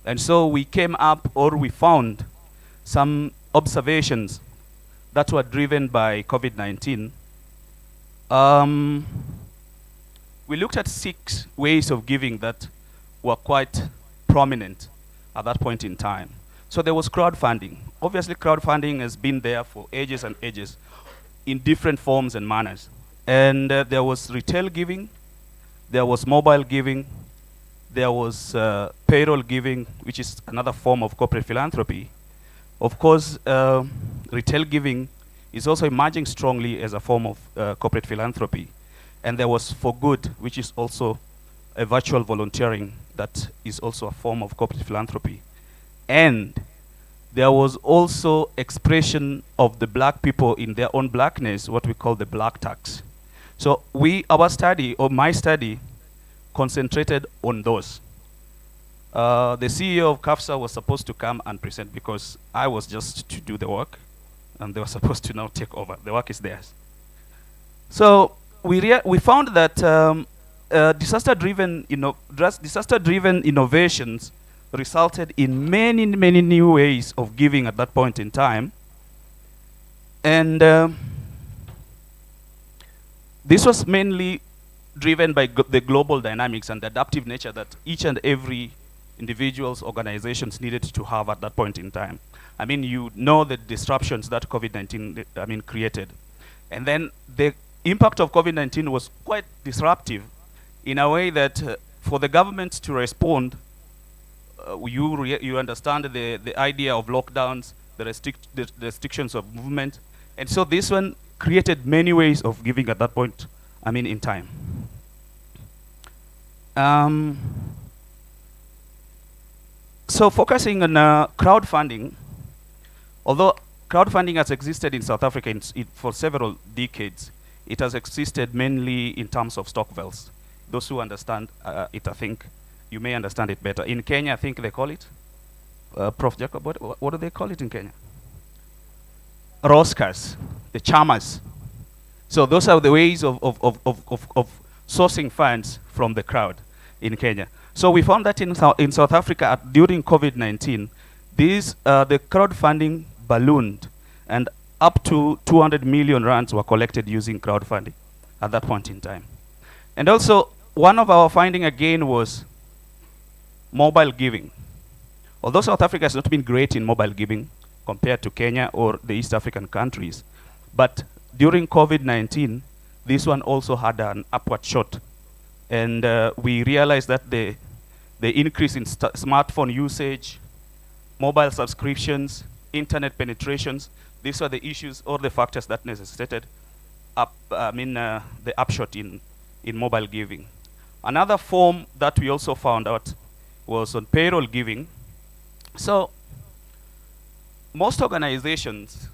And so we came up, or we found some observations that were driven by COVID-19. We looked at 6 ways of giving that were quite prominent at that point in time. So there was crowdfunding. Obviously, crowdfunding has been there for ages and ages in different forms and manners. And there was retail giving, there was mobile giving, there was payroll giving, which is another form of corporate philanthropy. Of course, retail giving is also emerging strongly as a form of corporate philanthropy. And there was for good, which is also a virtual volunteering that is also a form of corporate philanthropy. And there was also expression of the black people in their own blackness, what we call the black tax. So our study, or my study, concentrated on those. The CEO of CAFSA was supposed to come and present because I was just to do the work, and they were supposed to now take over. The work is theirs. So we found that disaster-driven innovations resulted in many, many new ways of giving at that point in time. And this was mainly driven by the global dynamics and the adaptive nature that each and every individual's organizations needed to have at that point in time. I mean, you know the disruptions that COVID-19 created. And then the impact of COVID-19 was quite disruptive in a way that for the government to respond, you understand the idea of lockdowns, the restrictions of movement. And so this one created many ways of giving at that point, in time. So focusing on crowdfunding, although crowdfunding has existed in South Africa for several decades, it has existed mainly in terms of stokvels. Those who understand it, I think you may understand it better. In Kenya, I think they call it, Prof. Jacob, what do they call it in Kenya? Roscas, the chamas. So those are the ways of sourcing funds from the crowd in Kenya. So we found that in South Africa during COVID-19, the crowdfunding ballooned, and up to 200 million rands were collected using crowdfunding at that point in time. And also, one of our finding again was mobile giving. Although South Africa has not been great in mobile giving compared to Kenya or the East African countries, but during COVID-19, this one also had an upward shot. And we realized that the increase in smartphone usage, mobile subscriptions, internet penetrations, these are the issues or the factors that necessitated the upshot in mobile giving. Another form that we also found out was on payroll giving. So most organizations,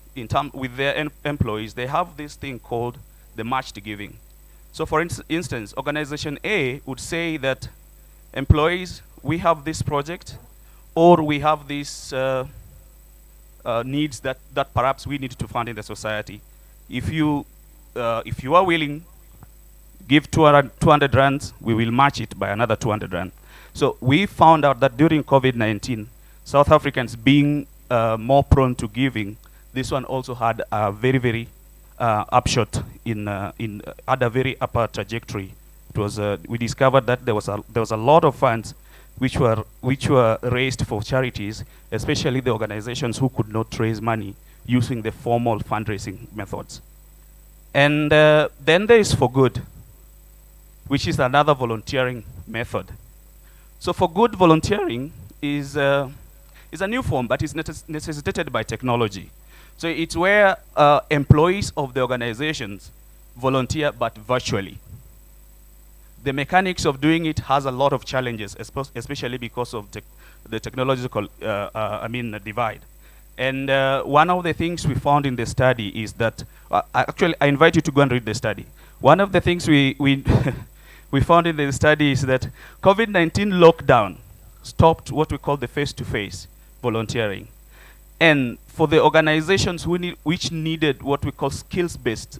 with their employees, they have this thing called the matched giving. So for instance, organization A would say that employees, we have this project, or we have these needs that perhaps we need to fund in the society. If you are willing, give 200 rands, we will match it by another 200 rand. So we found out that during COVID-19, South Africans being more prone to giving, this one also had a very upshot had a very upper trajectory. It was we discovered that there was a lot of funds which were raised for charities, especially the organizations who could not raise money using the formal fundraising methods. And then there is For Good, which is another volunteering method. So For Good volunteering is a new form, but it's necessitated by technology. So it's where employees of the organizations volunteer, but virtually. The mechanics of doing it has a lot of challenges, especially because of the technological divide. And one of the things we found in the study is that, actually I invite you to go and read the study. One of the things we found in the study is that COVID-19 lockdown stopped what we call the face-to-face volunteering. And for the organizations which needed what we call skills-based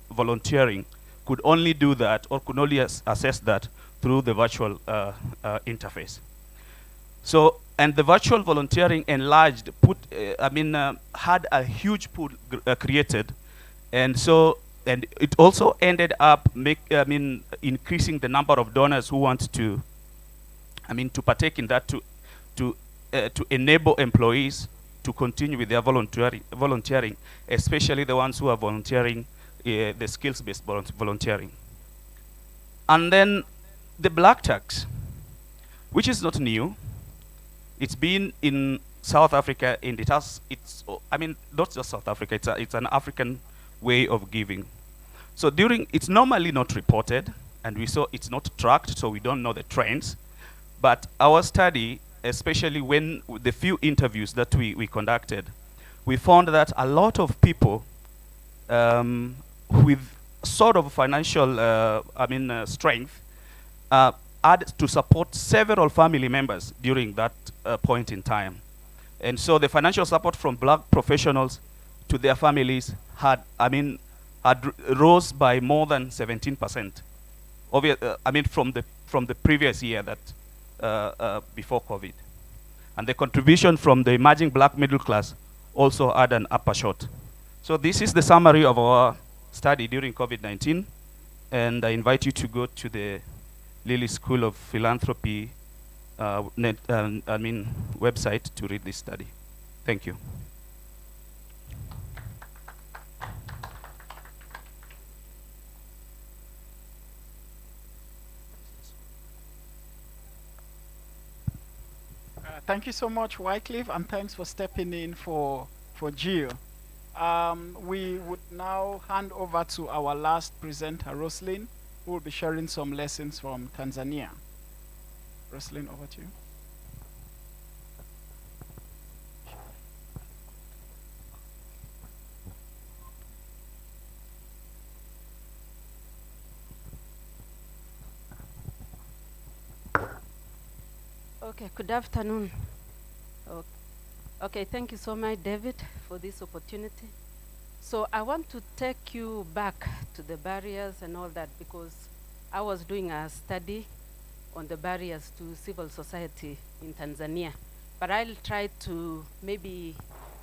volunteering, could only do that or could only assess that through the virtual interface. So, and the virtual volunteering enlarged, had a huge pool created, and so, and it also ended up increasing the number of donors who want to, to partake in that, to enable employees to continue with their volunteering, especially the ones who are volunteering the skills-based volunteering. And then the black tax, which is not new. It's been in South Africa, and not just South Africa, it's an African way of giving. So it's normally not reported, and we saw it's not tracked, so we don't know the trends. But our study, especially when the few interviews that we conducted, we found that a lot of people with sort of financial strength had to support several family members during that point in time. And so the financial support from black professionals to their families had rose by more than 17%. From the previous year that before COVID. And the contribution from the emerging black middle class also had an upper shot. So this is the summary of our study during COVID-19, and I invite you to go to the Lilly School of Philanthropy website to read this study. Thank you. Thank you so much, Wycliffe, and thanks for stepping in for Jill. We would now hand over to our last presenter, Roslyn, who will be sharing some lessons from Tanzania. Roslyn, over to you. Okay, good afternoon. Okay, thank you so much, David, for this opportunity. So I want to take you back to the barriers and all that, because I was doing a study on the barriers to civil society in Tanzania. But I'll try to maybe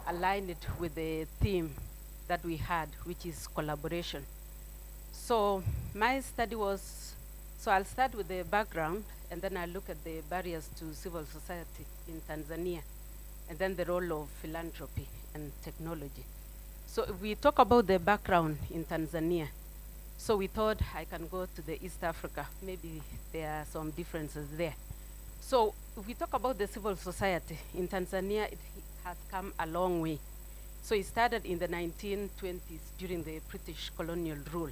align it with the theme that we had, which is collaboration. So my study was So I'll start with the background, and then I'll look at the barriers to civil society in Tanzania, and then the role of philanthropy and technology. So if we talk about the background in Tanzania, so we thought I can go to the East Africa. Maybe there are some differences there. So if we talk about the civil society in Tanzania, it has come a long way. So it started in the 1920s during the British colonial rule.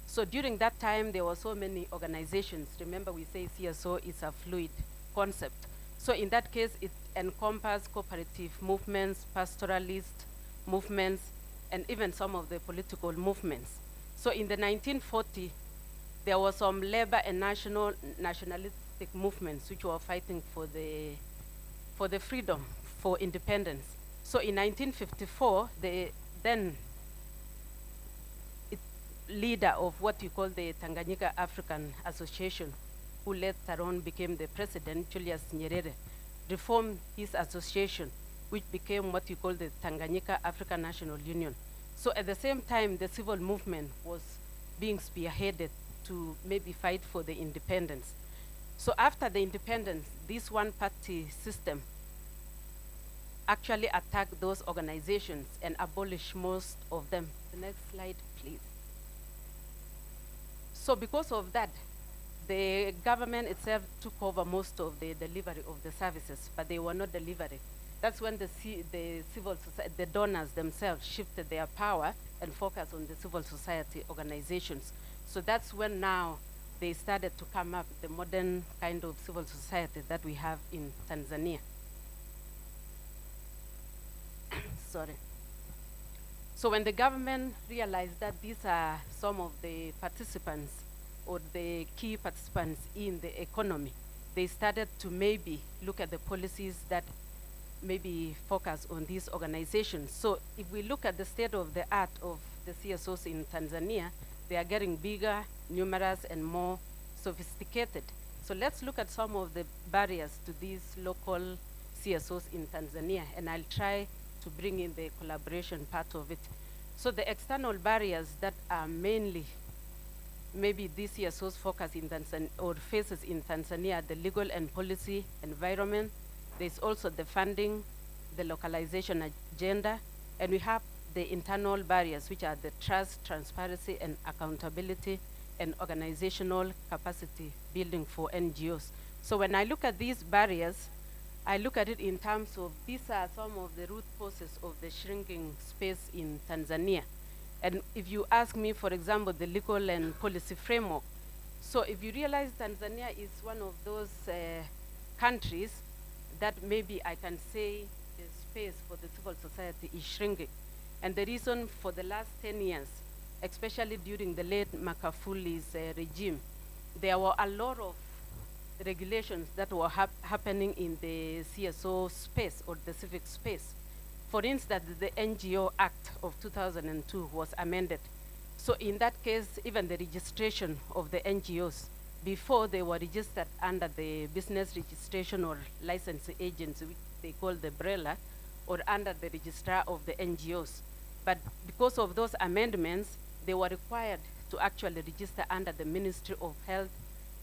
So during that time, there were so many organizations. Remember, we say CSO is a fluid concept. So in that case, it encompassed cooperative movements, pastoralist movements, and even some of the political movements. So in the 1940s, there were some labor and nationalistic movements which were fighting for the freedom, for independence. So in 1954, the then leader of what you call the Tanganyika African Association, who later on became the president, Julius Nyerere, reformed his association, which became what you call the Tanganyika African National Union. So at the same time, the civil movement was being spearheaded to maybe fight for the independence. So after the independence, this one-party system actually attacked those organizations and abolished most of them. The next slide, please. So because of that, the government itself took over most of the delivery of the services, but they were not delivering. That's when the civil society, the donors themselves shifted their power and focused on the civil society organizations. So that's when now they started to come up with the modern kind of civil society that we have in Tanzania. Sorry. So when the government realized that these are some of the participants or the key participants in the economy, they started to maybe look at the policies that maybe focus on these organizations. So if we look at the state of the art of the CSOs in Tanzania, they are getting bigger, numerous, and more sophisticated. So let's look at some of the barriers to these local CSOs in Tanzania, and I'll try to bring in the collaboration part of it. So the external barriers that are mainly maybe these CSOs focus in Tanzania or faces in Tanzania, the legal and policy environment. There's also the funding, the localization agenda, and we have the internal barriers, which are the trust, transparency, and accountability, and organizational capacity building for NGOs. So when I look at these barriers, I look at it in terms of these are some of the root causes of the shrinking space in Tanzania. And if you ask me, for example, the legal and policy framework, so if you realize Tanzania is one of those countries that maybe I can say the space for the civil society is shrinking. And the reason for the last 10 years, especially during the late Makafuli's regime, there were a lot of regulations that were happening in the CSO space or the civic space. For instance, the NGO Act of 2002 was amended. So in that case, even the registration of the NGOs, before they were registered under the business registration or licensing agency, which they call the BRELA, or under the registrar of the NGOs. But because of those amendments, they were required to actually register under the Ministry of Health,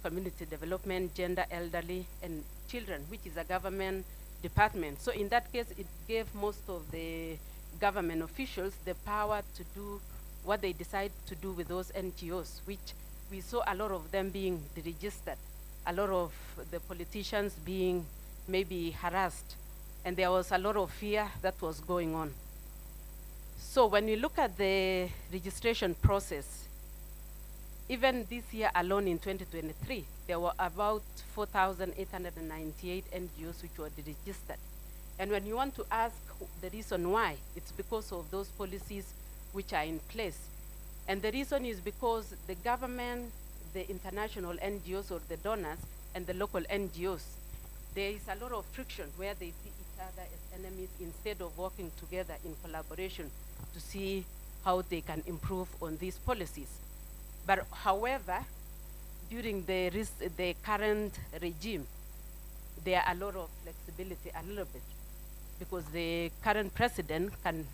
Community Development, Gender, Elderly, and Children, which is a government department. So in that case, it gave most of the government officials the power to do what they decide to do with those NGOs, which we saw a lot of them being deregistered, a lot of the politicians being maybe harassed, and there was a lot of fear that was going on. So when you look at the registration process, even this year alone in 2023, there were about 4,898 NGOs which were deregistered. And when you want to ask the reason why, it's because of those policies which are in place. And the reason is because the government, the international NGOs or the donors, and the local NGOs, there is a lot of friction where they see each other as enemies instead of working together in collaboration to see how they can improve on these policies. But however, during the current regime, there are a lot of flexibility, a little bit, because the current president can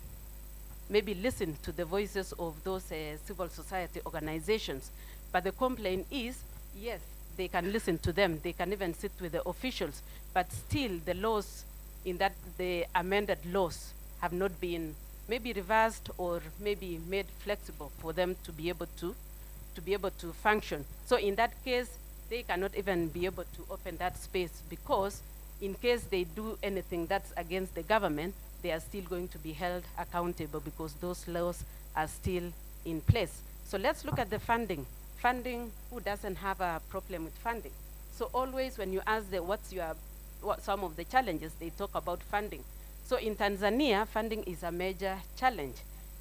maybe listen to the voices of those civil society organizations. But the complaint is yes, they can listen to them. They can even sit with the officials. But still, the laws in that, the amended laws have not been maybe reversed or maybe made flexible for them to be able to function. So in that case, they cannot even be able to open that space, because in case they do anything that's against the government, they are still going to be held accountable because those laws are still in place. So let's look at the funding. Funding, who doesn't have a problem with funding? So always when you ask what some of the challenges, they talk about funding. So in Tanzania, funding is a major challenge.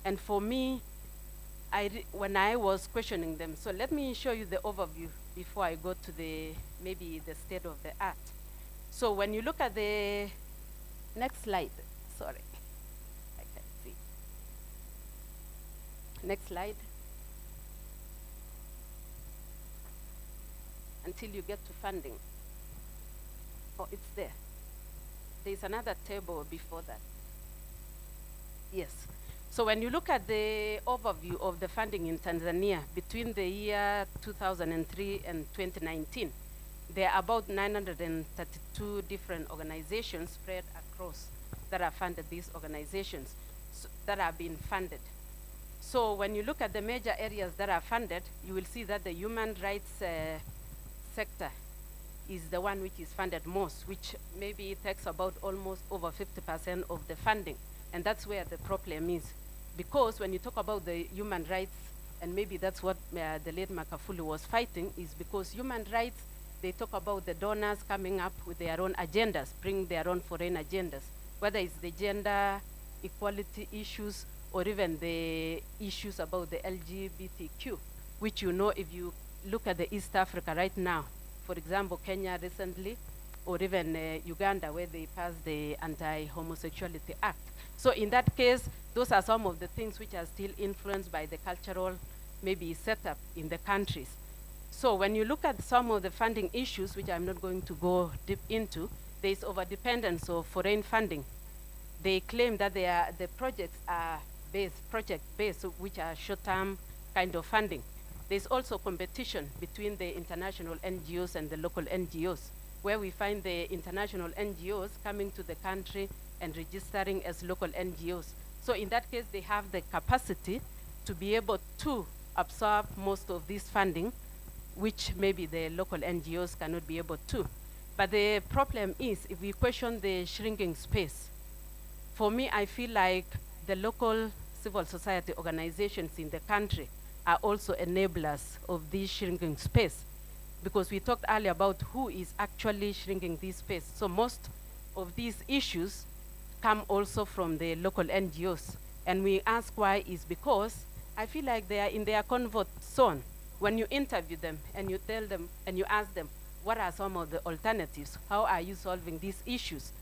And for me, when I was questioning them, so let me show you the overview before I go to maybe the state of the art. So when you look at the next slide, sorry, I can't see. Next slide. Until you get to funding. Oh, it's there. There's another table before that. Yes. So when you look at the overview of the funding in Tanzania between the year 2003 and 2019, there are about 932 different organizations spread across that have funded these organizations, that are being funded. So when you look at the major areas that are funded, you will see that the human rights sector is the one which is funded most, which maybe takes about almost over 50% of the funding. And that's where the problem is. Because when you talk about the human rights, and maybe that's what the late Makafuli was fighting, is because human rights, they talk about the donors coming up with their own agendas, bring their own foreign agendas, whether it's the gender equality issues or even the issues about the LGBTQ, which you know if you look at the East Africa right now, for example, Kenya recently, or even Uganda, where they passed the Anti-Homosexuality Act. So in that case, those are some of the things which are still influenced by the cultural, maybe setup in the countries. So when you look at some of the funding issues, which I'm not going to go deep into, there is overdependence of foreign funding. They claim that the projects are project-based, which are short-term kind of funding. There's also competition between the international NGOs and the local NGOs, where we find the international NGOs coming to the country and registering as local NGOs. So in that case, they have the capacity to be able to absorb most of this funding, which maybe the local NGOs cannot be able to. But the problem is, if we question the shrinking space, for me, I feel like the local civil society organizations in the country are also enablers of this shrinking space, because we talked earlier about who is actually shrinking this space. So most of these issues come also from the local NGOs. And we ask why is because I feel like they are in their comfort zone. When you interview them and you tell them and you ask them, what are some of the alternatives? How are you solving these issues?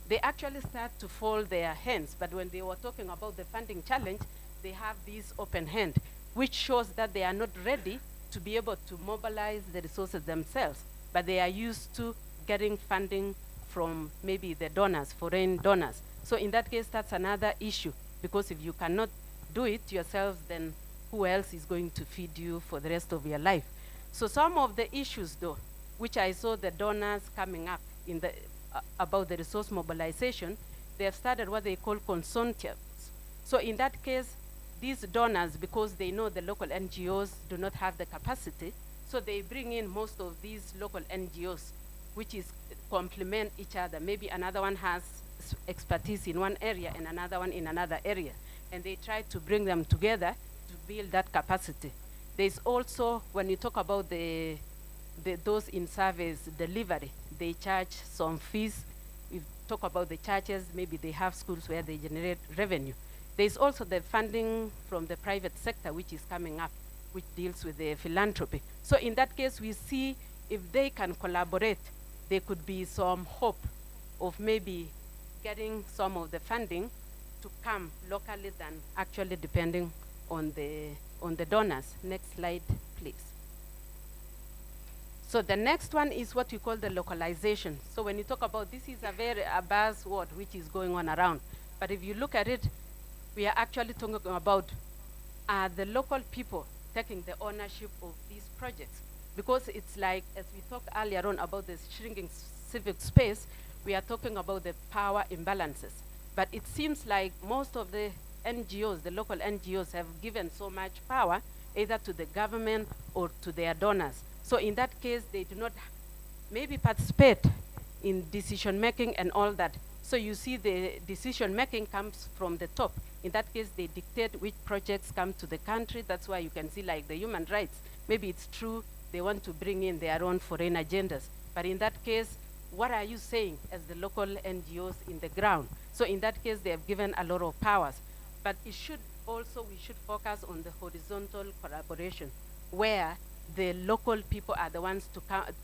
They actually start to fold their hands. But when they were talking about the funding challenge, they have this open hand, which shows that they are not ready to be able to mobilize the resources themselves, but they are used to getting funding from maybe the donors, foreign donors. So in that case, that's another issue, because if you cannot do it yourselves, then who else is going to feed you for the rest of your life? So some of the issues, though, which I saw the donors coming up in the about the resource mobilization, they have started what they call consortiums. So in that case, these donors, because they know the local NGOs do not have the capacity, so they bring in most of these local NGOs, which is complement each other. Maybe another one has expertise in one area and another one in another area. And they try to bring them together to build that capacity. There's also, when you talk about those in service delivery, they charge some fees. We talk about the churches, maybe they have schools where they generate revenue. There's also the funding from the private sector, which is coming up, which deals with the philanthropy. So in that case, we see if they can collaborate, there could be some hope of maybe getting some of the funding to come locally than actually depending on the donors. Next slide, please. So the next one is what we call the localization. So when you talk about this, is a buzzword which is going on around. But if you look at it, we are actually talking about the local people taking the ownership of these projects. because it's like, as we talked earlier on about this shrinking civic space, we are talking about the power imbalances. But it seems like most of the NGOs, the local NGOs, have given so much power either to the government or to their donors. So in that case, they do not maybe participate in decision making and all that. So you see the decision making comes from the top. In that case, they dictate which projects come to the country. That's why you can see like the human rights. Maybe it's true they want to bring in their own foreign agendas. But in that case, what are you saying as the local NGOs in the ground? So in that case, they have given a lot of powers. But it should also, we should focus on the horizontal collaboration, where the local people are the ones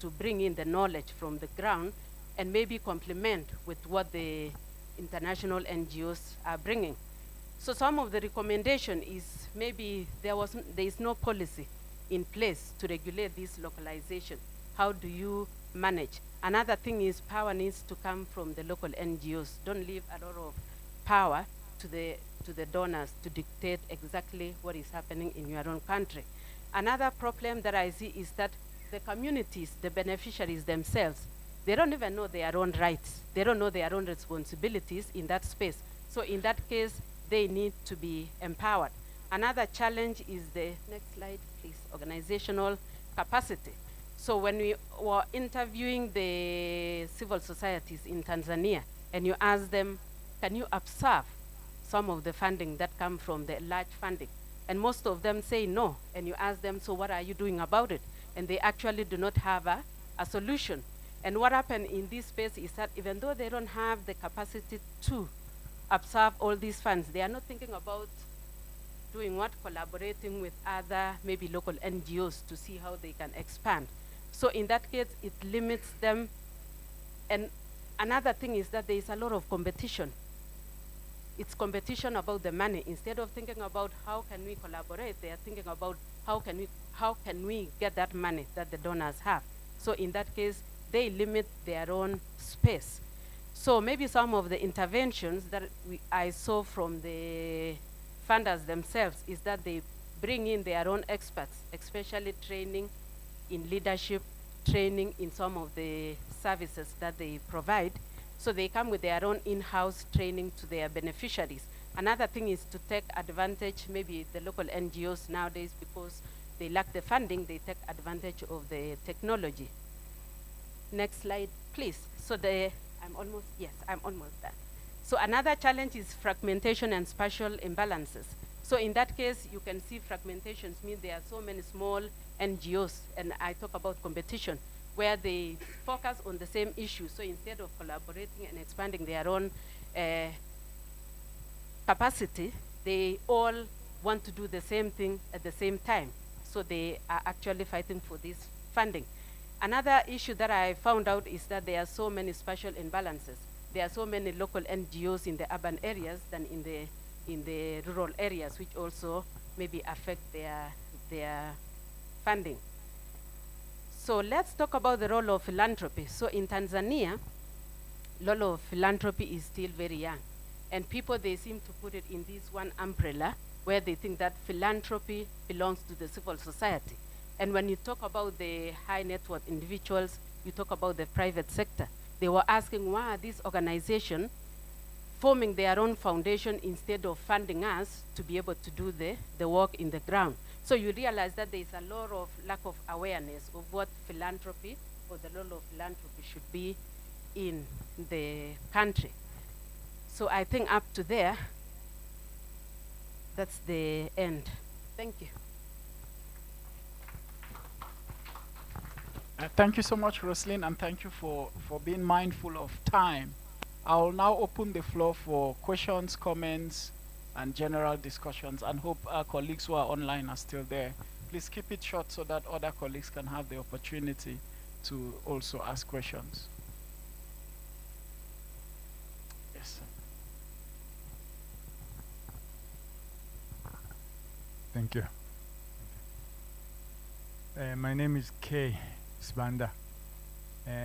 to bring in the knowledge from the ground and maybe complement with what the international NGOs are bringing. So some of the recommendation is maybe there is no policy in place to regulate this localization. How do you manage? Another thing is power needs to come from the local NGOs. Don't leave a lot of power to the donors to dictate exactly what is happening in your own country. Another problem that I see is that the communities, the beneficiaries themselves, they don't even know their own rights. They don't know their own responsibilities in that space. So in that case, they need to be empowered. Another challenge is the, next slide please, organizational capacity. So when we were interviewing the civil societies in Tanzania, and you ask them, can you absorb some of the funding that come from the large funding? And most of them say no. And you ask them, so what are you doing about it? And they actually do not have a solution. And what happened in this space is that even though they don't have the capacity to absorb all these funds, they are not thinking about doing what? Collaborating with other, maybe local NGOs to see how they can expand. So in that case, it limits them. And another thing is that there is a lot of competition. It's competition about the money. Instead of thinking about how can we collaborate, they are thinking about how can we get that money that the donors have. So in that case, they limit their own space. So maybe some of the interventions that I saw from the funders themselves is that they bring in their own experts, especially training in leadership, training in some of the services that they provide. So they come with their own in-house training to their beneficiaries. Another thing is to take advantage, maybe the local NGOs nowadays, because they lack the funding, they take advantage of the technology. Next slide, please. So I'm almost done. So another challenge is fragmentation and spatial imbalances. So in that case, you can see fragmentations mean there are so many small NGOs, and I talk about competition, where they focus on the same issue. So instead of collaborating and expanding their own capacity, they all want to do the same thing at the same time. So they are actually fighting for this funding. Another issue that I found out is that there are so many spatial imbalances. There are so many local NGOs in the urban areas than in the rural areas, which also maybe affect their funding. So let's talk about the role of philanthropy. So in Tanzania, the role of philanthropy is still very young. And people, they seem to put it in this one umbrella where they think that philanthropy belongs to the civil society. And when you talk about the high net worth individuals, you talk about the private sector. They were asking, why are these organizations forming their own foundation instead of funding us to be able to do the work in the ground? So you realize that there is a lot of lack of awareness of what philanthropy or the role of philanthropy should be in the country. So I think up to there, that's the end. Thank you. Thank you so much, Roslyn, and thank you for being mindful of time. I will now open the floor for questions, comments, and general discussions, and hope our colleagues who are online are still there. Please keep it short so that other colleagues can have the opportunity to also ask questions. Yes. Thank you. My name is Kay Sbanda.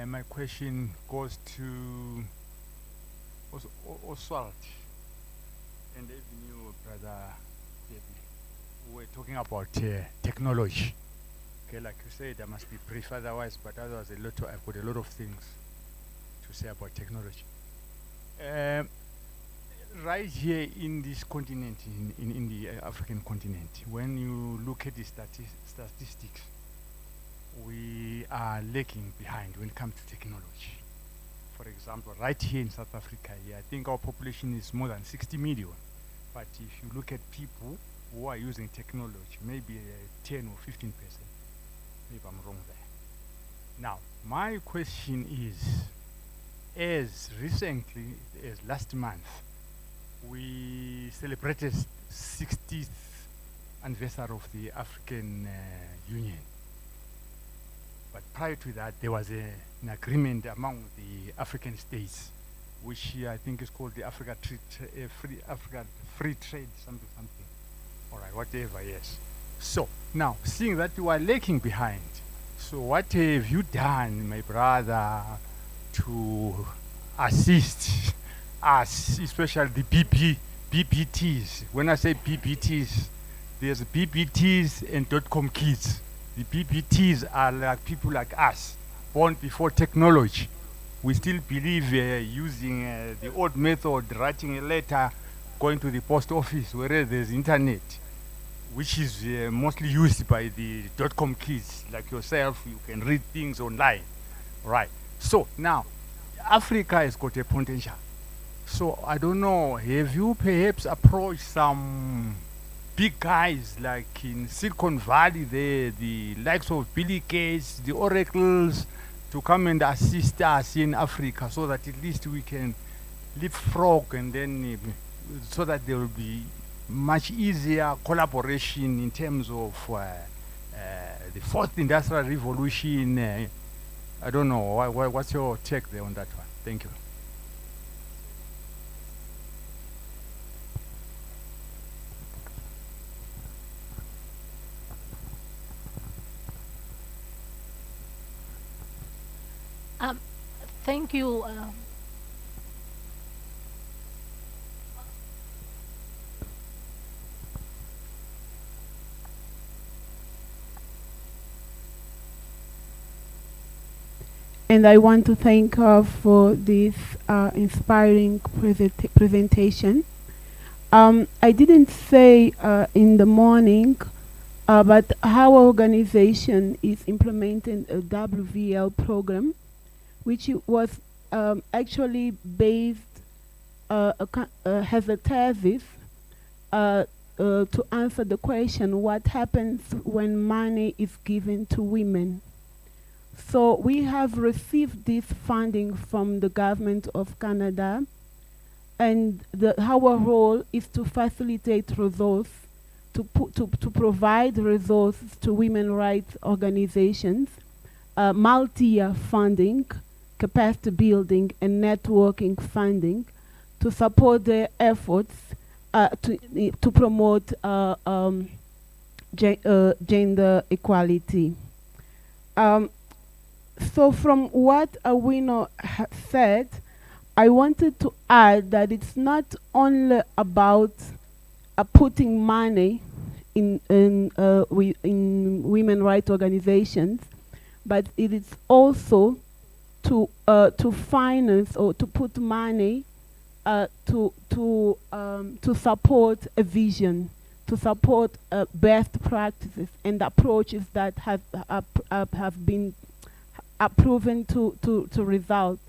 My question goes to Oswald and even you, Brother David. We're talking about technology. Okay, like you said, I must be brief otherwise, but otherwise I've got a lot of things to say about technology. Right here in this continent, in the African continent, when you look at the statistics, we are lagging behind when it comes to technology. For example, right here in South Africa, I think our population is more than 60 million. But if you look at people who are using technology, maybe 10 or 15%. Maybe I'm wrong there. Now, my question is, as recently as last month, we celebrated 60th anniversary of the African Union. But prior to that, there was an agreement among the African states, which I think is called the Free Trade something. All right, whatever, yes. So, now, seeing that you are lagging behind, so what have you done, my brother, to assist us, especially the BBTs? When I say BBTs, there's BBTs and .com kids. The BBTs are like people like us, born before technology. We still believe using the old method, writing a letter, going to the post office, whereas there's internet, which is mostly used by the .com kids like yourself. You can read things online, right? So now, Africa has got a potential. So I don't know, have you perhaps approached some big guys like in Silicon Valley there, the likes of Billy Gates, the oracles, to come and assist us in Africa so that at least we can leapfrog, and then so that there will be much easier collaboration in terms of the fourth industrial revolution. I don't know, what's your take there on that one? Thank you. Thank you. And I want to thank her for this inspiring presentation. I didn't say in the morning, but our organization is implementing a WVL program, which was actually based, has a thesis to answer the question, what happens when money is given to women? So we have received this funding from the government of Canada, and our role is to facilitate resource, to provide resources to women rights organizations, multi-year funding, capacity building, and networking funding to support their efforts to promote gender equality. So from what Awino said, I wanted to add that it's not only about putting money in women rights organizations, but it is also to finance or to put money to support a vision, to support best practices and approaches that have been proven to result.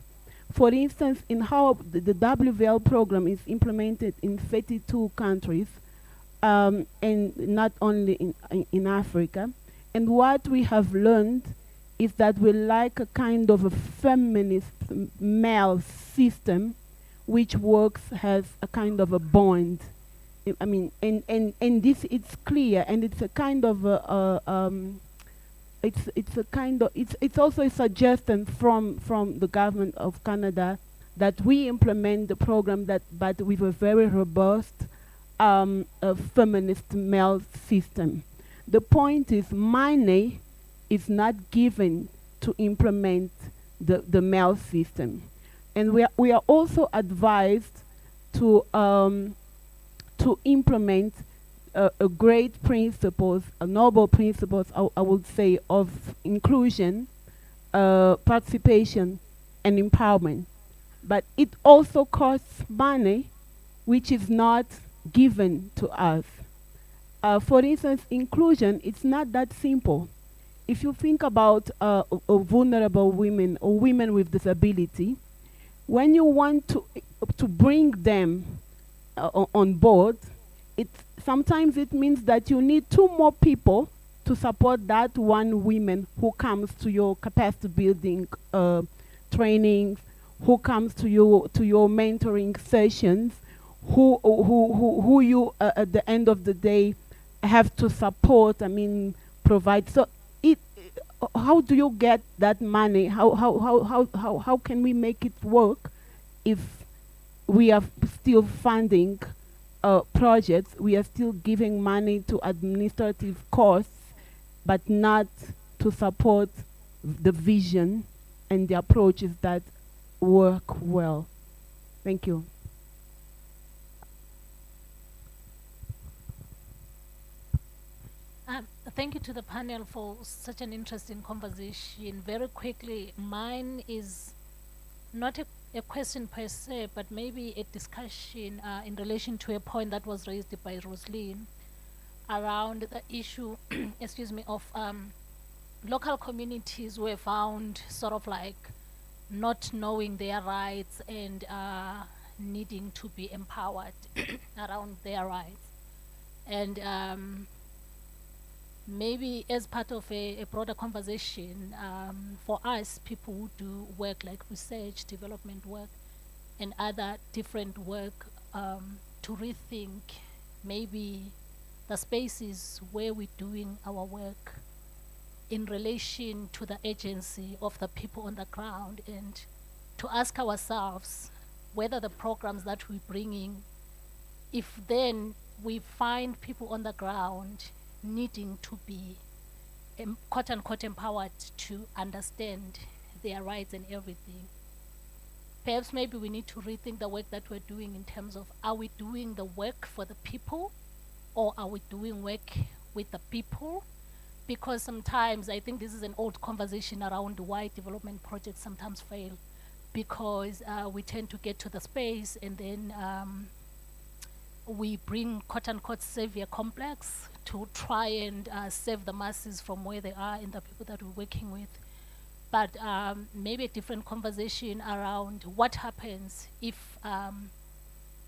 For instance, in how the WVL program is implemented in 32 countries, and not only in Africa. And what we have learned is that we like a kind of a feminist male system which works as a kind of a bond. I mean, and this, it's clear, and it's a kind of it's also a suggestion from the government of Canada that we implement the program but with a very robust feminist male system. The point is, money is not given to implement the male system, and we are also advised to implement a great principles, a noble principles, I would say, of inclusion, participation, and empowerment. But it also costs money, which is not given to us. For instance, inclusion, it's not that simple. If you think about vulnerable women or women with disability, when you want to bring them on board, sometimes it means that you need 2 more people to support that one woman who comes to your capacity building trainings, who comes to your mentoring sessions, who you at the end of the day have to support. I mean, provide. So how do you get that money? How can we make it work if we are still funding projects, we are still giving money to administrative costs, but not to support the vision and the approaches that work well? Thank you. Thank you to the panel for such an interesting conversation. Very quickly, mine is not a question per se, but maybe a discussion in relation to a point that was raised by Roslyn around the issue, excuse me, of local communities were found sort of like not knowing their rights and needing to be empowered around their rights. And maybe as part of a broader conversation, for us, people who do work like research, development work, and other different work, to rethink maybe the spaces where we're doing our work in relation to the agency of the people on the ground, and to ask ourselves whether the programs that we're bringing, if then we find people on the ground needing to be quote unquote empowered to understand their rights and everything, perhaps maybe we need to rethink the work that we're doing in terms of, are we doing the work for the people or are we doing work with the people? Because sometimes I think this is an old conversation around why development projects sometimes fail, because we tend to get to the space and then we bring quote-unquote savior complex to try and save the masses from where they are and the people that we're working with. But maybe a different conversation around what happens if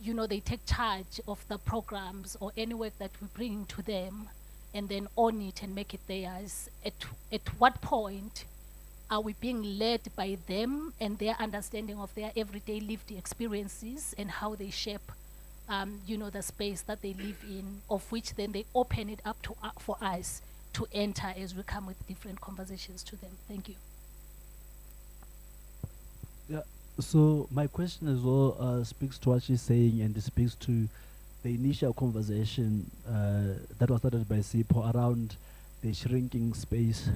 you know, they take charge of the programs or any work that we bring to them and then own it and make it theirs. At what point are we being led by them and their understanding of their everyday lived experiences and how they shape you know, the space that they live in, of which then they open it up to for us to enter as we come with different conversations to them. Thank you. Yeah. So my question as well speaks to what she's saying, and it speaks to the initial conversation that was started by Sipo around the shrinking space,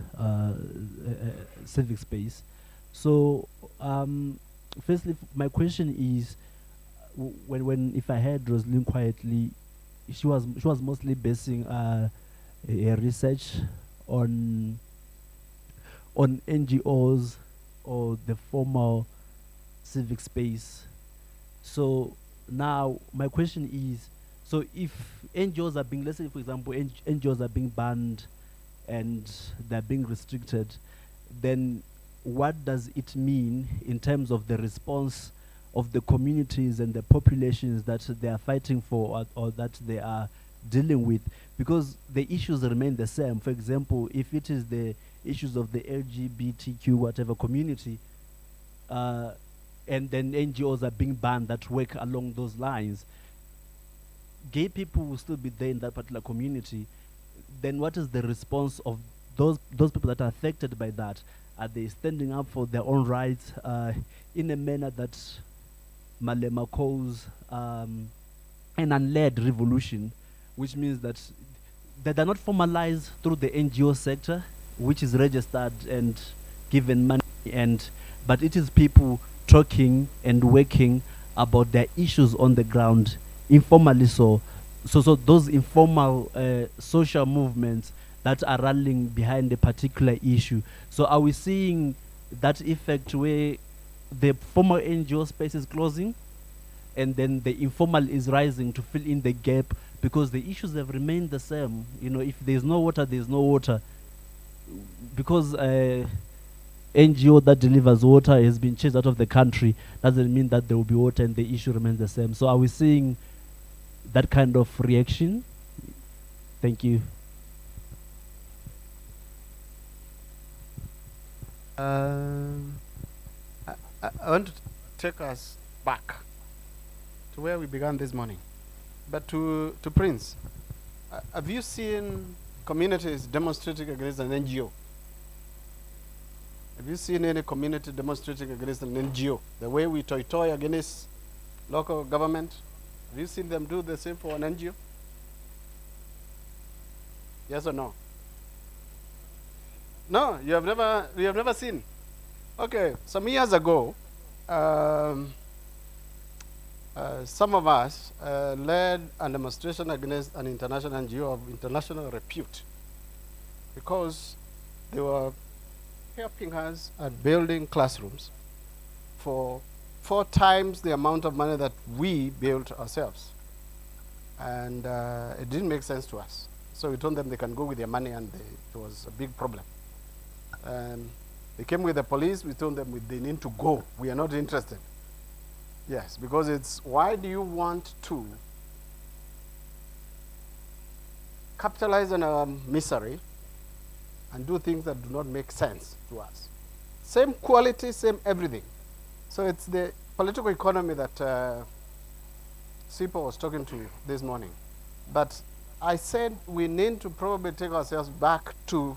civic space. So firstly, my question is, when if I heard Rosalind quietly, she was mostly basing a research on NGOs or the formal civic space. So now my question is, so if NGOs are being, let's say for example, NGOs are being banned and they're being restricted, then what does it mean in terms of the response of the communities and the populations that they are fighting for, or that they are dealing with? Because the issues remain the same. For example, if it is the issues of the LGBTQ whatever community, and then NGOs are being banned that work along those lines, gay people will still be there in that particular community. Then what is the response of those people that are affected by that? Are they standing up for their own rights in a manner that Malema calls an unled revolution, which means that they're not formalized through the NGO sector, which is registered and given money, but it is people talking and working about their issues on the ground, informally so, so those informal social movements that are rallying behind a particular issue. So are we seeing that effect where the formal NGO space is closing and then the informal is rising to fill in the gap, because the issues have remained the same? You know, if there's no water, there's no water. Because NGO that delivers water has been chased out of the country, doesn't mean that there will be water and the issue remains the same. So are we seeing that kind of reaction? Thank you. I want to take us back to where we began this morning. But to Prince, have you seen communities demonstrating against an NGO? Have you seen any community demonstrating against an NGO? The way we toy against local government? Have you seen them do the same for an NGO? Yes or no? No, you have never seen. Okay, some years ago, some of us led a demonstration against an international NGO of international repute because they were helping us at building classrooms for 4 times the amount of money that we built ourselves. And it didn't make sense to us. So we told them they can go with their money, and it was a big problem. They came with the police. We told them they need to go. We are not interested. Yes, because it's, why do you want to capitalize on our misery and do things that do not make sense to us? Same quality, same everything. So it's the political economy that Sipo was talking to this morning. But I said we need to probably take ourselves back to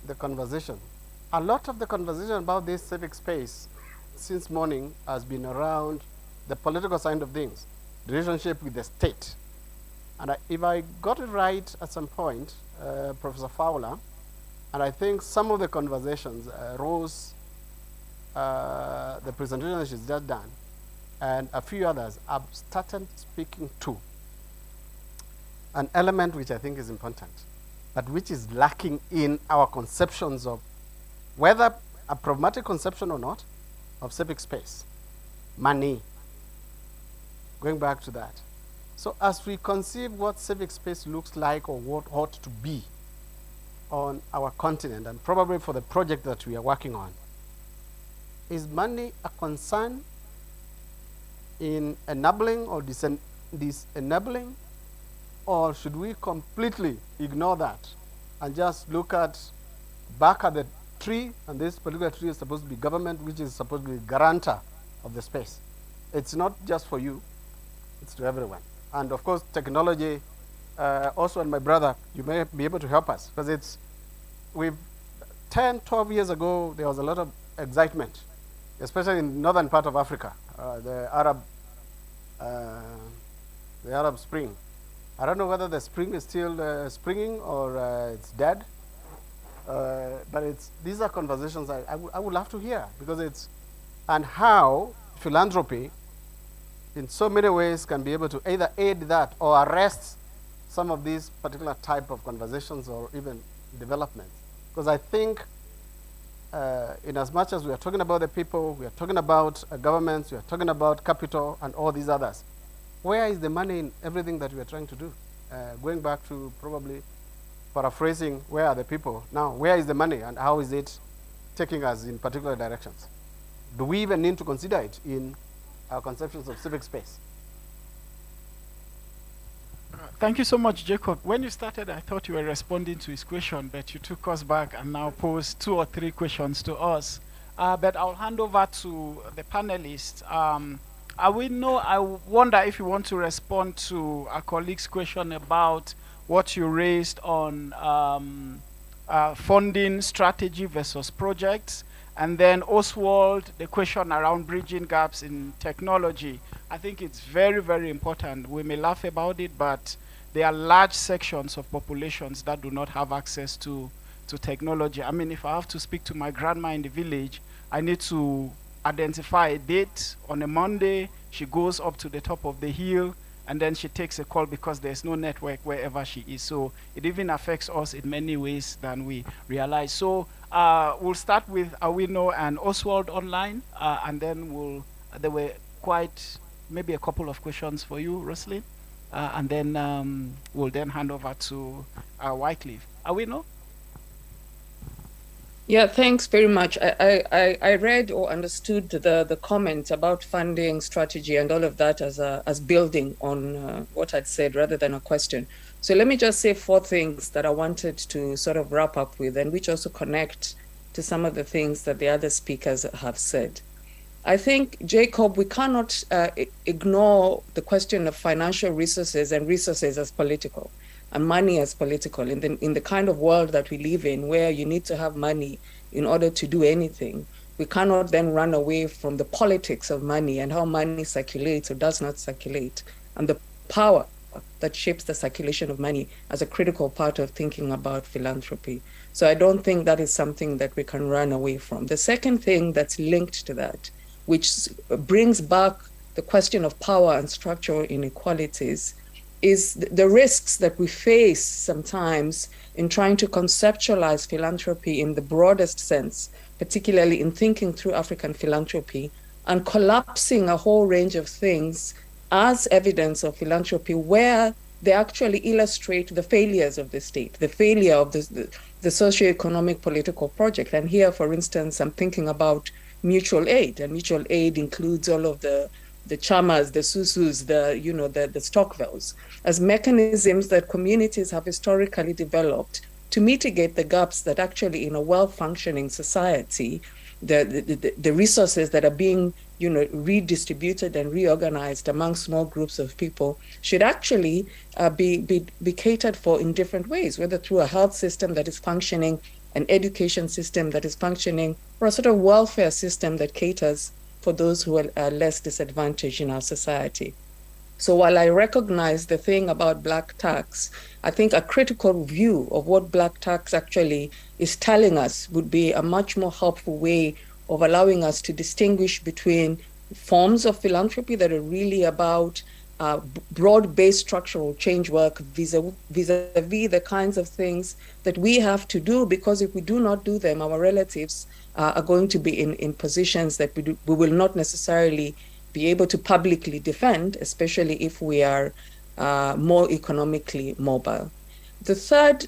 the conversation. A lot of the conversation about this civic space since morning has been around the political side of things, the relationship with the state. And if I got it right at some point, Professor Fowler, and I think some of the conversations, Rose, the presentation that she's just done, and a few others have started speaking to an element which I think is important, but which is lacking in our conceptions of, whether a pragmatic conception or not, of civic space, money. Going back to that. So as we conceive what civic space looks like or what ought to be on our continent, and probably for the project that we are working on, is money a concern in enabling or disenabling, or should we completely ignore that and just look at back at the tree, and this particular tree is supposed to be government, which is supposed to be guarantor of the space. It's not just for you, it's to everyone. And of course, technology, also, and my brother, you may be able to help us, because it's, 10, 12 years ago, there was a lot of excitement, especially in the northern part of Africa, the Arab Spring. I don't know whether the spring is still springing or it's dead. But these are conversations I would love to hear, because it's, and how philanthropy in so many ways can be able to either aid that or arrest some of these particular type of conversations or even developments. Because I think in as much as we are talking about the people, we are talking about governments, we are talking about capital and all these others, where is the money in everything that we are trying to do? Going back to probably paraphrasing, where are the people? Now, where is the money and how is it taking us in particular directions? Do we even need to consider it in our conceptions of civic space? Thank you so much, Jacob. When you started, I thought you were responding to his question, but you took us back and now posed 2 or 3 questions to us. But I'll hand over to the panelists. I wonder if you want to respond to a colleague's question about what you raised on funding strategy versus projects, and then Oswald, the question around bridging gaps in technology. I think it's very, very important. We may laugh about it, but there are large sections of populations that do not have access to technology. I mean, if I have to speak to my grandma in the village, I need to identify a date on a Monday. She goes up to the top of the hill and then she takes a call because there's no network wherever she is. So it even affects us in many ways than we realize. So we'll start with Awino and Oswald online, and then there were quite maybe a couple of questions for you, Roslyn, and then we'll then hand over to Wycliffe. Awino? Yeah, thanks very much. I read or understood the comment about funding strategy and all of that as building on what I'd said rather than a question. So let me just say 4 things that I wanted to sort of wrap up with, and which also connect to some of the things that the other speakers have said. I think, Jacob, we cannot ignore the question of financial resources and resources as political, and money as political in the kind of world that we live in, where you need to have money in order to do anything. We cannot then run away from the politics of money and how money circulates or does not circulate, and the power that shapes the circulation of money as a critical part of thinking about philanthropy. So I don't think that is something that we can run away from. The second thing that's linked to that, which brings back the question of power and structural inequalities, is the risks that we face sometimes in trying to conceptualize philanthropy in the broadest sense, particularly in thinking through African philanthropy, and collapsing a whole range of things as evidence of philanthropy where they actually illustrate the failures of the state, the failure of the socio-economic political project. And here, for instance, I'm thinking about mutual aid, and mutual aid includes all of the chamas, the susus, the Stockwells, as mechanisms that communities have historically developed to mitigate the gaps that actually in a well-functioning society, the resources that are being redistributed and reorganized among small groups of people should actually be catered for in different ways, whether through a health system that is functioning, an education system that is functioning, or a sort of welfare system that caters for those who are less disadvantaged in our society. So while I recognize the thing about black tax, I think a critical view of what black tax actually is telling us would be a much more helpful way of allowing us to distinguish between forms of philanthropy that are really about broad-based structural change work vis-a-vis the kinds of things that we have to do, because if we do not do them, our relatives are going to be in positions that we will not necessarily be able to publicly defend, especially if we are more economically mobile. The third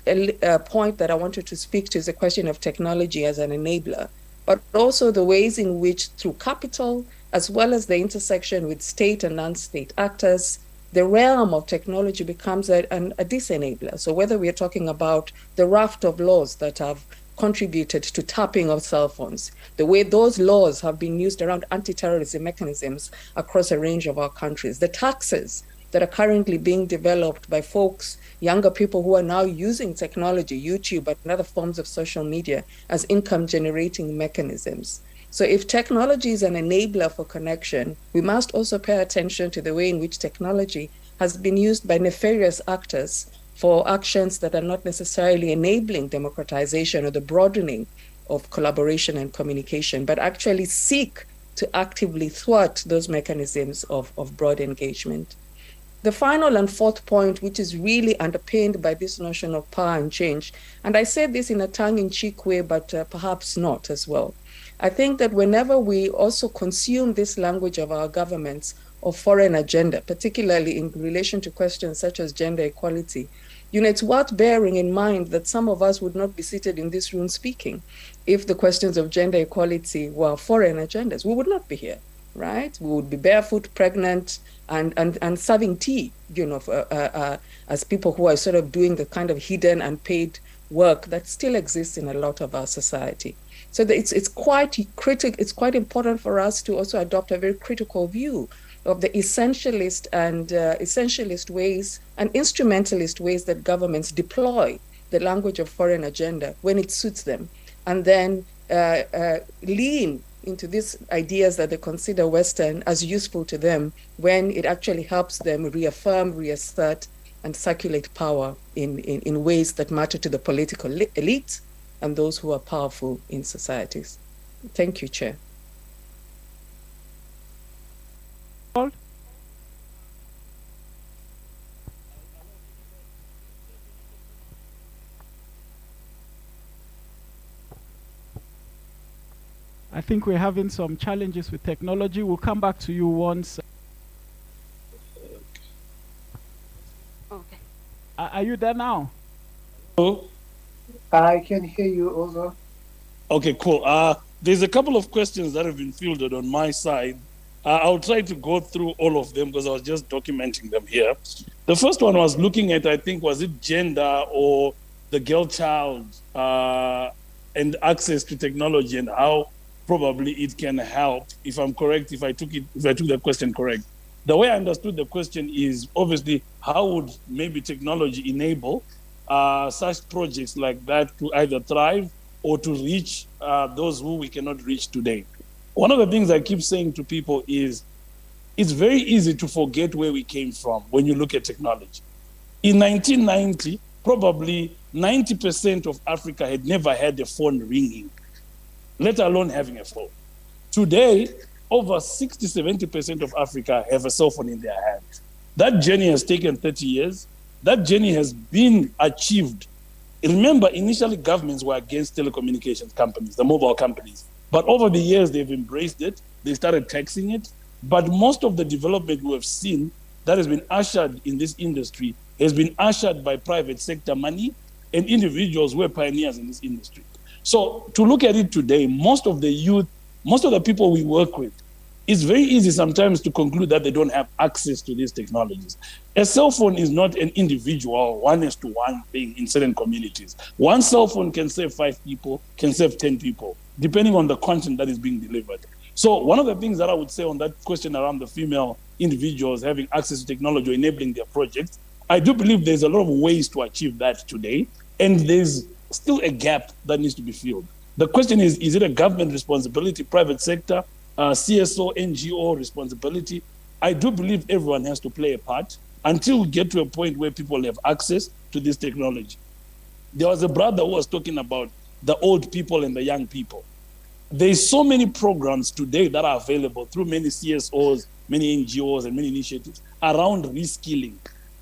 point that I wanted to speak to is the question of technology as an enabler, but also the ways in which through capital, as well as the intersection with state and non-state actors, the realm of technology becomes a disenabler. So whether we are talking about the raft of laws that have contributed to tapping of cell phones, the way those laws have been used around anti-terrorism mechanisms across a range of our countries, the taxes that are currently being developed by folks, younger people who are now using technology, YouTube, and other forms of social media as income generating mechanisms. So if technology is an enabler for connection, we must also pay attention to the way in which technology has been used by nefarious actors for actions that are not necessarily enabling democratization or the broadening of collaboration and communication, but actually seek to actively thwart those mechanisms of broad engagement. The final and fourth point, which is really underpinned by this notion of power and change, and I say this in a tongue-in-cheek way, but perhaps not as well. I think that whenever we also consume this language of our governments of foreign agenda, particularly in relation to questions such as gender equality, it's worth bearing in mind that some of us would not be seated in this room speaking if the questions of gender equality were foreign agendas. We would not be here, right? We would be barefoot, pregnant, and serving tea, as people who are sort of doing the kind of hidden and paid work that still exists in a lot of our society. So it's quite important for us to also adopt a very critical view of the essentialist ways and instrumentalist ways that governments deploy the language of foreign agenda when it suits them, and then lean into these ideas that they consider Western as useful to them when it actually helps them reaffirm, reassert, and circulate power in ways that matter to the political elite and those who are powerful in societies. Thank you, Chair. I think we're having some challenges with technology. We'll come back to you once. Okay. Are you there now? Hello? I can hear you also. Okay, cool. There's a couple of questions that have been fielded on my side. I'll try to go through all of them because I was just documenting them here. The first one was looking at, I think, was it gender or the girl child and access to technology and how probably it can help. If I'm correct, if I took the question correct. The way I understood the question is obviously how would maybe technology enable such projects like that to either thrive or to reach those who we cannot reach today. One of the things I keep saying to people is it's very easy to forget where we came from when you look at technology. In 1990, probably 90% of Africa had never had a phone ringing, let alone having a phone. Today, over 60, 70% of Africa have a cell phone in their hands. That journey has taken 30 years. That journey has been achieved. Remember, initially governments were against telecommunications companies, the mobile companies. But over the years, they've embraced it. They started taxing it. But most of the development we have seen that has been ushered in this industry has been ushered by private sector money and individuals who are pioneers in this industry. So to look at it today, most of the youth, most of the people we work with, it's very easy sometimes to conclude that they don't have access to these technologies. A cell phone is not an individual one-to-one thing in certain communities. One cell phone can save 5 people, can save 10 people, depending on the content that is being delivered. So one of the things that I would say on that question around the female individuals having access to technology or enabling their projects, I do believe there's a lot of ways to achieve that today, and there's still a gap that needs to be filled. The question is it a government responsibility, private sector, CSO, NGO responsibility? I do believe everyone has to play a part until we get to a point where people have access to this technology. There was a brother who was talking about the old people and the young people. There's so many programs today that are available through many CSOs, many NGOs, and many initiatives around reskilling.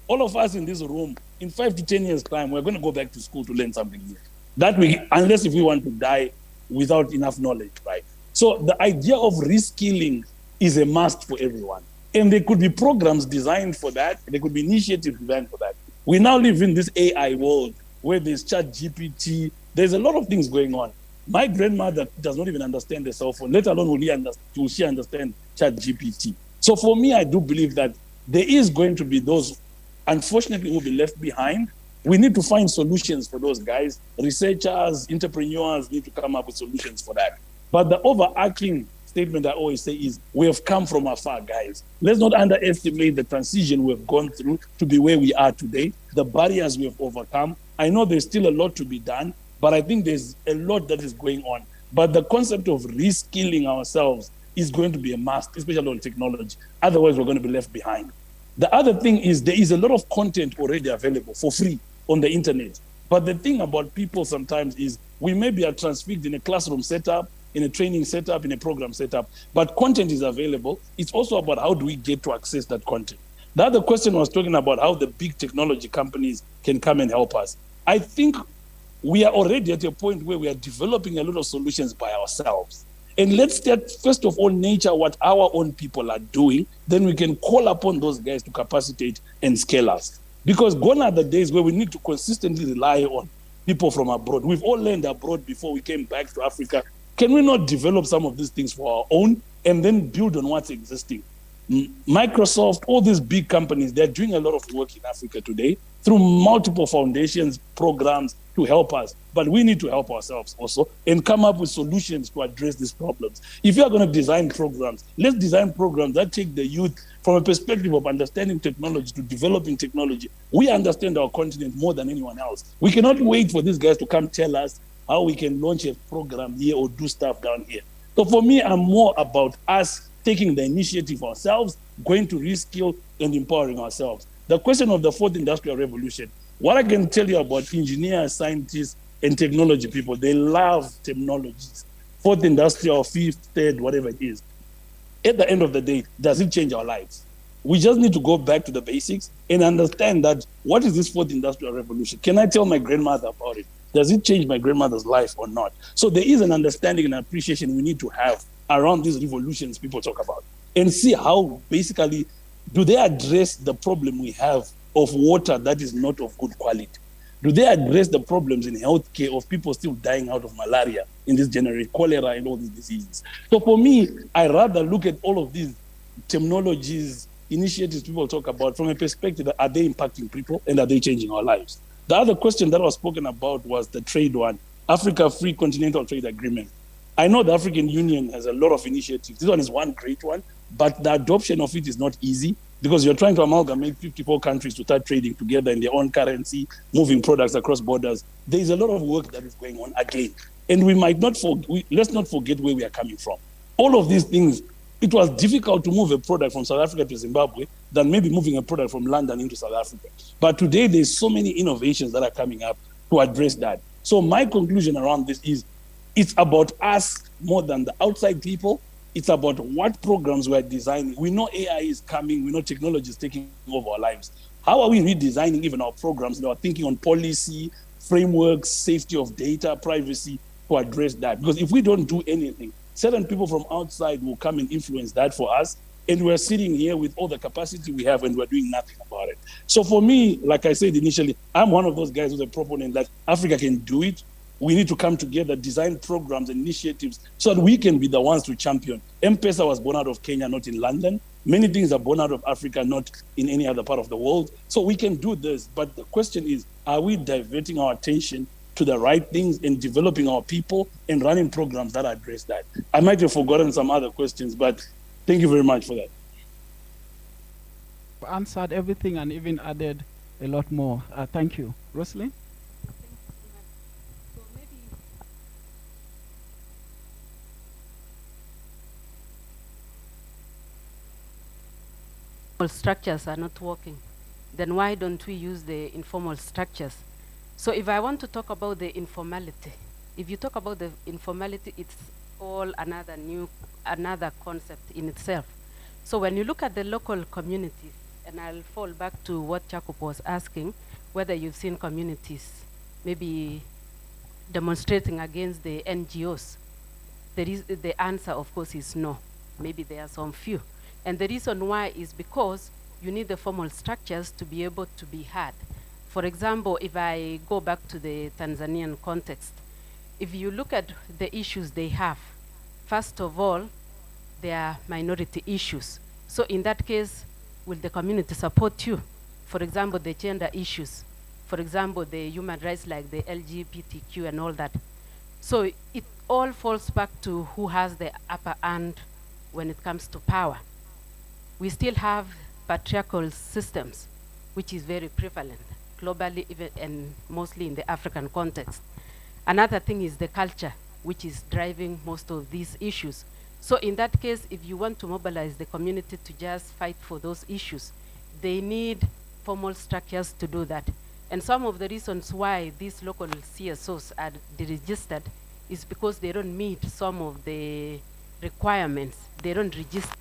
All of us in this room, in 5 to 10 years' time, we're going to go back to school to learn something new. Unless if we want to die without enough knowledge, right? So the idea of reskilling is a must for everyone. And there could be programs designed for that. There could be initiatives designed for that. We now live in this AI world where there's ChatGPT. There's a lot of things going on. My grandmother does not even understand the cell phone, let alone will she understand ChatGPT. So for me, I do believe that there is going to be those, unfortunately, who will be left behind. We need to find solutions for those guys. Researchers, entrepreneurs need to come up with solutions for that. But the overarching statement I always say is, we have come from afar, guys. Let's not underestimate the transition we've gone through to be where we are today, the barriers we have overcome. I know there's still a lot to be done, but I think there's a lot that is going on. But the concept of reskilling ourselves is going to be a must, especially on technology. Otherwise, we're going to be left behind. The other thing is there is a lot of content already available for free on the internet. But the thing about people sometimes is we maybe are transfixed in a classroom setup, in a training setup, in a program setup, but content is available. It's also about how do we get to access that content. The other question was talking about how the big technology companies can come and help us. I think we are already at a point where we are developing a lot of solutions by ourselves. And let's start, first of all, nature what our own people are doing, then we can call upon those guys to capacitate and scale us. Because gone are the days where we need to consistently rely on people from abroad. We've all learned abroad before we came back to Africa. Can we not develop some of these things for our own and then build on what's existing? Microsoft, all these big companies, they're doing a lot of work in Africa today through multiple foundations, programs to help us. But we need to help ourselves also and come up with solutions to address these problems. If you are going to design programs, let's design programs that take the youth from a perspective of understanding technology to developing technology. We understand our continent more than anyone else. We cannot wait for these guys to come tell us how we can launch a program here or do stuff down here. So for me, I'm more about us taking the initiative ourselves, going to reskill and empowering ourselves. The question of the fourth industrial revolution, what I can tell you about engineers, scientists, and technology people, they love technologies. Fourth industrial, fifth, third, whatever it is. At the end of the day, does it change our lives? We just need to go back to the basics and understand that what is this fourth industrial revolution? Can I tell my grandmother about it? Does it change my grandmother's life or not? So there is an understanding and appreciation we need to have around these revolutions people talk about, and see how basically do they address the problem we have of water that is not of good quality? Do they address the problems in healthcare of people still dying out of malaria in this generation, cholera and all these diseases? So for me, I rather look at all of these terminologies, initiatives people talk about from a perspective that are they impacting people and are they changing our lives? The other question that was spoken about was the trade one, Africa Free Continental Trade Agreement. I know the African Union has a lot of initiatives. This one is one great one, but the adoption of it is not easy because you're trying to amalgamate 54 countries to start trading together in their own currency, moving products across borders. There is a lot of work that is going on again. And we might not let's not forget where we are coming from. All of these things, it was difficult to move a product from South Africa to Zimbabwe than maybe moving a product from London into South Africa. But today, there's so many innovations that are coming up to address that. So my conclusion around this is it's about us more than the outside people. It's about what programs we're designing. We know AI is coming. We know technology is taking over our lives. How are we redesigning even our programs and our thinking on policy, frameworks, safety of data, privacy to address that? Because if we don't do anything, certain people from outside will come and influence that for us. And we're sitting here with all the capacity we have and we're doing nothing about it. So for me, like I said initially, I'm one of those guys who's a proponent that Africa can do it. We need to come together, design programs and initiatives so that we can be the ones to champion. M-Pesa was born out of Kenya, not in London. Many things are born out of Africa, not in any other part of the world. So we can do this. But the question is, are we diverting our attention to the right things and developing our people and running programs that address that? I might have forgotten some other questions, but thank you very much for that. Answered everything and even added a lot more. Thank you. Rosalind? Structures are not working, then why don't we use the informal structures? So if I want to talk about the informality, if you talk about the informality, it's all another concept in itself. So when you look at the local communities, and I'll fall back to what Jacob was asking, whether you've seen communities maybe demonstrating against the NGOs, the answer, of course, is no. Maybe there are some few. And the reason why is because you need the formal structures to be able to be heard. For example, if I go back to the Tanzanian context, if you look at the issues they have, first of all, they are minority issues. So in that case, will the community support you? For example, the gender issues. For example, the human rights like the LGBTQ and all that. So it all falls back to who has the upper hand when it comes to power. We still have patriarchal systems, which is very prevalent globally, even and mostly in the African context. Another thing is the culture, which is driving most of these issues. So in that case, if you want to mobilize the community to just fight for those issues, they need formal structures to do that. And some of the reasons why these local CSOs are deregistered is because they don't meet some of the requirements. They don't register.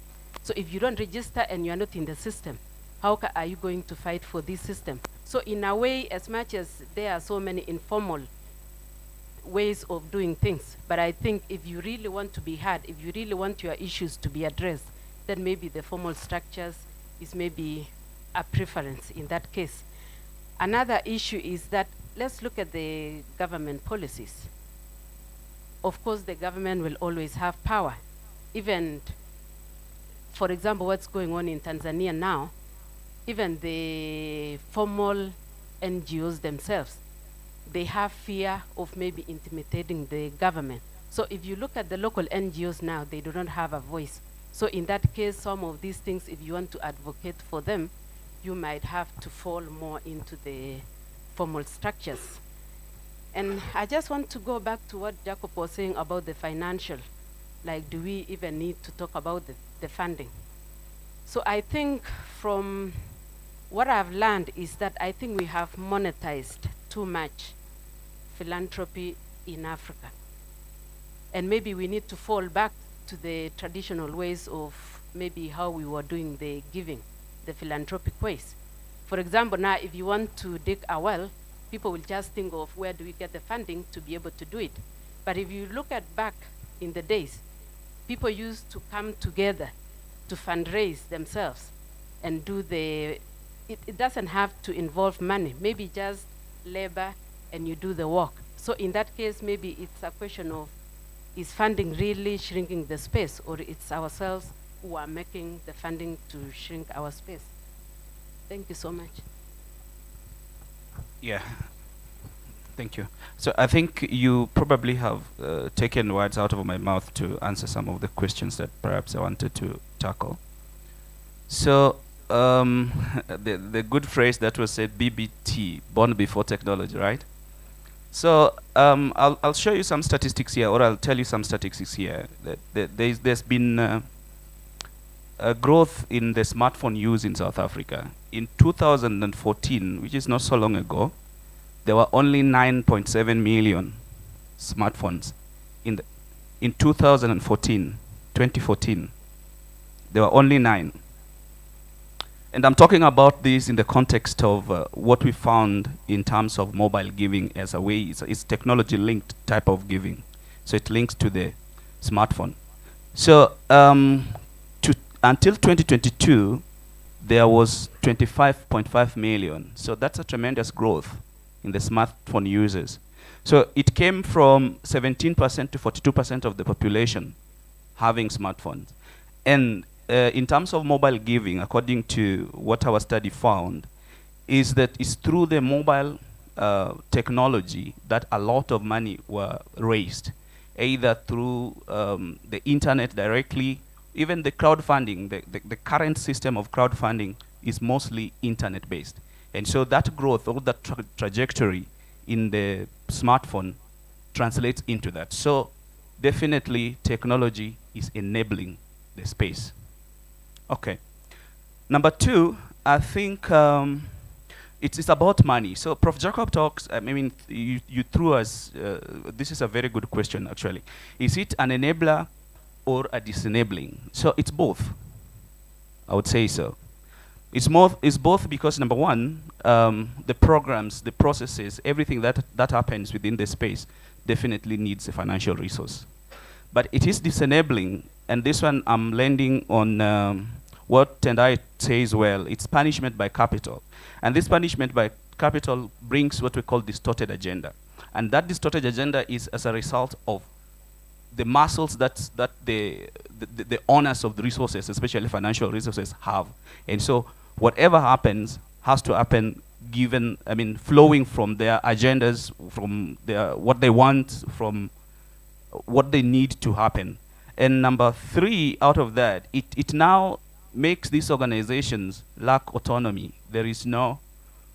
So if you don't register and you're not in the system, how are you going to fight for this system? So in a way, as much as there are so many informal ways of doing things, but I think if you really want to be heard, if you really want your issues to be addressed, then maybe the formal structures is maybe a preference in that case. Another issue is that let's look at the government policies. Of course, the government will always have power. Even, for example, what's going on in Tanzania now, even the formal NGOs themselves, they have fear of maybe intimidating the government. So if you look at the local NGOs now, they do not have a voice. So in that case, some of these things, if you want to advocate for them, you might have to fall more into the formal structures. And I just want to go back to what Jacob was saying about the financial. Like, do we even need to talk about the funding? So I think from what I've learned is that I think we have monetized too much philanthropy in Africa. And maybe we need to fall back to the traditional ways of maybe how we were doing the giving, the philanthropic ways. For example, now if you want to dig a well, people will just think of where do we get the funding to be able to do it. But if you look at back in the days, people used to come together to fundraise themselves and do it doesn't have to involve money, maybe just labor and you do the work. So in that case, maybe it's a question of, is funding really shrinking the space, or it's ourselves who are making the funding to shrink our space? Thank you so much. Yeah, thank you. So I think you probably have taken words out of my mouth to answer some of the questions that perhaps I wanted to tackle. So the good phrase that was said, BBT, born before technology, right? So I'll show you some statistics here, or I'll tell you some statistics here. There's been a growth in the smartphone use in South Africa. In 2014, which is not so long ago, there were only 9.7 million smartphones. In 2014, there were only 9. And I'm talking about this in the context of what we found in terms of mobile giving as a way. It's technology-linked type of giving. So it links to the smartphone. So until 2022, there was 25.5 million. So that's a tremendous growth in the smartphone users. So it came from 17% to 42% of the population having smartphones. And in terms of mobile giving, according to what our study found, is that it's through the mobile technology that a lot of money were raised, either through the internet directly. Even the crowdfunding, the current system of crowdfunding is mostly internet-based. And so that growth, or that trajectory in the smartphone translates into that. So definitely technology is enabling the space. Okay. Number 2, I think it's about money. So Prof. Jacob talks, I mean, you threw us, this is a very good question actually. Is it an enabler or a disenabling? So it's both, I would say so. It's both because, number one, the programs, the processes, everything that happens within the space definitely needs a financial resource. But it is disenabling, and this one I'm landing on what Tendai says well, it's punishment by capital. And this punishment by capital brings what we call distorted agenda. And that distorted agenda is as a result of the muscles that the owners of the resources, especially financial resources, have. And so whatever happens has to happen given, I mean, flowing from their agendas, from their what they want, from what they need to happen. And number 3, out of that, it now makes these organizations lack autonomy. There's no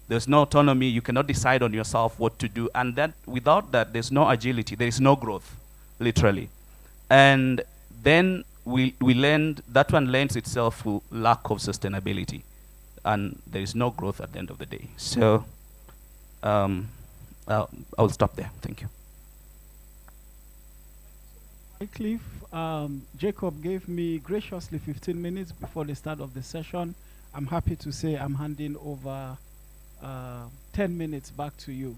autonomy. You cannot decide on yourself what to do. And that without that, there's no agility. There is no growth, literally. And then we land, that one lends itself to lack of sustainability. And there is no growth at the end of the day. So I'll stop there. Thank you. Cliff, Jacob gave me graciously 15 minutes before the start of the session. I'm happy to say I'm handing over 10 minutes back to you.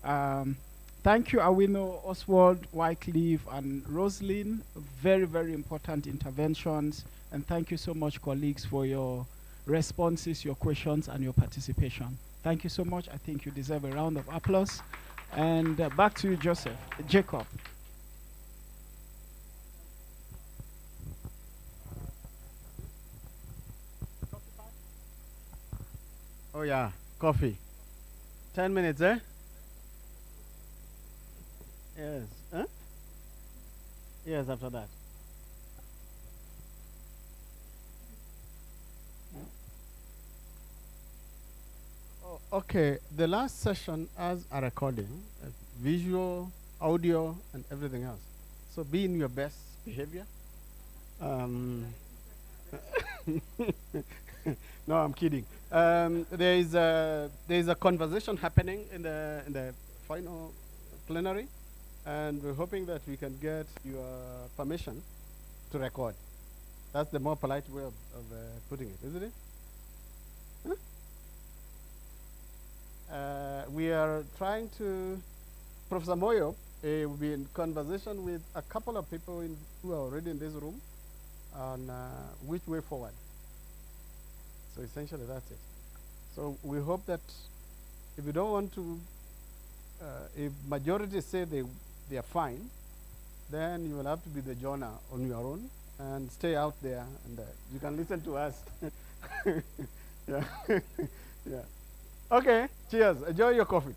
Thank you, Awino, Oswald, Wycliffe, and Rosalind. Very, very important interventions. And thank you so much, colleagues, for your responses, your questions, and your participation. Thank you so much. I think you deserve a round of applause. And back to you, Jacob. Oh yeah, coffee. 10 minutes, eh? Yes. Huh? Yes, after that. Oh, okay. The last session has a recording, visual, audio, and everything else. So be in your best behavior. No, I'm kidding. There is a conversation happening in the final plenary, and we're hoping that we can get your permission to record. That's the more polite way of putting it, isn't it? Huh? We are trying to, Professor Moyo will be in conversation with a couple of people who are already in this room on which way forward. So essentially that's it. So we hope that if you don't want to, if majority say they are fine, then you will have to be the joiner on your own and stay out there, and you can listen to us. Yeah. Yeah. Okay, cheers. Enjoy your coffee.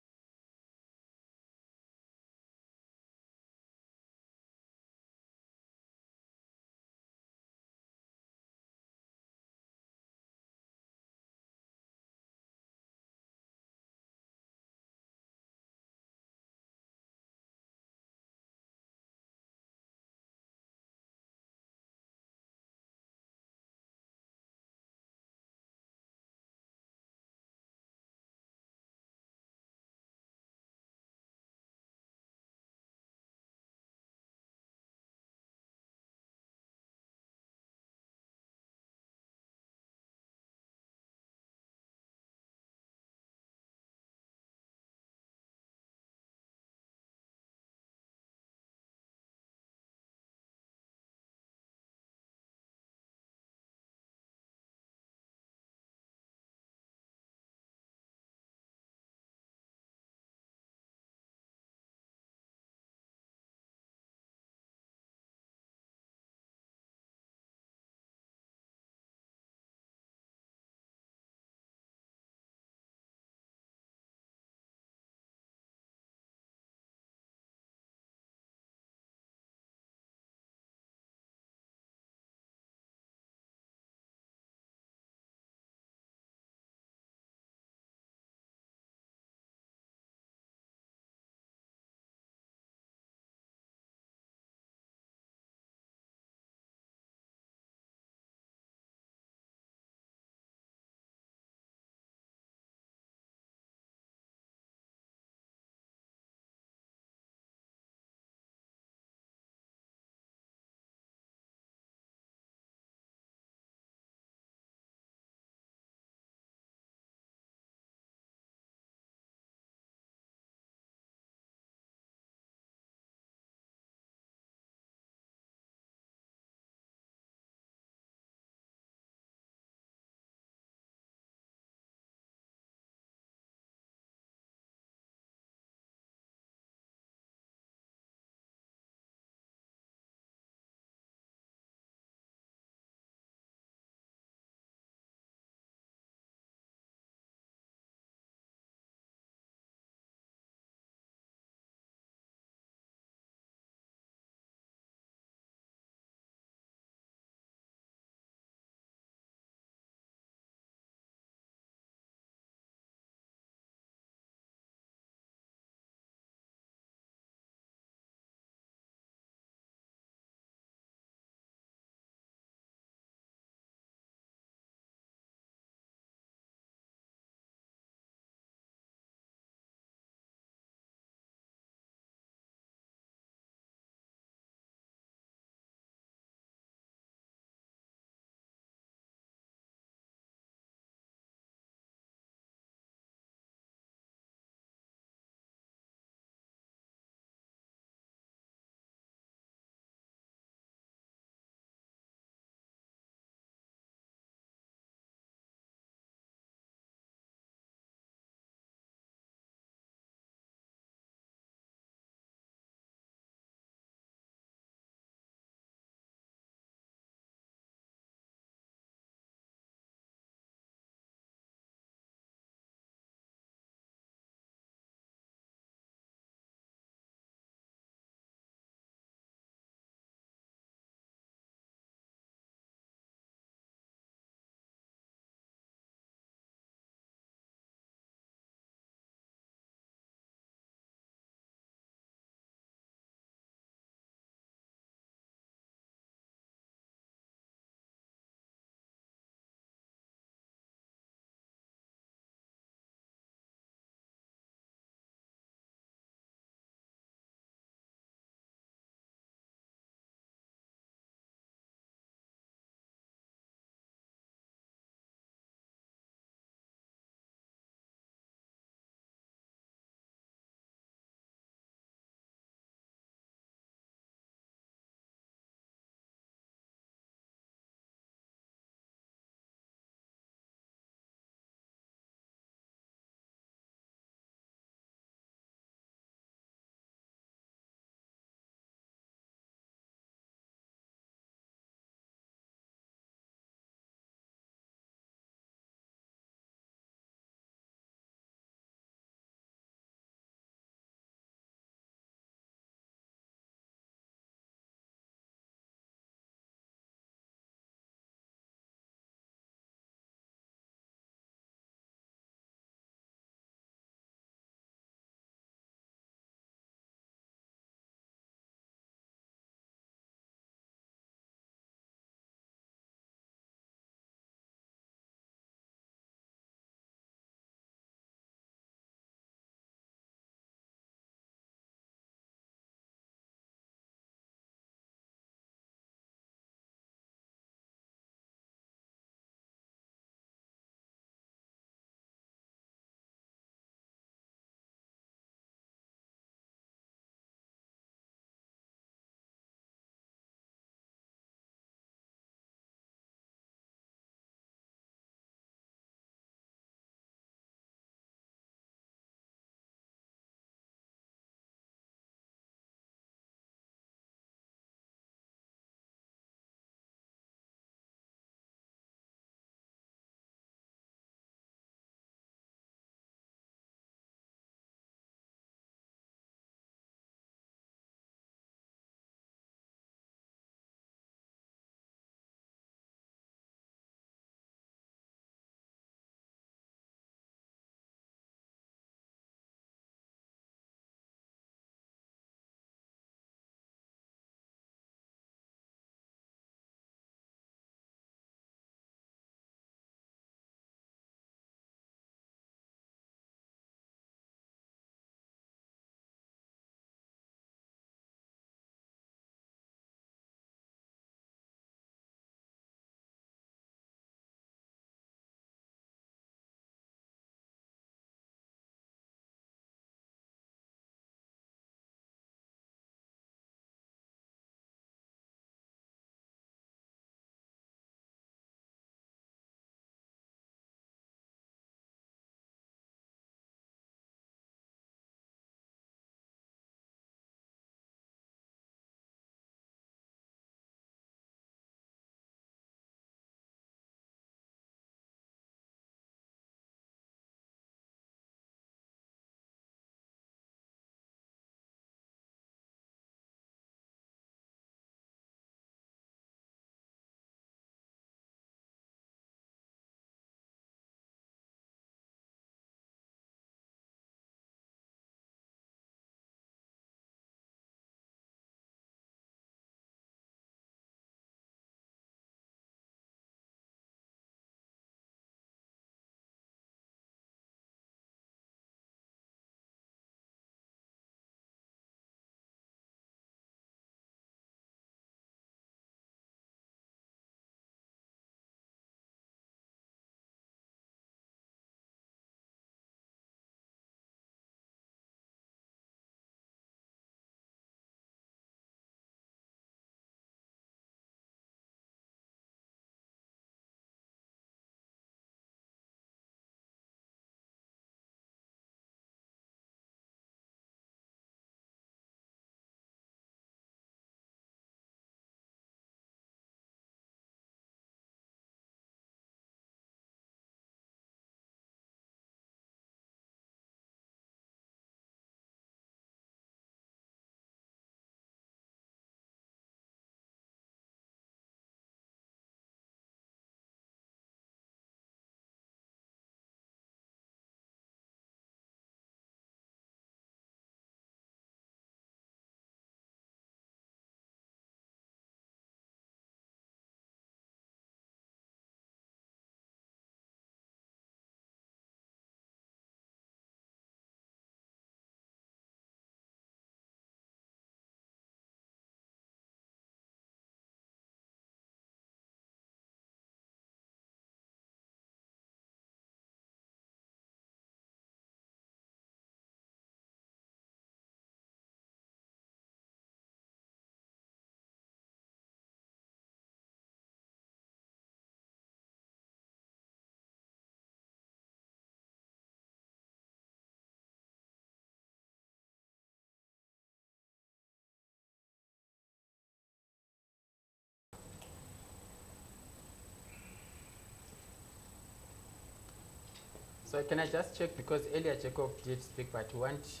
So can I just check, because earlier Jacob did speak, but we want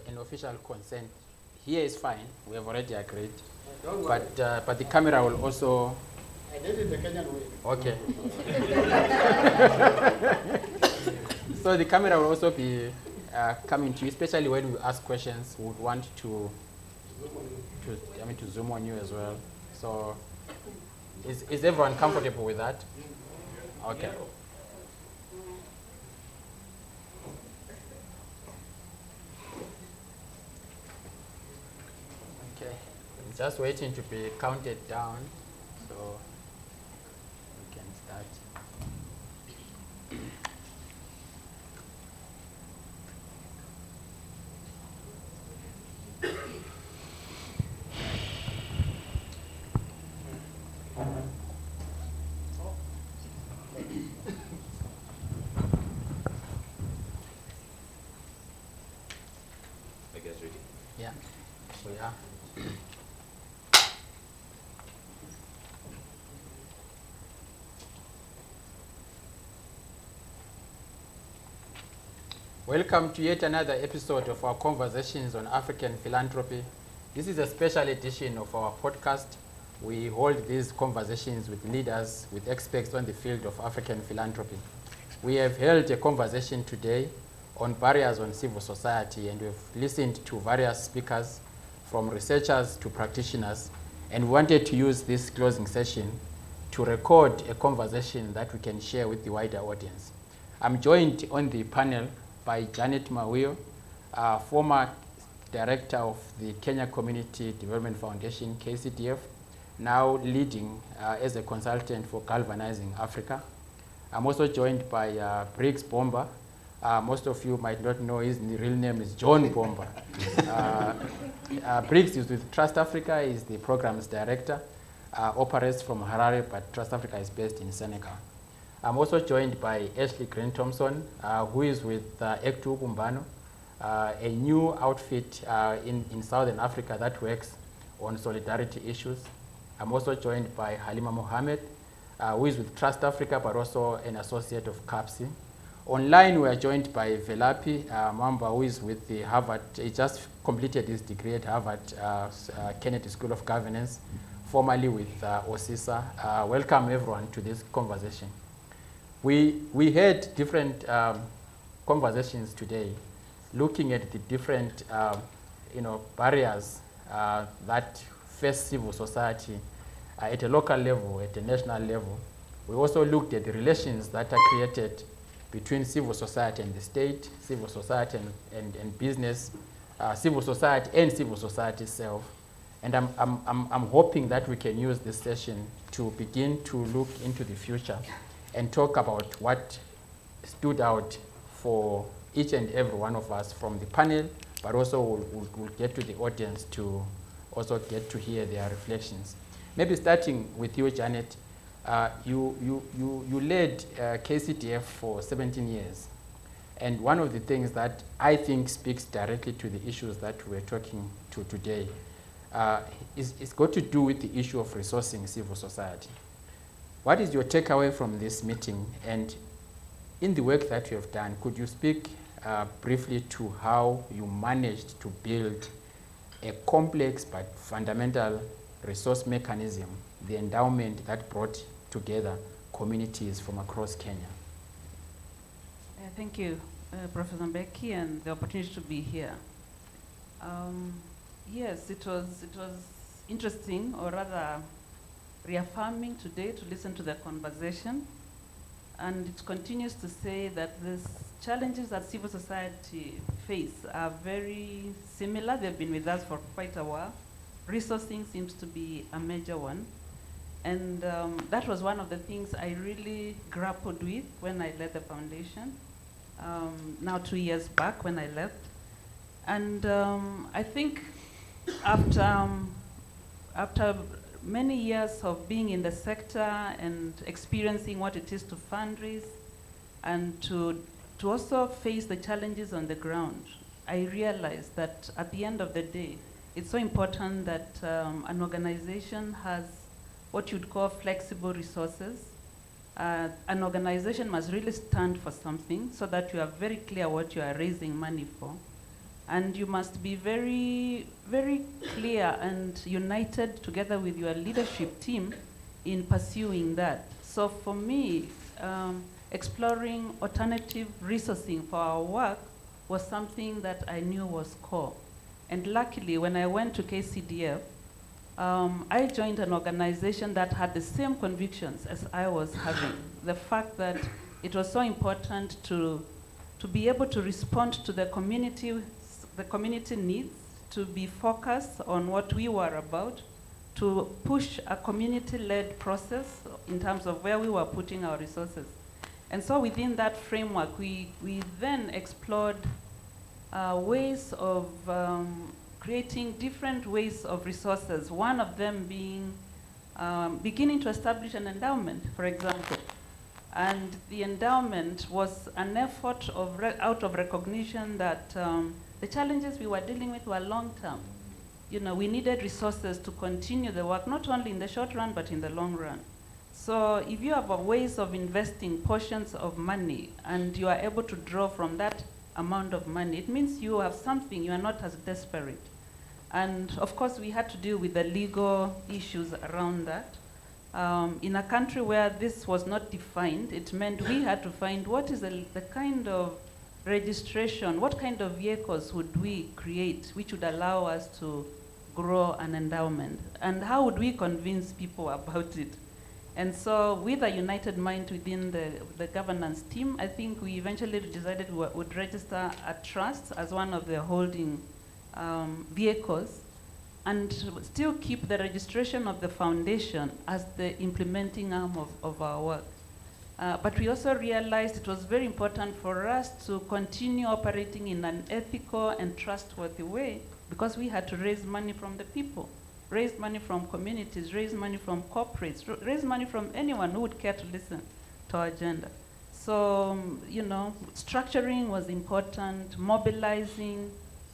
an official consent. Here is fine, we have already agreed. Don't But the camera will also... I did it the Kenyan way. Okay. So the camera will also be coming to you, especially when we ask questions. We would want to zoom on you as well. So is everyone comfortable with that? Okay. Okay. It's just waiting to be counted down. So we can start. I guess ready. Yeah, we are. Welcome to yet another episode of our Conversations on African Philanthropy. This is a special edition of our podcast. We hold these conversations with leaders, with experts on the field of African philanthropy. We have held a conversation today on barriers on civil society, and we've listened to various speakers, from researchers to practitioners, and wanted to use this closing session to record a conversation that we can share with the wider audience. I'm joined on the panel by Janet Mawio, former director of the Kenya Community Development Foundation, KCDF, now leading as a consultant for Galvanizing Africa. I'm also joined by Briggs Bomba. Most of you might not know his real name is John Bomba. Briggs is with Trust Africa, is the programs director, operates from Harare, but Trust Africa is based in Senegal. I'm also joined by Ashley Green Thompson, who is with Ektu Kumbano, a new outfit in Southern Africa that works on solidarity issues. I'm also joined by Halima Mohammed, who is with Trust Africa, but also an associate of CAPSI. Online, we are joined by Velapi Mamba, who is with the Harvard. He just completed his degree at Harvard Kennedy School of Governance, formerly with OSISA. Welcome, everyone, to this conversation. We had different conversations today, looking at the different barriers that face civil society at a local level, at a national level. We also looked at the relations that are created between civil society and the state, civil society and business, civil society and civil society itself. And I'm hoping that we can use this session to begin to look into the future and talk about what stood out for each and every one of us from the panel, but also we'll get to the audience to also get to hear their reflections. Maybe starting with you, Janet. You led KCDF for 17 years. And one of the things that I think speaks directly to the issues that we're talking to today is got to do with the issue of resourcing civil society. What is your takeaway from this meeting? And in the work that you have done, could you speak briefly to how you managed to build a complex but fundamental resource mechanism, the endowment that brought together communities from across Kenya? Thank you, Professor Mbeki, and the opportunity to be here. Yes, it was interesting, or rather reaffirming today to listen to the conversation. And it continues to say that the challenges that civil society face are very similar. They've been with us for quite a while. Resourcing seems to be a major one. And that was one of the things I really grappled with when I led the foundation, now 2 years back when I left. And I think after many years of being in the sector and experiencing what it is to fundraise and to also face the challenges on the ground, I realized that at the end of the day, it's so important that an organization has what you'd call flexible resources an organization must really stand for something so that you are very clear what you are raising money for. And you must be very, very clear and united together with your leadership team in pursuing that. So for me, exploring alternative resourcing for our work was something that I knew was core. And luckily, when I went to KCDF, I joined an organization that had the same convictions as I was having. The fact that it was so important to be able to respond to the community needs, to be focused on what we were about, to push a community-led process in terms of where we were putting our resources. And so within that framework, we then explored ways of creating different ways of resources, one of them being beginning to establish an endowment, for example. And the endowment was an effort out of recognition that the challenges we were dealing with were long-term. You know, we needed resources to continue the work, not only in the short run, but in the long run. So if you have ways of investing portions of money and you are able to draw from that amount of money, it means you have something, you are not as desperate. And of course, we had to deal with the legal issues around that. In a country where this was not defined, it meant we had to find what is the kind of registration, what kind of vehicles would we create which would allow us to grow an endowment, and how would we convince people about it. And so with a united mind within the governance team, I think we eventually decided we would register a trust as one of the holding vehicles, and still keep the registration of the foundation as the implementing arm of our work. But we also realized it was very important for us to continue operating in an ethical and trustworthy way, because we had to raise money from the people, raise money from communities, raise money from corporates, raise money from anyone who would care to listen to our agenda. So, you know, structuring was important, mobilizing,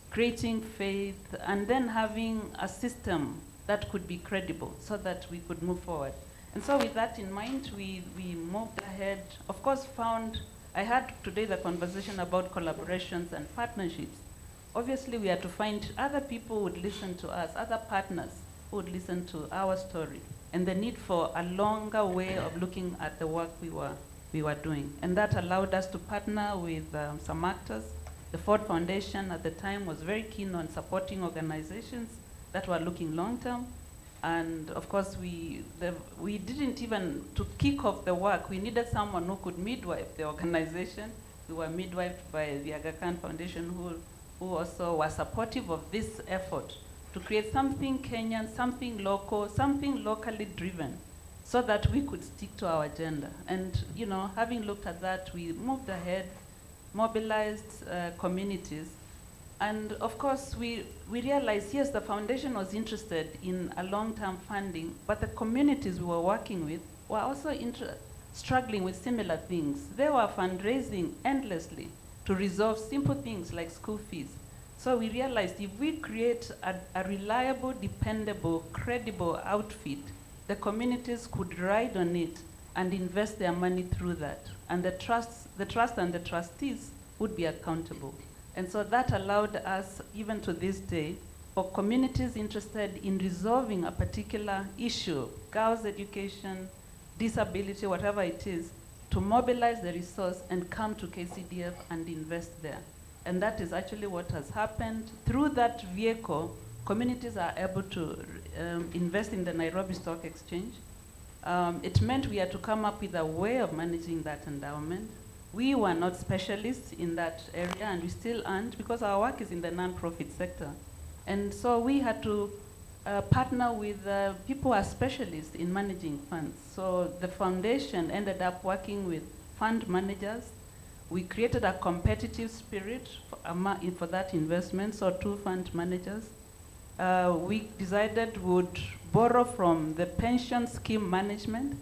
creating faith, and then having a system that could be credible so that we could move forward. And so with that in mind, we moved ahead. Of course, I had today the conversation about collaborations and partnerships. Obviously, we had to find other people who would listen to us, other partners who would listen to our story, and the need for a longer way of looking at the work we were doing. And that allowed us to partner with some actors. The Ford Foundation at the time was very keen on supporting organizations that were looking long-term. And of course, we didn't even, to kick off the work, we needed someone who could midwife the organization. We were midwifed by the Aga Khan Foundation, who also was supportive of this effort to create something Kenyan, something local, something locally driven, so that we could stick to our agenda. And you know, having looked at that, we moved ahead, mobilized communities. And of course, we realized, yes, the foundation was interested in a long-term funding, but the communities we were working with were also struggling with similar things. They were fundraising endlessly to resolve simple things like school fees. So we realized if we create a reliable, dependable, credible outfit, the communities could ride on it and invest their money through that. And the trust and the trustees would be accountable. And so that allowed us, even to this day, for communities interested in resolving a particular issue, girls' education, disability, whatever it is, to mobilize the resource and come to KCDF and invest there. And that is actually what has happened. Through that vehicle, communities are able to invest in the Nairobi Stock Exchange. It meant we had to come up with a way of managing that endowment. We were not specialists in that area, and we still aren't, because our work is in the non-profit sector. And so we had to partner with people who are specialists in managing funds. So the foundation ended up working with fund managers. We created a competitive spirit for that investment, so 2 fund managers. We decided we would borrow from the pension scheme management,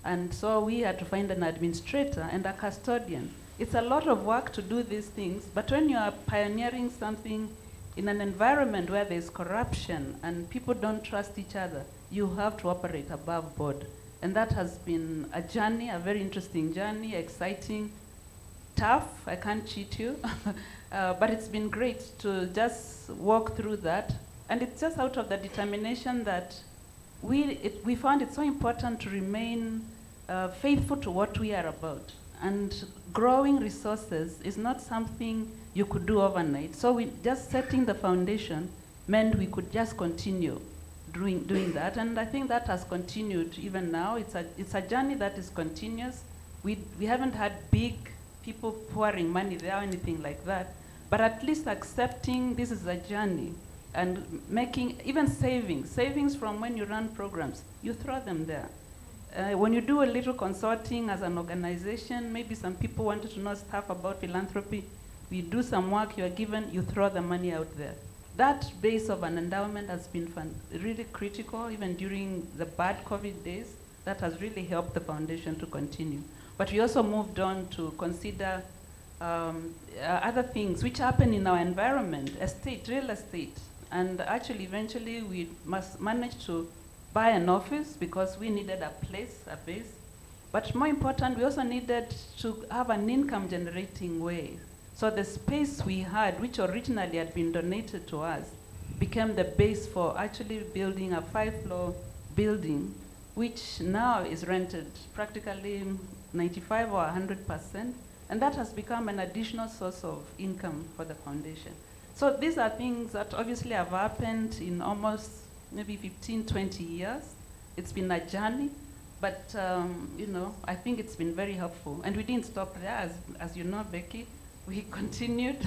and so we had to find an administrator and a custodian. It's a lot of work to do these things, but when you are pioneering something in an environment where there's corruption and people don't trust each other, you have to operate above board. And that has been a journey, a very interesting journey, exciting, tough, I can't cheat you. But it's been great to just walk through that. And it's just out of the determination that we found it so important to remain faithful to what we are about. And growing resources is not something you could do overnight. So just setting the foundation meant we could just continue doing that. And I think that has continued even now. It's a journey that is continuous. We haven't had big people pouring money there or anything like that, but at least accepting this is a journey and making even savings from when you run programs, you throw them there. When you do a little consulting as an organization, maybe some people wanted to know stuff about philanthropy, we do some work, you are given, you throw the money out there. That base of an endowment has been really critical, even during the bad COVID days. That has really helped the foundation to continue. But we also moved on to consider other things which happen in our environment, real estate. And actually, eventually, we must manage to buy an office because we needed a base. But more important, we also needed to have an income generating way. So the space we had, which originally had been donated to us, became the base for actually building a 5-floor building, which now is rented practically 95 or 100%. And that has become an additional source of income for the foundation. So these are things that obviously have happened in almost maybe 15, 20 years. It's been a journey, but I think it's been very helpful. And we didn't stop there, as you know, Becky. We continued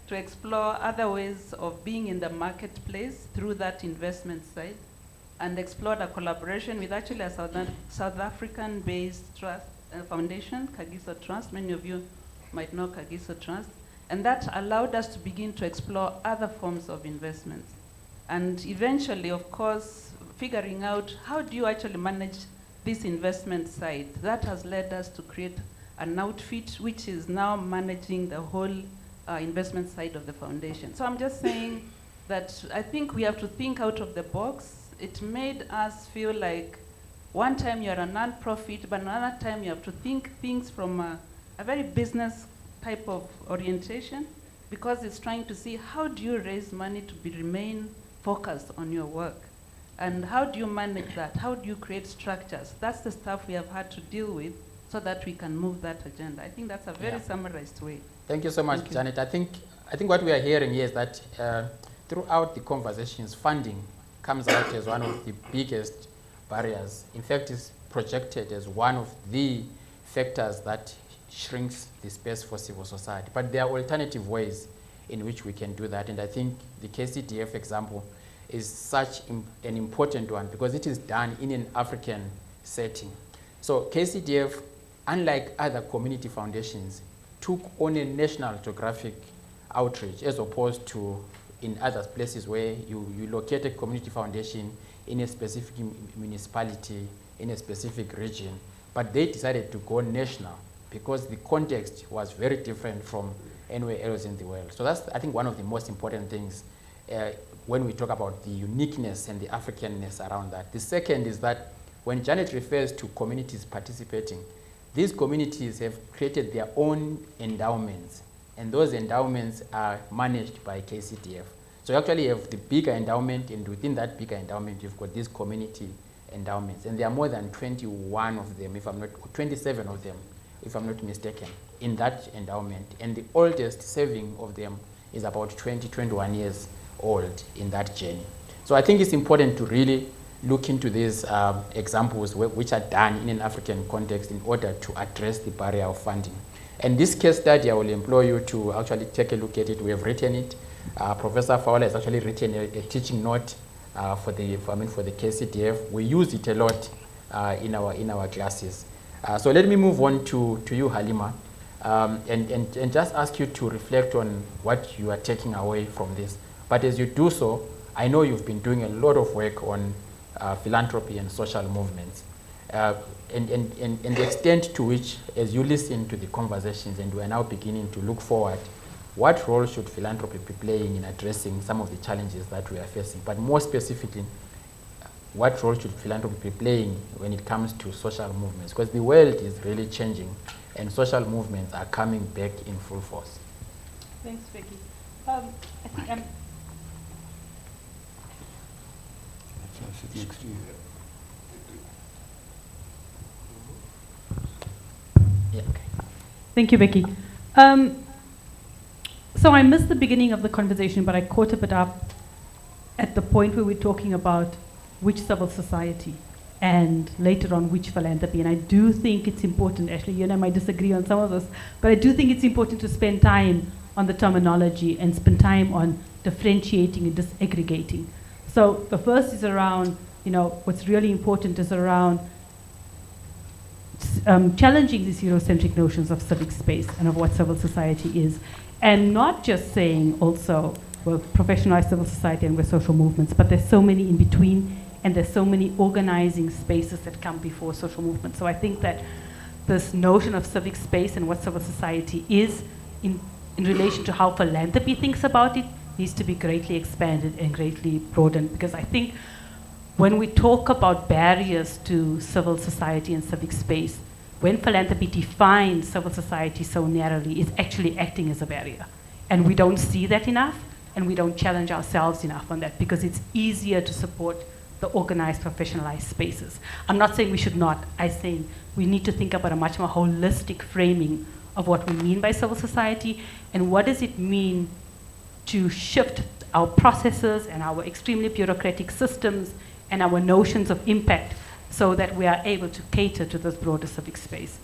to explore other ways of being in the marketplace through that investment side, and explored a collaboration with actually a South African-based trust foundation, Kagiso Trust. Many of you might know Kagiso Trust. And that allowed us to begin to explore other forms of investments. And eventually, of course, figuring out how do you actually manage this investment side. That has led us to create an outfit which is now managing the whole investment side of the foundation. So I'm just saying that I think we have to think out of the box. It made us feel like one time you're a non-profit, but another time you have to think things from a very business type of orientation, because it's trying to see how do you raise money to remain focused on your work, and how do you manage that? How do you create structures? That's the stuff we have had to deal with so that we can move that agenda. I think that's a very summarized way. Thank you so much, Janet. I think what we are hearing here is that throughout the conversations, funding comes out as one of the biggest barriers. In fact, it's projected as one of the factors that shrinks the space for civil society. But there are alternative ways in which we can do that. And I think the KCDF example is such an important one because it is done in an African setting. So KCDF, unlike other community foundations, took on a national geographic outreach as opposed to in other places where you locate a community foundation in a specific municipality, in a specific region. But they decided to go national because the context was very different from anywhere else in the world. So that's, I think, one of the most important things when we talk about the uniqueness and the Africanness around that. The second is that when Janet refers to communities participating, these communities have created their own endowments, and those endowments are managed by KCDF. So you actually have the bigger endowment, and within that bigger endowment, you've got these community endowments, and there are more than 21 of them, 27 of them, if I'm not mistaken, in that endowment. And the oldest saving of them is about 21 years old in that journey. So I think it's important to really look into these examples which are done in an African context in order to address the barrier of funding. And this case study, I will implore you to actually take a look at it. We have written it. Professor Fowler has actually written a teaching note for the KCDF. We use it a lot in our classes. So let me move on to you, Halima, and just ask you to reflect on what you are taking away from this. But as you do so, I know you've been doing a lot of work on philanthropy and social movements. And the extent to which, as you listen to the conversations and we are now beginning to look forward, what role should philanthropy be playing in addressing some of the challenges that we are facing? But more specifically, what role should philanthropy be playing when it comes to social movements? Because the world is really changing and social movements are coming back in full force. Thanks, Vicky. I think I'm... Yeah, okay. Thank you, Vicky. So I missed the beginning of the conversation, but I caught a bit up at the point where we're talking about which civil society and later on which philanthropy. And I do think it's important, Ashley, you and I might disagree on some of this, but I do think it's important to spend time on the terminology and spend time on differentiating and disaggregating. So the first is around, what's really important is around challenging these Eurocentric notions of civic space and of what civil society is. And not just saying also, we're professionalized civil society and we're social movements, but there's so many in between, and there's so many organizing spaces that come before social movements. So I think that this notion of civic space and what civil society is in relation to how philanthropy thinks about it needs to be greatly expanded and greatly broadened, because I think when we talk about barriers to civil society and civic space, when philanthropy defines civil society so narrowly, it's actually acting as a barrier. And we don't see that enough, and we don't challenge ourselves enough on that, because it's easier to support the organized, professionalized spaces. I'm not saying we should not. I'm saying we need to think about a much more holistic framing of what we mean by civil society, and what does it mean to shift our processes and our extremely bureaucratic systems and our notions of impact so that we are able to cater to this broader civic space.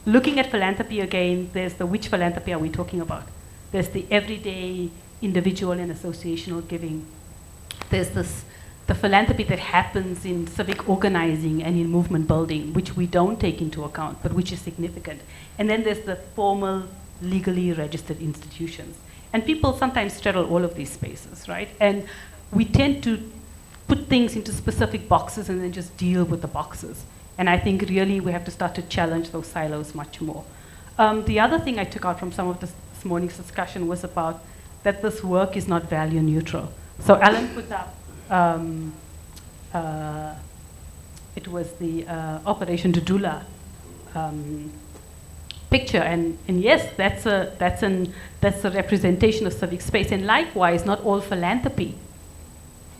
Looking at philanthropy again, there's the which philanthropy are we talking about? There's the everyday individual and associational giving. There's the philanthropy that happens in civic organizing and in movement building, which we don't take into account, but which is significant. And then there's the formal, legally registered institutions. And people sometimes straddle all of these spaces, right? And we tend to put things into specific boxes and then just deal with the boxes. And I think really we have to start to challenge those silos much more. The other thing I took out from some of this morning's discussion was about that this work is not value neutral. So Alan put up, it was the Operation Dudula picture, and yes, that's a representation of civic space. And likewise, not all philanthropy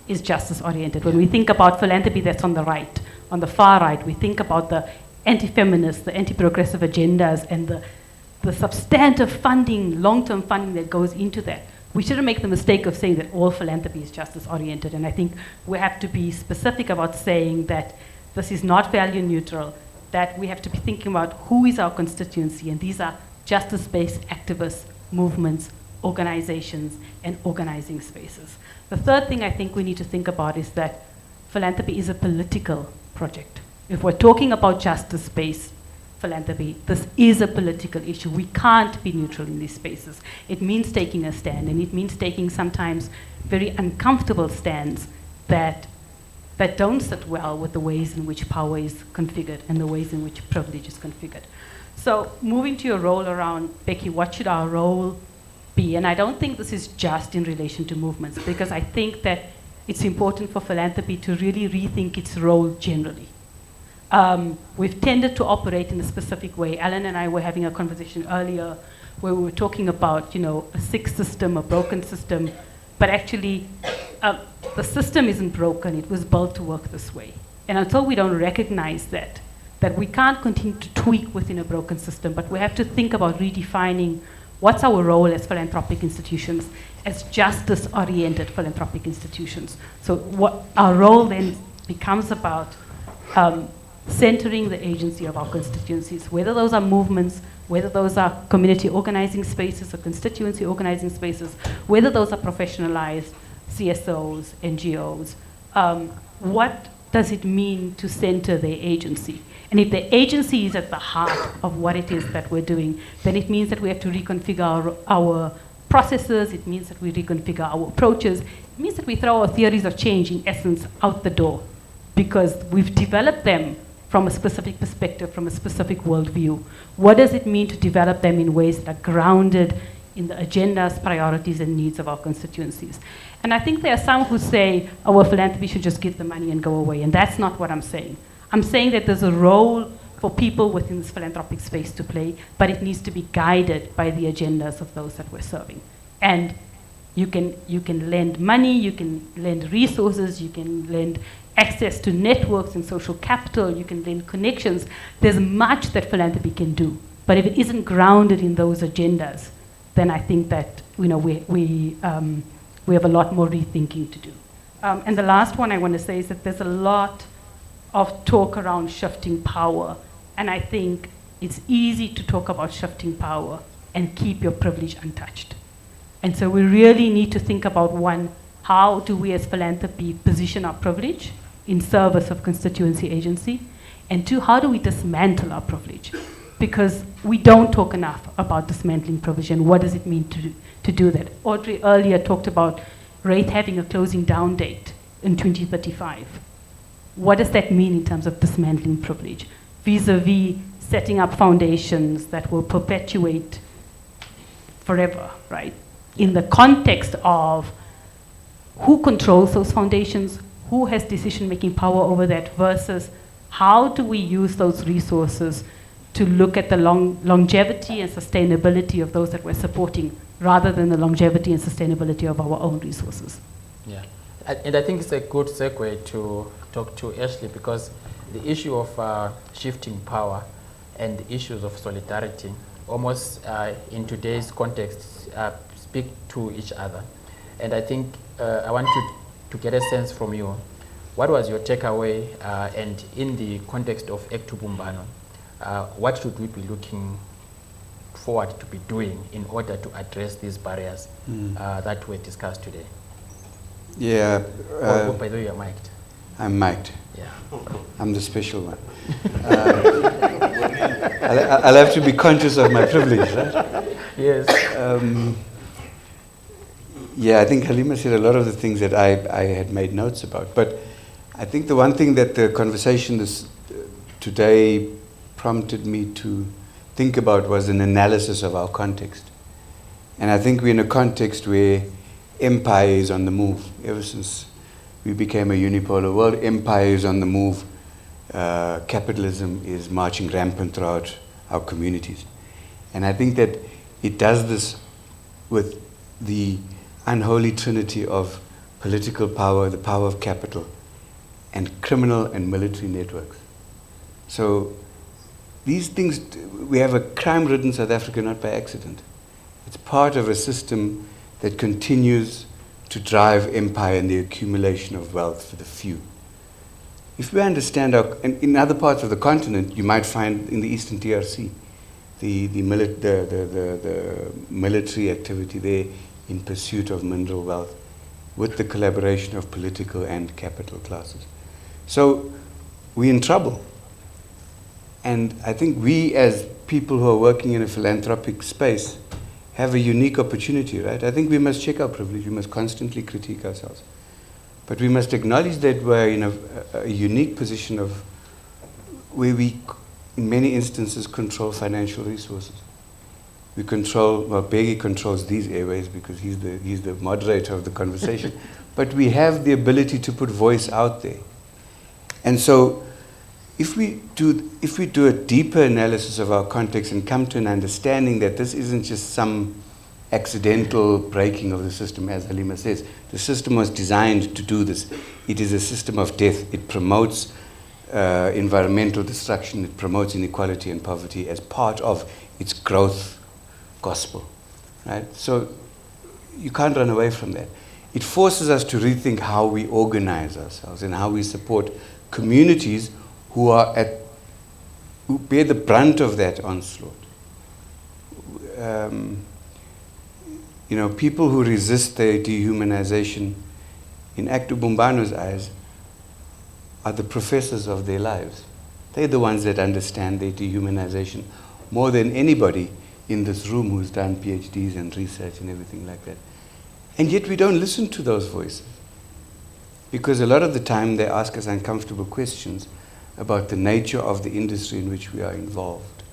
is justice oriented. When we think about philanthropy that's on the right, on the far right, we think about the anti-feminist, the anti-progressive agendas, and the substantive funding, long-term funding that goes into that. We shouldn't make the mistake of saying that all philanthropy is justice oriented. And I think we have to be specific about saying that this is not value neutral, that we have to be thinking about who is our constituency, and these are justice-based activists, movements, organizations, and organizing spaces. The third thing I think we need to think about is that philanthropy is a political project. If we're talking about justice-based philanthropy, this is a political issue. We can't be neutral in these spaces. It means taking a stand, and it means taking sometimes very uncomfortable stands that don't sit well with the ways in which power is configured and the ways in which privilege is configured. So moving to your role around, Becky, what should our role be? And I don't think this is just in relation to movements, because I think that it's important for philanthropy to really rethink its role generally. We've tended to operate in a specific way. Alan and I were having a conversation earlier where we were talking about, a sick system, a broken system, but actually the system isn't broken. It was built to work this way. And until we don't recognize that we can't continue to tweak within a broken system, but we have to think about redefining what's our role as philanthropic institutions, as justice-oriented philanthropic institutions. So what our role then becomes about centering the agency of our constituencies, whether those are movements, whether those are community organizing spaces or constituency organizing spaces, whether those are professionalized CSOs, NGOs. What does it mean to center their agency? And if the agency is at the heart of what it is that we're doing, then it means that we have to reconfigure our processes, it means that we reconfigure our approaches, it means that we throw our theories of change, in essence, out the door, because we've developed them from a specific perspective, from a specific worldview. What does it mean to develop them in ways that are grounded in the agendas, priorities, and needs of our constituencies? And I think there are some who say, oh, well, philanthropy should just give the money and go away. And that's not what I'm saying. I'm saying that there's a role for people within this philanthropic space to play, but it needs to be guided by the agendas of those that we're serving. And you can lend money, you can lend resources, you can lend access to networks and social capital, you can lend connections. There's much that philanthropy can do. But if it isn't grounded in those agendas, then I think that we have a lot more rethinking to do. And the last one I want to say is that there's a lot of talk around shifting power. And I think it's easy to talk about shifting power and keep your privilege untouched. And so we really need to think about, one, how do we as philanthropy position our privilege in service of constituency agency? And two, how do we dismantle our privilege? Because we don't talk enough about dismantling privilege and what does it mean to do that. Audrey earlier talked about Wraith having a closing down date in 2035. What does that mean in terms of dismantling privilege? Vis-a-vis setting up foundations that will perpetuate forever, right? In the context of who controls those foundations, who has decision-making power over that, versus how do we use those resources to look at the longevity and sustainability of those that we're supporting, rather than the longevity and sustainability of our own resources. Yeah, and I think it's a good segue to talk to Ashley, because the issue of shifting power and the issues of solidarity almost in today's context speak to each other. And I think I want to get a sense from you. What was your takeaway? And in the context of Ektubumbano, what should we be looking forward to be doing in order to address these barriers that were discussed today? Yeah. By the way, you're mic'd. I'm mic'd. Yeah. I'm the special one. I'll have to be conscious of my privilege, right? Yes. Yeah, I think Halima said a lot of the things that I had made notes about. But I think the one thing that the conversation today prompted me to think about was an analysis of our context. And I think we're in a context where empire is on the move. Ever since we became a unipolar world, empire is on the move. Capitalism is marching rampant throughout our communities. And I think that it does this with the unholy trinity of political power, the power of capital, and criminal and military networks. So these things, we have a crime-ridden South Africa not by accident. It's part of a system that continues to drive empire and the accumulation of wealth for the few. If we understand and in other parts of the continent, you might find in the Eastern DRC, the military activity there in pursuit of mineral wealth with the collaboration of political and capital classes. So we're in trouble. And I think we as people who are working in a philanthropic space have a unique opportunity, right? I think we must check our privilege. We must constantly critique ourselves. But we must acknowledge that we're in a unique position of where we, in many instances, control financial resources. We control, well, Begi controls these airways because he's the moderator of the conversation. But we have the ability to put voice out there. And so if we do a deeper analysis of our context and come to an understanding that this isn't just some accidental breaking of the system, as Halima says, the system was designed to do this. It is a system of death. It promotes environmental destruction. It promotes inequality and poverty as part of its growth gospel, right? So you can't run away from that. It forces us to rethink how we organize ourselves and how we support communities who bear the brunt of that onslaught. People who resist their dehumanization, in Ektubumbano's eyes, are the professors of their lives. They're the ones that understand their dehumanization more than anybody in this room who's done PhDs and research and everything like that. And yet we don't listen to those voices. Because a lot of the time they ask us uncomfortable questions about the nature of the industry in which we are involved,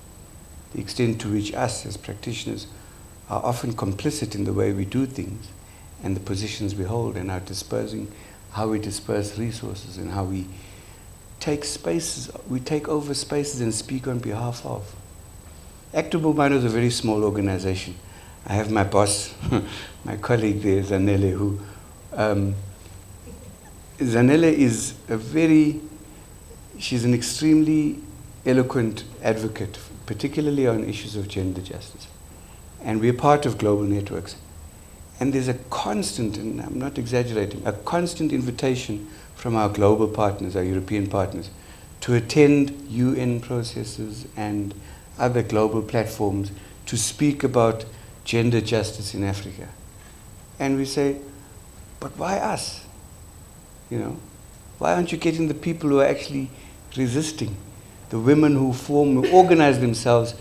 the extent to which us as practitioners are often complicit in the way we do things, and the positions we hold and how we disperse resources and how we take over spaces and speak on behalf of. Active Movement is a very small organization. I have my boss, my colleague there, Zanele, who Zanele is she's an extremely eloquent advocate, particularly on issues of gender justice. And we're part of global networks. And there's a constant, and I'm not exaggerating, a constant invitation from our global partners, our European partners, to attend UN processes and other global platforms to speak about gender justice in Africa. And we say, but why us? You know, why aren't you getting the people who are actually resisting? The women who organize themselves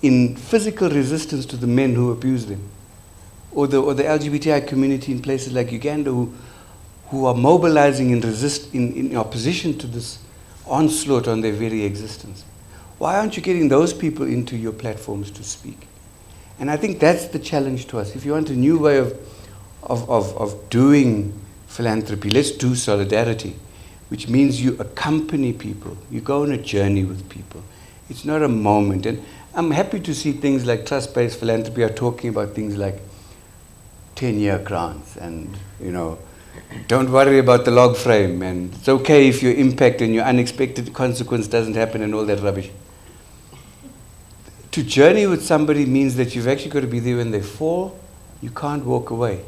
in physical resistance to the men who abuse them. Or the LGBTI community in places like Uganda who are mobilizing in opposition to this onslaught on their very existence. Why aren't you getting those people into your platforms to speak? And I think that's the challenge to us. If you want a new way of doing philanthropy, let's do solidarity, which means you accompany people. You go on a journey with people. It's not a moment. And I'm happy to see things like trust-based philanthropy are talking about things like 10-year grants and, you know, don't worry about the log frame and it's okay if your impact and your unexpected consequence doesn't happen and all that rubbish. To journey with somebody means that you've actually got to be there when they fall. You can't walk away.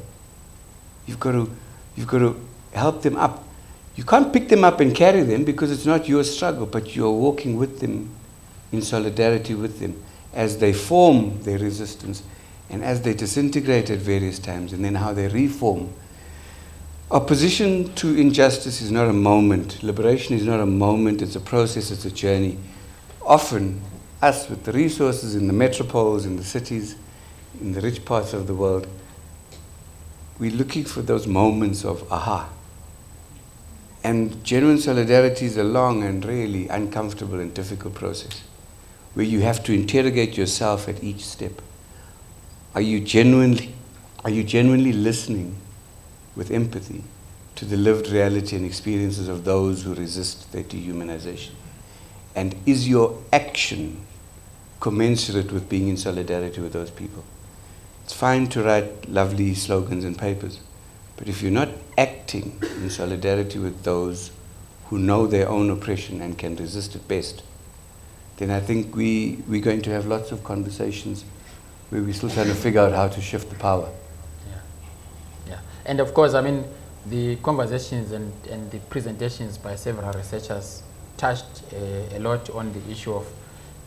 You've got to help them up. You can't pick them up and carry them because it's not your struggle, but you're walking with them in solidarity with them as they form their resistance and as they disintegrate at various times and then how they reform. Opposition to injustice is not a moment. Liberation is not a moment. It's a process. It's a journey. Often, us with the resources in the metropoles, in the cities, in the rich parts of the world, we're looking for those moments of aha. And genuine solidarity is a long and really uncomfortable and difficult process where you have to interrogate yourself at each step. Are you genuinely listening with empathy to the lived reality and experiences of those who resist their dehumanization? And is your action commensurate with being in solidarity with those people? It's fine to write lovely slogans and papers, but if you're not acting in solidarity with those who know their own oppression and can resist it best, then I think we're going to have lots of conversations where we're still trying to figure out how to shift the power. Yeah. And of course, I mean, the conversations and the presentations by several researchers touched a lot on the issue of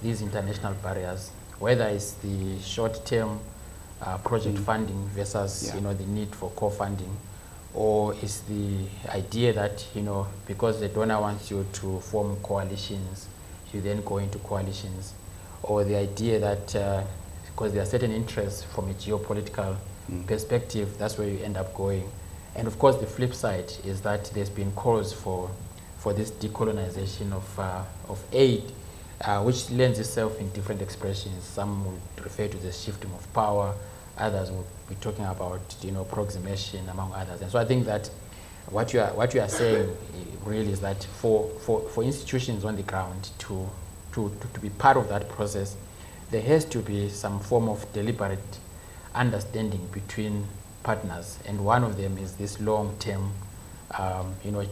these international barriers, whether it's the short-term project funding versus the need for co-funding, or is the idea that because the donor wants you to form coalitions, you then go into coalitions, or the idea that because there are certain interests from a geopolitical perspective, that's where you end up going. And of course, the flip side is that there's been calls for this decolonization of aid, which lends itself in different expressions. Some would refer to the shifting of power, others will be talking about proximation, among others. And so I think that what you are saying really is that for institutions on the ground to be part of that process, there has to be some form of deliberate understanding between partners, and one of them is this long-term,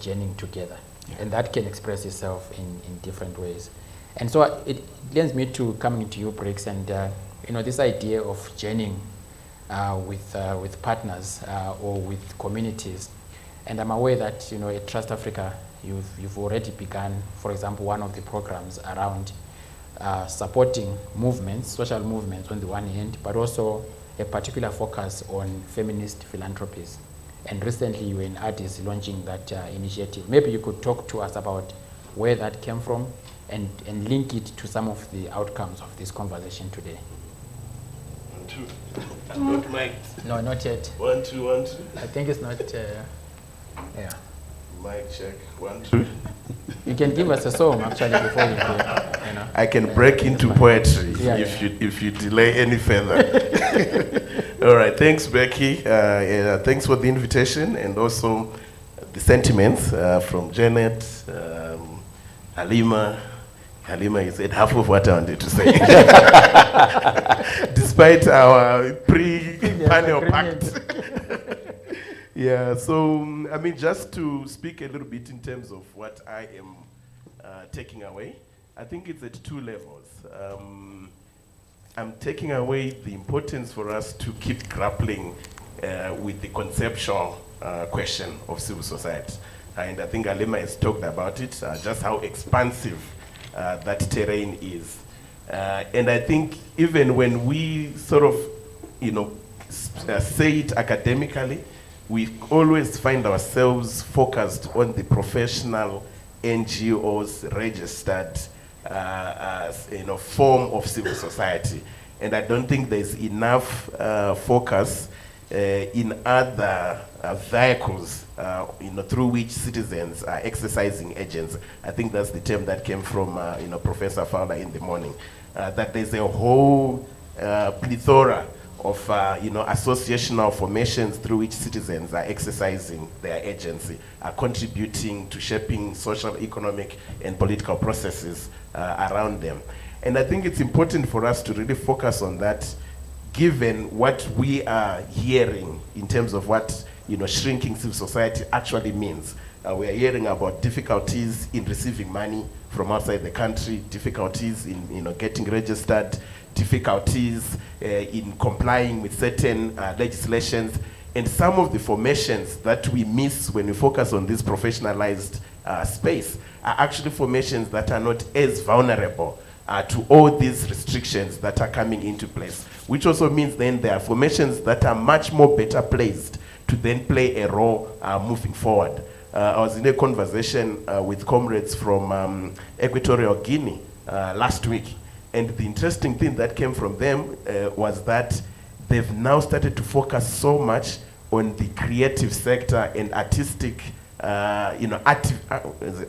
journeying together, and that can express itself in different ways. And so it lends me to coming to you, Briggs, and this idea of journeying with partners or with communities. And I'm aware that at Trust Africa, you've already begun, for example, one of the programs around supporting movements, social movements on the one hand, but also a particular focus on feminist philanthropies. And recently you were in Addis launching that initiative. Maybe you could talk to us about where that came from and link it to some of the outcomes of this conversation today. 1, 2. Not mic'd. No, not yet. 1, 2, 1, 2. I think it's not, yeah. Mic check, 1, 2. You can give us a song actually before you go. You know. I can break into poetry Yeah, if you delay any further. All right, thanks Becky. Thanks for the invitation and also the sentiments from Janet, Halima. Halima, you said half of what I wanted to say. Despite our pre-panel pact. Yeah, so, I mean, just to speak a little bit in terms of what I am taking away, I think it's at 2 levels. I'm taking away the importance for us to keep grappling with the conceptual question of civil society. And I think Halima has talked about it, just how expansive that terrain is. And I think even when we sort of, say it academically, we always find ourselves focused on the professional NGOs registered form of civil society. And I don't think there's enough focus in other vehicles through which citizens are exercising agents. I think that's the term that came from Professor Fowler in the morning, that there's a whole plethora of associational formations through which citizens are exercising their agency, are contributing to shaping social, economic, and political processes around them. And I think it's important for us to really focus on that, given what we are hearing in terms of what shrinking civil society actually means. We are hearing about difficulties in receiving money from outside the country, difficulties in getting registered, difficulties in complying with certain legislations, and some of the formations that we miss when we focus on this professionalized space are actually formations that are not as vulnerable to all these restrictions that are coming into place, which also means then there are formations that are much more better placed to then play a role moving forward. I was in a conversation with comrades from Equatorial Guinea last week, and the interesting thing that came from them was that they've now started to focus so much on the creative sector and artistic,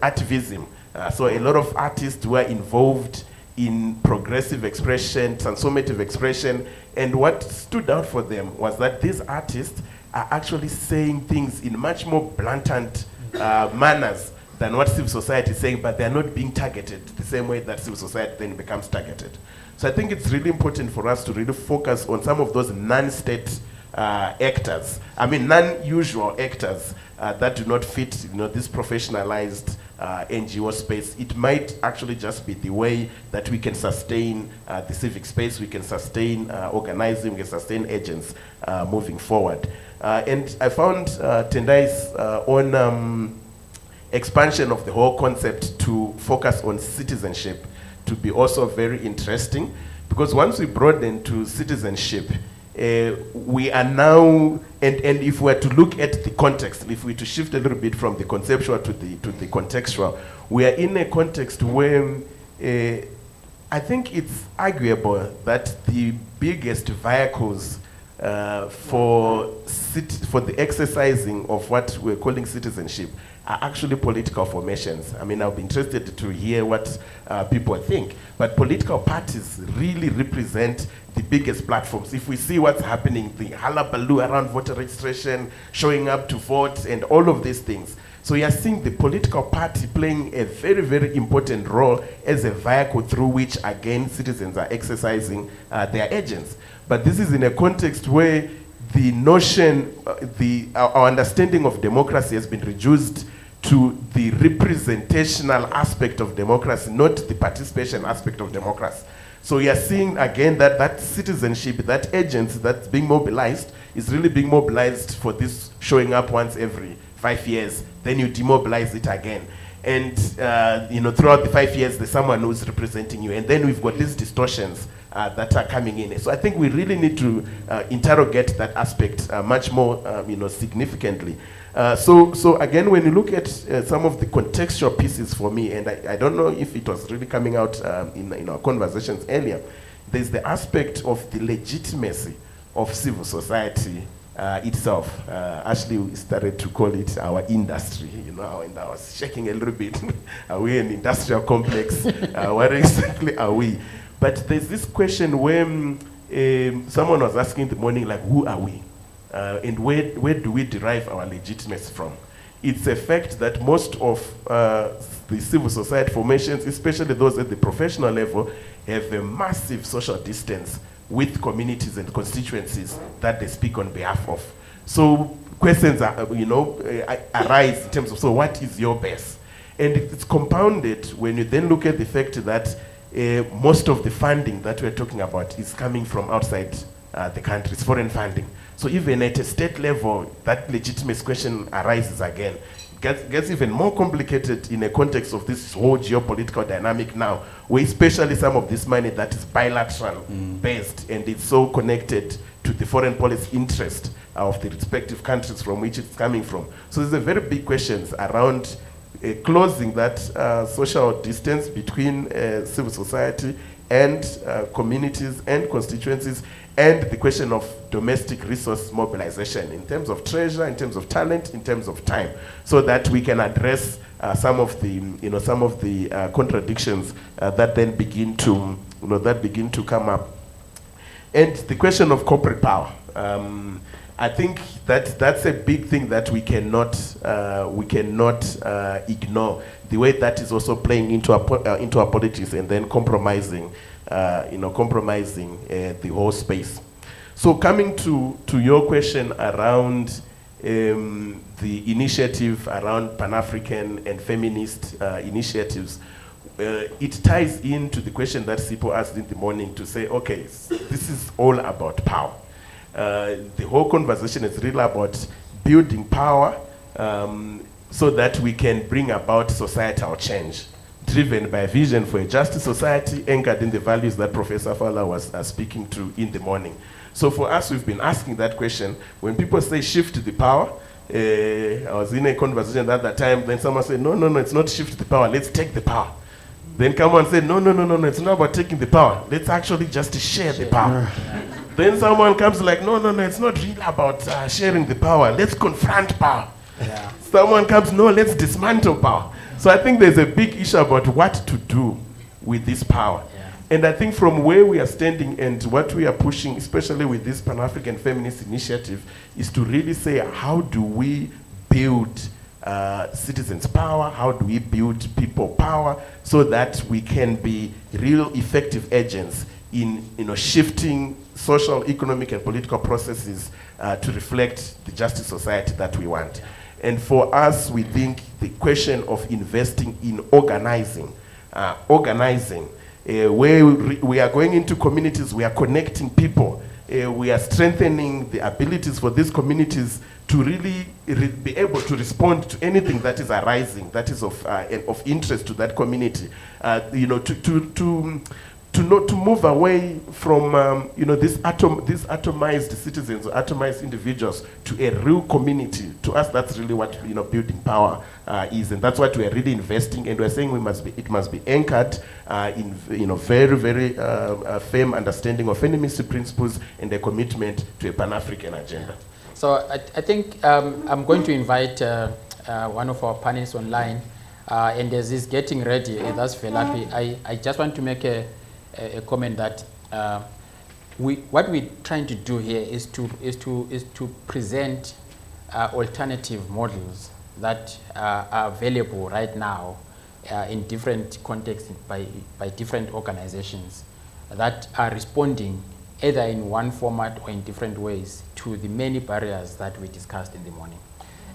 activism. So a lot of artists were involved in progressive expression, transformative expression, and what stood out for them was that these artists are actually saying things in much more blatant manners than what civil society is saying, but they're not being targeted the same way that civil society then becomes targeted. So I think it's really important for us to really focus on some of those non-state actors, non-usual actors that do not fit this professionalized NGO space. It might actually just be the way that we can sustain the civic space, we can sustain organizing, we can sustain agents moving forward. And I found Tendai's own expansion of the whole concept to focus on citizenship to be also very interesting, because once we broaden to citizenship, we are now, and if we were to look at the context, if we were to shift a little bit from the conceptual to the contextual, we are in a context where I think it's arguable that the biggest vehicles for the exercising of what we're calling citizenship are actually political formations. I'll be interested to hear what people think, but political parties really represent the biggest platforms. If we see what's happening, the hullabaloo around voter registration, showing up to vote, and all of these things. So you are seeing the political party playing a very, very important role as a vehicle through which, again, citizens are exercising their agents. But this is in a context where the notion, our understanding of democracy has been reduced to the representational aspect of democracy, not the participation aspect of democracy. So we are seeing again that citizenship, that agency that's being mobilized is really being mobilized for this showing up once every 5 years, then you demobilize it again. And throughout the 5 years, there's someone who's representing you. And then we've got these distortions that are coming in. So I think we really need to interrogate that aspect much more significantly. So again, when you look at some of the contextual pieces for me, and I don't know if it was really coming out in our conversations earlier, there's the aspect of the legitimacy of civil society itself. Ashley started to call it our industry, and I was shaking a little bit. Are we an industrial complex? What exactly are we? But there's this question when someone was asking in the morning, like, who are we? And where do we derive our legitimacy from? It's a fact that most of the civil society formations, especially those at the professional level, have a massive social distance with communities and constituencies that they speak on behalf of. So questions arise in terms of, so what is your base? And it's compounded when you then look at the fact that most of the funding that we're talking about is coming from outside the country. It's foreign funding. So even at a state level, that legitimacy question arises again. It gets even more complicated in a context of this whole geopolitical dynamic now, where especially some of this money that is bilateral based and it's so connected to the foreign policy interest of the respective countries from which it's coming from. So there's a very big questions around closing that social distance between civil society and communities and constituencies, and the question of domestic resource mobilization in terms of treasure, in terms of talent, in terms of time, so that we can address some of the contradictions that then begin to come up. And the question of corporate power. I think that's a big thing that we cannot ignore. The way that is also playing into our politics and then compromising the whole space. So coming to your question around the initiative around Pan-African and feminist initiatives, it ties into the question that Sipo asked in the morning to say, okay, this is all about power. The whole conversation is really about building power so that we can bring about societal change, driven by a vision for a just society anchored in the values that Professor Fowler was speaking to in the morning. So for us, we've been asking that question. When people say shift the power, I was in a conversation at that time, then someone said, no, it's not shift the power, let's take the power. Then someone said, no, it's not about taking the power, let's actually just share the power. Then someone comes like, no, it's not really about sharing the power, let's confront power. Yeah. Someone comes, no, let's dismantle power. So I think there's a big issue about what to do with this power. Yeah. And I think from where we are standing and what we are pushing, especially with this Pan-African Feminist Initiative, is to really say, how do we build citizens' power? How do we build people power so that we can be real effective agents in shifting social, economic, and political processes to reflect the justice society that we want. And for us, we think the question of investing in organizing, where we are going into communities, we are connecting people, we are strengthening the abilities for these communities to really be able to respond to anything that is arising, that is of interest to that community, to move away from these atomized citizens or atomized individuals to a real community. To us, that's really what building power is, and that's what we are really investing. And we're saying it must be anchored in very, very firm understanding of feminism principles and a commitment to a Pan-African agenda. So I think I'm going to invite one of our panelists online, and as he's getting ready, that's Philanthropy. I just want to make a comment that what we're trying to do here is to present alternative models that are available right now in different contexts by different organizations that are responding either in one format or in different ways to the many barriers that we discussed in the morning.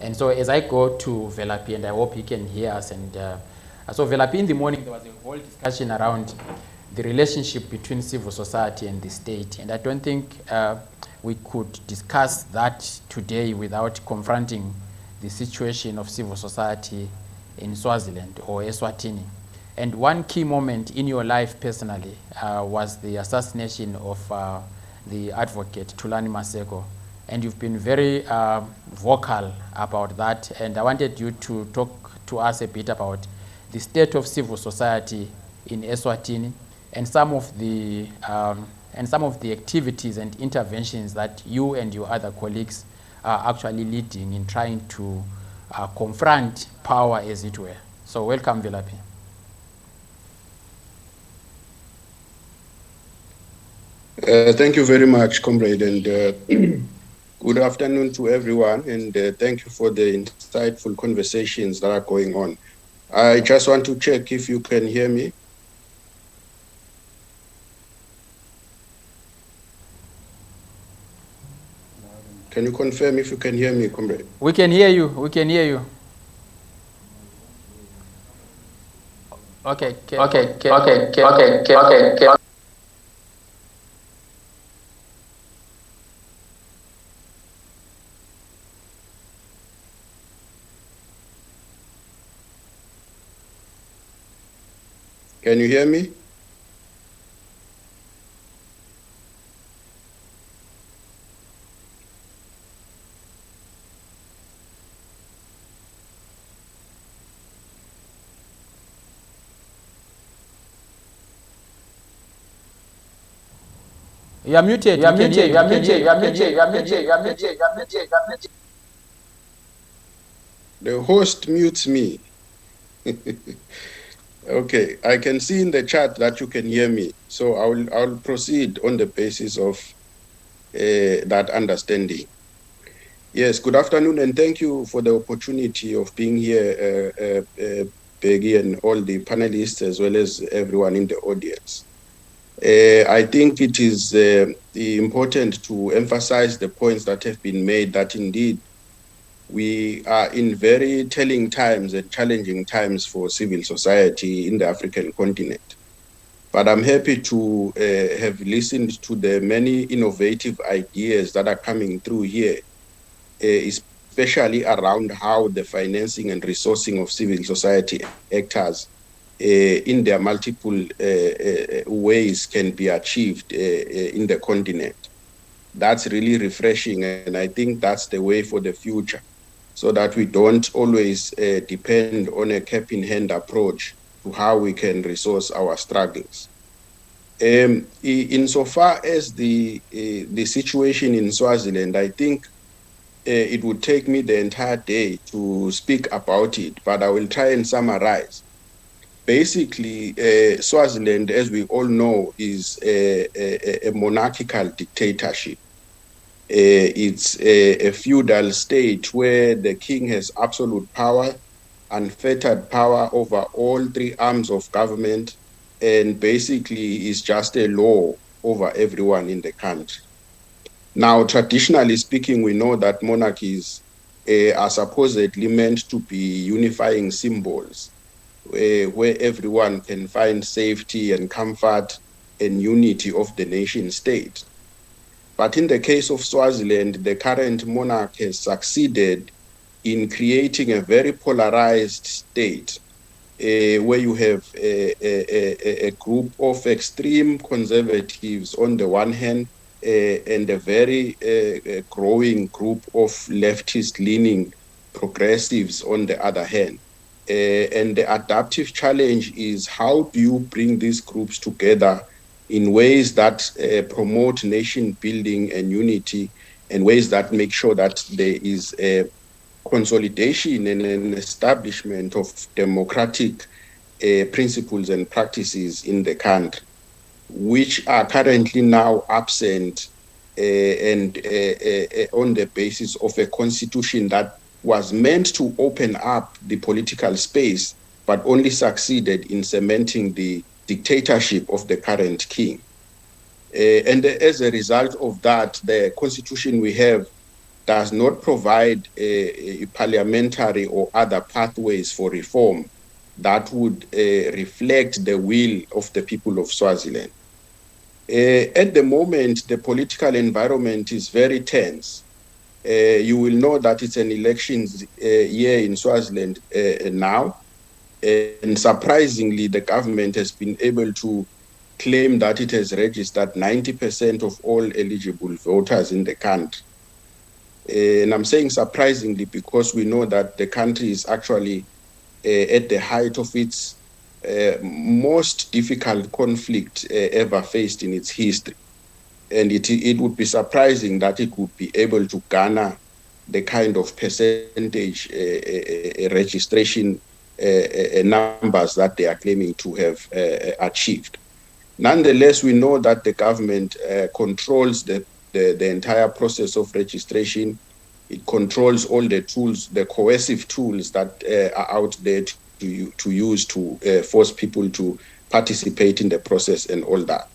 And so as I go to Philanthropy, and I hope he can hear us, and so Philanthropy in the morning, there was a whole discussion around the relationship between civil society and the state. And I don't think we could discuss that today without confronting the situation of civil society in Swaziland or Eswatini. And one key moment in your life personally was the assassination of the advocate Thulani Maseko. And you've been very vocal about that. And I wanted you to talk to us a bit about the state of civil society in Eswatini, and some of the activities and interventions that you and your other colleagues are actually leading in trying to confront power, as it were. So welcome, Philanthropy. Thank you very much, comrade, and good afternoon to everyone, and thank you for the insightful conversations that are going on. I just want to check if you can hear me. Can you confirm if you can hear me, comrade? We can hear you. We can hear you. Okay. Okay. Can you hear me? You are muted. The host mutes me. Okay, I can see in the chat that you can hear me, so I'll proceed on the basis of that understanding. Yes, good afternoon, and thank you for the opportunity of being here, Peggy, and all the panelists, as well as everyone in the audience. I think it is important to emphasize the points that have been made, that indeed we are in very telling times and challenging times for civil society in the African continent. But I'm happy to have listened to the many innovative ideas that are coming through here, especially around how the financing and resourcing of civil society actors in their multiple ways can be achieved in the continent. That's really refreshing, and I think that's the way for the future, so that we don't always depend on a cap-in-hand approach to how we can resource our struggles. Insofar as the situation in Swaziland, I think it would take me the entire day to speak about it, but I will try and summarize. Basically, Swaziland, as we all know, is a monarchical dictatorship. It's a feudal state where the king has absolute power, unfettered power over all three arms of government, and basically is just a law over everyone in the country. Now, traditionally speaking, we know that monarchies are supposedly meant to be unifying symbols, where everyone can find safety and comfort and unity of the nation state. But in the case of Swaziland, the current monarch has succeeded in creating a very polarized state, where you have a group of extreme conservatives on the one hand, and a very growing group of leftist-leaning progressives on the other hand. And the adaptive challenge is, how do you bring these groups together in ways that promote nation building and unity, and ways that make sure that there is a consolidation and an establishment of democratic principles and practices in the country, which are currently now absent and on the basis of a constitution that was meant to open up the political space, but only succeeded in cementing the dictatorship of the current king. And as a result of that, the constitution we have does not provide a parliamentary or other pathways for reform that would reflect the will of the people of Swaziland. At the moment, the political environment is very tense. You will know that it's an elections year in Swaziland now, and surprisingly, the government has been able to claim that it has registered 90% of all eligible voters in the country. And I'm saying surprisingly because we know that the country is actually at the height of its most difficult conflict ever faced in its history. And it would be surprising that it would be able to garner the kind of percentage registration numbers that they are claiming to have achieved. Nonetheless, we know that the government controls the entire process of registration. It controls all the tools, the coercive tools that are out there to use to force people to participate in the process and all that.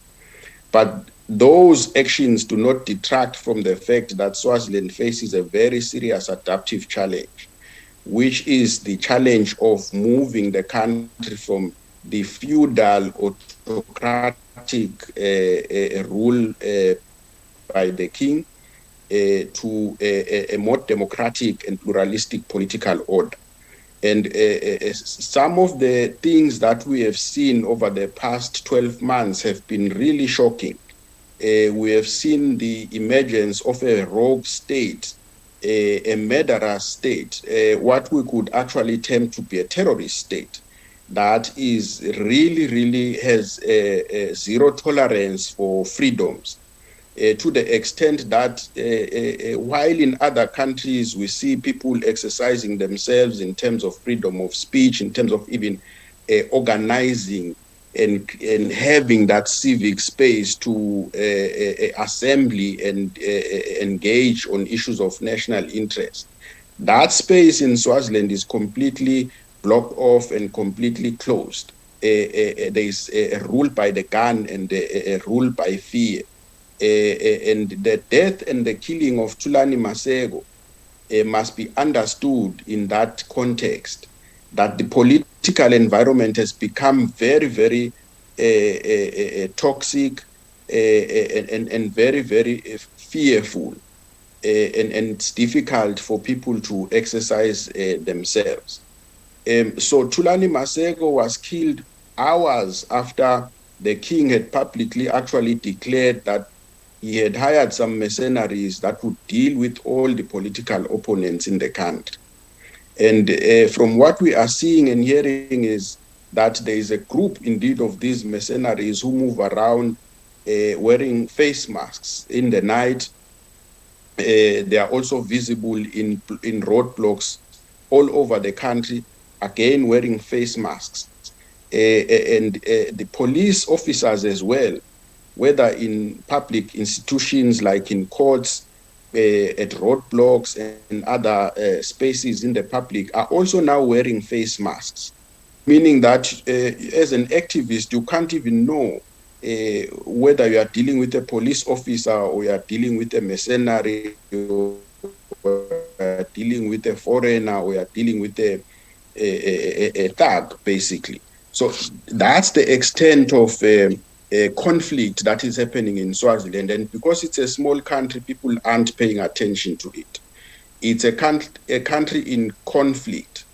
But those actions do not detract from the fact that Swaziland faces a very serious adaptive challenge, which is the challenge of moving the country from the feudal autocratic rule by the king to a more democratic and pluralistic political order. And some of the things that we have seen over the past 12 months have been really shocking. We have seen the emergence of a rogue state, a murderous state, what we could actually term to be a terrorist state that is really has zero tolerance for freedoms. To the extent that while in other countries we see people exercising themselves in terms of freedom of speech, in terms of even organizing and having that civic space to assembly and engage on issues of national interest. That space in Swaziland is completely blocked off and completely closed. There is a rule by the gun and a rule by fear. And the death and the killing of Thulani Masego must be understood in that context, that the political environment has become very toxic and very fearful, and it's difficult for people to exercise themselves. So Thulani Masego was killed hours after the king had publicly actually declared that he had hired some mercenaries that would deal with all the political opponents in the country. And from what we are seeing and hearing is that there is a group indeed of these mercenaries who move around wearing face masks in the night. They are also visible in roadblocks all over the country, again wearing face masks. And the police officers as well, whether in public institutions like in courts, at roadblocks and other spaces in the public, are also now wearing face masks, meaning that as an activist, you can't even know whether you are dealing with a police officer or you are dealing with a mercenary or dealing with a foreigner or you are dealing with a thug, basically. So that's the extent of conflict that is happening in Swaziland. And because it's a small country, people aren't paying attention to it. It's a country in conflict.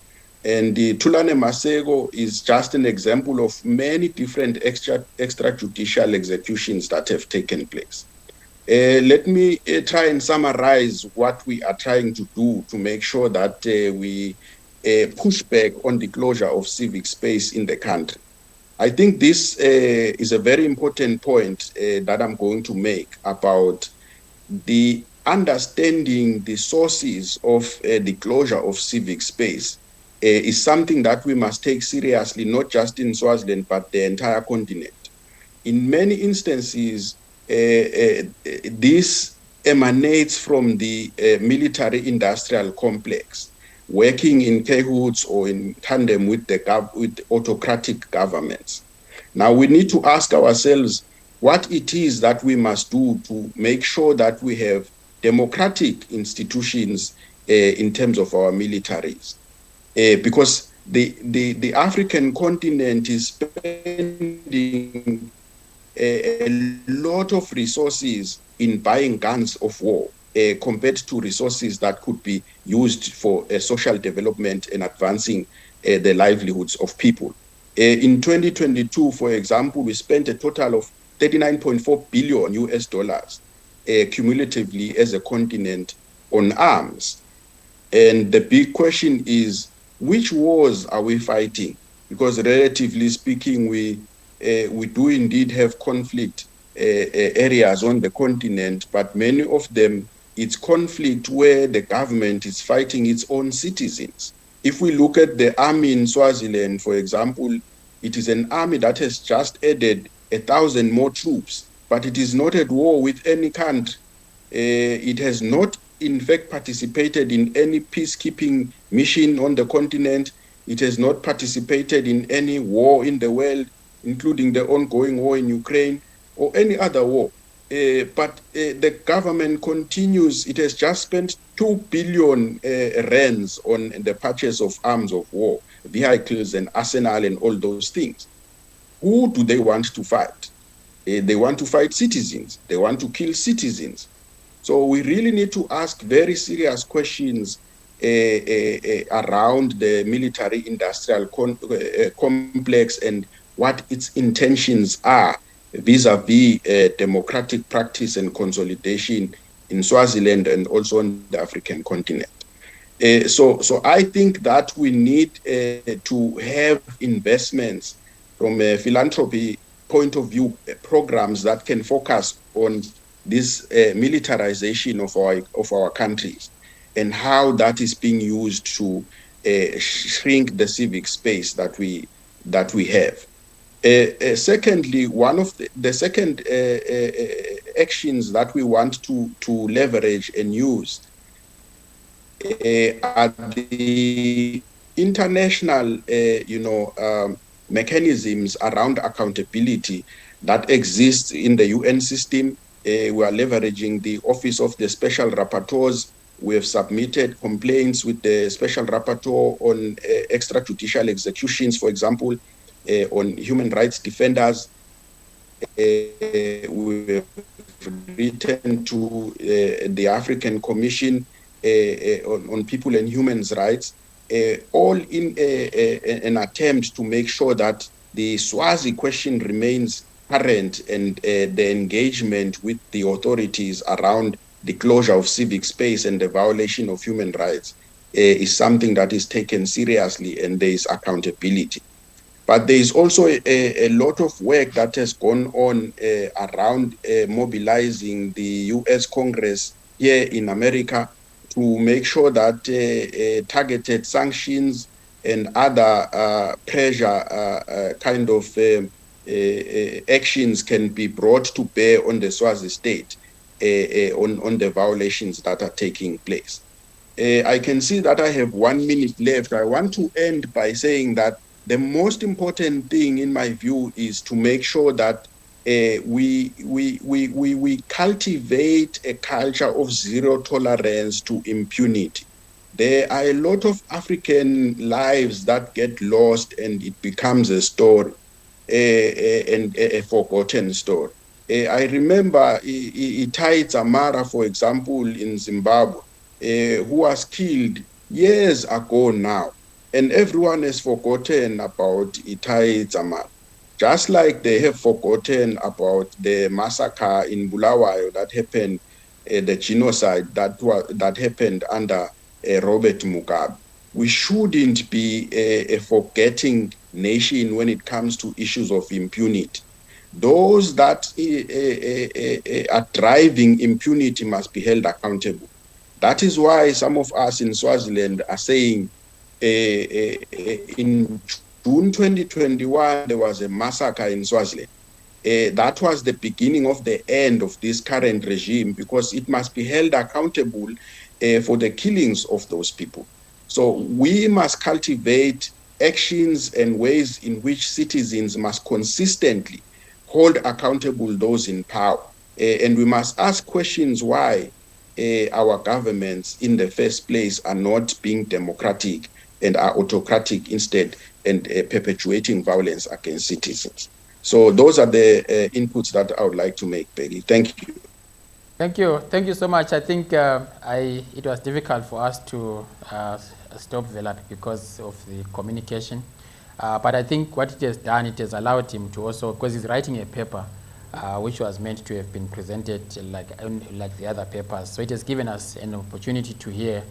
And the Thulani Masego is just an example of many different extrajudicial executions that have taken place. Let me try and summarize what we are trying to do to make sure that we push back on the closure of civic space in the country. I think this is a very important point that I'm going to make about the understanding the sources of the closure of civic space is something that we must take seriously, not just in Swaziland, but the entire continent. In many instances, this emanates from the military-industrial complex, working in cahoots or in tandem with with autocratic governments. Now, we need to ask ourselves what it is that we must do to make sure that we have democratic institutions in terms of our militaries. Because the African continent is spending a lot of resources in buying guns of war compared to resources that could be used for social development and advancing the livelihoods of people. In 2022, for example, we spent a total of 39.4 billion US dollars cumulatively as a continent on arms. And the big question is, which wars are we fighting? Because relatively speaking, we do indeed have conflict areas on the continent, but many of them it's conflict where the government is fighting its own citizens. If we look at the army in Swaziland, for example, it is an army that has just added 1,000 more troops, but it is not at war with any country. It has not, in fact, participated in any peacekeeping mission on the continent. It has not participated in any war in the world, including the ongoing war in Ukraine or any other war. But the government continues. It has just spent 2 billion rands on the purchase of arms of war, vehicles and arsenal and all those things. Who do they want to fight? They want to fight citizens. They want to kill citizens. So we really need to ask very serious questions around the military-industrial complex and what its intentions are vis-a-vis democratic practice and consolidation in Swaziland and also on the African continent. So I think that we need to have investments from a philanthropy point of view, programs that can focus on this militarization of our countries and how that is being used to shrink the civic space that we have. Secondly, one of the second actions that we want to leverage and use are the international, mechanisms around accountability that exist in the UN system. We are leveraging the Office of the Special Rapporteurs. We have submitted complaints with the Special Rapporteur on extrajudicial executions, for example, on human rights defenders. We have written to the African Commission on People and Human Rights, all in an attempt to make sure that the Swazi question remains current and the engagement with the authorities around the closure of civic space and the violation of human rights is something that is taken seriously and there is accountability. But there is also a lot of work that has gone on around mobilizing the US Congress here in America to make sure that targeted sanctions and other pressure kind of actions can be brought to bear on the Swazi state on the violations that are taking place. I can see that I have 1 minute left. I want to end by saying that the most important thing, in my view, is to make sure that we cultivate a culture of zero tolerance to impunity. There are a lot of African lives that get lost and it becomes a story, and a forgotten story. I remember Itai Dzamara, for example, in Zimbabwe, who was killed years ago now. And everyone has forgotten about Itai Dzamara, just like they have forgotten about the massacre in Bulawayo that happened, the genocide that happened under Robert Mugabe. We shouldn't be a forgetting nation when it comes to issues of impunity. Those that are driving impunity must be held accountable. That is why some of us in Swaziland are saying, in June 2021, there was a massacre in Swaziland. That was the beginning of the end of this current regime because it must be held accountable for the killings of those people. So we must cultivate actions and ways in which citizens must consistently hold accountable those in power. And we must ask questions why our governments in the first place are not being democratic and are autocratic instead and perpetuating violence against citizens. So those are the inputs that I would like to make, Peggy. Thank you. Thank you so much. I think it was difficult for us to stop Velat because of the communication. But I think what it has done, it has allowed him to also, because he's writing a paper which was meant to have been presented like the other papers. So it has given us an opportunity to hear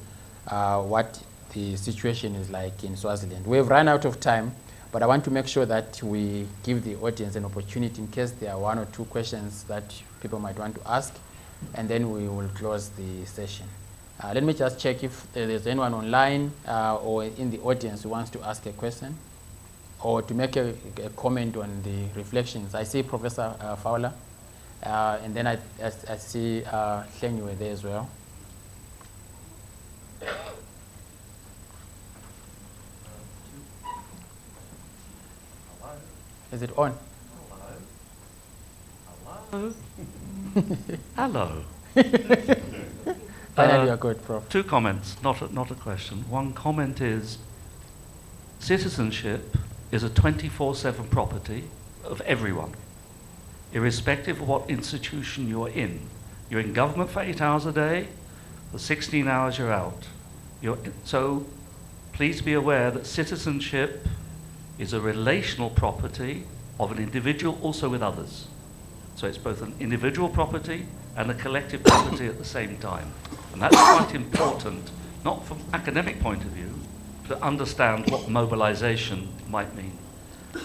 what the situation is like in Swaziland. We have run out of time, but I want to make sure that we give the audience an opportunity in case there are 1 or 2 questions that people might want to ask. and then we will close the session. Let me just check if there's anyone online or in the audience who wants to ask a question or to make a comment on the reflections. I see Professor Fowler, and then I see Hlengiwe there as well. Is it on? Hello. Hello. Finally, you're good, Prof. Two comments, not a question. One comment is, citizenship is a 24/7 property of everyone, irrespective of what institution you're in. You're in government for 8 hours a day, for 16 hours you're out. So please be aware that citizenship is a relational property of an individual also with others. So it's both an individual property and a collective property at the same time. And that's quite important, not from an academic point of view, to understand what mobilization might mean.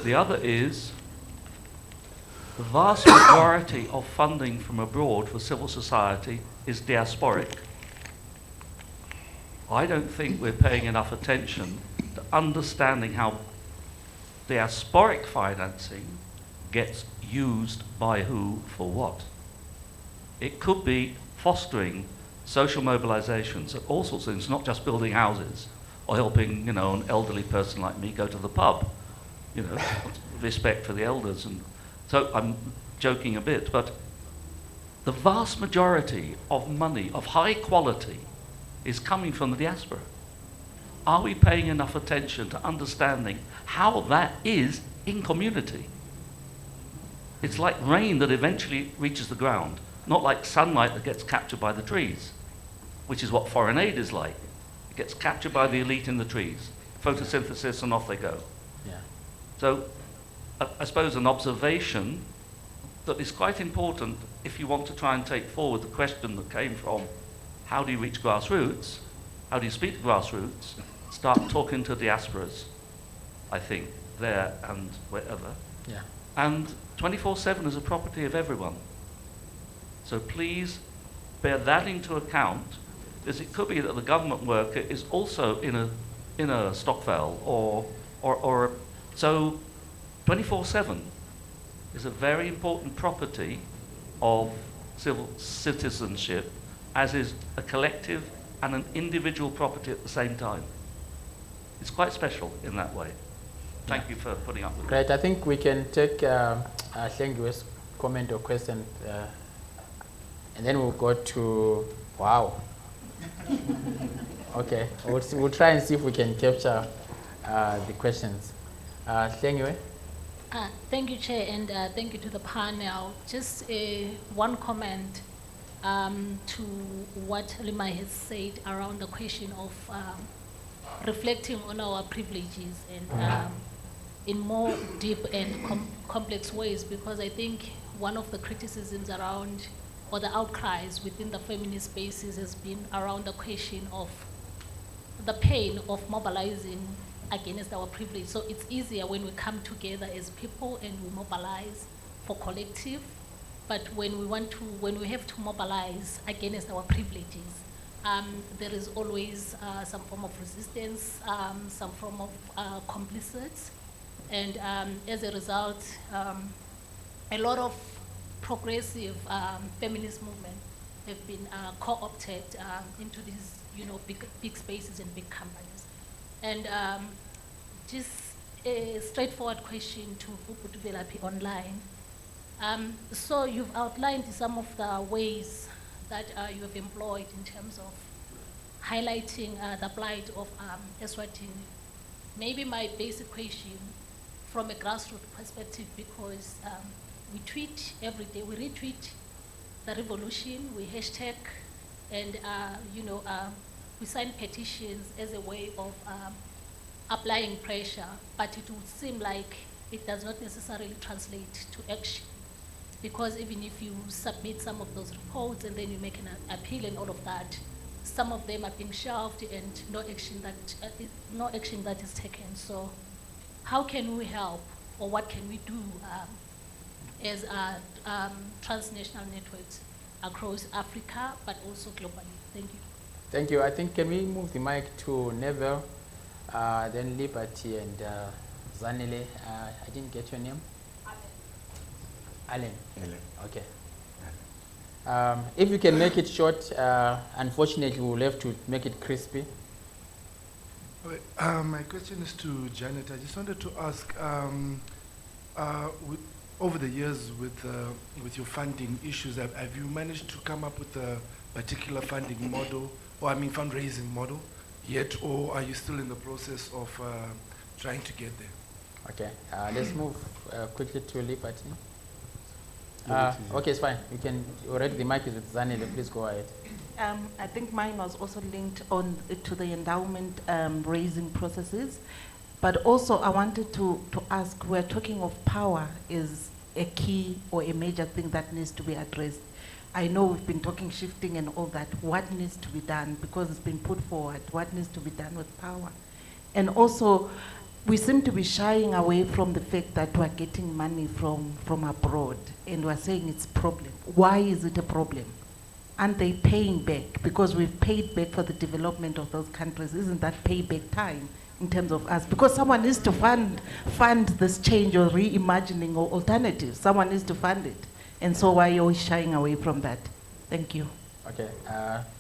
The other is the vast majority of funding from abroad for civil society is diasporic. I don't think we're paying enough attention to understanding how diasporic financing gets used by who for what. It could be fostering social mobilizations of all sorts of things, not just building houses or helping, an elderly person like me go to the pub, respect for the elders. And so I'm joking a bit, but the vast majority of money of high quality is coming from the diaspora. Are we paying enough attention to understanding how that is in community? It's like rain that eventually reaches the ground, not like sunlight that gets captured by the trees, which is what foreign aid is like. It gets captured by the elite in the trees, photosynthesis, and off they go. Yeah. So I suppose an observation that is quite important if you want to try and take forward the question that came from how do you reach grassroots, how do you speak to grassroots, start talking to diasporas, I think, there and wherever. Yeah. And 24/7 is a property of everyone. So please bear that into account, because it could be that the government worker is also in a Stockville or so 24/7 is a very important property of civil citizenship, as is a collective and an individual property at the same time. It's quite special in that way. Thank you for putting up with it. Great. I think we can take Hlengiwe's comment or question, and then we'll go to, wow. Okay, we'll try and see if we can capture the questions. Hlengiwe? Thank you, Chair, and thank you to the panel. Just one comment to what Lima has said around the question of reflecting on our privileges and in more deep and complex ways, because I think one of the criticisms around or the outcries within the feminist spaces has been around the question of the pain of mobilizing against our privilege. So it's easier when we come together as people and we mobilize for collective, but when we have to mobilize against our privileges, there is always some form of resistance, some form of complicit, and as a result, a lot of progressive feminist movement have been co-opted into these, big spaces and big companies. And just a straightforward question to Philanthropy Online. So you've outlined some of the ways that you have employed in terms of highlighting the plight of Eswatini. Maybe my basic question from a grassroots perspective, because we tweet every day, we retweet the revolution, we hashtag, and we sign petitions as a way of applying pressure, but it would seem like it does not necessarily translate to action, because even if you submit some of those reports and then you make an appeal and all of that, some of them are being shelved and no action that is taken. So how can we help, or what can we do as transnational networks across Africa, but also globally. Thank you. Thank you. I think, can we move the mic to Neville, then Liberty and Zanele. I didn't get your name. Alan. Alan. Okay. If you can make it short, unfortunately we'll have to make it crispy. My question is to Janet. I just wanted to ask, over the years with your funding issues, have you managed to come up with a particular funding model, or I mean fundraising model yet, or are you still in the process of trying to get there? Okay, let's move quickly to Liberty. Okay, it's fine. You can already, the mic is with Zanele. Please go ahead. I think mine was also linked on to the endowment raising processes, but also I wanted to ask, we're talking of power is a key or a major thing that needs to be addressed. I know we've been talking shifting and all that. What needs to be done, because it's been put forward, what needs to be done with power? And also, we seem to be shying away from the fact that we're getting money from abroad, and we're saying it's a problem. Why is it a problem? Aren't they paying back? Because we've paid back for the development of those countries. Isn't that payback time in terms of us? Because someone needs to fund this change or reimagining or alternatives. Someone needs to fund it. And so why are you always shying away from that? Thank you. Okay,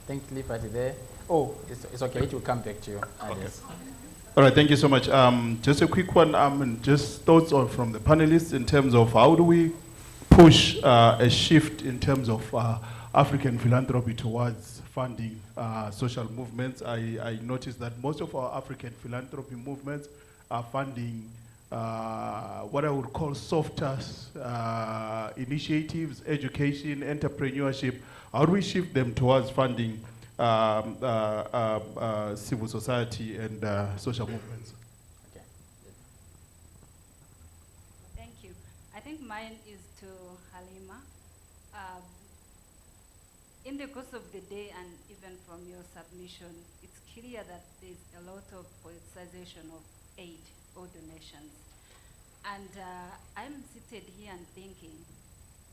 thank you, Liberty there. Oh, it's okay, it will come back to you. Okay. All right, thank you so much. Just a quick one, and just thoughts on from the panelists in terms of how do we push a shift in terms of African philanthropy towards funding social movements. I noticed that most of our African philanthropy movements are funding what I would call softer initiatives, education, entrepreneurship. How do we shift them towards funding civil society and social movements? Okay. Thank you. I think mine is to Halima. In the course of the day and even from your submission, it's clear that there's a lot of politicization of aid or donations. And I'm seated here and thinking,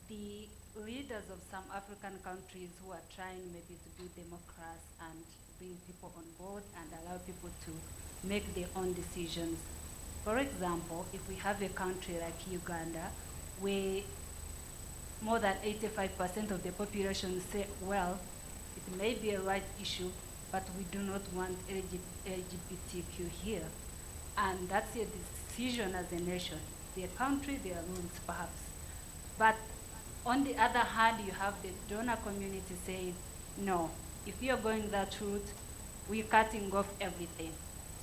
the leaders of some African countries who are trying maybe to do democracy and bring people on board and allow people to make their own decisions. For example, if we have a country like Uganda, where more than 85% of the population say, well, it may be a right issue, but we do not want LGBTQ here. And that's a decision as a nation. Their country, their rules, perhaps. But on the other hand, you have the donor community saying, no, if you're going that route, we're cutting off everything.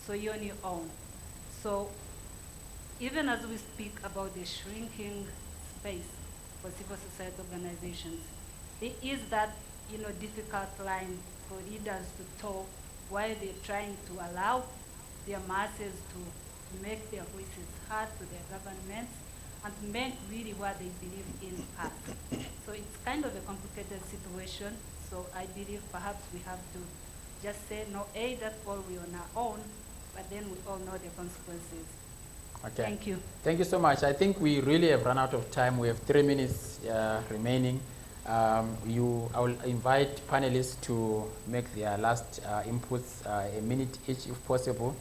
So you're on your own. So even as we speak about the shrinking space for civil society organizations, there is that difficult line for leaders to toe while they're trying to allow their masses to make their voices heard to their governments and to make really what they believe in happen. So it's kind of a complicated situation. So I believe perhaps we have to just say, no, that's all we on our own, but then we all know the consequences. Okay. Thank you. Thank you so much. I think we really have run out of time. We have 3 minutes remaining. I will invite panelists to make their last inputs, a minute each if possible.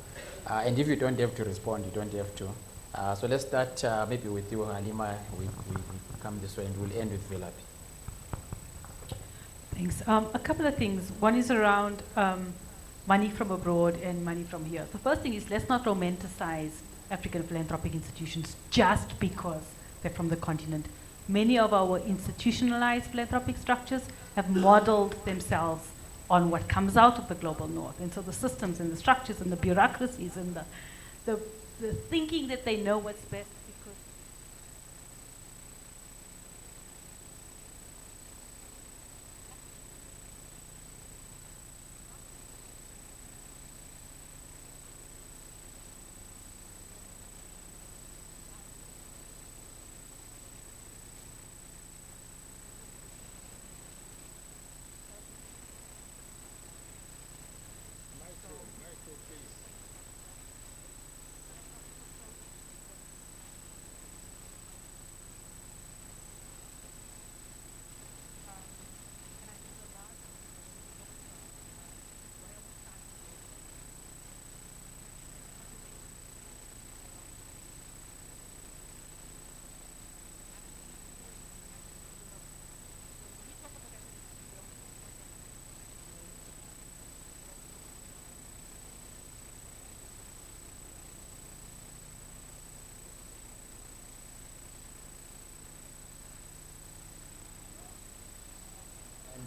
And if you don't have to respond, you don't have to. So let's start maybe with you, Halima. We come this way and we'll end with Philapi. Thanks. A couple of things. One is around money from abroad and money from here. The first thing is, let's not romanticize African philanthropic institutions just because they're from the continent. Many of our institutionalized philanthropic structures have modeled themselves on what comes out of the global north. And so the systems and the structures and the bureaucracies and the thinking that they know what's best.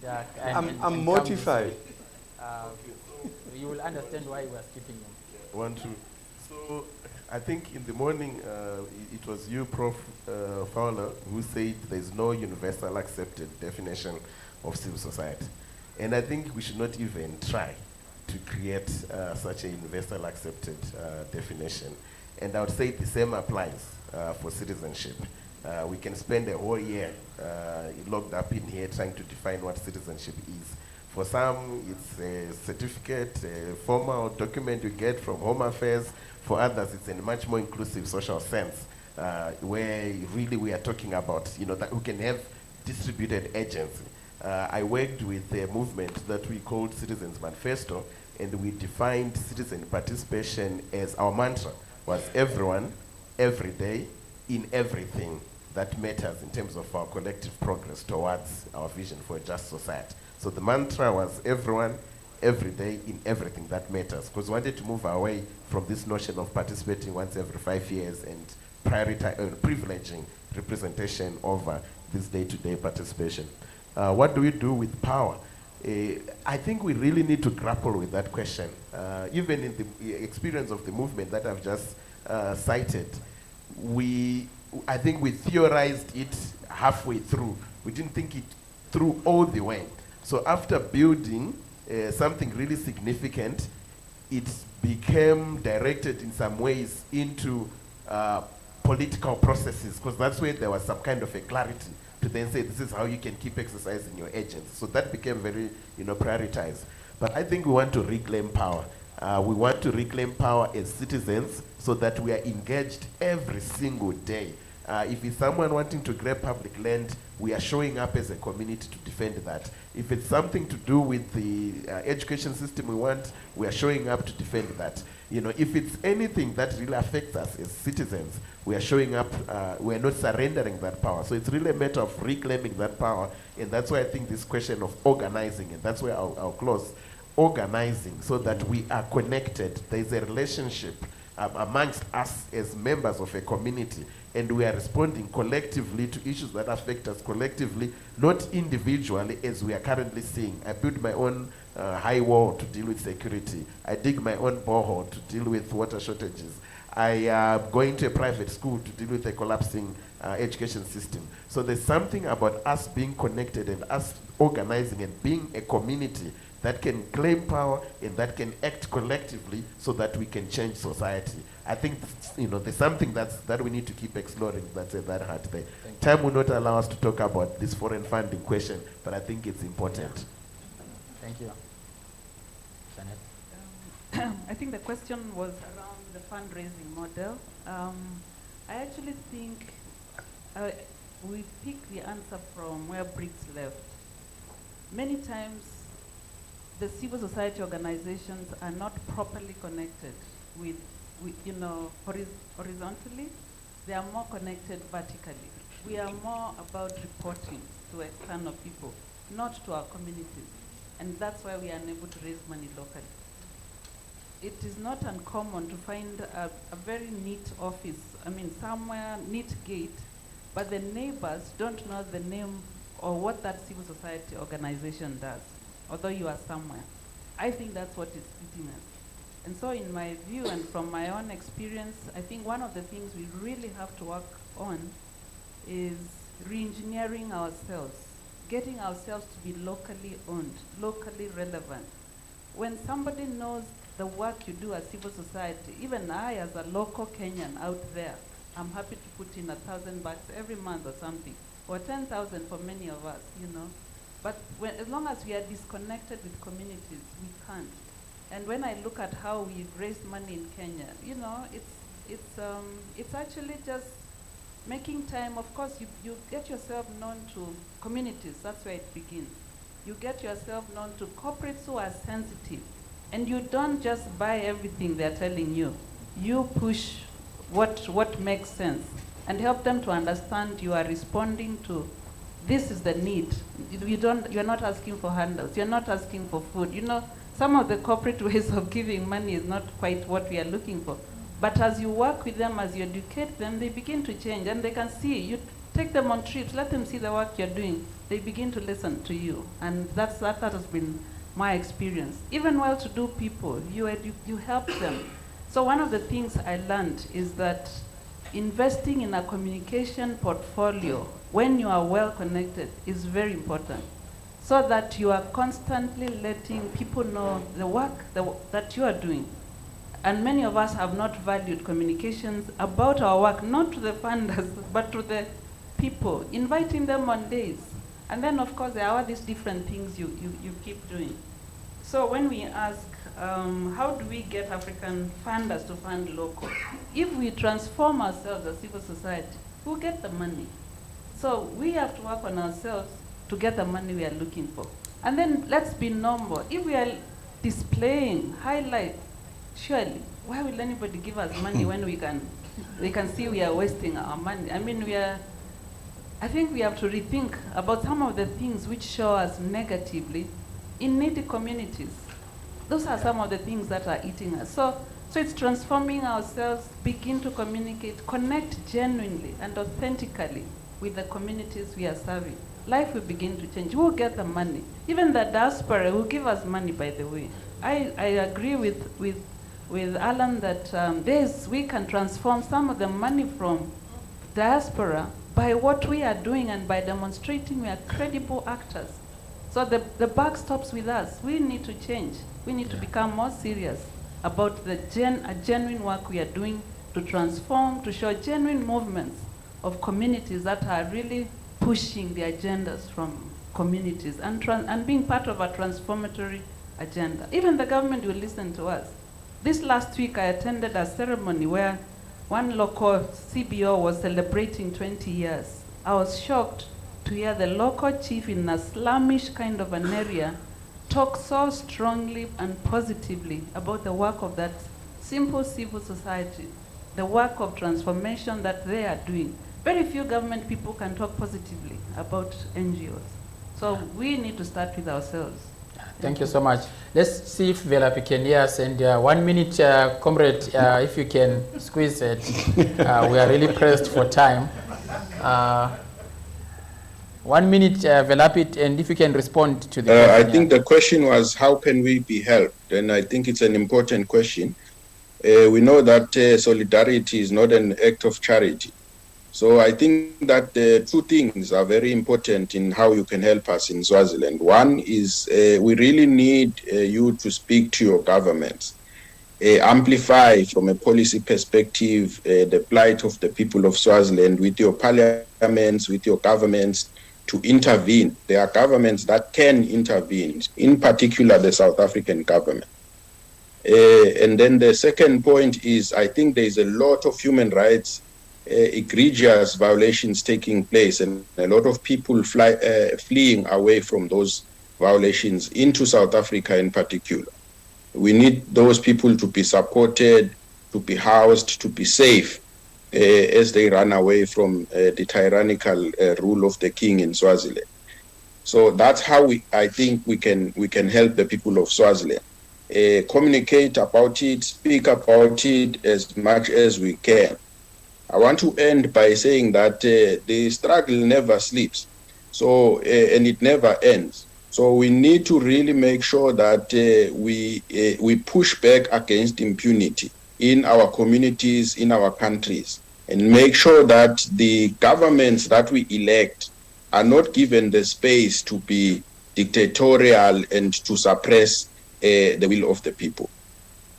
Yeah, I'm and mortified. You will understand why we are skipping him. 1, 2. So I think in the morning it was you, Prof. Fowler, who said there's no universal accepted definition of civil society. And I think we should not even try to create such a universal accepted definition. And I would say the same applies for citizenship. We can spend a whole year locked up in here trying to define what citizenship is. For some, it's a certificate, a formal document you get from Home Affairs. For others, it's in a much more inclusive social sense, where really we are talking about, that we can have distributed agency. I worked with a movement that we called Citizens Manifesto, and we defined citizen participation as our mantra was everyone, every day, in everything that matters in terms of our collective progress towards our vision for a just society. So the mantra was everyone, every day, in everything that matters, because we wanted to move away from this notion of participating once every 5 years and privileging representation over this day-to-day participation. What do we do with power? I think we really need to grapple with that question. Even in the experience of the movement that I've just cited, I think we theorized it halfway through. We didn't think it through all the way. So after building something really significant, it became directed in some ways into political processes, because that's where there was some kind of a clarity to then say this is how you can keep exercising your agents. So that became very prioritized. But I think we want to reclaim power. We want to reclaim power as citizens so that we are engaged every single day. If it's someone wanting to grab public land, we are showing up as a community to defend that. If it's something to do with the education system we want, we are showing up to defend that. If it's anything that really affects us as citizens, we are showing up, we are not surrendering that power. So it's really a matter of reclaiming that power, and that's why I think this question of organizing, and that's where I'll close, organizing so that we are connected. There's a relationship amongst us as members of a community, and we are responding collectively to issues that affect us collectively, not individually as we are currently seeing. I built my own high wall to deal with security. I dig my own borehole to deal with water shortages. I am going to a private school to deal with a collapsing education system. So there's something about us being connected and us organizing and being a community that can claim power and that can act collectively so that we can change society. I think there's something that we need to keep exploring that's at that heart there. Time will not allow us to talk about this foreign funding question, but I think it's important. Thank you. I think the question was around the fundraising model. I actually think we pick the answer from where bricks left. Many times the civil society organizations are not properly connected with horizontally. They are more connected vertically. We are more about reporting to external people, not to our communities. And that's why we are unable to raise money locally. It is not uncommon to find a very neat office, somewhere neat gate, but the neighbors don't know the name or what that civil society organization does, although you are somewhere. I think that's what is splitting us. And so in my view and from my own experience, I think one of the things we really have to work on is re-engineering ourselves, getting ourselves to be locally owned, locally relevant. When somebody knows the work you do as civil society, even I as a local Kenyan out there, I'm happy to put in $1,000 every month or something, or 10,000 for many of us, But as long as we are disconnected with communities, we can't. And when I look at how we've raised money in Kenya, it's actually just making time. Of course, you get yourself known to communities. That's where it begins. You get yourself known to corporates who are sensitive. And you don't just buy everything they're telling you. You push what makes sense and help them to understand you are responding to this is the need. You're not asking for handouts. You're not asking for food. Some of the corporate ways of giving money is not quite what we are looking for. But as you work with them, as you educate them, they begin to change, and they can see Take them on trips, let them see the work you're doing. They begin to listen to you. And that has been my experience. Even well-to-do people, you help them. So one of the things I learned is that investing in a communication portfolio when you are well connected is very important, so that you are constantly letting people know the work that you are doing. And many of us have not valued communications about our work, not to the funders, but to the people, inviting them on days. And then, of course, there are these different things you keep doing. So when we ask, how do we get African funders to fund local? If we transform ourselves as civil society, we'll get the money. So we have to work on ourselves to get the money we are looking for. And then let's be normal. If we are displaying, highlight, surely, why will anybody give us money when we can see we are wasting our money? I mean, I think we have to rethink about some of the things which show us negatively in needy communities. Those are some of the things that are eating us. So it's transforming ourselves, begin to communicate, connect genuinely and authentically with the communities we are serving. Life will begin to change. We'll get the money. Even the diaspora will give us money, by the way. I agree with Alan that we can transform some of the money from diaspora by what we are doing and by demonstrating we are credible actors. So the buck stops with us. We need to change. We need to become more serious about the genuine work we are doing to transform, to show genuine movements of communities that are really pushing the agendas from communities and being part of a transformatory agenda. Even the government will listen to us. This last week I attended a ceremony where one local CBO was celebrating 20 years. I was shocked to hear the local chief in a slummish kind of an area talk so strongly and positively about the work of that simple civil society, the work of transformation that they are doing. Very few government people can talk positively about NGOs. So we need to start with ourselves. Thank you so much. Let's see if Philanthropy can hear us. And 1 minute, comrade, if you can squeeze it. We are really pressed for time. 1 minute, Philanthropy, and if you can respond to the question. I think the question was, how can we be helped? And I think it's an important question. We know that solidarity is not an act of charity. So I think that two things are very important in how you can help us in Swaziland. One is we really need you to speak to your governments, amplify from a policy perspective the plight of the people of Swaziland with your parliaments, with your governments to intervene. There are governments that can intervene, in particular the South African government. And then the second point is I think there's a lot of human rights egregious violations taking place and a lot of people fleeing away from those violations into South Africa in particular. We need those people to be supported, to be housed, to be safe as they run away from the tyrannical rule of the king in Swaziland. So that's how I think we can help the people of Swaziland. Communicate about it, speak about it as much as we can. I want to end by saying that the struggle never sleeps, so and it never ends. So we need to really make sure that we push back against impunity in our communities, in our countries, and make sure that the governments that we elect are not given the space to be dictatorial and to suppress the will of the people.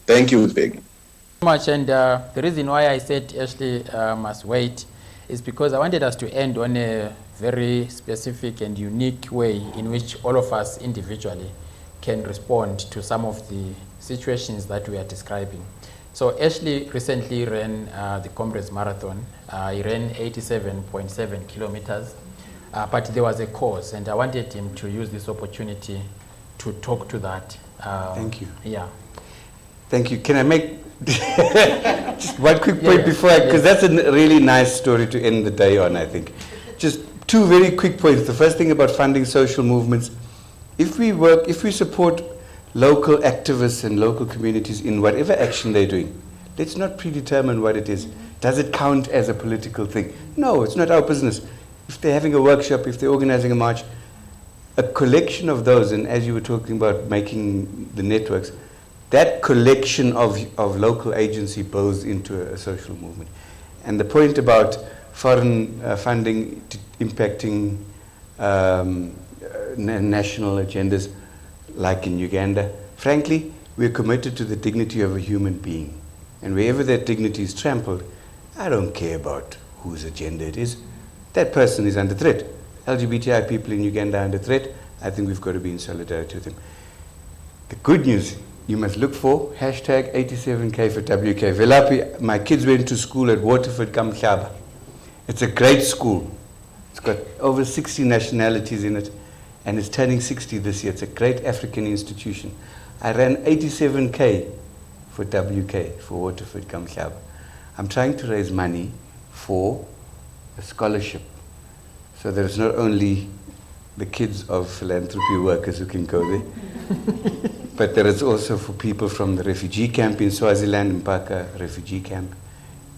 Thank you, Peggy. Much, and the reason why I said Ashley must wait is because I wanted us to end on a very specific and unique way in which all of us individually can respond to some of the situations that we are describing. So Ashley recently ran the Comrades Marathon. He ran 87.7 kilometers, but there was a cause, and I wanted him to use this opportunity to talk to that. Thank you. Yeah. Thank you. Can I make just one quick point before because that's a really nice story to end the day on, I think. Just two very quick points. The first thing about funding social movements, if we support local activists and local communities in whatever action they're doing, let's not predetermine what it is. Does it count as a political thing? No, it's not our business. if they're having a workshop, if they're organizing a march, a collection of those, and as you were talking about making the networks, that collection of local agency builds into a social movement. And the point about foreign funding impacting national agendas, like in Uganda, frankly, we're committed to the dignity of a human being. And wherever that dignity is trampled, I don't care about whose agenda it is. That person is under threat. LGBTI people in Uganda are under threat. I think we've got to be in solidarity with them. The good news, you must look for hashtag 87K for WK. Velapi, my kids went to school at Waterford Kamhlaba. It's a great school. It's got over 60 nationalities in it, and it's turning 60 this year. It's a great African institution. I ran 87K for WK, for Waterford Kamhlaba. I'm trying to raise money for a scholarship, so that it's not only the kids of philanthropy workers who can go there, but there is also for people from the refugee camp in Swaziland, Mpaka refugee camp,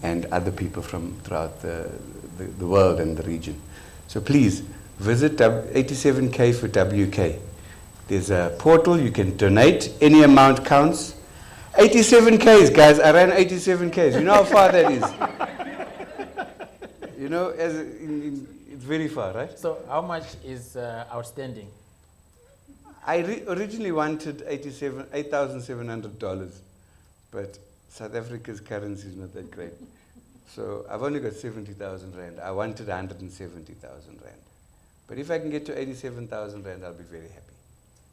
and other people from throughout the world and the region. So please visit 87K for WK. There's a portal, you can donate, any amount counts. 87Ks, guys, I ran 87Ks. You know how far that is? You know, it's very far, right? So how much is outstanding? I originally wanted $8,700, but South Africa's currency is not that great. So I've only got 70,000 Rand. I wanted 170,000 Rand. But if I can get to 87,000 Rand, I'll be very happy.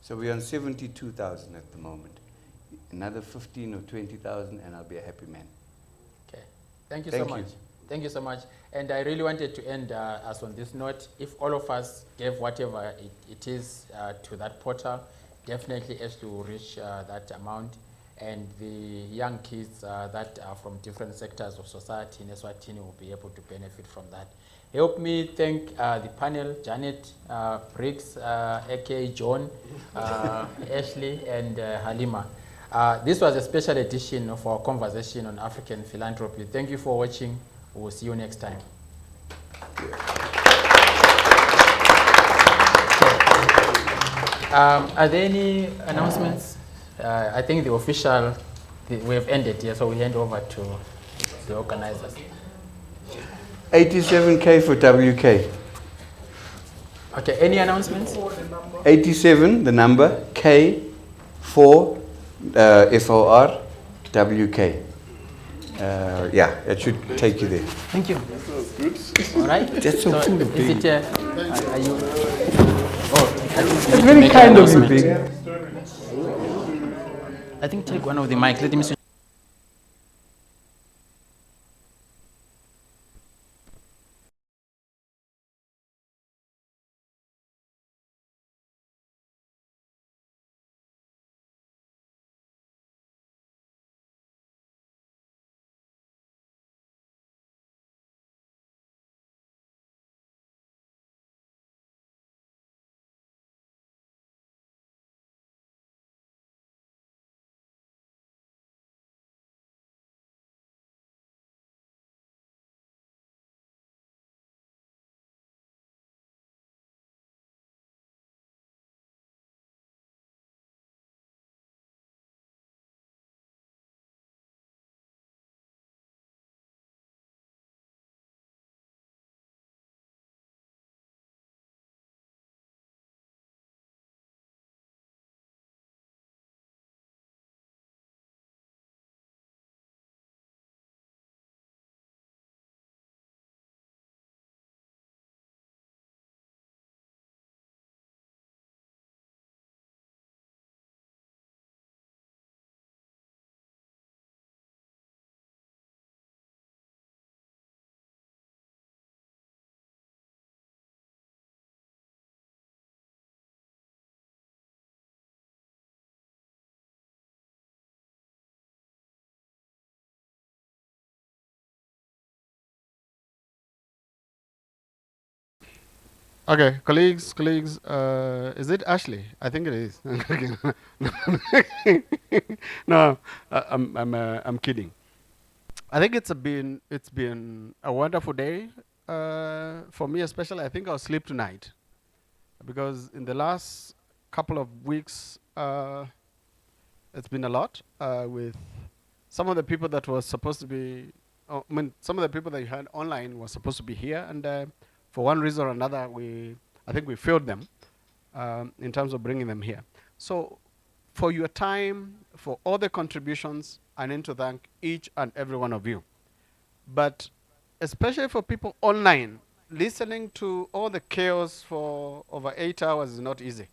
So we're on 72,000 at the moment. Another 15 or 20,000 and I'll be a happy man. Okay, thank you so much. Thank you so much. And I really wanted to end us on this note. If all of us gave whatever it is to that portal, definitely as to reach that amount. And the young kids that are from different sectors of society in Eswatini will be able to benefit from that. Help me thank the panel, Janet, Briggs, aka John, Ashley, and Halima. This was a special edition of our conversation on African philanthropy. Thank you for watching. We'll see you next time. Are there any announcements? I think the official, we have ended here, so we hand over to the organizers. 87K for WK. Okay, any announcements? 87, the number, K, 4, FOR, WK. Yeah, it should take you there. Thank you. All right. That's so cool of Is Big. it, are you? Oh, It's very kind of you, Big. I think take one of the mic. Let me see. Okay, colleagues, is it Ashley? I think it is. No, I'm kidding. I think it's been a wonderful day. for me especially, I think I'll sleep tonight, because in the last couple of weeks, it's been a lot with some of the people that were supposed to be, some of the people that you had online were supposed to be here, and for one reason or another, I think we failed them in terms of bringing them here. So for your time, for all the contributions, I need to thank each and every one of you. But especially for people online, listening to all the chaos for over 8 hours is not easy.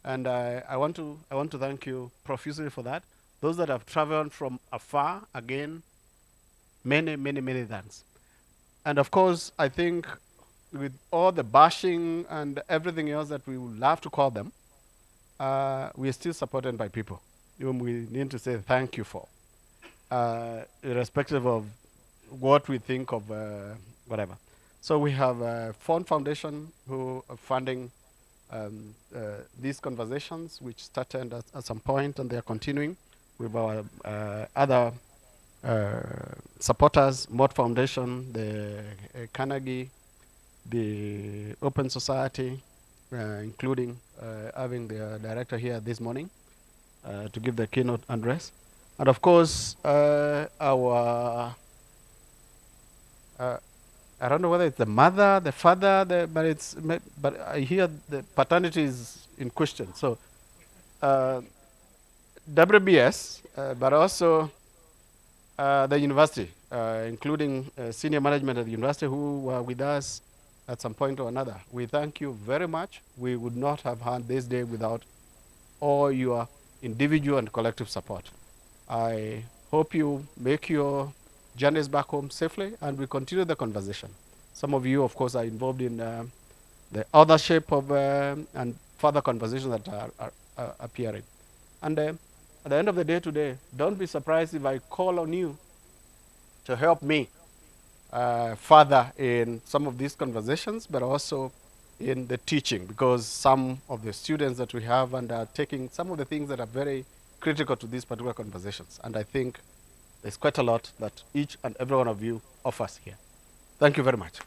And I want to thank you profusely for that. Those that have traveled from afar, again, many, many, many thanks. And of course, I think with all the bashing and everything else that we would love to call them, we are still supported by people whom we need to say thank you for, irrespective of what we think of whatever. So we have Fund Foundation who are funding these conversations, which started at some point, and they are continuing with our other supporters, Mod Foundation, the Carnegie, the Open Society, including having the director here this morning to give the keynote address. And of course, our, I don't know whether it's the mother, the father, but I hear the paternity is in question. So WBS, but also the university, including senior management at the university who were with us at some point or another. We thank you very much. We would not have had this day without all your individual and collective support. I hope you make your journeys back home safely, and we continue the conversation. Some of you, of course, are involved in the authorship of and further conversations that are appearing. And at the end of the day today, don't be surprised if I call on you to help me further in some of these conversations, but also in the teaching, because some of the students that we have and are taking some of the things that are very critical to these particular conversations. And I think there's quite a lot that each and every one of you offers here. Thank you very much.